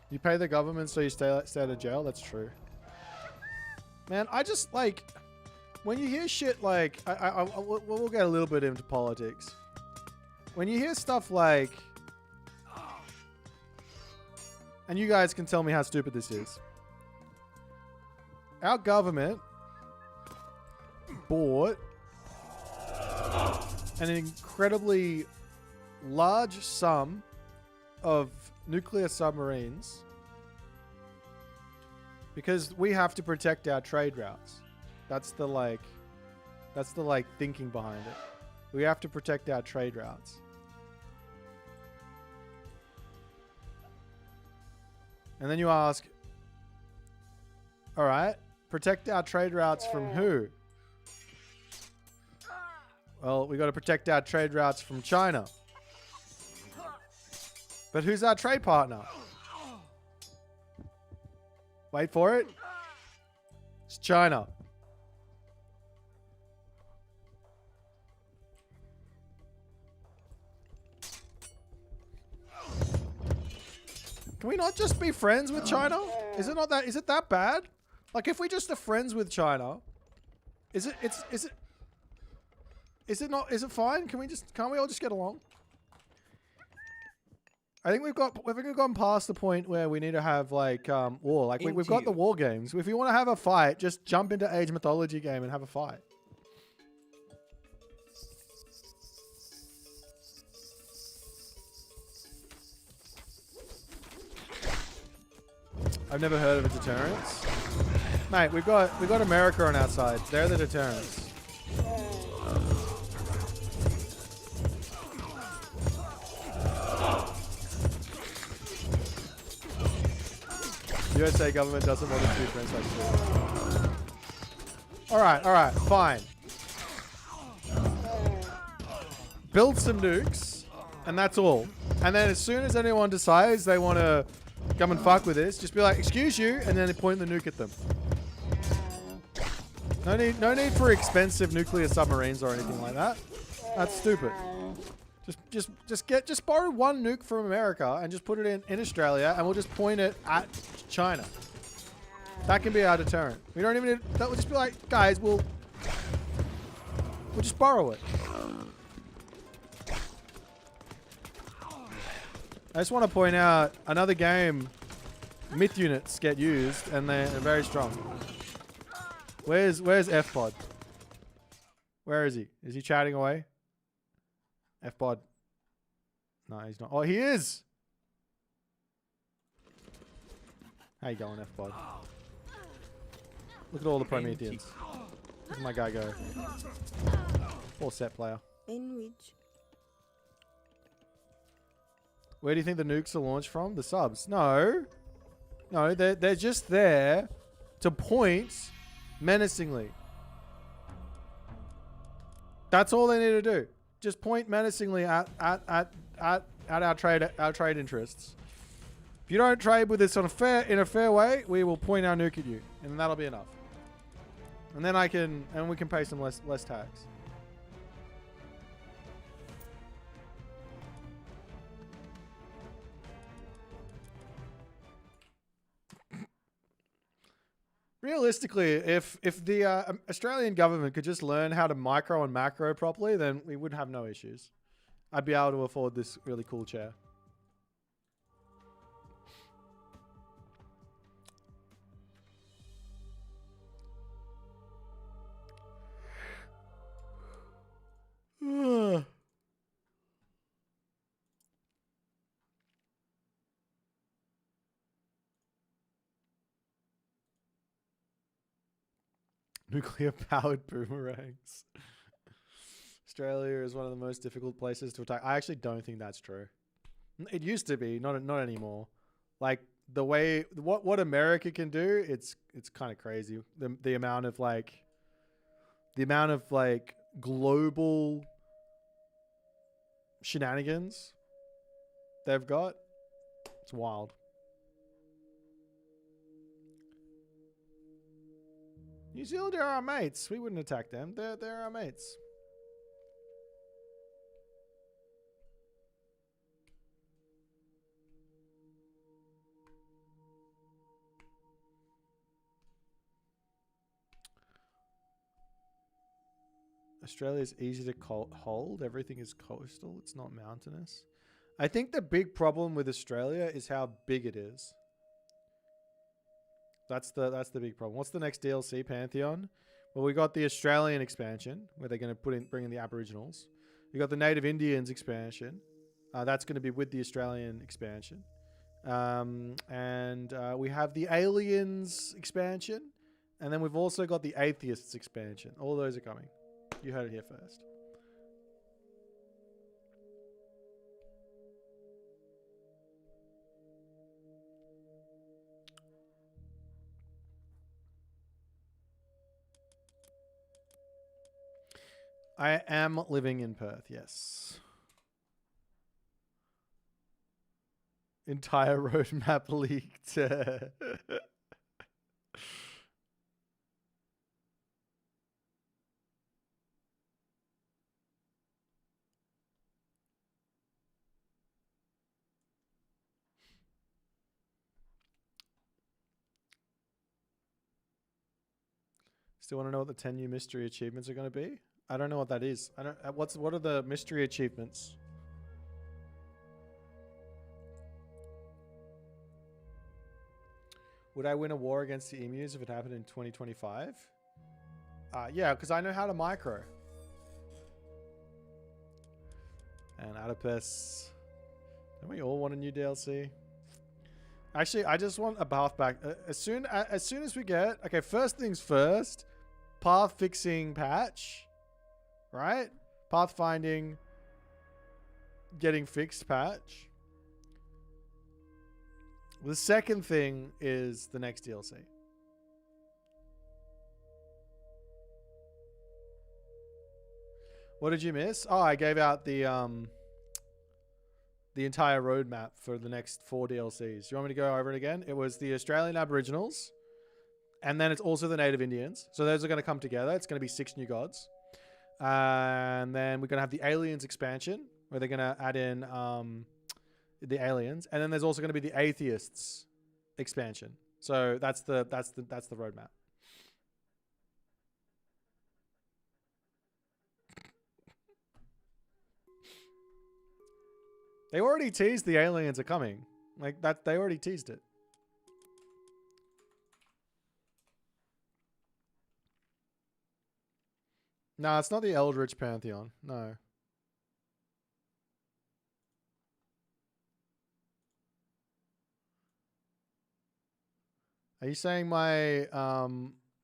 You pay the government so you stay out of jail? That's true. Man, I just, like, when you hear shit like, we'll get a little bit into politics. When you hear stuff like, and you guys can tell me how stupid this is. Our government bought an incredibly large sum of nuclear submarines because we have to protect our trade routes. That's the thinking behind it. We have to protect our trade routes. And then you ask, all right, protect our trade routes from who? Well, we got to protect our trade routes from China. But who's our trade partner? Wait for it. It's China. Can we not just be friends with China? Is it that bad? Like, if we just are friends with China, is it fine? Can't we all just get along? I think we've gone past the point where we need to have like war. Like we've got the war games. If you want to have a fight, just jump into Age Mythology game and have a fight. I've never heard of a deterrence. Mate, we've got America on our side. They're the deterrents. USA government doesn't want us to be friends like this. Alright, fine. Build some nukes, and that's all. And then as soon as anyone decides they want to come and fuck with this, just be like, excuse you, and then they point the nuke at them. No need for expensive nuclear submarines or anything like that. That's stupid. Just borrow one nuke from America and just put it in Australia, and we'll just point it at China. That can be our deterrent. We don't even need, that will just be like, guys, we'll just borrow it. I just want to point out another game, myth units get used and they're very strong. Where's F-Pod? Where is he? Is he chatting away? F-Pod. No, he's not. Oh, he is! How you going, F-Pod? Look at all the Prometheans. Look at my guy go. Poor set player. In which? Where do you think the nukes are launched from? The subs? No. No, they're just there to point menacingly. That's all they need to do. Just point menacingly at our trade interests. If you don't trade with us in a fair way, we will point our nuke at you, and that'll be enough. And then we can pay some less tax. Realistically, if the Australian government could just learn how to micro and macro properly, then we would have no issues. I'd be able to afford this really cool chair. Nuclear-powered boomerangs. Australia is one of the most difficult places to attack. I actually don't think that's true. It used to be, not anymore. Like the way what America can do, it's kind of crazy. The amount of global shenanigans they've got. It's wild. New Zealand are our mates. We wouldn't attack them. They're our mates. Australia's easy to hold. Everything is coastal. It's not mountainous. I think the big problem with Australia is how big it is. That's the big problem. What's the next DLC, Pantheon? Well, we got the Australian expansion where they're going to bring in the Aboriginals. We got the Native Indians expansion. That's going to be with the Australian expansion. And we have the Aliens expansion. And then we've also got the Atheists expansion. All those are coming. You heard it here first. I am living in Perth, yes. Entire roadmap leaked. Still want to know what the 10 new mystery achievements are going to be? I don't know what that is. I don't. What are the mystery achievements? Would I win a war against the emus if it happened in 2025? Yeah, because I know how to micro. And Adipus. Don't we all want a new DLC? Actually, I just want a path back. As soon as we get... Okay, first things first. Path fixing patch. Right? Path finding. Getting fixed patch. The second thing is the next DLC. What did you miss? Oh, I gave out the the entire roadmap for the next 4 DLCs. You want me to go over it again? It was the Australian Aboriginals, and then it's also the Native Indians. So those are going to come together. It's going to be 6 new gods. And then we're going to have the Aliens expansion, where they're going to add in the aliens. And then there's also going to be the Atheists expansion. So that's the roadmap. They already teased the aliens are coming. Like that, they already teased it. No, it's not the Eldritch Pantheon. No. Are you saying my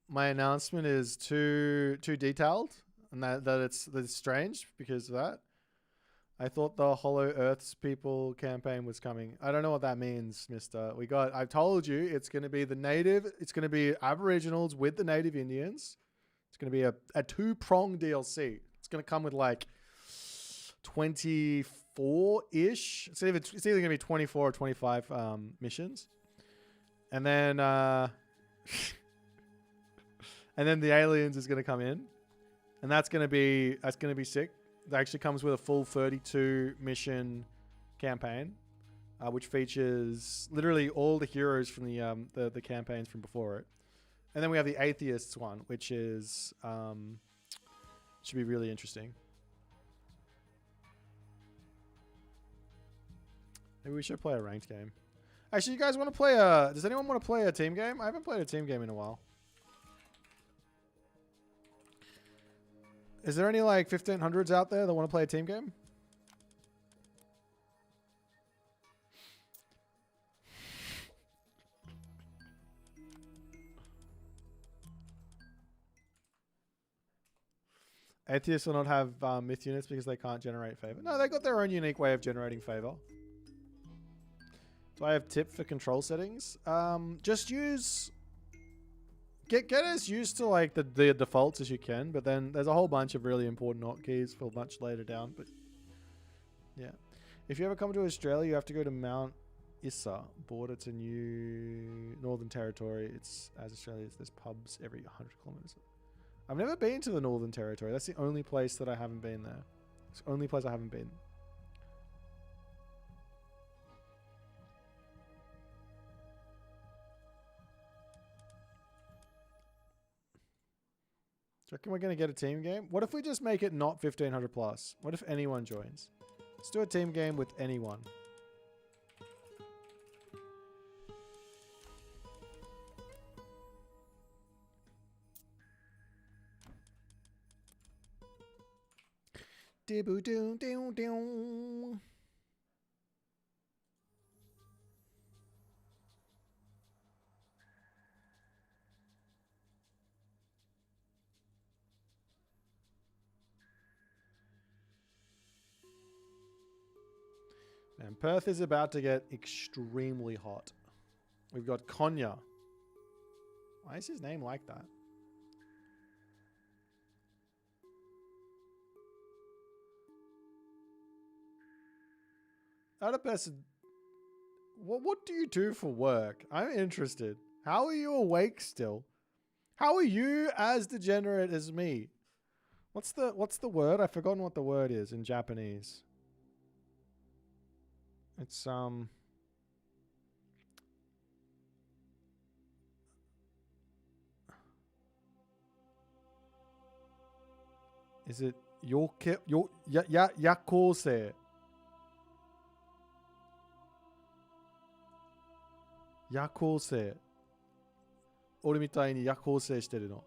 my announcement is too detailed and that it's strange because of that? I thought the Hollow Earths people campaign was coming. I don't know what that means, mister. I've told you it's going to be it's going to be Aboriginals with the Native Indians. It's going to be a 2-pronged DLC. It's going to come with like 24-ish. It's either going to be 24 or 25 missions. And then and then the aliens is going to come in. And that's going to be sick. It actually comes with a full 32 mission campaign, which features literally all the heroes from the campaigns from before it. And then we have the Atheists one, which is should be really interesting. Maybe we should play a ranked game. Actually, you guys want to play does anyone want to play a team game? I haven't played a team game in a while. Is there any like 1500s out there that want to play a team game? Atheists will not have myth units because they can't generate favor. No, they got their own unique way of generating favor. Do I have tip for control settings? Just use... Get as used to like the defaults as you can, but then there's a whole bunch of really important hotkeys for much later down. But yeah, if you ever come to Australia, you have to go to Mount Isa, border to New Northern Territory. It's as Australia, there's pubs every 100 kilometers. I've never been to the Northern Territory. That's the only place that I haven't been there. It's the only place I haven't been. Do you reckon we're going to get a team game? What if we just make it not 1500 plus? What if anyone joins? Let's do a team game with anyone. Diboo doo doo doo. Man, Perth is about to get extremely hot. We've got Konya. Why is his name like that? Other person, what do you do for work? I'm interested. How are you awake still? How are you as degenerate as me? What's the word? I've forgotten what the word is in Japanese. It's is it yakose? Yakose. 俺みたいに夜行性してるの。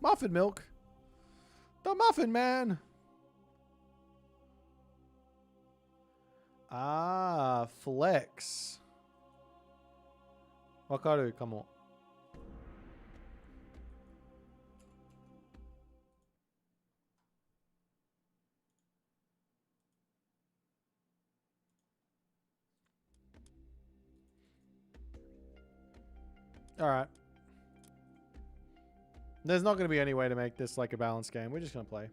Muffin milk. The Muffin Man. Ah, flex. わかるかも。All right. There's not going to be any way to make this like a balanced game. We're just going to play.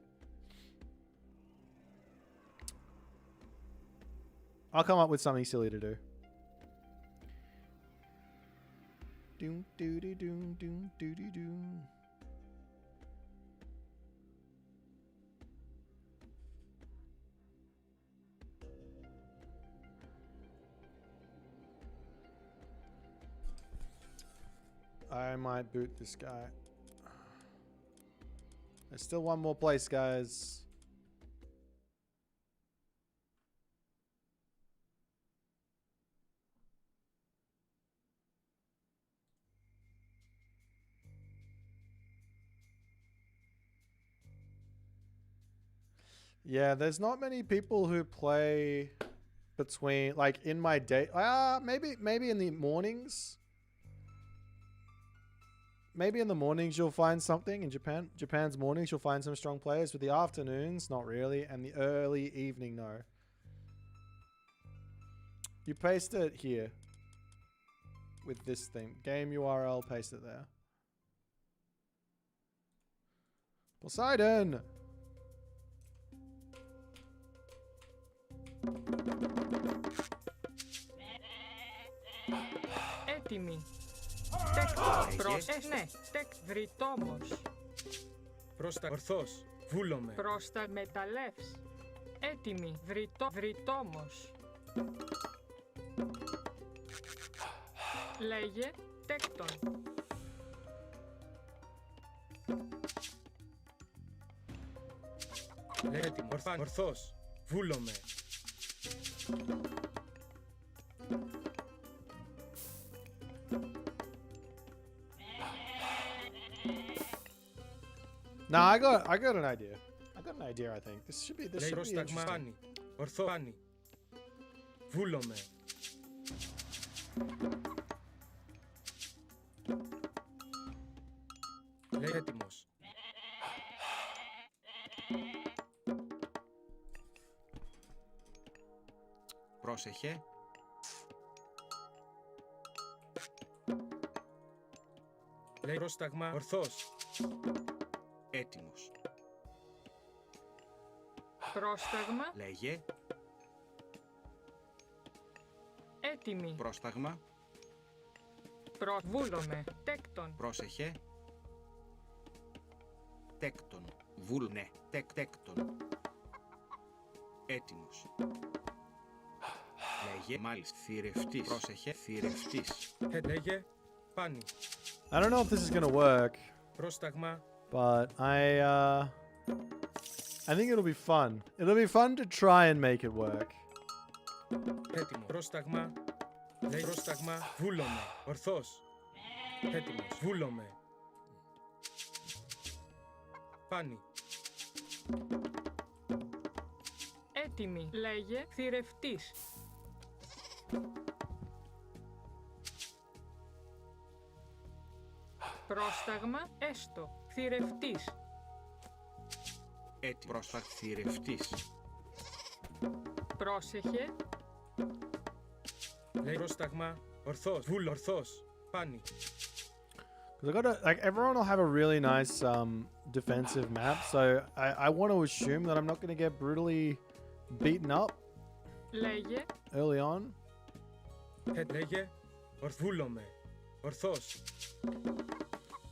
I'll come up with something silly to do. Doom, doo, doo, doom, doom, doo, doo, doom. I might boot this guy. There's still one more place, guys. Yeah, there's not many people who play between, like, in my day. Maybe in the mornings. Maybe in the mornings you'll find something in Japan. Japan's mornings you'll find some strong players. With the afternoons, not really. And the early evening, no. You paste it here. With this thing. Game URL, paste it there. Poseidon! Έτοιμοι. Τέκτος. Ναι. Βρυτόμος. Προς τα ορθός. Βούλομαι. Προς τα μεταλλεύς. Έτοιμοι. Βρυτόμος. Λέγε τέκτον. Έτοιμο. Ορθός. Βούλομαι. No, I got an idea. I got an idea, I think. This should be interesting. Πάνι. Ορθό πάνι. Βούλομαι. Λέει έτοιμος. Πρόσεχε. Λέει πρόσταγμα ορθός. Έτοιμος. Πρόσταγμα. Λέγε. Έτοιμοι. Πρόσταγμα. Βούλομαι. Τέκτον. Πρόσεχε. Τέκτον. Βούλνε. Τέκτον. Έτοιμος. Λέγε. Μάλιστα. Θηρευτής. Πρόσεχε. Θηρευτής. Λέγε. Πάνι. I don't know if this is gonna work. Πρόσταγμα. But I think it'll be fun. It'll be fun to try and make it work. Έτοιμο. Πρόσταγμα. Λέει πρόσταγμα. Βούλομαι. Ορθός. Έτοιμος. Βούλομαι. Πάνι. Έτοιμοι. Λέγε θηρευτής. Πρόσταγμα έστω. Θηρευτής. Έτοιμο. Πρόσταγμα. Θηρευτής. Πρόσεχε. Λέει πρόσταγμα. Ορθός. Βούλ. Ορθός. Πάνι. Because I gotta, like, everyone will have a really nice defensive map, so I want to assume that I'm not going to get brutally beaten up Λέγε. early on. Λέγε. Βούλομαι. Ορθός.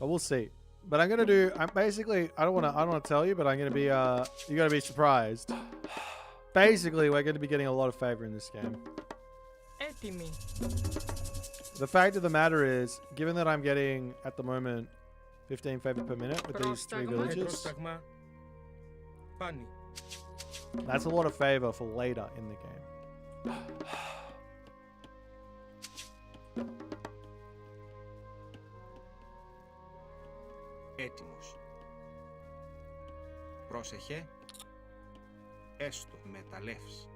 But we'll see. But I'm gonna do. I'm basically. I don't want to tell you, but I'm gonna be. You're gonna be surprised. Basically, we're going to be getting a lot of favor in this game. Έτοιμοι. The fact of the matter is, given that I'm getting at the moment 15 favor per minute with these 3 villages, Πρόσταγμα. Πάνι. that's a lot of favor for later in the game. Έτοιμος. Πρόσεχε. Έστω. Μεταλλεύς.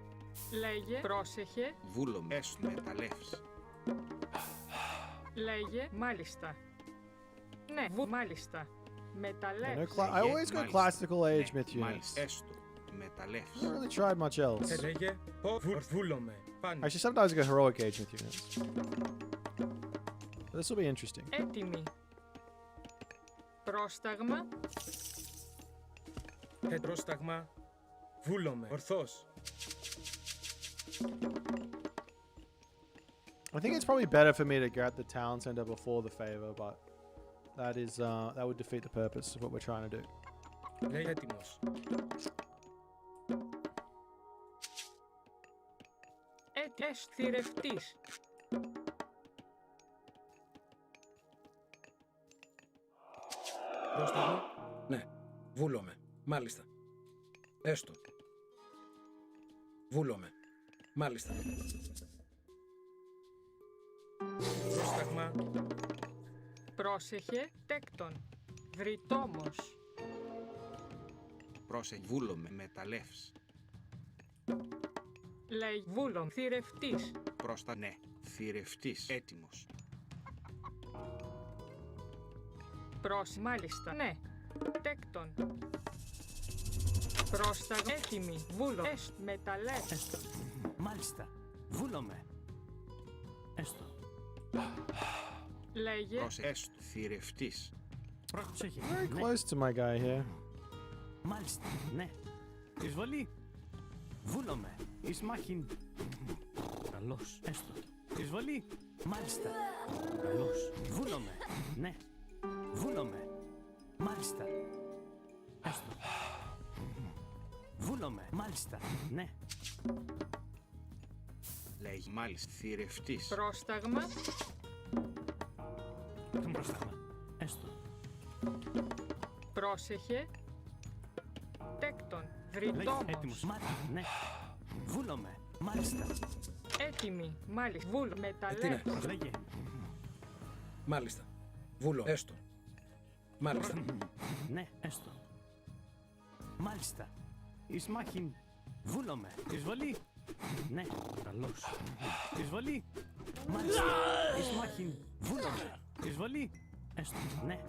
Λέγε. Πρόσεχε. Βούλομαι. Έστω. Μεταλλεύς. Λέγε. Μάλιστα. Ναι. Μάλιστα. Μεταλλεύς. I always go classical age myth units. Μάλιστα. Έστω. Μεταλλεύς. I haven't really tried much else. Λέγε. Βούλομαι. Πάνι. Actually, sometimes I go heroic age myth units. But this will be interesting. Έτοιμοι. Πρόσταγμα. Πρόσταγμα. Βούλομαι. Ορθώς. I think it's probably better for me to grab the town center before the favor, but that would defeat the purpose of what we're trying to do. Λέει έτοιμος. Θηρευτής. Πρόσταγμα. Ναι. Βούλομαι. Μάλιστα. Έστω. Βούλομαι. Μάλιστα. Πρόσταγμα. Πρόσεχε. Τέκτον. Βρυτόμος. Πρόσεχε. Βούλομαι. Μεταλλεύς. Λέει βούλων. Θηρευτής. Πρόστα. Ναι. Θηρευτής. Έτοιμος. Μάλιστα. Ναι. Τέκτον. Πρόσταγμα. Έτοιμη. Βούλο. Μεταλλεύς. Έστω. Μάλιστα. Βούλομαι. Έστω. Λέγε. Έστω. Θηρευτής. Πρόσεχε. Very close to my guy here. Μάλιστα. Ναι. Εισβολή. Βούλομαι. Εις μάχην. Καλώς. Έστω. Εισβολή. Μάλιστα. Καλώς. Βούλομαι. Ναι. Βούλομαι. Μάλιστα. Έστω. Βούλομαι. Μάλιστα. Ναι. Λέγει μάλιστα. Θηρευτής. Πρόσταγμα. Πρόσταγμα. Έστω. Πρόσεχε. Τέκτον. Λέγει Βρυτόμος. έτοιμος. Ναι. Βούλομαι. Μάλιστα. Έτοιμη. Μάλιστα. Βούλ. Τι Μεταλλεύς. είναι. Λέγε. Μάλιστα. Βούλω. Έστω. Μάλιστα. Ναι. Έστω. Μάλιστα. Εις μάχην. Βούλομαι. Εισβολή. Ναι. Καλώς. Εισβολή. Μάλιστα. Εις μάχην. Βούλομαι. Εισβολή. Έστω. Ναι.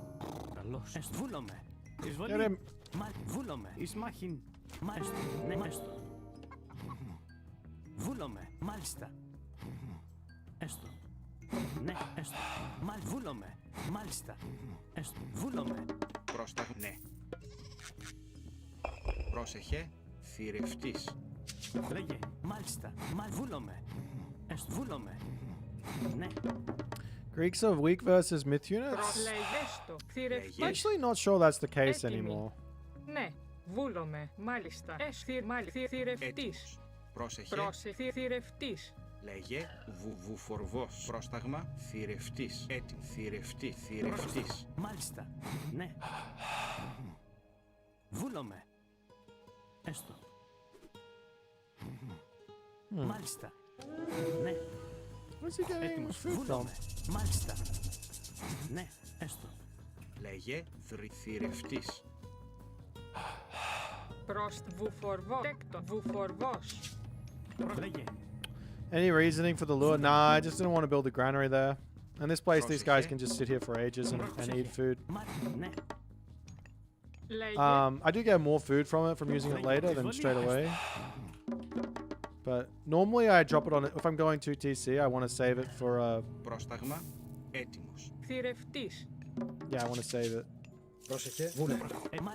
Καλώς. Έστω. Βούλομαι. Εισβολή. Βούλομαι. Εις μάχην. Μάλιστα. Ναι. Έστω. Βούλομαι. Μάλιστα. Έστω. Ναι. Έστω. Βούλομαι. Μάλιστα. Έστω. Βούλομαι. Πρόσταγμα. Ναι. Πρόσεχε. Θηρευτής. Λέγε. Μάλιστα. Βούλομαι. Έστω. Βούλομαι. Ναι. Greeks are weak versus myth units? Λέγεστο. I'm Θηρευτής. actually not sure that's the case Έτοιμη. anymore. Ναι. Βούλομαι. Μάλιστα. Θηρευτής. Πρόσεχε. Θηρευτής. Λέγε. Βουφορβός. Πρόσταγμα. Θηρευτής. Έτοιμο. Θηρευτή. Θηρευτής. Μάλιστα. Ναι. Βούλομαι. Έστω. Μάλιστα. Ναι. Where's he getting Έτοιμος. food from? Βούλομαι. Μάλιστα. Ναι. Έστω. Λέγε. Θηρευτής. Βουφορβό. Τέκτον. Βουφορβός. Λέγε. Any reasoning for the lure? Nah, I just didn't want to build a granary there. And this place, these guys can just sit here for ages and eat food. Ναι. Λέγε. I do get more food from it from using it later than straight away. But normally I drop it on it. If I'm going to TC, I want to save it for Πρόσταγμα. Έτοιμος. Θηρευτής. yeah, I want to save it Πρόσεχε. Βούλομαι.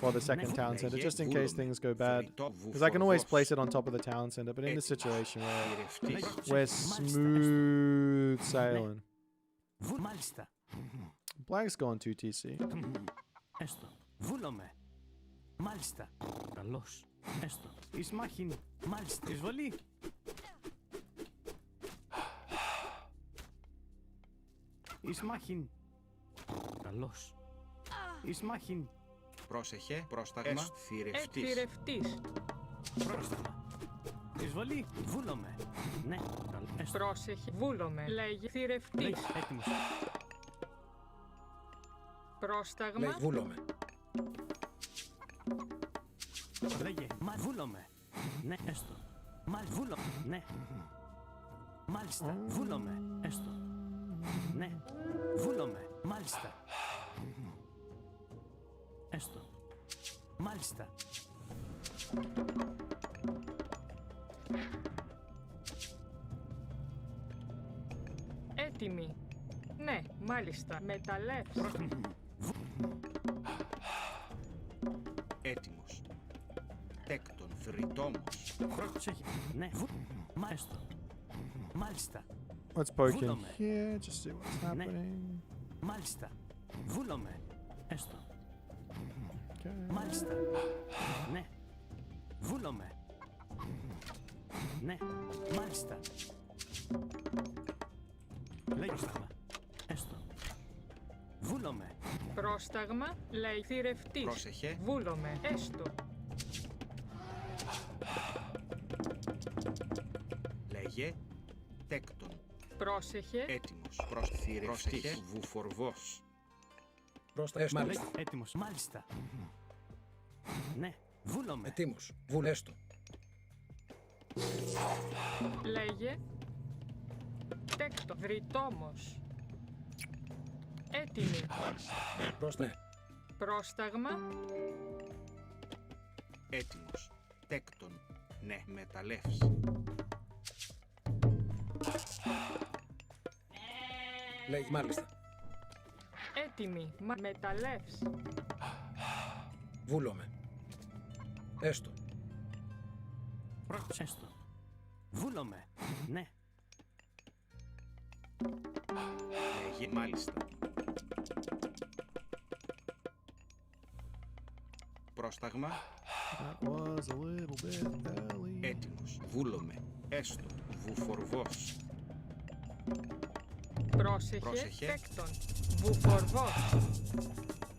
for the second town center, just in case things go bad. Because I can always place it on top of the town center, but in this situation where we're smooth sailing. Μάλιστα. Black's going to TC. Έστω. Βούλομαι. Μάλιστα. Καλώς. Έστω. Εις μάχην. Μάλιστα. Εισβολή. Εις μάχην. Καλώς. Εις μάχην. Πρόσεχε. Πρόσταγμα. Θηρευτής. Θηρευτής. Πρόσταγμα. Εισβολή. Βούλομαι. Ναι. Έστω. Πρόσεχε. Βούλομαι. Λέγε. Θηρευτής. Λέγε. Έτοιμος. Πρόσταγμα. Λέει βούλομαι. Λέγε. Βούλομαι. Ναι. Έστω. Βούλομαι. Ναι. Μάλιστα. Βούλομαι. Έστω. Ναι. Βούλομαι. Μάλιστα. Έστω. Μάλιστα. Έτοιμη. Ναι, μάλιστα. Μεταλλεύς. Έτοιμος. Τέκτον φρυτόμος. Πρόσεχε. Ναι. Μάλιστα. Μάλιστα. Let's poke in here, just see what's happening. Μάλιστα. Βούλομαι. Έστω. Okay. Μάλιστα. Ναι. Βούλομαι. Ναι. Μάλιστα. Λέει πρόσταγμα. Έστω. Βούλομαι. Πρόσταγμα λέει θηρευτής. Πρόσεχε. Βούλομαι. Έστω. Λέγε. Τέκτον. Πρόσεχε. Έτοιμος. Θηρευτής. Βουφορβός. Μάλιστα. Έτοιμος. Μάλιστα. Ναι. Βούλομαι. Ετοίμος. Βουλέστο. Λέγε. Τέκτο. Βρυτόμος. Έτοιμη. Ναι. Πρόσταγμα. Έτοιμος. Τέκτον. Ναι. Μεταλλεύς. Λέγει μάλιστα. Έτοιμη. Μεταλλεύς. Βούλομαι. Έστω. Έστω. Βούλομαι. Ναι. Λέγε μάλιστα. Πρόσταγμα. That was a little bit early. Έτοιμος. Βούλομαι. Έστω. Βουφορβός. Πρόσεχε. Τέκτον. Βουφορβός.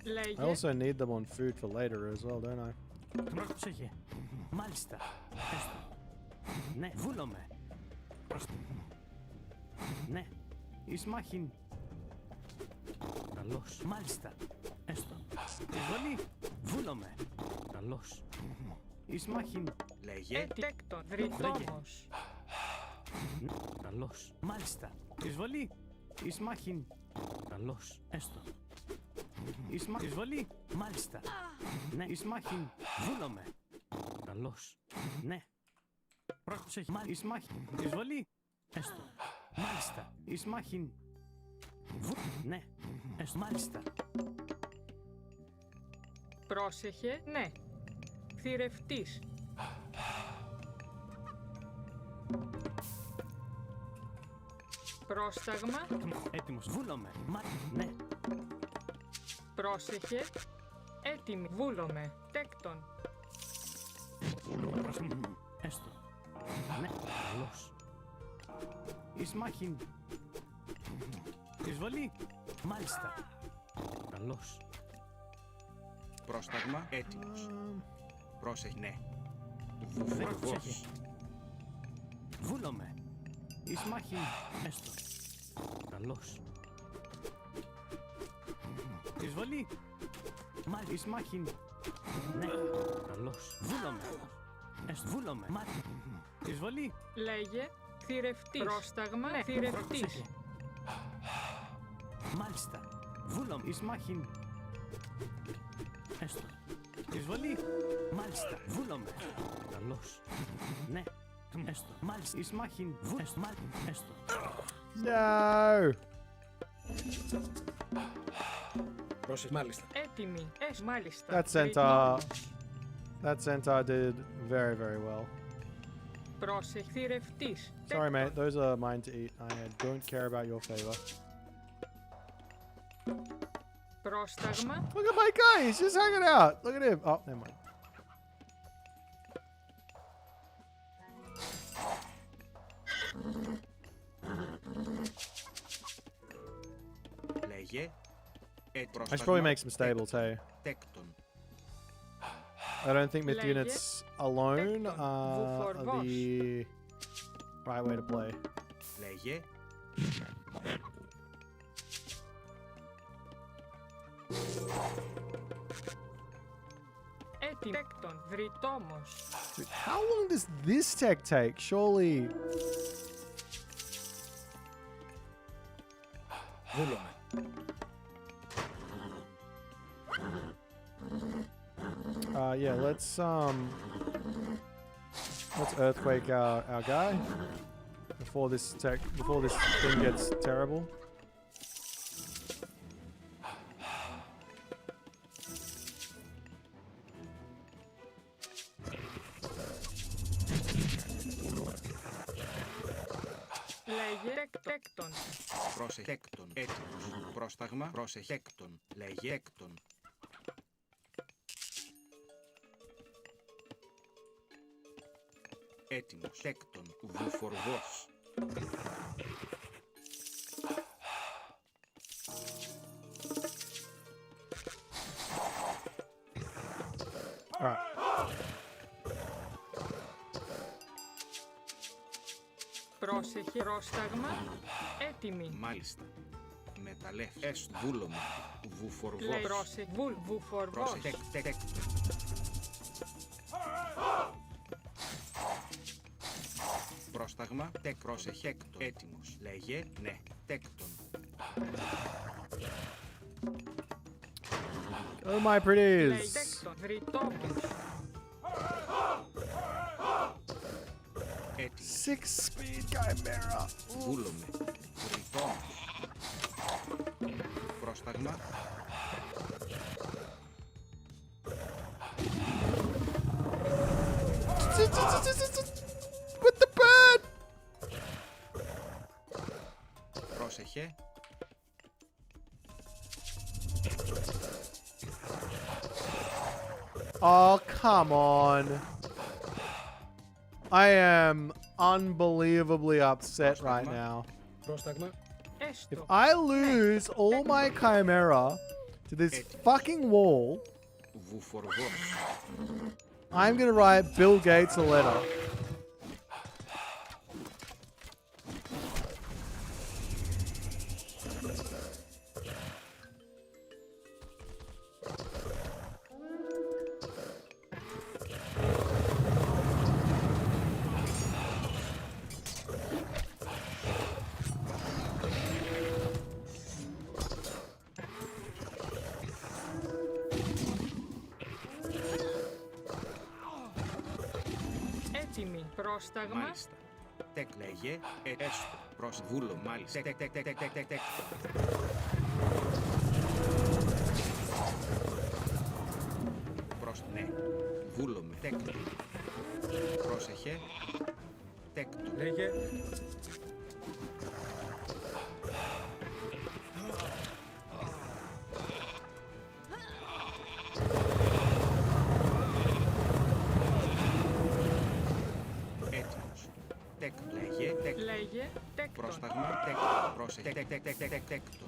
Λέγε. I also need them on food for later as well, don't I? Πρόσεχε. Μάλιστα. Έστω. Ναι. Βούλομαι. Ναι. Ισμάχιν. Καλώς. Μάλιστα. Έστω. Εισβολή. Βούλομαι. Καλώς. Ισμάχιν. Λέγε. Τέκτον. Βρυτόμος. Καλώς. Μάλιστα. Εισβολή. Ισμάχιν. Καλώς. Έστω. Εισβολή. Μάλιστα. Ναι. Ισμάχιν. Βούλομαι. Καλώς. Ναι. Πρόσεχε. Ισμάχιν. Εισβολή. Έστω. Μάλιστα. Ισμάχιν. Ναι. Έστω. Μάλιστα. Πρόσεχε. Ναι. Θηρευτής. Πρόσταγμα. Έτοιμος. Βούλομαι. Ναι. Πρόσεχε. Έτοιμη. Βούλομαι. Τέκτον. Έστω. Ναι. Καλώς. Ισμάχιν. Εισβολή. Μάλιστα. Καλώς. Πρόσταγμα. Έτοιμος. Πρόσεχε. Ναι. Βουφορβός. Βούλομαι. Ισμάχιν. Έστω. Καλώς. Εισβολή. Ισμάχιν. Ναι. Καλώς. Βούλομαι. Έστω. Βούλομαι. Εισβολή. Λέγε. Θηρευτής. Πρόσταγμα. Ναι. Θηρευτής. Μάλιστα. Βούλομαι. Ισμάχιν. Έστω. Εισβολή. Μάλιστα. Βούλομαι. Καλώς. Ναι. Έστω. Μάλιστα. Ισμάχιν. Έστω. Έστω. No! Πρόσεχε. Μάλιστα. Έτοιμη. Μάλιστα. That centaur did very, very well. Πρόσεχε. Θηρευτής. Sorry, mate. Those are mine to eat. I don't care about your favor. Πρόσταγμα. Look at my guy. He's just hanging out. Look at him. Oh, never mind. Λέγε. I should probably make some stables, hey. Τέκτον. I don't think myth units alone are the right way to play. Λέγε. Τέκτον. Βρυτόμος. Dude, how long does this tech take? Surely. Βούλομαι. Yeah, let's earthquake our guy before this thing gets terrible. Λέγε τέκτον. Προσεχέκτον. Έτοιμος. Πρόσταγμα. Προσεχέκτον. Λέγε έκτον. Έτοιμος. Έκτον. Βουφορβός. Alright. Πρόσεχε. Πρόσταγμα. Έτοιμη. Μάλιστα. Μεταλλεύ. Έστ. Βούλωμα. Βουφορβός. Λέει πρόσεχε. Βουφορβός. Προσεχέκτον. Πρόσταγμα. Τεκ. Προσεχέκτον. Έτοιμος. Λέγε. Ναι. Τέκτον. Oh my Λέει pretties. τέκτον. Βρυτόπους. Έτοιμος. 6 speed chimera. Βούλωμε. Βρυτόμος. Πρόσταγμα. With the bird. Πρόσεχε. Oh, come on. I am unbelievably upset right now. Πρόσταγμα. If I lose all my chimera to this fucking wall, Βουφορβός. I'm gonna write Bill Gates a letter. Έτοιμη. Πρόσταγμα. Μάλιστα. Τεκ. Λέγε. Έστω. Προς βούλο. Μάλιστα. Τεκ. Τεκ. Τεκ. Τεκ. Τεκ. Τεκ. Προς ναι. Βούλωμε. Τεκ. Πρόσεχε. Τέκτον. Λέγε. Έτοιμος. Τεκ. Λέγε. Τεκ. Λέγε τέκτον. Πρόσταγμα. Τεκ. Πρόσεχε. Τεκ. Τεκ. Τεκ. Τεκ. Τεκ. Τέκτον.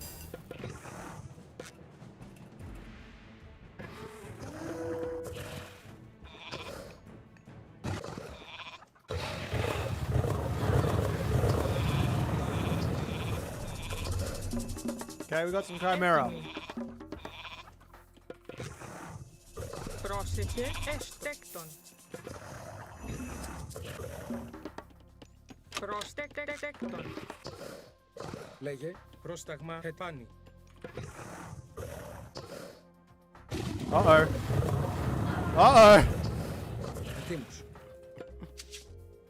Okay, we got some chimera. Πρόσεχε. Τέκτον. Τέκτον. Λέγε. Πρόσταγμα. Χετάνι. Uh-oh. Uh-oh. Έτοιμος.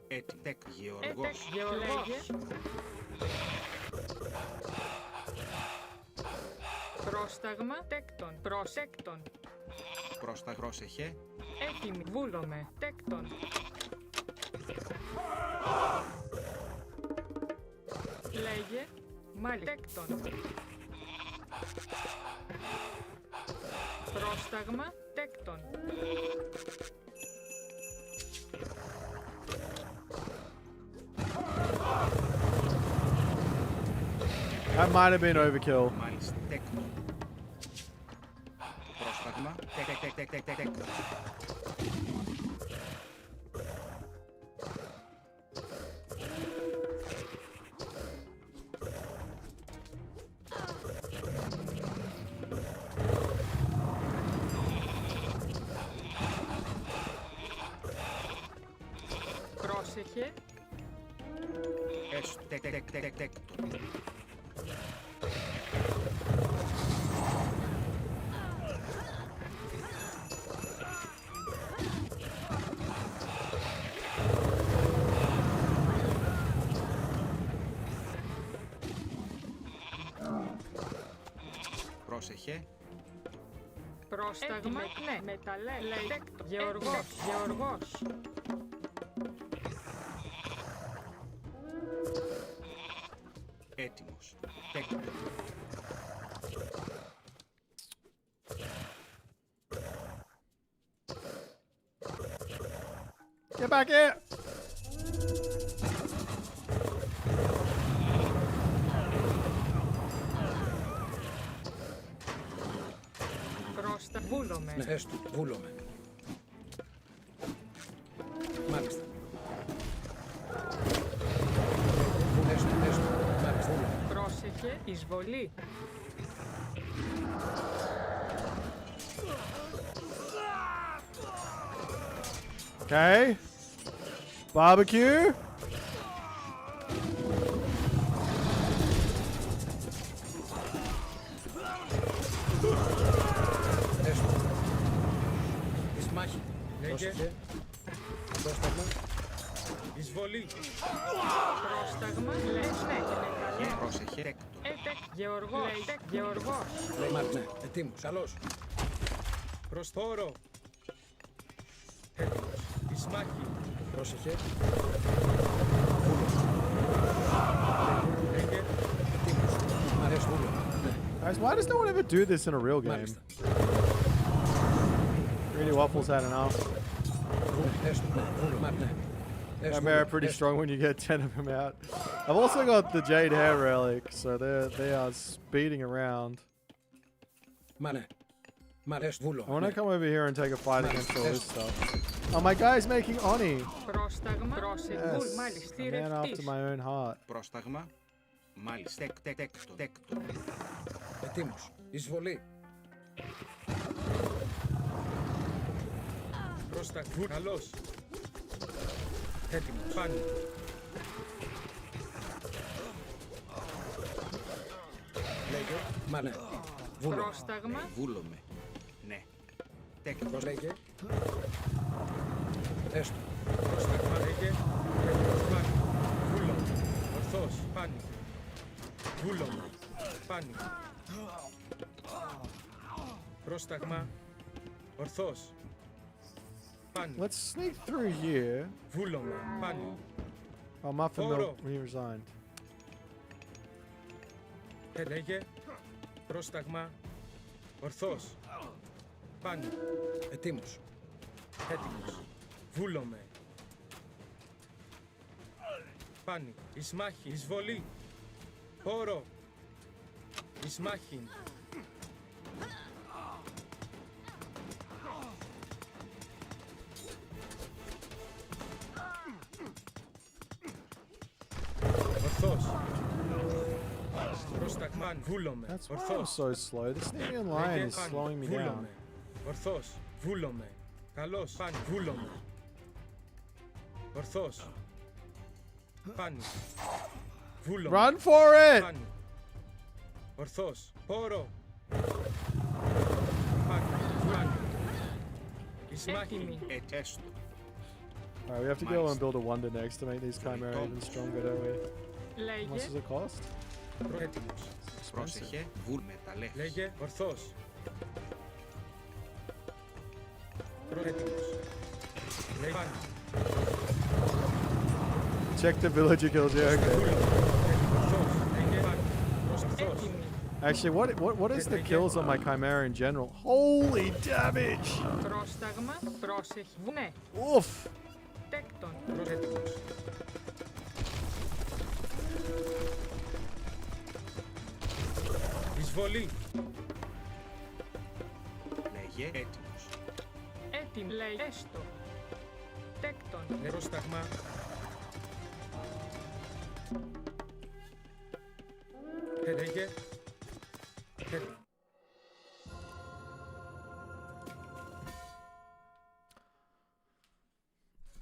Έτοιμο. Τεκ. Γεωργός. Λέγε. Πρόσταγμα. Τέκτον. Προσέκτον. Πρόσταγμα. Πρόσεχε. Έτοιμη. Βούλωμε. Τέκτον. Λέγε. Μάλιστα. Τέκτον. Πρόσταγμα. Τέκτον. That might have been overkill. Μάλιστα. Τέκτον. Πρόσταγμα. Τεκ. Τεκ. Τεκ. Τεκ. Τεκ. Τεκ. Πρόσεχε. Έστω. Τεκ. Τεκ. Τεκ. Τεκ. Τέκτον. Πρόσεχε. Πρόσταγμα. Ναι. Μεταλλέ. Λέει. Γεωργός. Γεωργός. Έτοιμος. Τέκτο. Get back here! Πρόστα. Βούλομαι. Ναι, έστω. Βούλομαι. Μάλιστα. Έστω. Μάλιστα. Βούλομαι. Πρόσεχε. Εισβολή. Okay. Barbecue. Έστω. Εις μάχη. Πρόσεχε. Πρόσταγμα. Εισβολή. Πρόσταγμα. Λες ναι. Είναι καλέ. Πρόσεχε. Τέκτο. Γεωργός. Γεωργός. Μάλιστα. Ναι. Ετοίμος. Καλώς. Προς χώρο. Έτοιμος. Εις μάχη. Πρόσεχε. Λέγε. Ετοίμος. Μ' αρέσει. Βούλομαι. Ναι. Guys, why does no one ever do this in a real game? Μάλιστα. Really, Waffles had enough. Έστω. Ναι. Βούλομαι. Ναι. Chimera are pretty strong when you get 10 of them out. I've also got the Jade Hair Relic, so they are speeding around. Μα ναι. Μ' αρέσει. Βούλομαι. I want to Ναι. come over here and take a fight against all this stuff. Oh, my guy's making Oni. Πρόσταγμα. Πρόσεχε. Yes, Μάλιστα. a man after my own heart. Πρόσταγμα. Μάλιστα. Τέκτο. Ετοίμος. Εισβολή. Πρόσταγμα. Καλώς. Έτοιμος. Πάνι. Λέγε. Μα ναι. Βούλομαι. Πρόσταγμα. Βούλομαι. Ναι. Τέκτο. Λέγε. Έστω. Πρόσταγμα. Λέγε. Έτοιμος. Πάνι. Βούλομαι. Ορθός. Πάνι. Βούλομαι. Πάνι. Πρόσταγμα. Ορθός. Πάνι. Let's sneak through here. Βούλομαι. Πάνι. Oh, Muffin Oro. Milk, he resigned. Λέγε. Πρόσταγμα. Ορθός. Πάνι. Ετοίμος. Έτοιμος. Βούλομαι. Πάνι. Εις μάχη. Εισβολή. Χώρο. Εις μάχη. Ορθός. Πρόσταγμαν. Βούλομαι. That's why I'm Ορθός. so slow. The sneaking line Λέγε. is Πάνι. slowing me down. Βούλομαι. Ορθός. Βούλομαι. Καλώς. Πάνι. Βούλομαι. Ορθός. Πάνι. Βούλομαι. Run for it! Πάνι. Ορθός. Χώρο. Πάνι. Πάνι. Εις μάχη. Ετέστο. Alright, we have to go and build a wonder next to make these Chimera even stronger, don't we? How much does it cost? Έτοιμος. Πρόσεχε. Βούλμε τα λέχη. Λέγε. Ορθός. Έτοιμος. Λέγε. Πάνι. Check the villager kills you, okay. Ορθός. Λέγε. Πάνι. Ορθός. Actually, what is the kills on my Chimera in general? Holy damage! Πρόσταγμα. Πρόσεχε. Ναι. Oof! Τέκτον. Έτοιμος. Εισβολή. Λέγε. Έτοιμος. Έτοιμ. Λέει. Έστω. Τέκτον. Πρόσταγμα. Λέγε. Έτοιμος.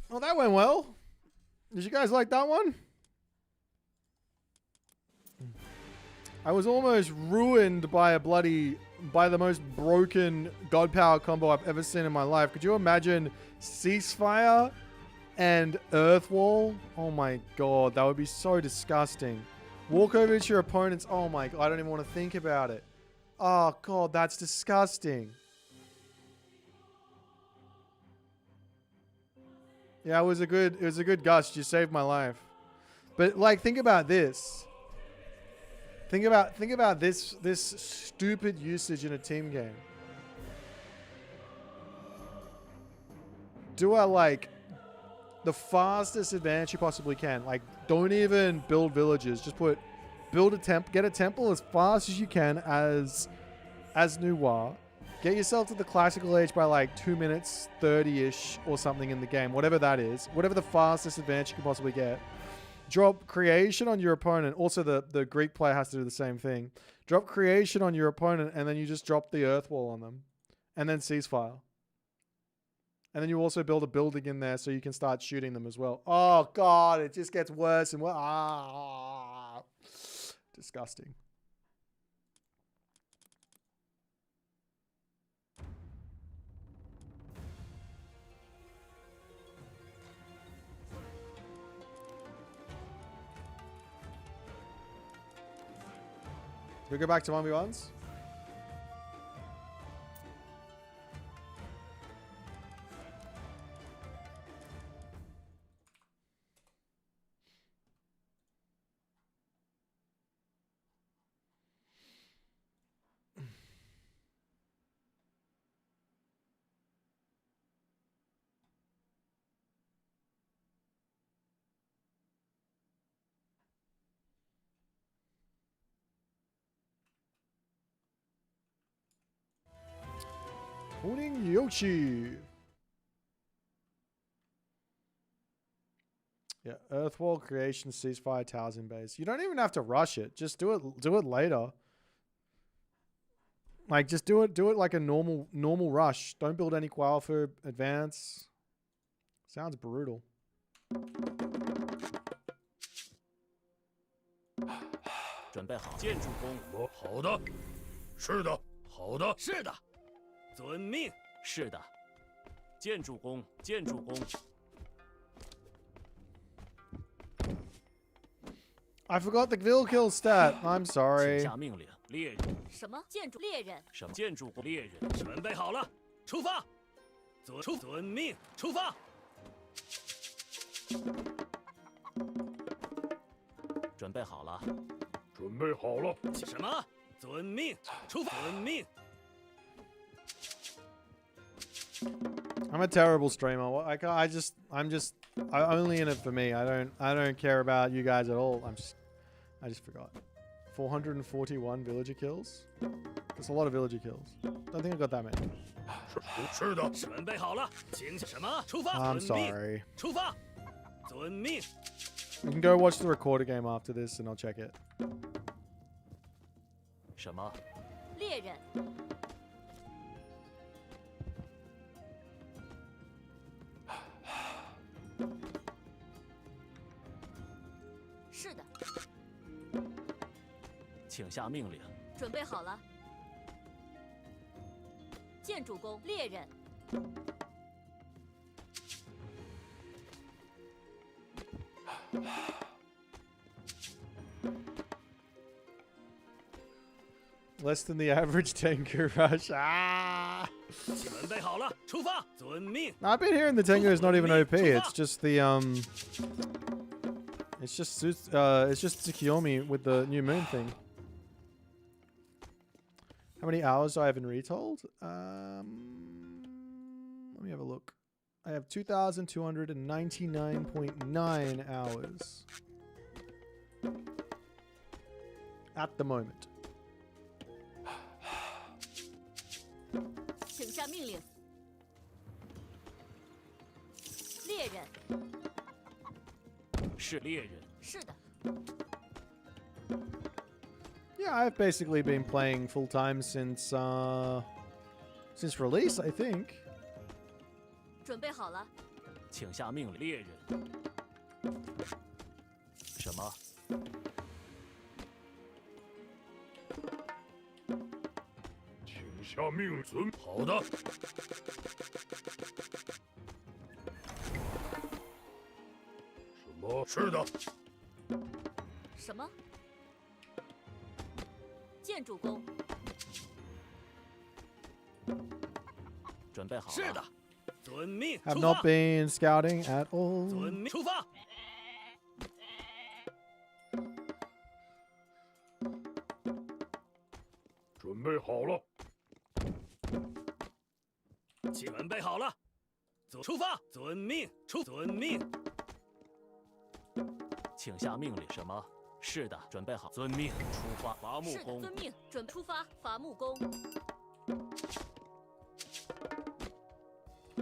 Well, that went well. Did you guys like that one? I was almost ruined by by the most broken God Power combo I've ever seen in my life. Could you imagine Ceasefire and Earth Wall? Oh my god, that would be so disgusting. Walk over to your opponents. Oh my god, I don't even want to think about it. Oh god, that's disgusting. Yeah, it was a good gust. You saved my life. But like, think about this. Think about this stupid usage in a team game. Do like the fastest advance you possibly can. Like, don't even build villages. Just get a temple as fast as you can as Nuwa. Get yourself to the classical age by like 2 minutes 30-ish or something in the game. Whatever that is. Whatever the fastest advance you can possibly get. Drop creation on your opponent. Also, the Greek player has to do the same thing. Drop creation on your opponent, and then you just drop the earth wall on them. And then ceasefire. And then you also build a building in there so you can start shooting them as well. Oh, God, it just gets worse and worse. Disgusting. We go back to 1v1s? Owning Yoshi. Yeah, Earthwall creation, ceasefire, towers in base. You don't even have to rush it. Just do it later. Like, just do it like a normal rush. Don't build any qual for advance. Sounds brutal. 准备好，建筑工。好的，是的，好的，是的，遵命。是的，建筑工，建筑工。 I forgot the Vil kill stat. I'm sorry. 下命令，猎人。什么建筑猎人？什么建筑工猎人？准备好了，出发。遵命，出发。准备好了。准备好了。什么？遵命，出发。遵命。 I'm a terrible streamer. I'm only in it for me. I don't care about you guys at all. I just forgot. 441 villager kills. That's a lot of villager kills. Don't think I got that many. 是的，准备好了，请什么？出发。 I'm sorry. 出发。遵命。 You can go watch the recorder game after this, and I'll check it. 什么？猎人。 是的。请下命令。准备好了。建筑工猎人。Less than the average Tengu rush. Ah! 准备好了，出发。遵命。 I've been hearing the Tengu is not even OP. It's just the It's just Tsukiyomi with the new moon thing. How many hours do I have in retold? Let me have a look. I have 2,299.9 hours at the moment. 请下命令。猎人。是猎人。 是的。 Yeah, I've basically been playing full time since release, I think. 准备好了。请下命令，猎人。什么？请下命令。好的。什么？是的。 什么？建筑工。准备好了。是的。遵命。 Have not been scouting at all. 遵命。出发。备好了。准备好了，出发！遵命，遵命。请下命令。什么？是的，准备好。遵命，出发。伐木工。遵命，准出发。伐木工。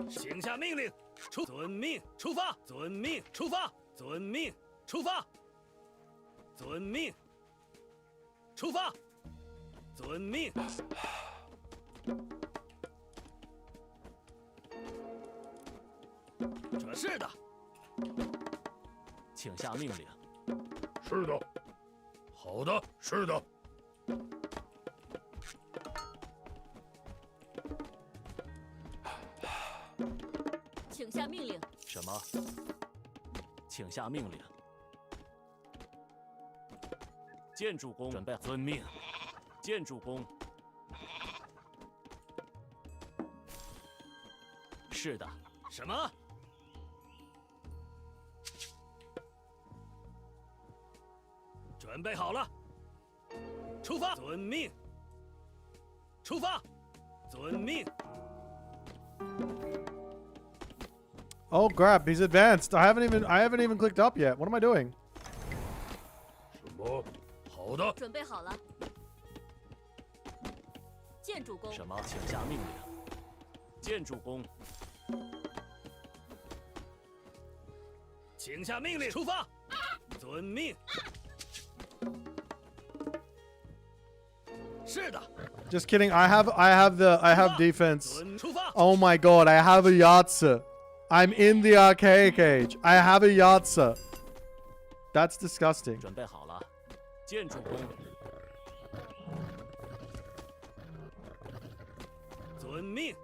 请下命令。遵命，出发。遵命，出发。遵命，出发。遵命，出发。遵命。是的，请下命令。是的。好的，是的。请下命令。什么？请下命令。建筑工准备遵命。建筑工。是的。什么？准备好了，出发！遵命。出发！遵命。 Oh crap, he's advanced. I haven't even clicked up yet. What am I doing? 什么？好的。准备好了。建筑工。什么？请下命令。建筑工。请下命令，出发！遵命。是的。 Just kidding. I have defense. Oh my god, I have a Yahtzee. I'm in the archaic age. I have a Yahtzee. That's disgusting. 准备好了，建筑工。遵命，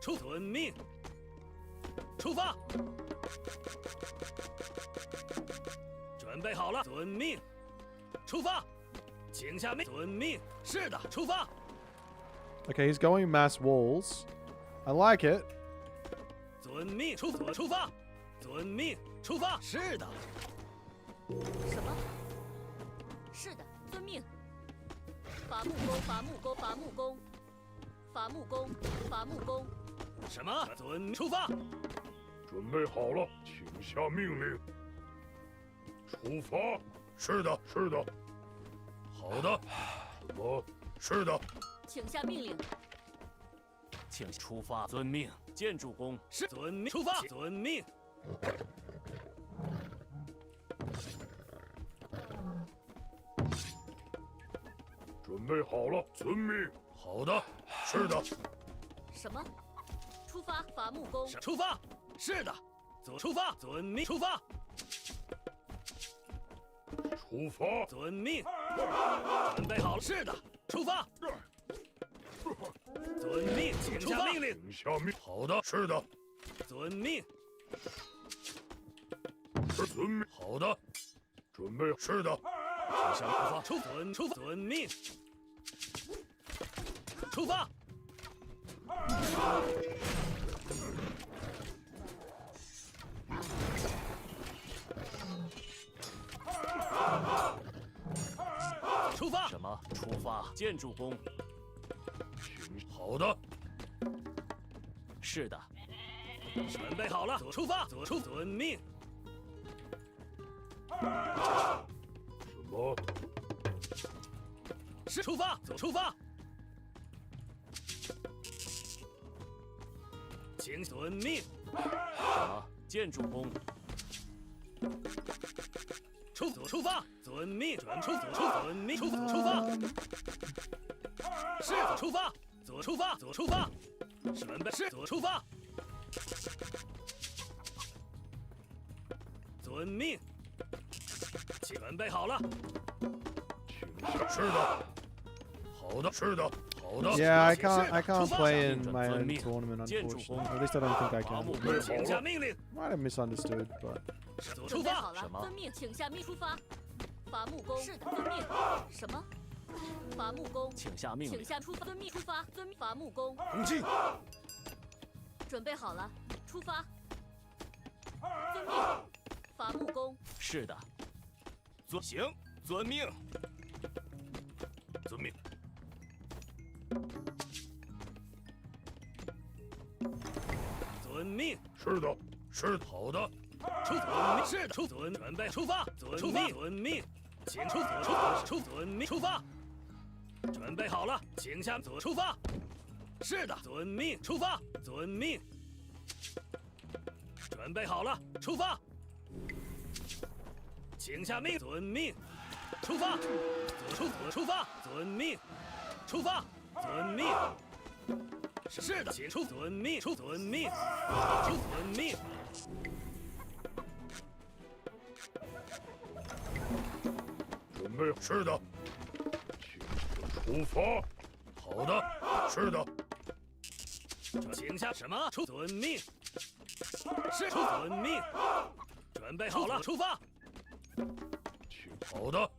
遵命，出发。准备好了，遵命，出发。请下命，遵命。是的，出发。 Okay, he's going mass walls. I like it. 遵命，出发。遵命，出发。是的。什么？是的，遵命。伐木工，伐木工，伐木工，伐木工，伐木工。什么？出发。准备好了，请下命令。出发。是的，是的。好的。什么？是的。 请下命令。请出发，遵命。建筑工是遵命，出发，遵命。准备好了，遵命。好的，是的。什么？出发，伐木工。出发，是的。出发，遵命，出发。出发，遵命。准备好了，是的，出发。 遵命，请下命令。请下命。好的，是的。遵命。是遵命。好的。准备。是的。请下出发。出发。遵命。出发。出发。什么？出发。建筑工。 好的，是的。准备好了，出发，遵命。什么？是出发，出发。请遵命。什么？建筑工。出发，遵命。遵命。出发。是出发。 出发，出发，准备是出发，遵命，准备好了，请下。是的，好的，是的，好的。Yeah, I can't play in my own tournament, unfortunately. At least I don't think I can. 请下命令。 Might have misunderstood, but. 准备好了，遵命，请下命出发。伐木工。是的，遵命。什么？ 伐木工，请下命令。请下出发，遵命出发，遵伐木工。攻击。准备好了，出发。遵命。伐木工。是的。行，遵命。遵命。是的，是好的。出遵命。是的，出遵准备出发。出发。遵命，请出遵命出发。准备好了，请下出发。是的，遵命出发。遵命。准备好了，出发。请下命，遵命。出发。出发。遵命。出发。遵命。是的，请出遵命。出遵命。出遵命。准备是的，请出发。好的，是的。请下什么？出遵命。是出遵命。准备好了，出发。好的，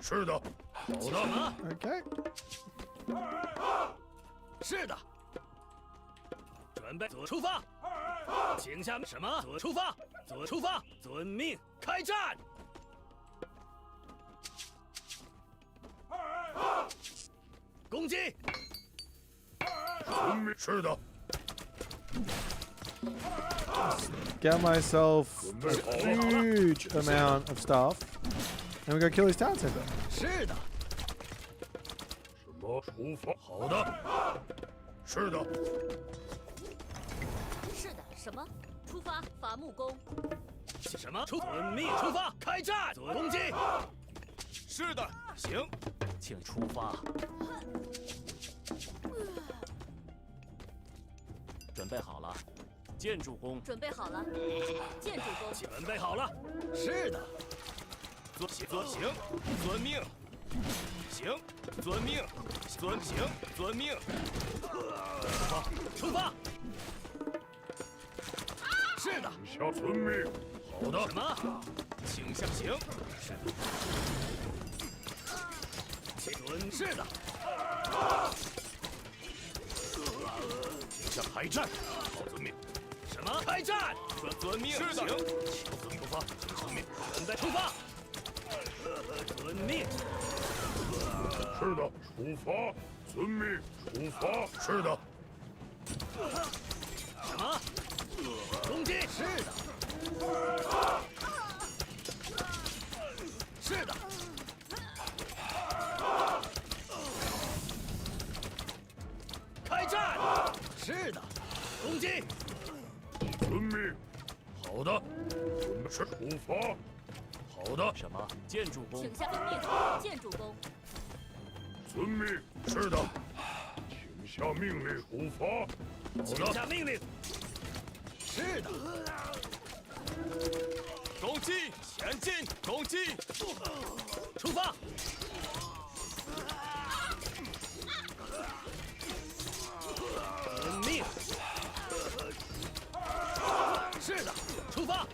是的，好的。什么 ？OK。是的。准备左出发。请下什么？左出发。左出发。遵命，开战。攻击！遵命，是的。 Get myself a huge amount of stuff, and we go kill his town center. 是的。什么出发？好的。是的。是的，什么？出发，伐木工。什么？出遵命，出发，开战，攻击。是的，行，请出发。准备好了。 建筑工准备好了，建筑工准备好了，是的，行，遵命，行，遵命，遵命，出发，是的，下遵命，好的，什么？请下行，是的，请是的，请下排战，好遵命。 什么？开战！遵命。是的，行。请出发。遵命。准备出发。遵命。是的，出发。遵命，出发。是的。什么？攻击！是的。是的。开战！是的。攻击！ 遵命，好的。是出发，好的。什么？建筑工。请下遵命，建筑工。遵命，是的。请下命令，出发。请下命令。是的。攻击，前进，攻击，出发。遵命。 是的，出发。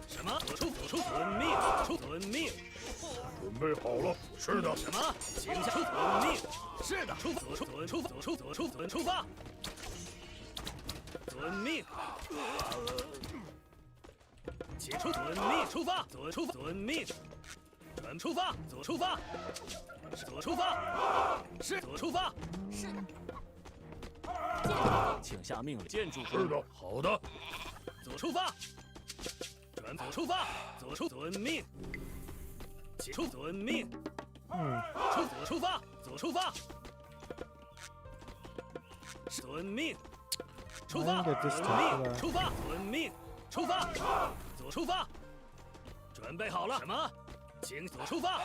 什么？出遵命，出遵命。准备好了。是的。什么？请下出遵命。是的，出发。遵命。请出遵命，出发。遵命。准出发，左出发。左出发。是左出发。是的。 请下命令。建筑是的，好的。左出发，准左出发，左出遵命，请出遵命。出左出发，左出发，遵命。出发，遵命。出发，遵命。出发，左出发。准备好了。什么？请左出发。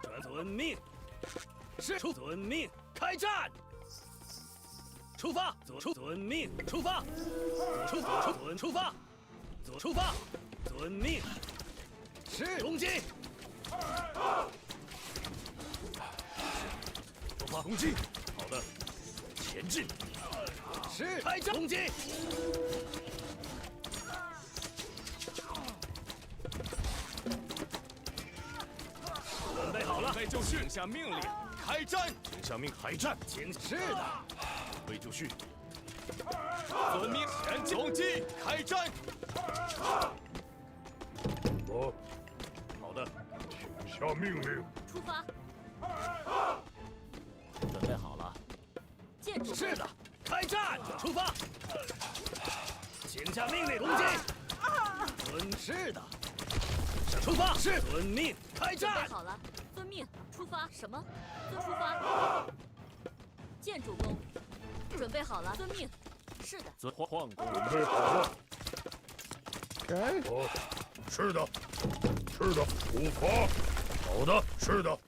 准遵命。是出遵命，开战。 出发，左出遵命，出发，左出遵出发，左出发，遵命，是攻击，出发攻击，好的，前进，是开战攻击，准备好了，备就绪，请下命令，开战，请下命开战，请是的。 备就绪，遵命，前进，攻击，开战。好的，请下命令。出发。准备好了。建筑。是的，开战。战，出发！请下命令，攻击！是的，出发！是遵命，开准备战！好了，遵命，出发。什么？遵出发。建主公，准备好了，遵命。是的。遵晃动。准备好了。 Okay. 哦，是的，是的，出发。好的，是的。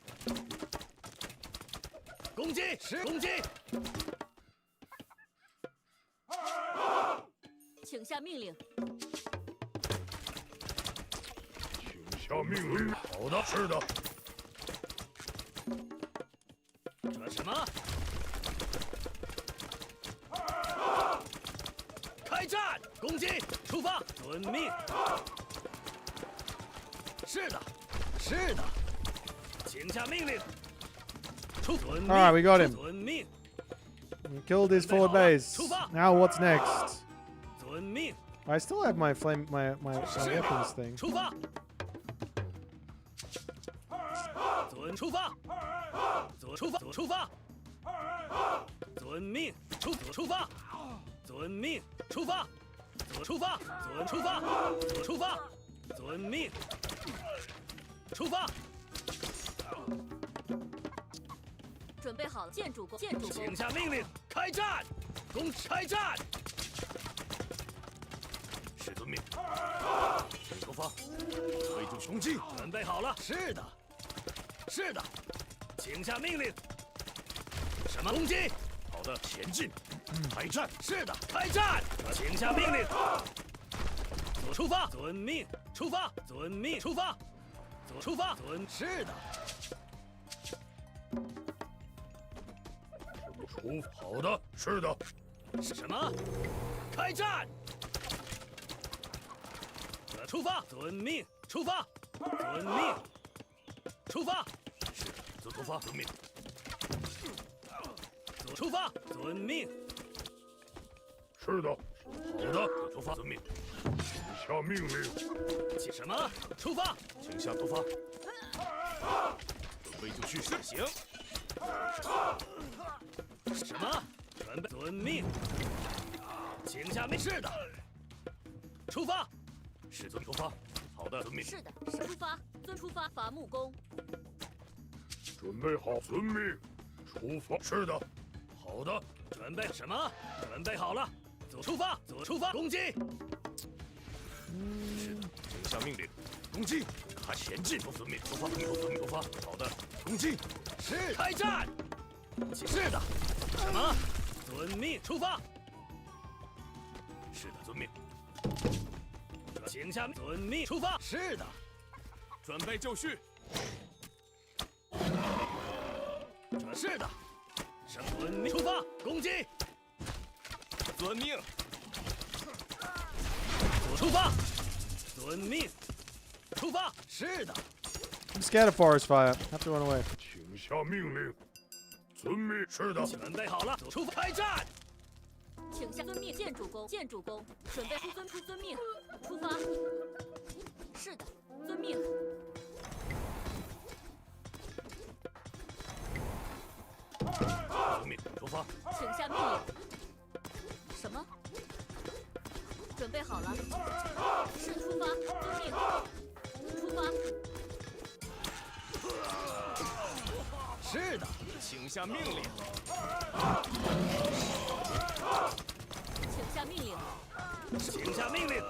攻击！是攻击！请下命令。请下命令。好的，是的。这什么？开战！攻击！出发！遵命。是的，是的，请下命令。出遵命。 All right, we got him. 遵命。 We killed his forward base. Now what's next? 遵命。 I still have my flame, my weapons thing. 出发。遵出发。出发。出发。遵命。出发。遵命。出发。出发。出发。出发。遵命。出发。准备好了，建主公，建主公，请下命令，开战！开战！是遵命。请出发，围住雄鸡。准备好了。是的，是的，请下命令。什么攻击？好的，前进，开战。是的，开战！请下命令。出发，遵命。出发，遵命。出发，出发，是的。 好的，是的。是什么？开战！出发，遵命。出发，遵命。出发。是，遵出发，遵命。出发，遵命。是的。好的，出发，遵命。请下命令。起什么？出发。请下出发。准备就绪，是行。 什么？准备遵命，请下命。是的，出发。是遵出发。好的，遵命。是的，是出发。遵出发，伐木工。准备好，遵命。出发。是的。好的，准备什么？准备好了，出发，出发，攻击。是的，请下命令，攻击。看前进，遵命。出发，遵命出发。好的，攻击。是开战。是的。 什么？遵命出发。是的，遵命。请下遵命出发。是的，准备就绪。是的，遵命出发，攻击。遵命。出发。遵命。出发。是的。 I'm scared of forest fire. Have to run away. 请下命令。 遵命，是的。准备好了，出发，开战！请下遵命，建主公，建主公，准备出遵命，出发。是的，遵命。遵命，出发。请下命令。什么？准备好了。是出发，遵命。出发。是的。 请下命令。请下命令。请下命令。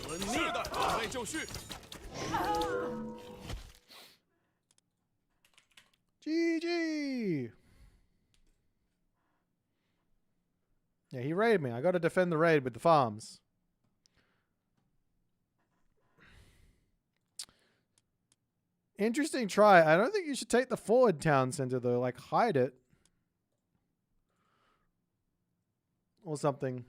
遵命。是的，准备就绪。GG. Yeah, he raided me. I got to defend the raid with the farms. Interesting try. I don't think you should take the forward town center though. Like hide it. Or something.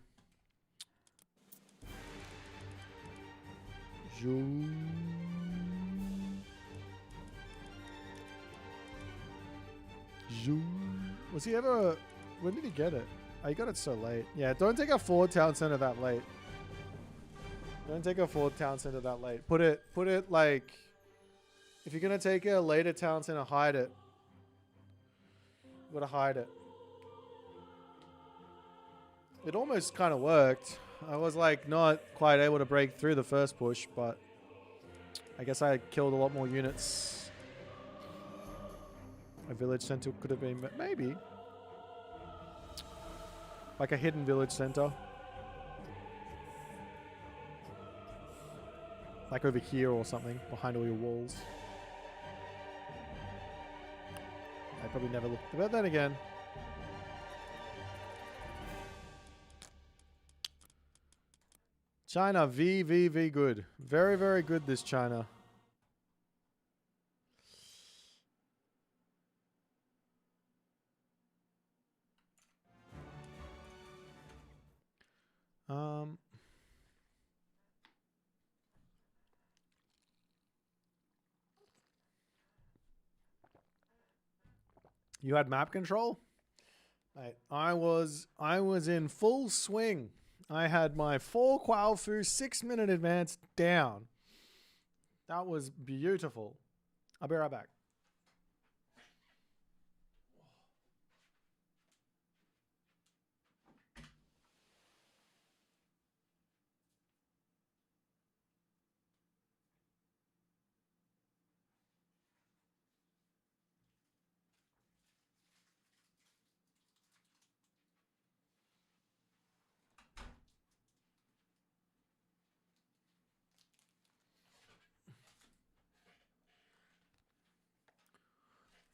Was he ever... When did he get it? Oh, he got it so late. Yeah, don't take a forward town center that late. Don't take a forward town center that late. Put it like... If you're going to take a later town center, hide it. You gotta hide it. It almost kind of worked. I was like not quite able to break through the first push, but I guess I killed a lot more units. A village center could have been, maybe. Like a hidden village center. Like over here or something, behind all your walls. I probably never looked, but then again. China, V good. Very, very good, this China. You had map control? Mate, I was in full swing. I had my 4 Qualfu 6-minute advance down. That was beautiful. I'll be right back.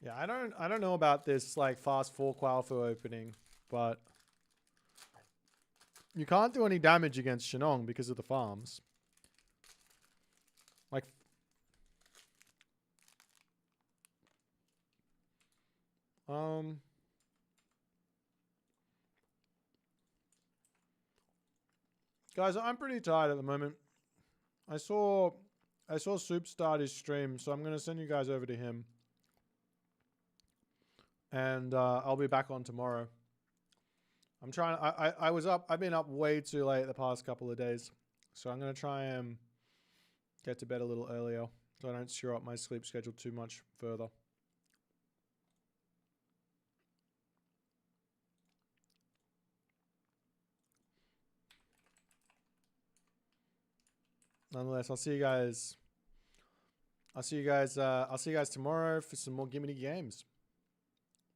Yeah, I don't know about this like fast 4 Qualfu opening, but you can't do any damage against Shenong because of the farms. Like guys, I'm pretty tired at the moment. I saw Soup start his stream, so I'm gonna send you guys over to him. And I'll be back on tomorrow. I'm trying. I've been up way too late the past couple of days, so I'm gonna try and get to bed a little earlier, so I don't screw up my sleep schedule too much further. Nonetheless, I'll see you guys. I'll see you guys tomorrow for some more Gimme games.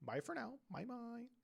Bye for now. Bye bye.